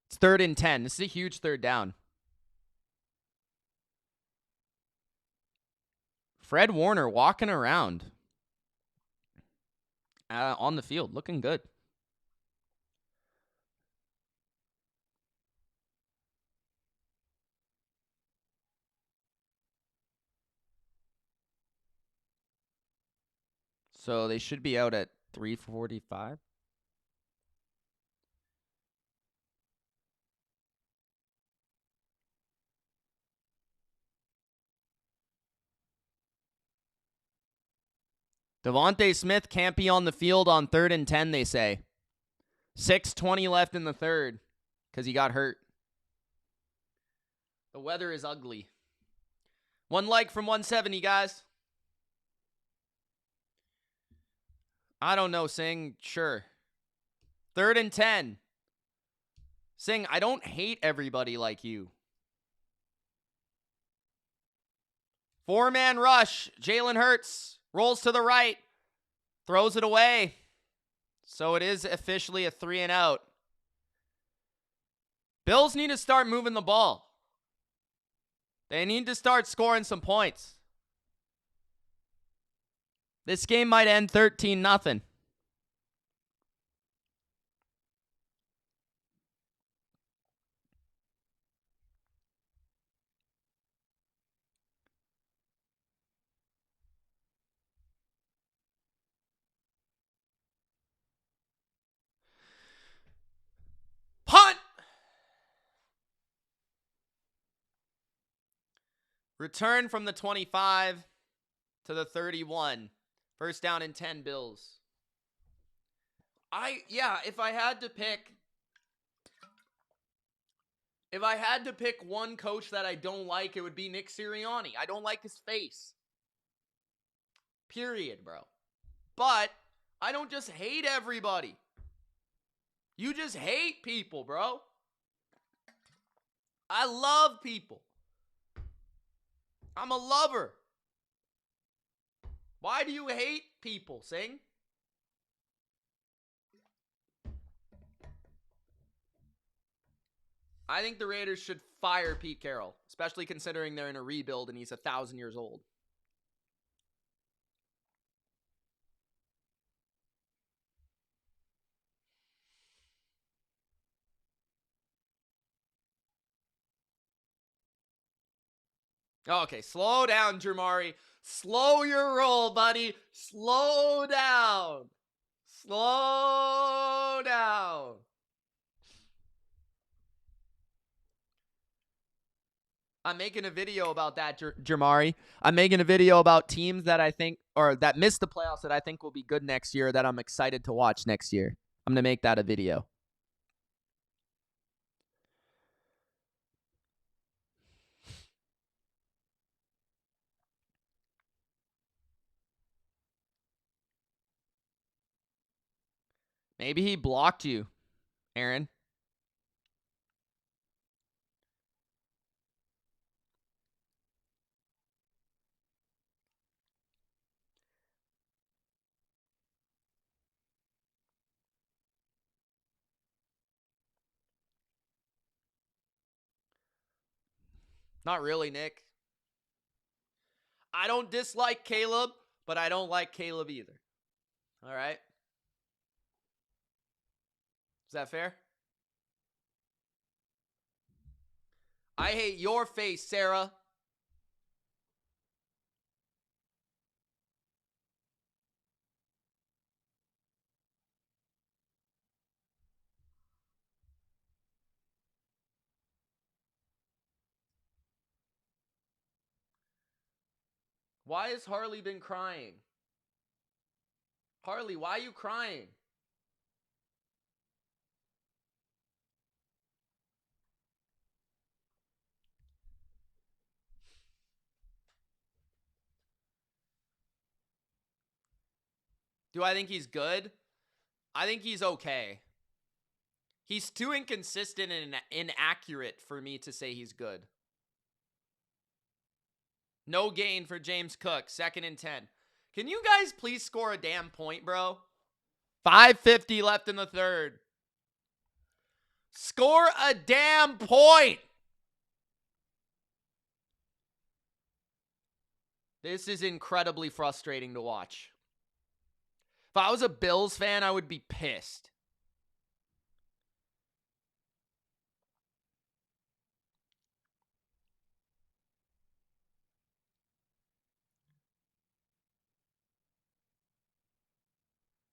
S1: It's 3rd and 10. This is a huge third down. Fred Warner walking around on the field, looking good. So they should be out at 3:45. Devontae Smith can't be on the field on 3rd and 10, they say. 6:20 left in the third because he got hurt. The weather is ugly. 1 like from 170, guys. I don't know, Sing. Sure. 3rd and 10. Sing, I don't hate everybody like you. 4-man rush. Jalen Hurts rolls to the right. Throws it away. So it is officially a 3 and out. Bills need to start moving the ball. They need to start scoring some points. This game might end 13-0. Punt! Return from the 25 to the 31. First down and 10, Bills. If I had to pick one coach that I don't like, it would be Nick Sirianni. I don't like his face. Period, bro. But I don't just hate everybody. You just hate people, bro. I love people. I'm a lover. Why do you hate people, Sing? I think the Raiders should fire Pete Carroll, especially considering they're in a rebuild and he's 1,000 years old. Okay, slow down, Jamari. Slow your roll, buddy. Slow down. Slow down. I'm making a video about that, Jamari. I'm making a video about teams that I think, or that missed the playoffs that I think will be good next year, that I'm excited to watch next year. I'm going to make that a video. Maybe he blocked you, Aaron. Not really, Nick. I don't dislike Caleb, but I don't like Caleb either. All right? Is that fair? I hate your face, Sarah. Why has Harley been crying? Harley, why are you crying? Do I think he's good? I think he's okay. He's too inconsistent and inaccurate for me to say he's good. No gain for James Cook. 2nd and 10. Can you guys please score a damn point, bro? 5:50 left in the third. Score a damn point. This is incredibly frustrating to watch. If I was a Bills fan, I would be pissed.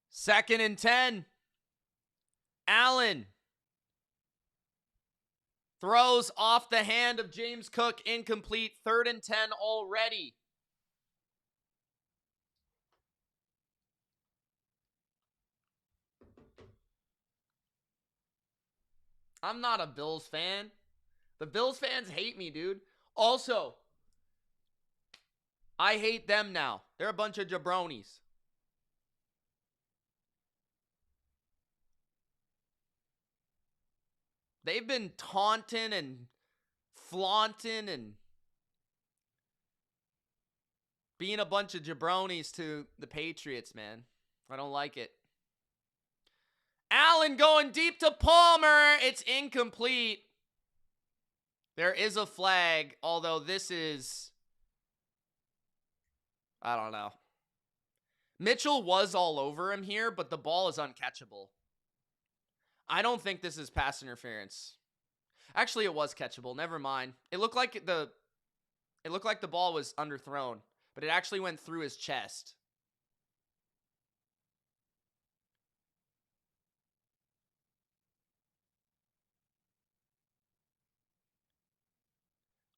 S1: Second and 10. Allen throws off the hand of James Cook, incomplete. 3rd and 10 already. I'm not a Bills fan. The Bills fans hate me, dude. Also, I hate them now. They're a bunch of jabronis. They've been taunting and flaunting and being a bunch of jabronis to the Patriots, man. I don't like it. Allen going deep to Palmer. It's incomplete. There is a flag, although this is, I don't know. Mitchell was all over him here, but the ball is uncatchable. I don't think this is pass interference. Actually, it was catchable. Never mind. It looked like the ball was underthrown, but it actually went through his chest.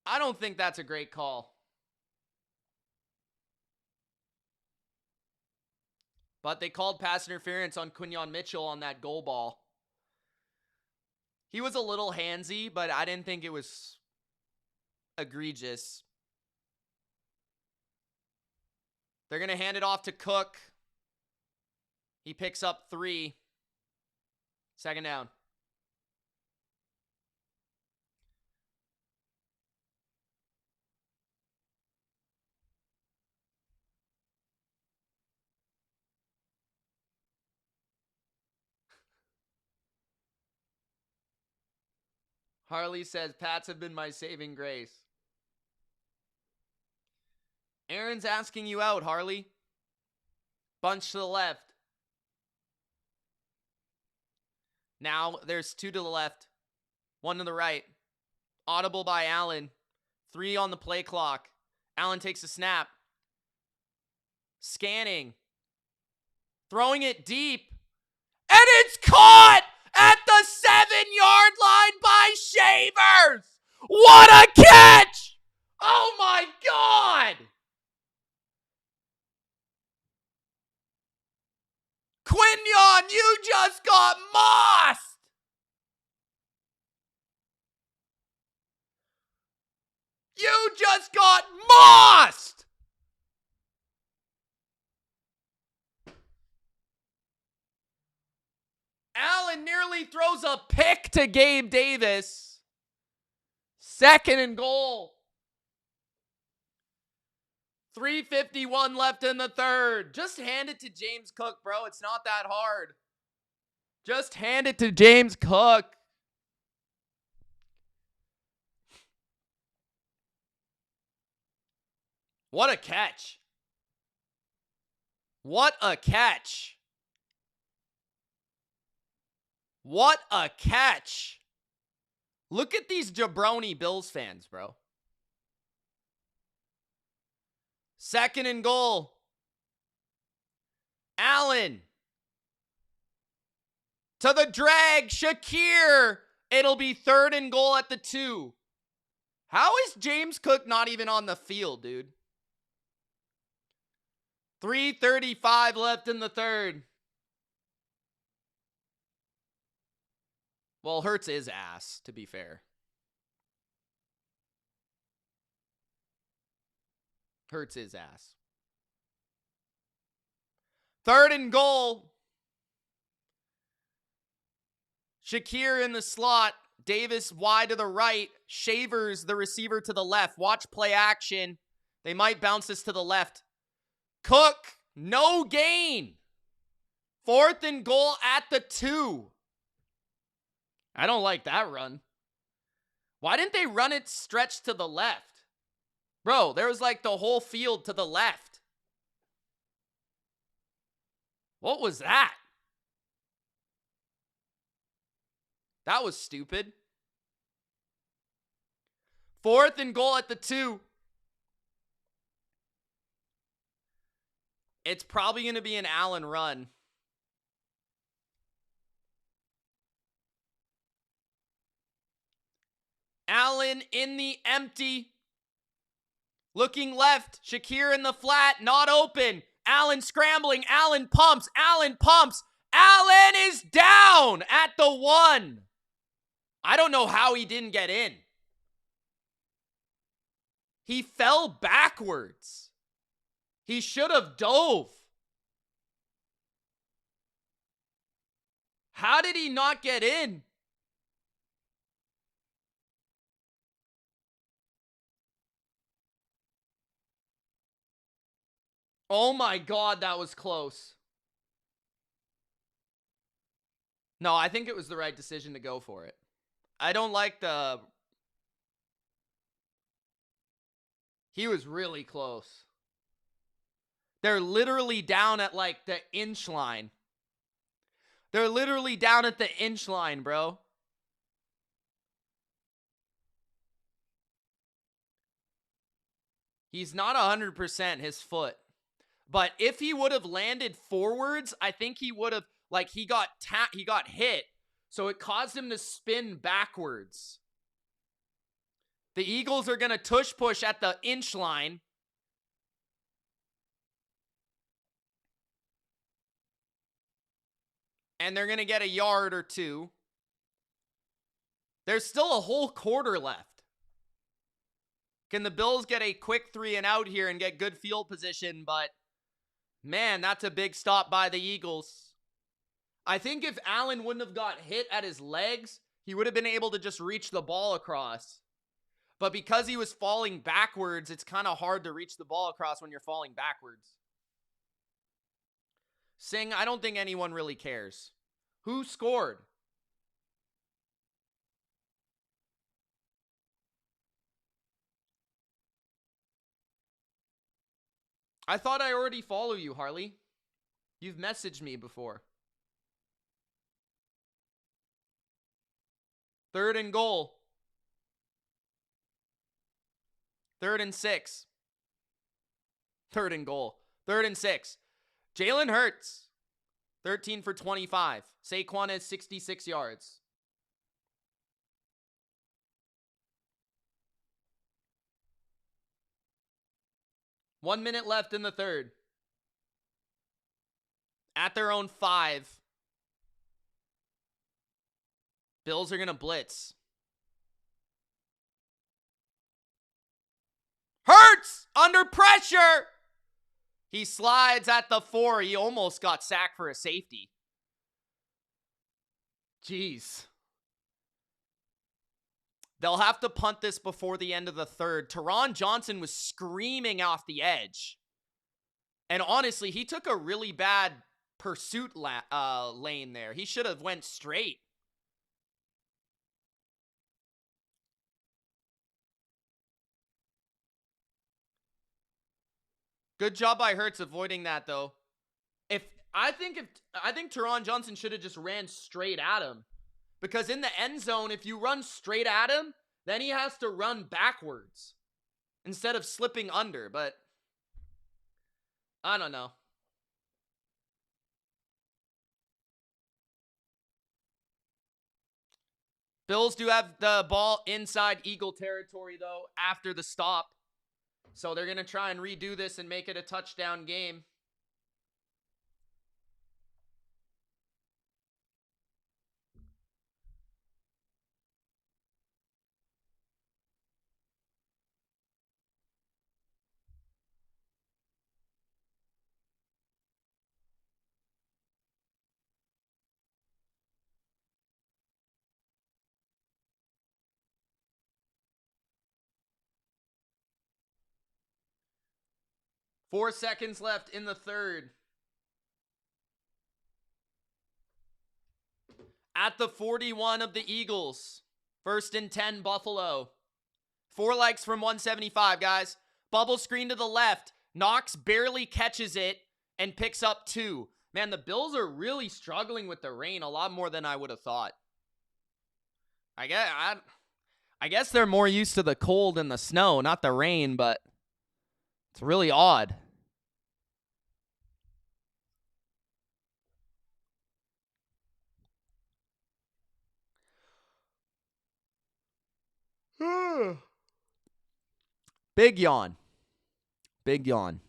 S1: I don't think that's a great call. But they called pass interference on Quinyon Mitchell on that goal ball. He was a little handsy, but I didn't think it was egregious. They're going to hand it off to Cook. He picks up 3. 2nd down. Harley says, Pats have been my saving grace. Aaron's asking you out, Harley. Bunch to the left. Now there's 2 to the left. 1 to the right. Audible by Allen. 3 on the play clock. Allen takes a snap. Scanning. Throwing it deep. And it's caught at the 7-yard line by Shavers. What a catch! Oh my God! Quinyon, you just got mossed! You just got mossed! Allen nearly throws a pick to Gabe Davis. 2nd and goal. 3:51 left in the third. Just hand it to James Cook, bro. It's not that hard. Just hand it to James Cook. What a catch. What a catch. What a catch. Look at these jabroni Bills fans, bro. 2nd and goal. Allen. To the drag. Shakir. It'll be 3rd and goal at the 2. How is James Cook not even on the field, dude? 3:35 left in the third. Well, Hurts is ass, to be fair. Hurts is ass. 3rd and goal. Shakir in the slot. Davis wide to the right. Shavers the receiver to the left. Watch play action. They might bounce this to the left. Cook, no gain. 4th and goal at the 2. I don't like that run. Why didn't they run it stretched to the left? Bro, there was like the whole field to the left. What was that? That was stupid. 4th and goal at the 2. It's probably going to be an Allen run. Allen in the empty. Looking left. Shakir in the flat. Not open. Allen scrambling. Allen pumps. Allen pumps. Allen is down at the 1. I don't know how he didn't get in. He fell backwards. He should have dove. How did he not get in? Oh my God, that was close. No, I think it was the right decision to go for it. I don't like the... He was really close. They're literally down at like the inch line. They're literally down at the inch line, bro. He's not 100% his foot. But if he would have landed forwards, I think he would have, like, he got hit. So it caused him to spin backwards. The Eagles are going to tush push at the inch line. And they're going to get a yard or 2. There's still a whole quarter left. Can the Bills get a quick 3 and out here and get good field position? But, man, that's a big stop by the Eagles. I think if Allen wouldn't have got hit at his legs, he would have been able to just reach the ball across. But because he was falling backwards, it's kind of hard to reach the ball across when you're falling backwards. Sing, I don't think anyone really cares. Who scored? I thought I already follow you, Harley. You've messaged me before. 3rd and goal. 3rd and 6. 3rd and goal. 3rd and 6. Jalen Hurts. 13 for 25. Saquon has 66 yards. One minute left in the third. At their own 5. Bills are going to blitz. Hurts under pressure. He slides at the 4. He almost got sacked for a safety. Jeez. They'll have to punt this before the end of the third. Teron Johnson was screaming off the edge. And honestly, he took a really bad pursuit lane there. He should have went straight. Good job by Hurts avoiding that, though. I think Teron Johnson should have just ran straight at him. Because in the end zone, if you run straight at him, then he has to run backwards instead of slipping under. But I don't know. Bills do have the ball inside Eagle territory, though, after the stop. So they're going to try and redo this and make it a touchdown game. 4 seconds left in the third. At the 41 of the Eagles. 1st and 10, Buffalo. 4 legs from 175, guys. Bubble screen to the left. Knox barely catches it and picks up 2. Man, the Bills are really struggling with the rain a lot more than I would have thought. I guess they're more used to the cold and the snow, not the rain, but it's really odd. Big yawn. Big yawn.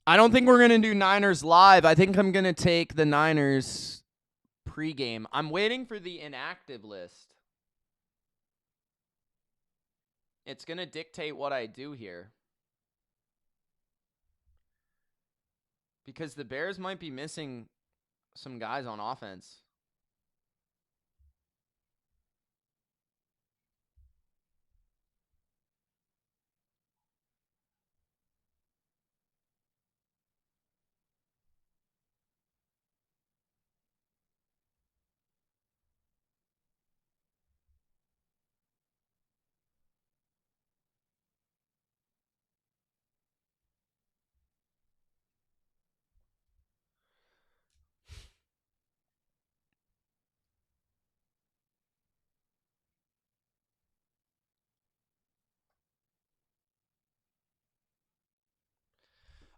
S1: I don't think we're going to do Niners live. I think I'm going to take the Niners pregame. I'm waiting for the inactive list. It's going to dictate what I do here. Because the Bears might be missing some guys on offense.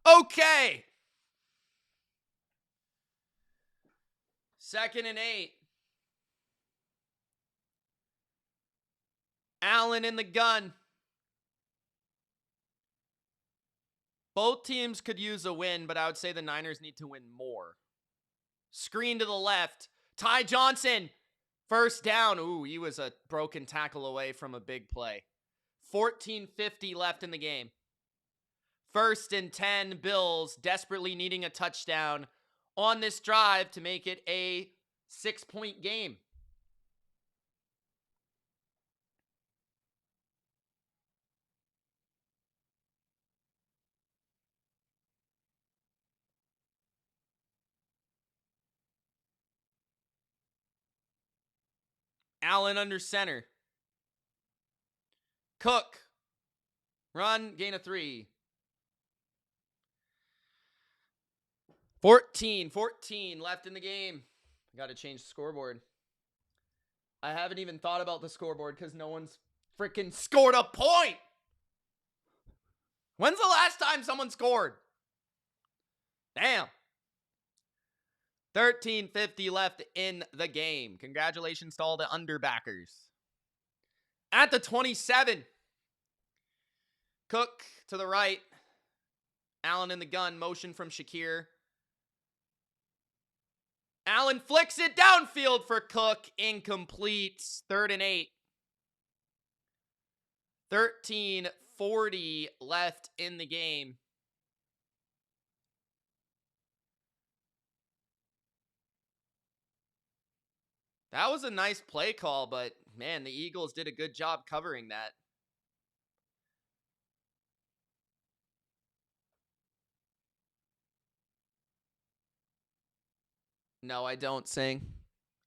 S1: Okay. 2nd and 8. Allen in the gun. Both teams could use a win, but I would say the Niners need to win more. Screen to the left. Ty Johnson. 1st down. Ooh, he was a broken tackle away from a big play. 14:50 left in the game. 1st and 10, Bills desperately needing a touchdown on this drive to make it a 6-point game. Allen under center. Cook. Run, gain of 3. 14 left in the game. Got to change the scoreboard. I haven't even thought about the scoreboard because no one's freaking scored a point. When's the last time someone scored? Damn. 13:50 left in the game. Congratulations to all the underbackers. At the 27. Cook to the right. Allen in the gun. Motion from Shakir. Allen flicks it downfield for Cook. Incomplete. 3rd and 8. 13:40 left in the game. That was a nice play call, but man, the Eagles did a good job covering that. No, I don't sing.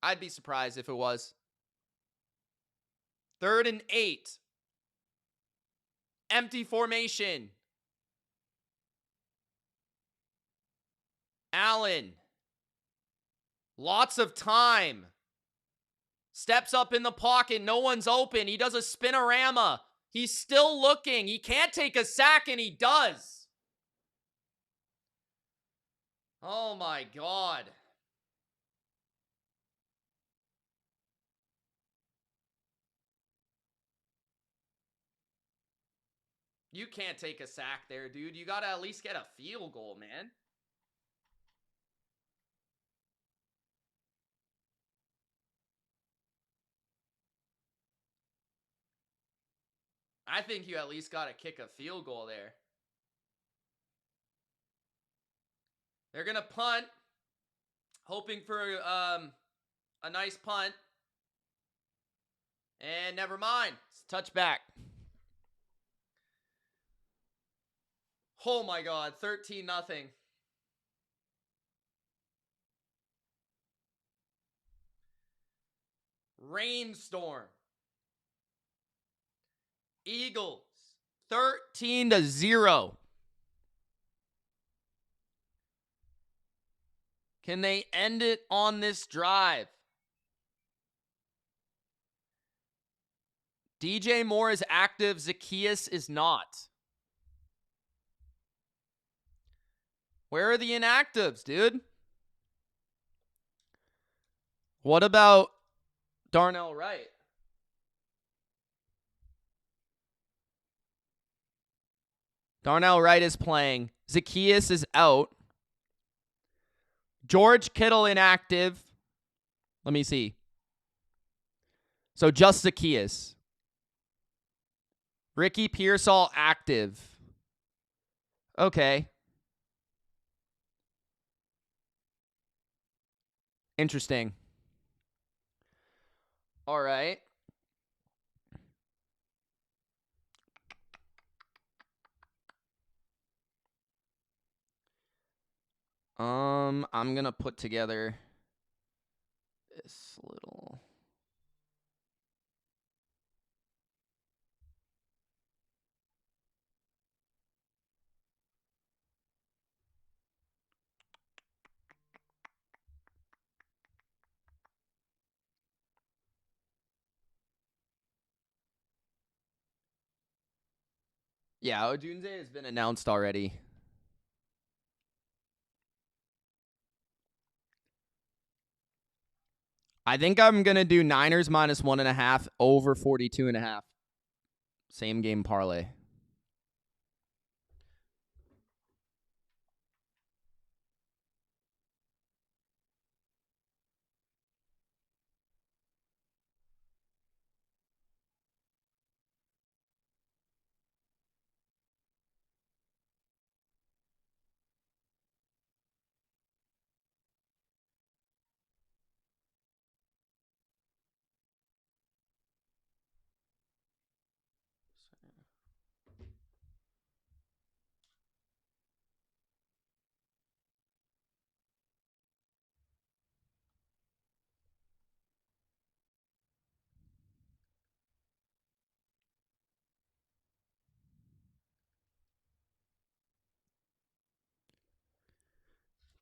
S1: I'd be surprised if it was. 3rd and 8. Empty formation. Allen. Lots of time. Steps up in the pocket. No one's open. He does a spinorama. He's still looking. He can't take a sack, and he does. Oh, my God. You can't take a sack there, dude. You got to at least get a field goal, man. I think you at least got to kick a field goal there. They're going to punt, hoping for a nice punt. And never mind. It's a touchback. Oh my God, 13-0. Rainstorm. Eagles 13-0. Can they end it on this drive? DJ Moore is active. Zacchaeus is not. Where are the inactives, dude? What about Darnell Wright? Darnell Wright is playing. Zacchaeus is out. George Kittle inactive. Let me see. So just Zacchaeus. Ricky Pearsall active. Okay. Interesting. All right. I'm going to put together this little... Yeah, Odunze has been announced already. I think I'm going to do Niners minus 1.5 over 42.5. Same game parlay.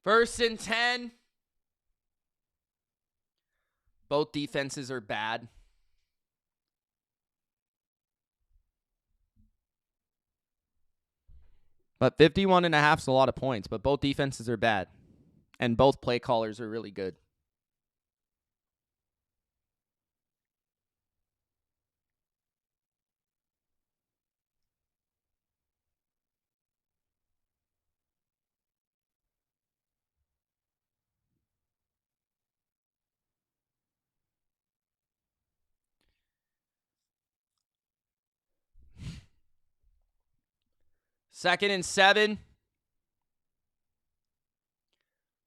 S1: First and 10. Both defenses are bad. But 51.5 is a lot of points, but both defenses are bad. And both play callers are really good. Second and 7.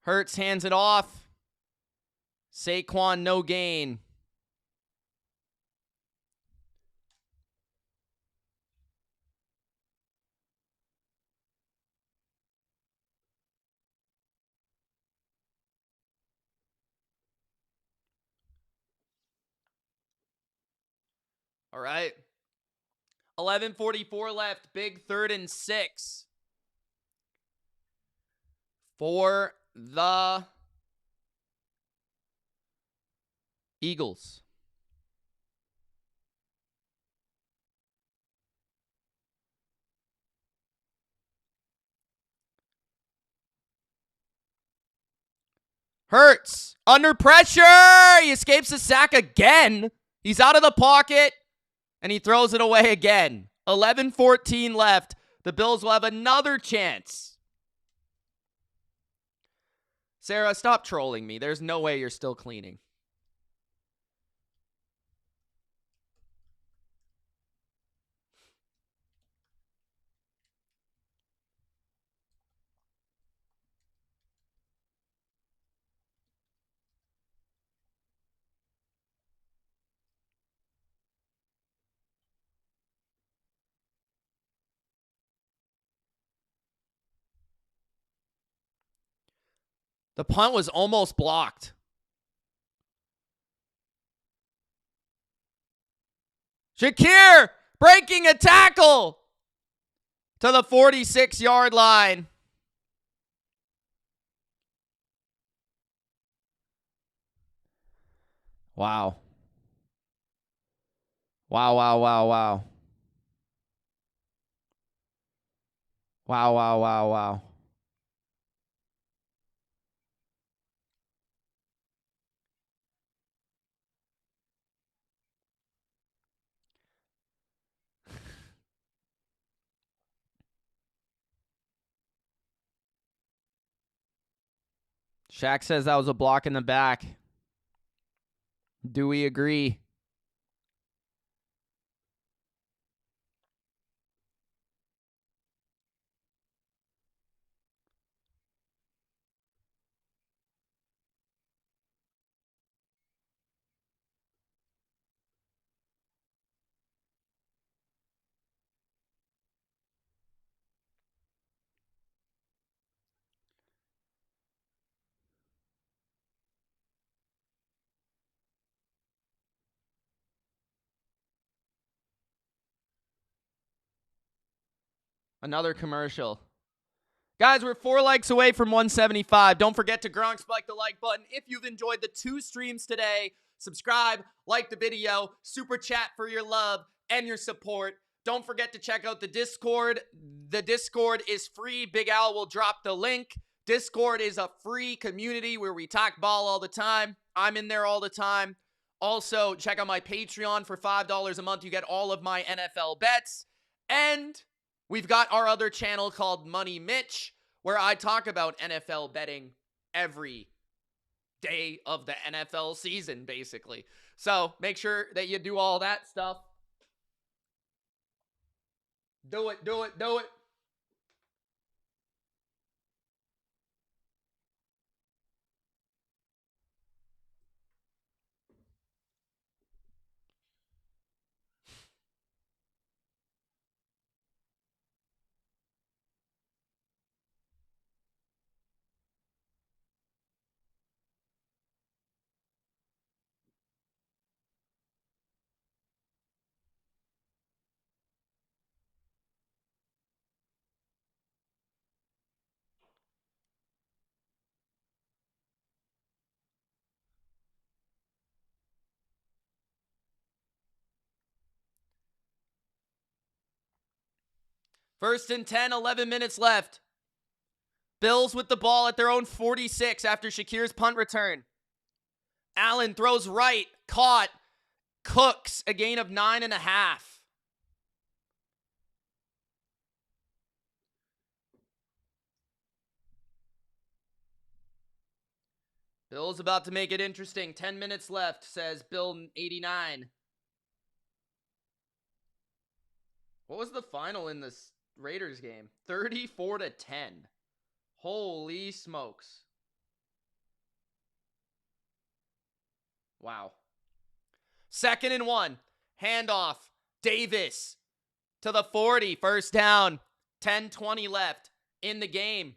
S1: Hurts hands it off. Saquon, no gain. All right. 11:44 left. Big 3rd and 6 for the Eagles. Hurts under pressure. He escapes the sack again. He's out of the pocket, and he throws it away again. 11:14 left. The Bills will have another chance. Sarah, stop trolling me. There's no way you're still cleaning. The punt was almost blocked. Shakir breaking a tackle to the 46-yard line. Wow. Wow. Wow. Shaq says that was a block in the back. Do we agree? Another commercial. Guys, we're 4 likes away from 175. Don't forget to Gronk spike the like button. If you've enjoyed the 2 streams today, subscribe, like the video, super chat for your love and your support. Don't forget to check out the Discord. The Discord is free. Big Al will drop the link. Discord is a free community where we talk ball all the time. I'm in there all the time. Also, check out my Patreon for $5 a month. You get all of my NFL bets. And we've got our other channel called Money Mitch, where I talk about NFL betting every day of the NFL season, basically. So make sure that you do all that stuff. Do it. First and 10, 11 minutes left. Bills with the ball at their own 46 after Shakir's punt return. Allen throws right, caught, Cooks, a gain of 9.5. Bill's about to make it interesting. 10 minutes left, says Bill 89. What was the final in this Raiders game? 34-10. Holy smokes. Wow. 2nd and 1. Handoff. Davis to the 40. First down. 10:20 left in the game.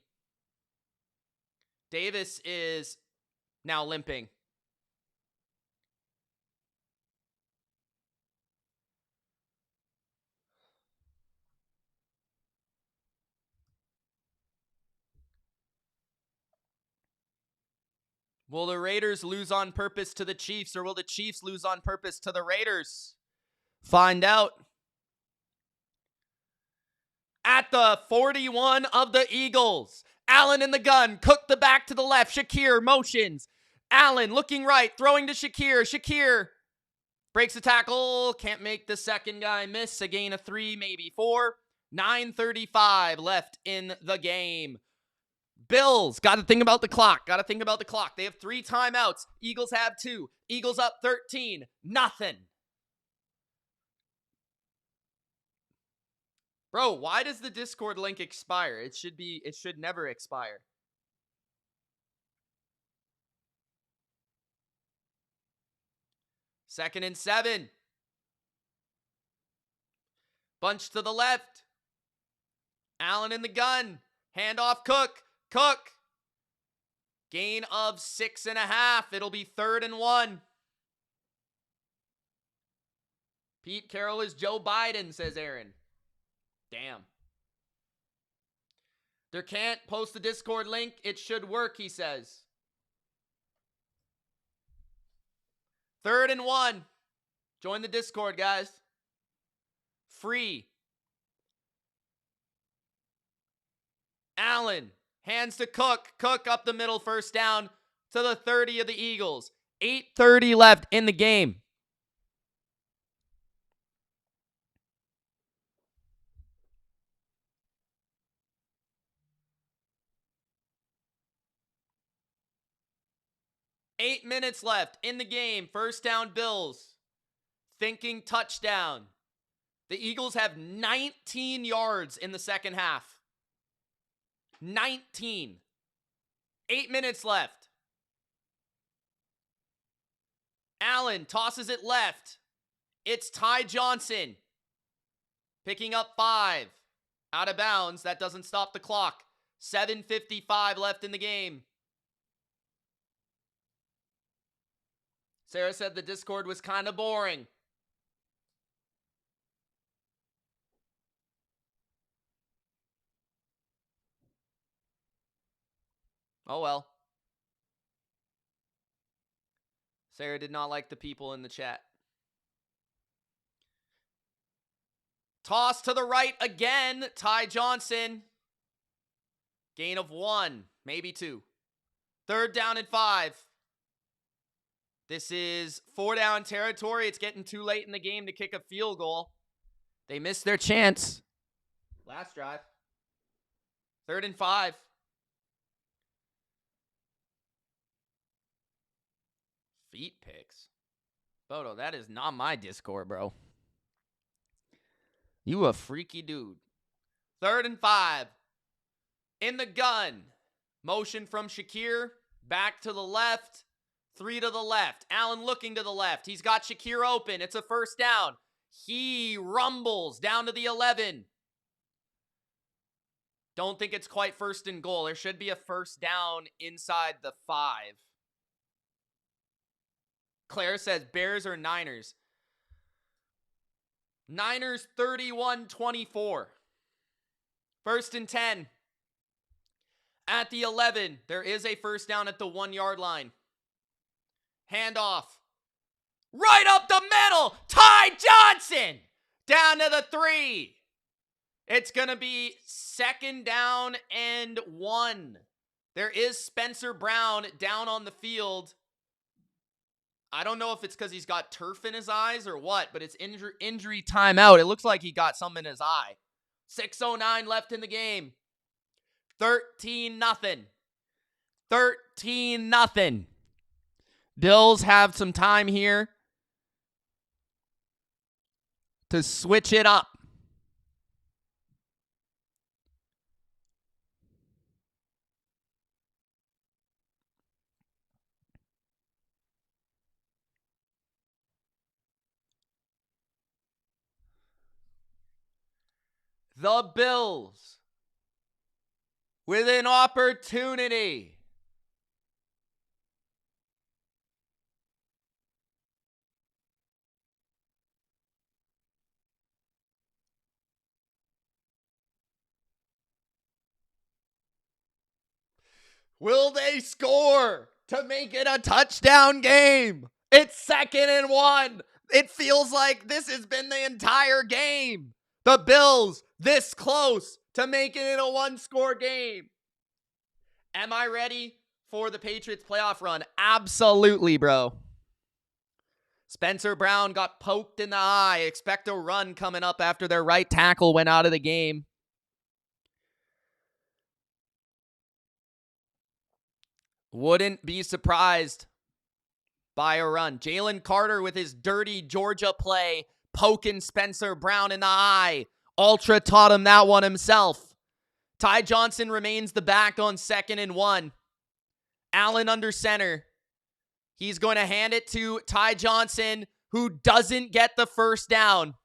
S1: Davis is now limping. Will the Raiders lose on purpose to the Chiefs, or will the Chiefs lose on purpose to the Raiders? Find out. At the 41 of the Eagles, Allen in the gun, Cook the back to the left, Shakir motions. Allen looking right, throwing to Shakir. Shakir breaks the tackle, can't make the second guy miss. A gain of 3, maybe 4. 9:35 left in the game. Bills, got to think about the clock. They have 3 timeouts. Eagles have 2. Eagles up 13. Nothing. Bro, why does the Discord link expire? It should never expire. Second and 7. Bunch to the left. Allen in the gun. Handoff Cook. Cook. Gain of 6.5. It'll be 3rd and 1. Pete Carroll is Joe Biden, says Aaron. Damn. There can't post the Discord link. It should work, he says. 3rd and 1. Join the Discord, guys. Free. Allen. Hands to Cook. Cook up the middle, first down to the 30 of the Eagles. 8:30 left in the game. Eight minutes left in the game. First down, Bills. Thinking touchdown. The Eagles have 19 yards in the second half. 19. 8 minutes left. Allen tosses it left. It's Ty Johnson. Picking up 5. Out of bounds. That doesn't stop the clock. 7:55 left in the game. Sarah said the Discord was kind of boring. Oh well. Sarah did not like the people in the chat. Toss to the right again. Ty Johnson. Gain of 1, maybe 2. 3rd down and 5. This is 4 down territory. It's getting too late in the game to kick a field goal. They missed their chance. Last drive. 3rd and 5. Feet picks. Bodo, that is not my Discord, bro. You a freaky dude. 3rd and 5. In the gun. Motion from Shakir. Back to the left. 3 to the left. Allen looking to the left. He's got Shakir open. It's a first down. He rumbles down to the 11. Don't think it's quite 1st and goal. There should be a first down inside the 5. Claire says Bears or Niners. Niners 31-24. 1st and 10. At the 11. There is a first down at the 1-yard line. Handoff. Right up the middle. Ty Johnson. Down to the 3. It's going to be 2nd down and 1. There is Spencer Brown down on the field. I don't know if it's because he's got turf in his eyes or what, but it's injury timeout. It looks like he got something in his eye. 6:09 left in the game. 13-0. 13-0. Bills have some time here to switch it up. The Bills with an opportunity will they score? to make it a touchdown game. It's 2nd and 1. It feels like this has been the entire game. The Bills this close to making it a 1-score game. Am I ready for the Patriots playoff run? Absolutely, bro. Spencer Brown got poked in the eye. Expect a run coming up after their right tackle went out of the game. Wouldn't be surprised by a run. Jalen Carter with his dirty Georgia play, poking Spencer Brown in the eye. Ultra taught him that one himself. Ty Johnson remains the back on 2nd and 1. Allen under center. He's going to hand it to Ty Johnson, who doesn't get the first down.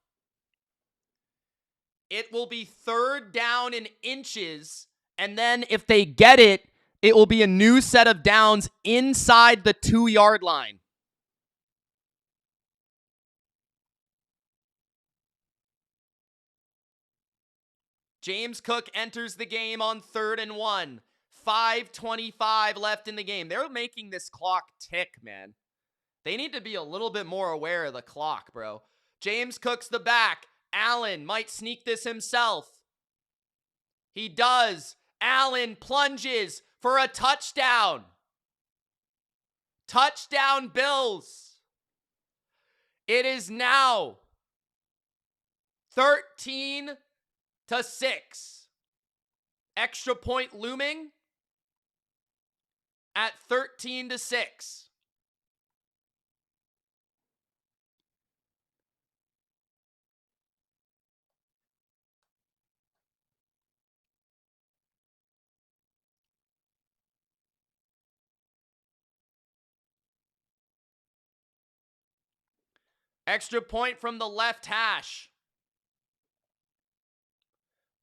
S1: It will be 3rd down in inches, and then if they get it, it will be a new set of downs inside the 2-yard line. James Cook enters the game on 3rd and 1. 5:25 left in the game. They're making this clock tick, man. They need to be a little bit more aware of the clock, bro. James Cook's the back. Allen might sneak this himself. He does. Allen plunges for a touchdown. Touchdown, Bills. It is now 13-6. Extra point looming at 13-6. Extra point from the left hash.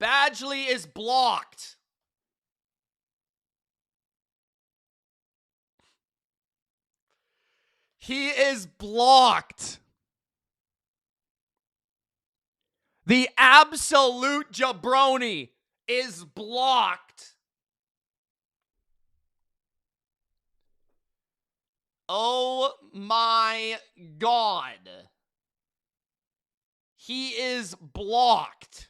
S1: Badgley is blocked. He is blocked. The absolute jabroni is blocked. Oh my God. He is blocked.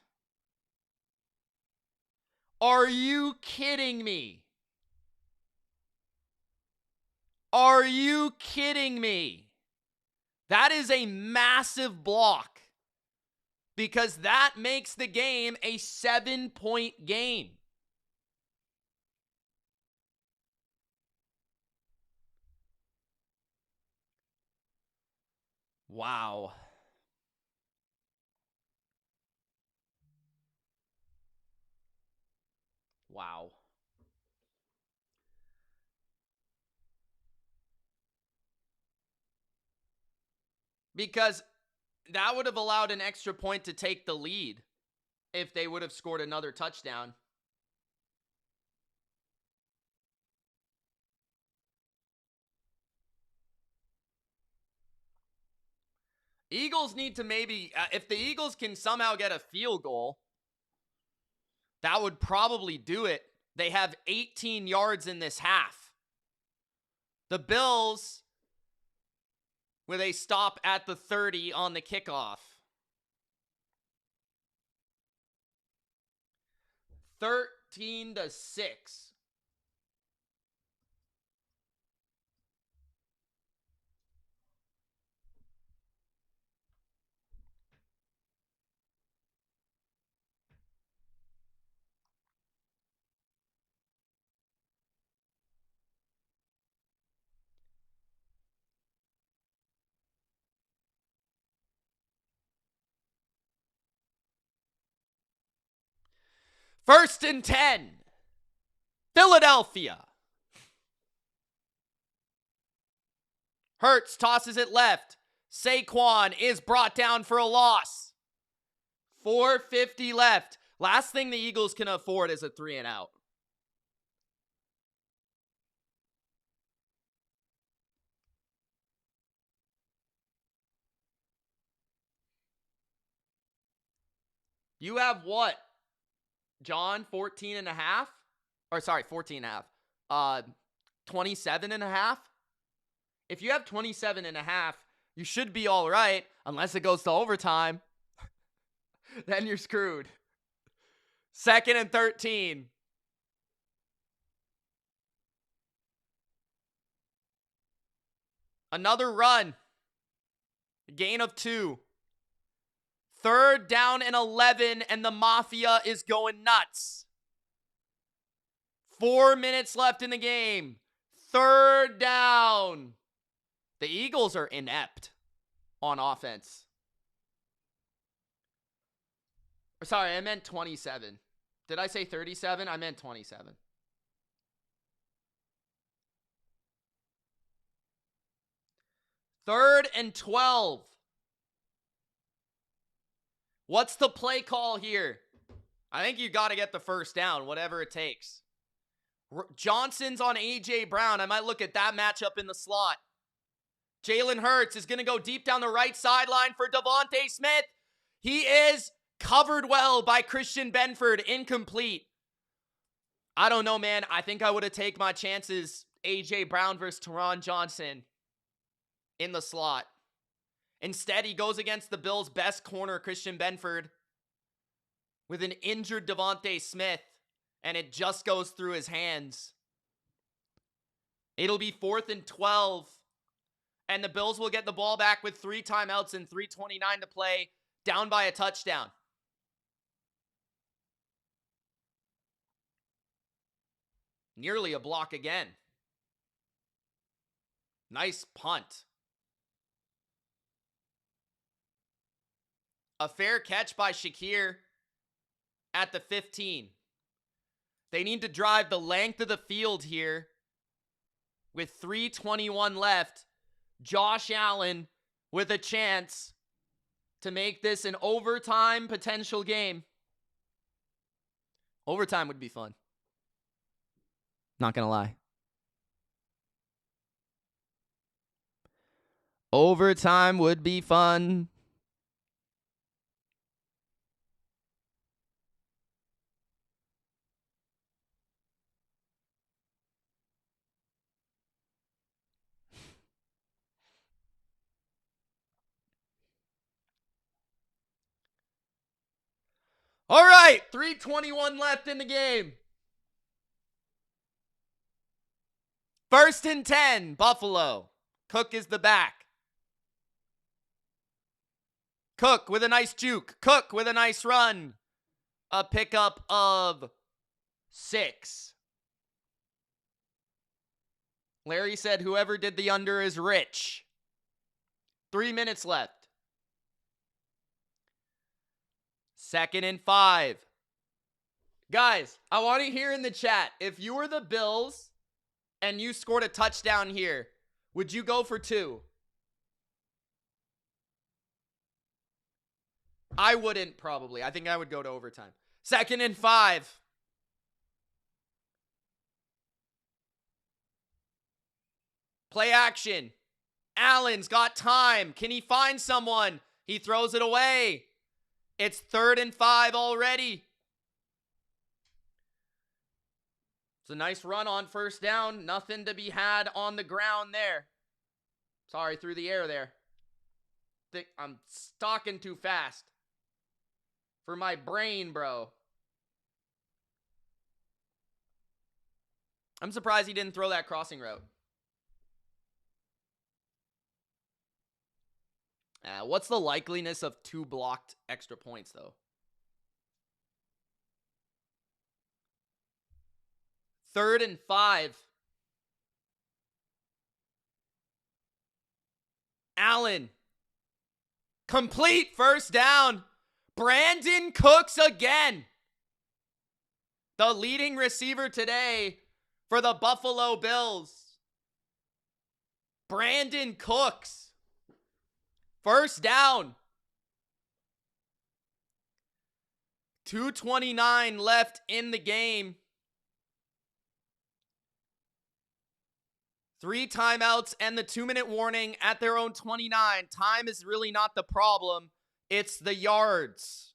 S1: Are you kidding me? Are you kidding me? That is a massive block because that makes the game a 7-point game. Wow. Wow. Because that would have allowed an extra point to take the lead if they would have scored another touchdown. Eagles need to maybe, if the Eagles can somehow get a field goal, that would probably do it. They have 18 yards in this half. The Bills, with a stop at the 30 on the kickoff. 13-6. First and 10. Philadelphia. Hurts tosses it left. Saquon is brought down for a loss. 4:50 left. Last thing the Eagles can afford is a 3-and-out. You have what? John, 14 and a half? Or sorry, 14 and a half. 27.5? If you have 27.5, you should be all right, unless it goes to overtime. Then you're screwed. 2nd and 13. Another run. Gain of 2. 3rd down and 11, and the Mafia is going nuts. 4 minutes left in the game. 3rd down. The Eagles are inept on offense. Sorry, I meant 27. Did I say 37? I meant 27. Third and 12. What's the play call here? I think you got to get the first down, whatever it takes. Johnson's on A.J. Brown. I might look at that matchup in the slot. Jalen Hurts is going to go deep down the right sideline for Devontae Smith. He is covered well by Christian Benford. Incomplete. I don't know, man. I think I would have taken my chances. A.J. Brown versus Teron Johnson in the slot. Instead, he goes against the Bills' best corner, Christian Benford, with an injured Devontae Smith, and it just goes through his hands. It'll be 4th and 12, and the Bills will get the ball back with 3 timeouts and 3:29 to play, down by a touchdown. Nearly a block again. Nice punt. A fair catch by Shakir at the 15. They need to drive the length of the field here with 3:21 left. Josh Allen with a chance to make this an overtime potential game. Overtime would be fun. Not gonna lie. Overtime would be fun. All right, 3:21 left in the game. 1st and 10, Buffalo. Cook is the back. Cook with a nice juke. Cook with a nice run. A pickup of 6. Larry said whoever did the under is rich. 3 minutes left. 2nd and 5. Guys, I want to hear in the chat, if you were the Bills and you scored a touchdown here, would you go for 2? I wouldn't, probably. I think I would go to overtime. 2nd and 5. Play action. Allen's got time. Can he find someone? He throws it away. It's 3rd and 5 already. It's a nice run on 1st down. Nothing to be had on the ground there. Sorry, through the air there. I'm stalking too fast for my brain, bro. I'm surprised he didn't throw that crossing route. What's the likeliness of 2 blocked extra points, though? 3rd and 5. Allen. Complete 1st down. Brandon Cooks again. The leading receiver today for the Buffalo Bills. Brandon Cooks. 1st down. 2:29 left in the game. 3 timeouts and the 2-minute warning at their own 29. Time is really not the problem. It's the yards.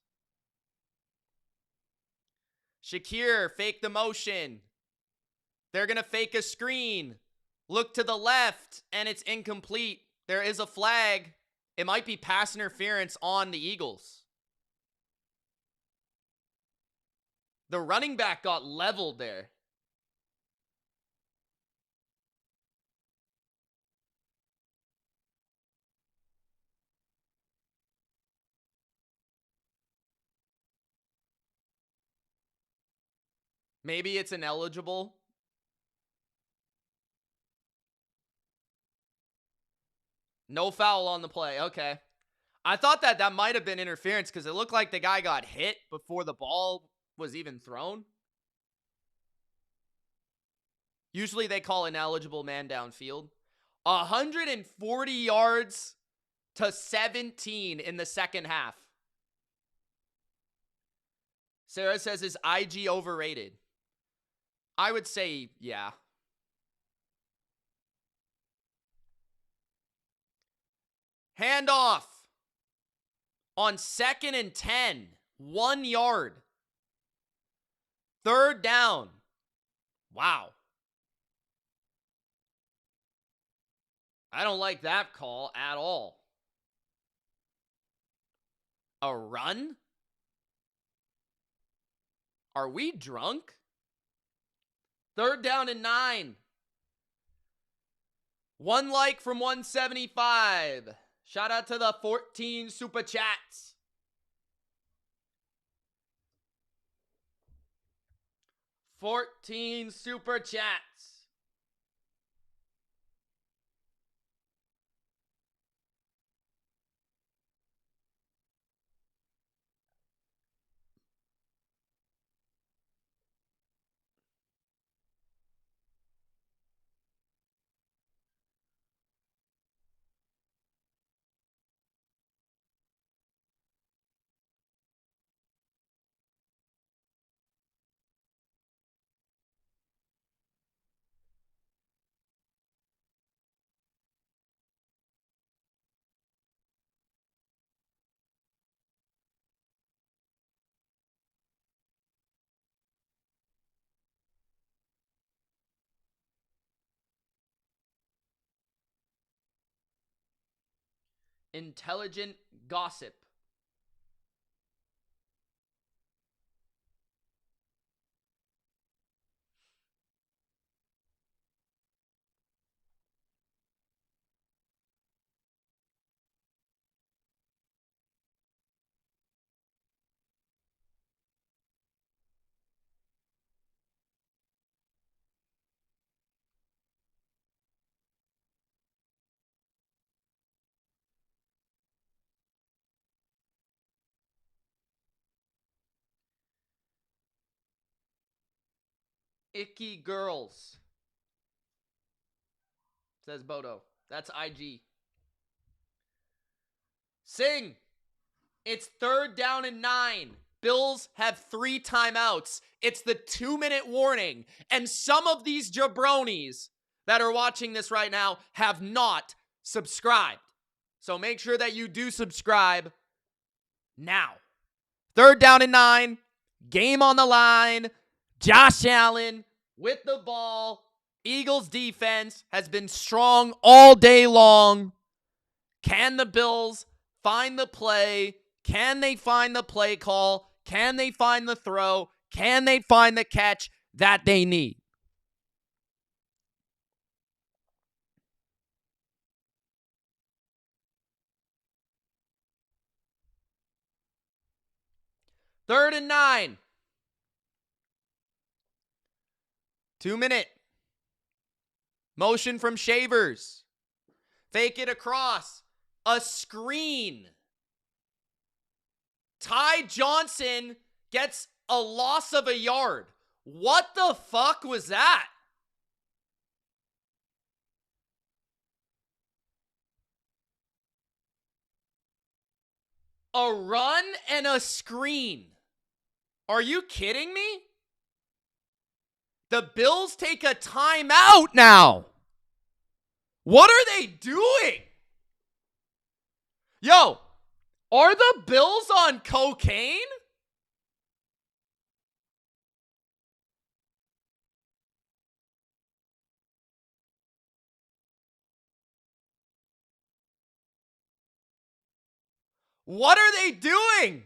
S1: Shakir, fake the motion. They're going to fake a screen. Look to the left, and it's incomplete. There is a flag. It might be pass interference on the Eagles. The running back got leveled there. Maybe it's ineligible. No foul on the play. Okay. I thought that might have been interference because it looked like the guy got hit before the ball was even thrown. Usually they call ineligible man downfield. 140 yards to 17 in the second half. Sarah says, is IG overrated? I would say, yeah. Handoff on 2nd and 10. 1 yard. 3rd down. Wow. I don't like that call at all. A run? Are we drunk? 3rd down and 9. 1 like from 175. Shout out to the 14 super chats. 14 super chats. Intelligent gossip. Icky girls. Says Bodo. That's IG. Sing. It's 3rd down and 9. Bills have 3 timeouts. It's the 2-minute warning. And some of these jabronis that are watching this right now have not subscribed. So make sure that you do subscribe now. 3rd down and 9. Game on the line. Josh Allen with the ball. Eagles defense has been strong all day long. Can the Bills find the play? Can they find the play call? Can they find the throw? Can they find the catch that they need? Third and 9. 2-minute. Motion from Shavers. Fake it across. A screen. Ty Johnson gets a loss of a yard. What the fuck was that? A run and a screen. Are you kidding me? The Bills take a timeout now. What are they doing? Yo, are the Bills on cocaine? What are they doing?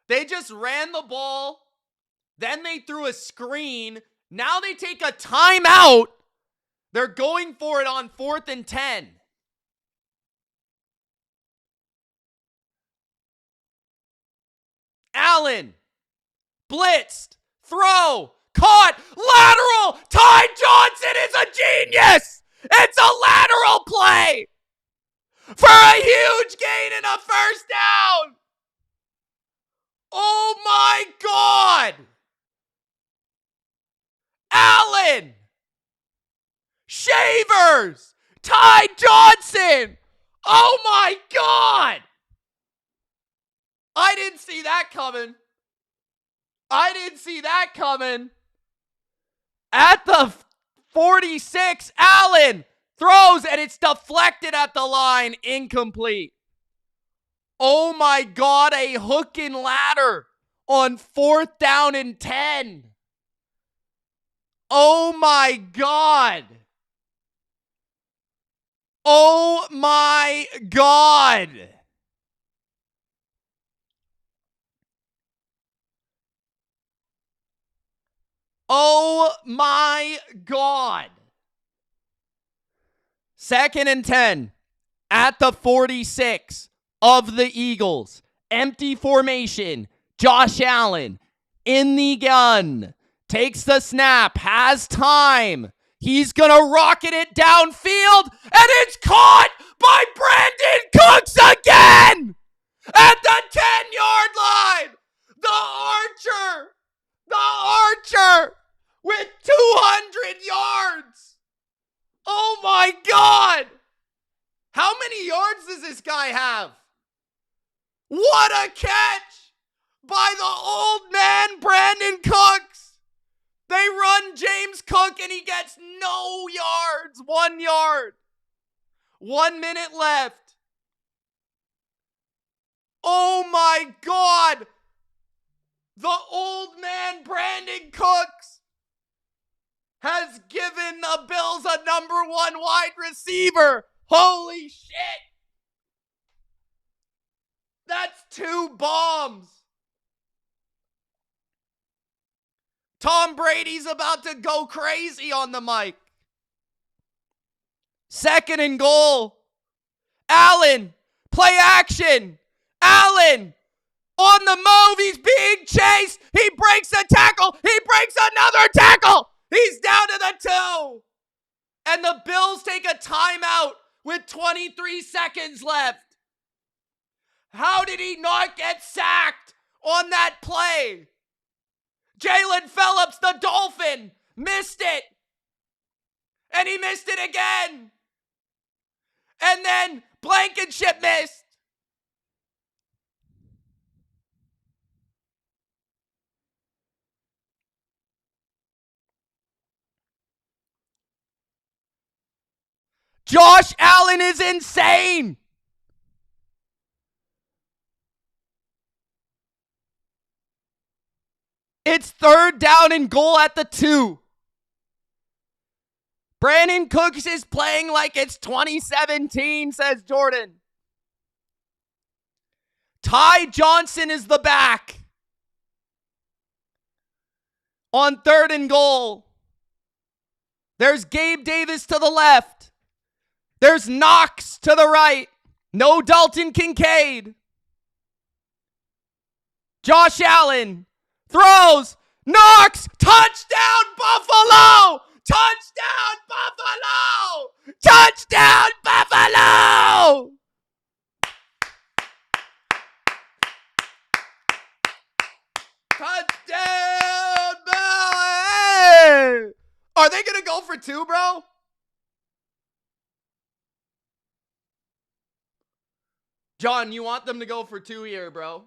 S1: They just ran the ball. Then they threw a screen. Now they take a timeout. They're going for it on 4th and 10. Allen. Blitzed. Throw. Caught. Lateral. Ty Johnson is a genius. It's a lateral play for a huge gain and a first down. Oh my God. Allen. Shavers. Ty Johnson. Oh my God. I didn't see that coming. At the 46, Allen throws and it's deflected at the line. Incomplete. Oh my God, a hook and ladder on 4th down and 10. Oh my God. Oh my God. Oh my God. 2nd and 10 at the 46 of the Eagles. Empty formation. Josh Allen in the gun. Takes the snap. Has time. He's going to rocket it downfield. And it's caught by Brandon Cooks again. At the 10-yard line. The Archer with 200 yards. Oh my God. How many yards does this guy have? What a catch by the old man Brandon Cooks. They run James Cook and he gets no yards. 1 yard. 1 minute left. Oh my God. The old man Brandon Cooks has given the Bills a number 1 wide receiver. Holy shit. That's 2 bombs. Tom Brady's about to go crazy on the mic. 2nd and goal. Allen, play action. Allen, on the move. He's being chased. He breaks a tackle. He breaks another tackle. He's down to the 2. And the Bills take a timeout with 23 seconds left. How did he not get sacked on that play? Jalen Phillips, the Dolphin, missed it. And he missed it again. And then Blankenship missed. Josh Allen is insane. It's 3rd down and goal at the 2. Brandon Cooks is playing like it's 2017, says Jordan. Ty Johnson is the back. On 3rd and goal. There's Gabe Davis to the left. There's Knox to the right. No Dalton Kincaid. Josh Allen throws. Knox. Touchdown, Buffalo. Touchdown, Buffalo. Touchdown, Buffalo. Touchdown, Billy. Are they going to go for 2, bro? John, you want them to go for 2 here, bro?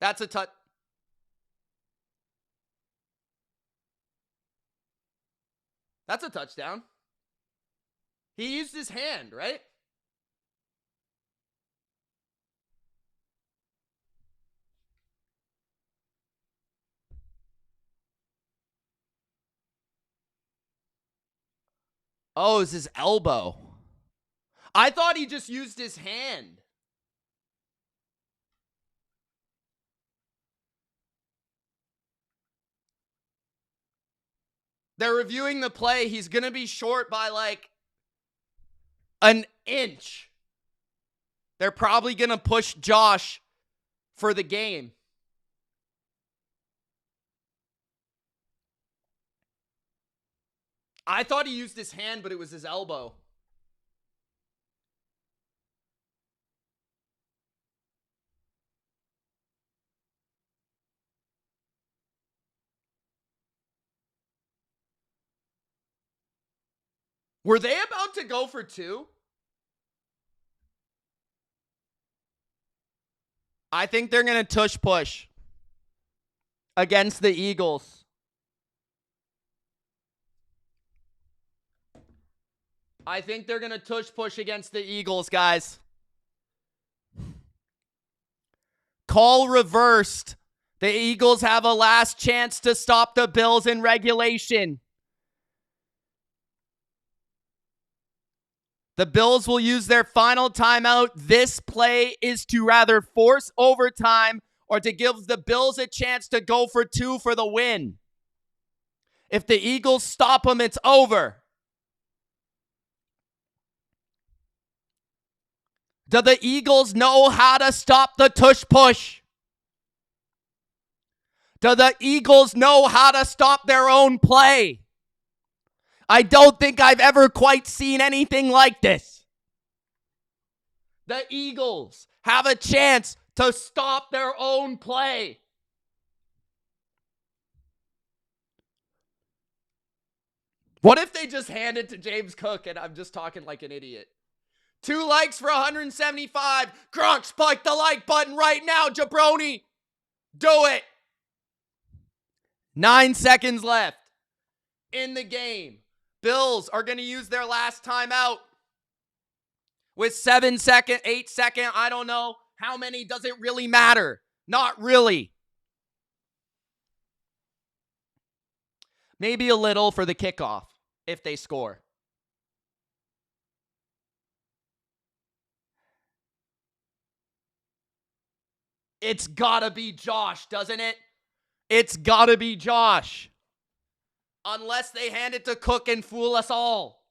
S1: That's a touch. That's a touchdown. He used his hand, right? Oh, it's his elbow. I thought he just used his hand. They're reviewing the play. He's going to be short by like an inch. They're probably going to push Josh for the game. I thought he used his hand, but it was his elbow. Were they about to go for 2? I think they're going to tush push against the Eagles. I think they're going to tush push against the Eagles, guys. Call reversed. The Eagles have a last chance to stop the Bills in regulation. The Bills will use their final timeout. This play is to rather force overtime or to give the Bills a chance to go for 2 for the win. If the Eagles stop them, it's over. Do the Eagles know how to stop the tush push? Do the Eagles know how to stop their own play? I don't think I've ever quite seen anything like this. The Eagles have a chance to stop their own play. What if they just hand it to James Cook and I'm just talking like an idiot? 2 likes for 175. Gronk, spike the like button right now, jabroni. Do it. 9 seconds left in the game. Bills are going to use their last timeout with 7 second, 8 second. I don't know how many. Does it really matter? Not really. Maybe a little for the kickoff if they score. It's gotta be Josh, doesn't it? It's gotta be Josh. Unless they hand it to Cook and fool us all.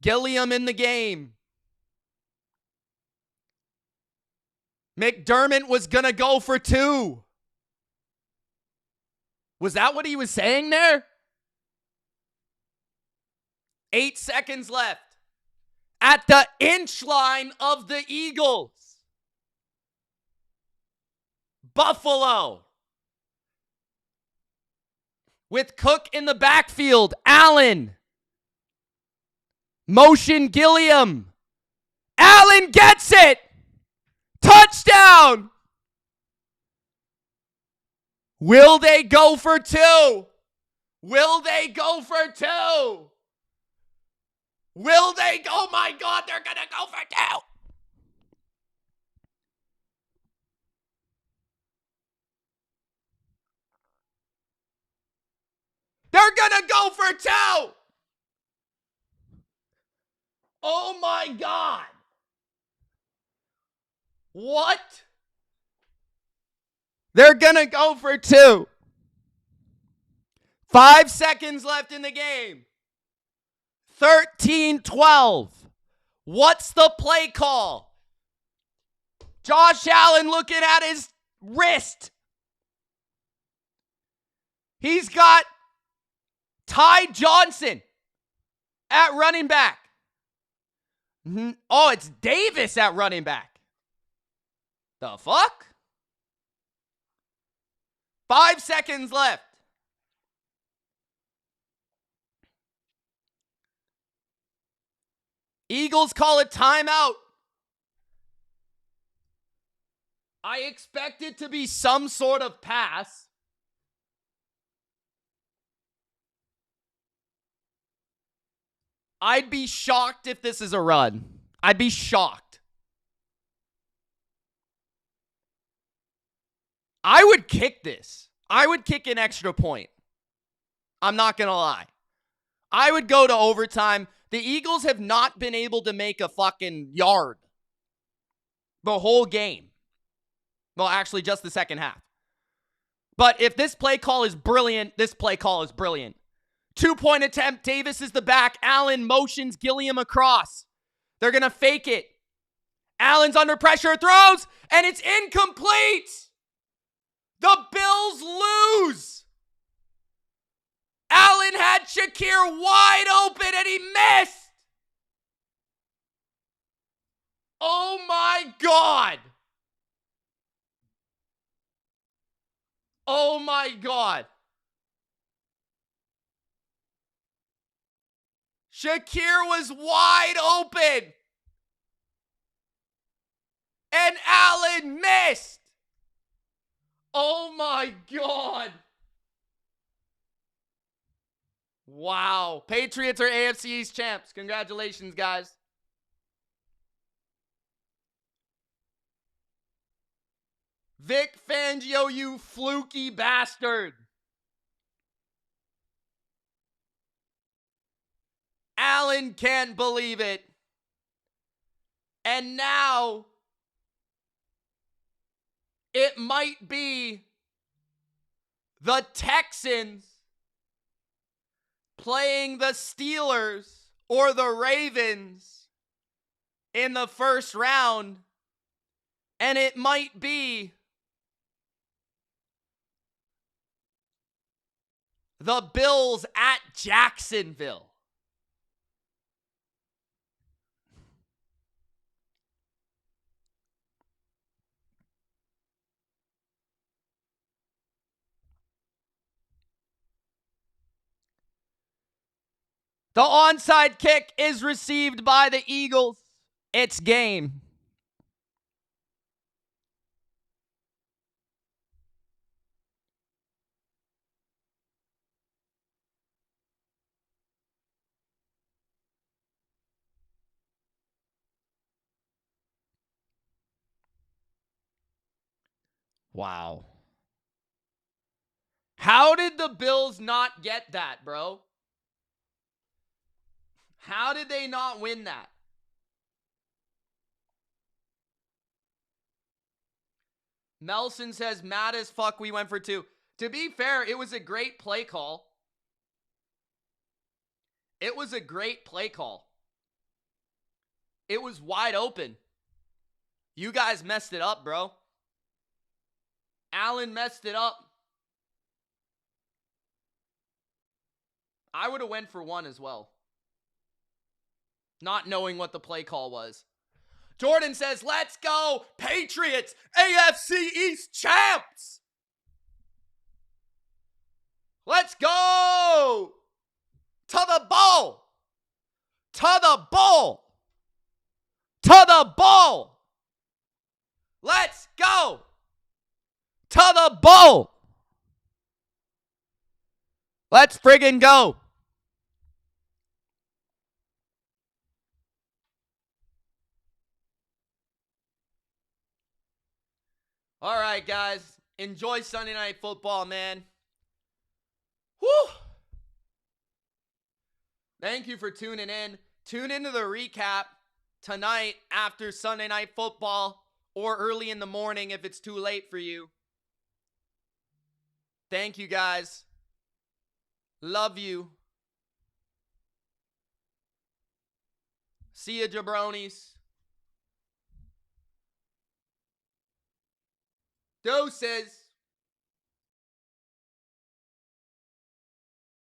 S1: Gilliam in the game. McDermott was going to go for 2. Was that what he was saying there? 8 seconds left. At the inch line of the Eagles. Buffalo. With Cook in the backfield. Allen. Motion Gilliam. Allen gets it. Touchdown. Will they go for 2? Will they go for 2? Will they go? Oh my God, they're going to go for 2. They're going to go for 2. Oh my God. What? They're going to go for 2. 5 seconds left in the game. 13-12. What's the play call? Josh Allen looking at his wrist. He's got Ty Johnson at running back. Oh, it's Davis at running back. The fuck? 5 seconds left. Eagles call a timeout. I expect it to be some sort of pass. I'd be shocked if this is a run. I'd be shocked. I would kick this. I would kick an extra point. I'm not going to lie. I would go to overtime. The Eagles have not been able to make a fucking yard the whole game. Well, actually, just the second half. But if this play call is brilliant, this play call is brilliant. 2-point attempt. Davis is the back. Allen motions Gilliam across. They're going to fake it. Allen's under pressure, throws, and it's incomplete. The Bills lose. Allen had Shakir wide open and he missed. Oh my God. Oh my God. Shakir was wide open. And Allen missed. Oh my God. Wow. Patriots are AFC East champs. Congratulations, guys. Vic Fangio, you fluky bastard. Allen can't believe it. And now it might be the Texans playing the Steelers or the Ravens in the first round. And it might be the Bills at Jacksonville. The onside kick is received by the Eagles. It's game. Wow. How did the Bills not get that, bro? How did they not win that? Melson says, mad as fuck we went for 2. To be fair, it was a great play call. It was a great play call. It was wide open. You guys messed it up, bro. Allen messed it up. I would have went for 1 as well. Not knowing what the play call was. Jordan says, let's go, Patriots, AFC East champs. Let's go. To the ball. To the ball. To the ball. Let's go. To the ball. Let's friggin' go. All right, guys. Enjoy Sunday Night Football, man. Woo! Thank you for tuning in. Tune into the recap tonight after Sunday Night Football or early in the morning if it's too late for you. Thank you, guys. Love you. See ya, jabronis. Doses.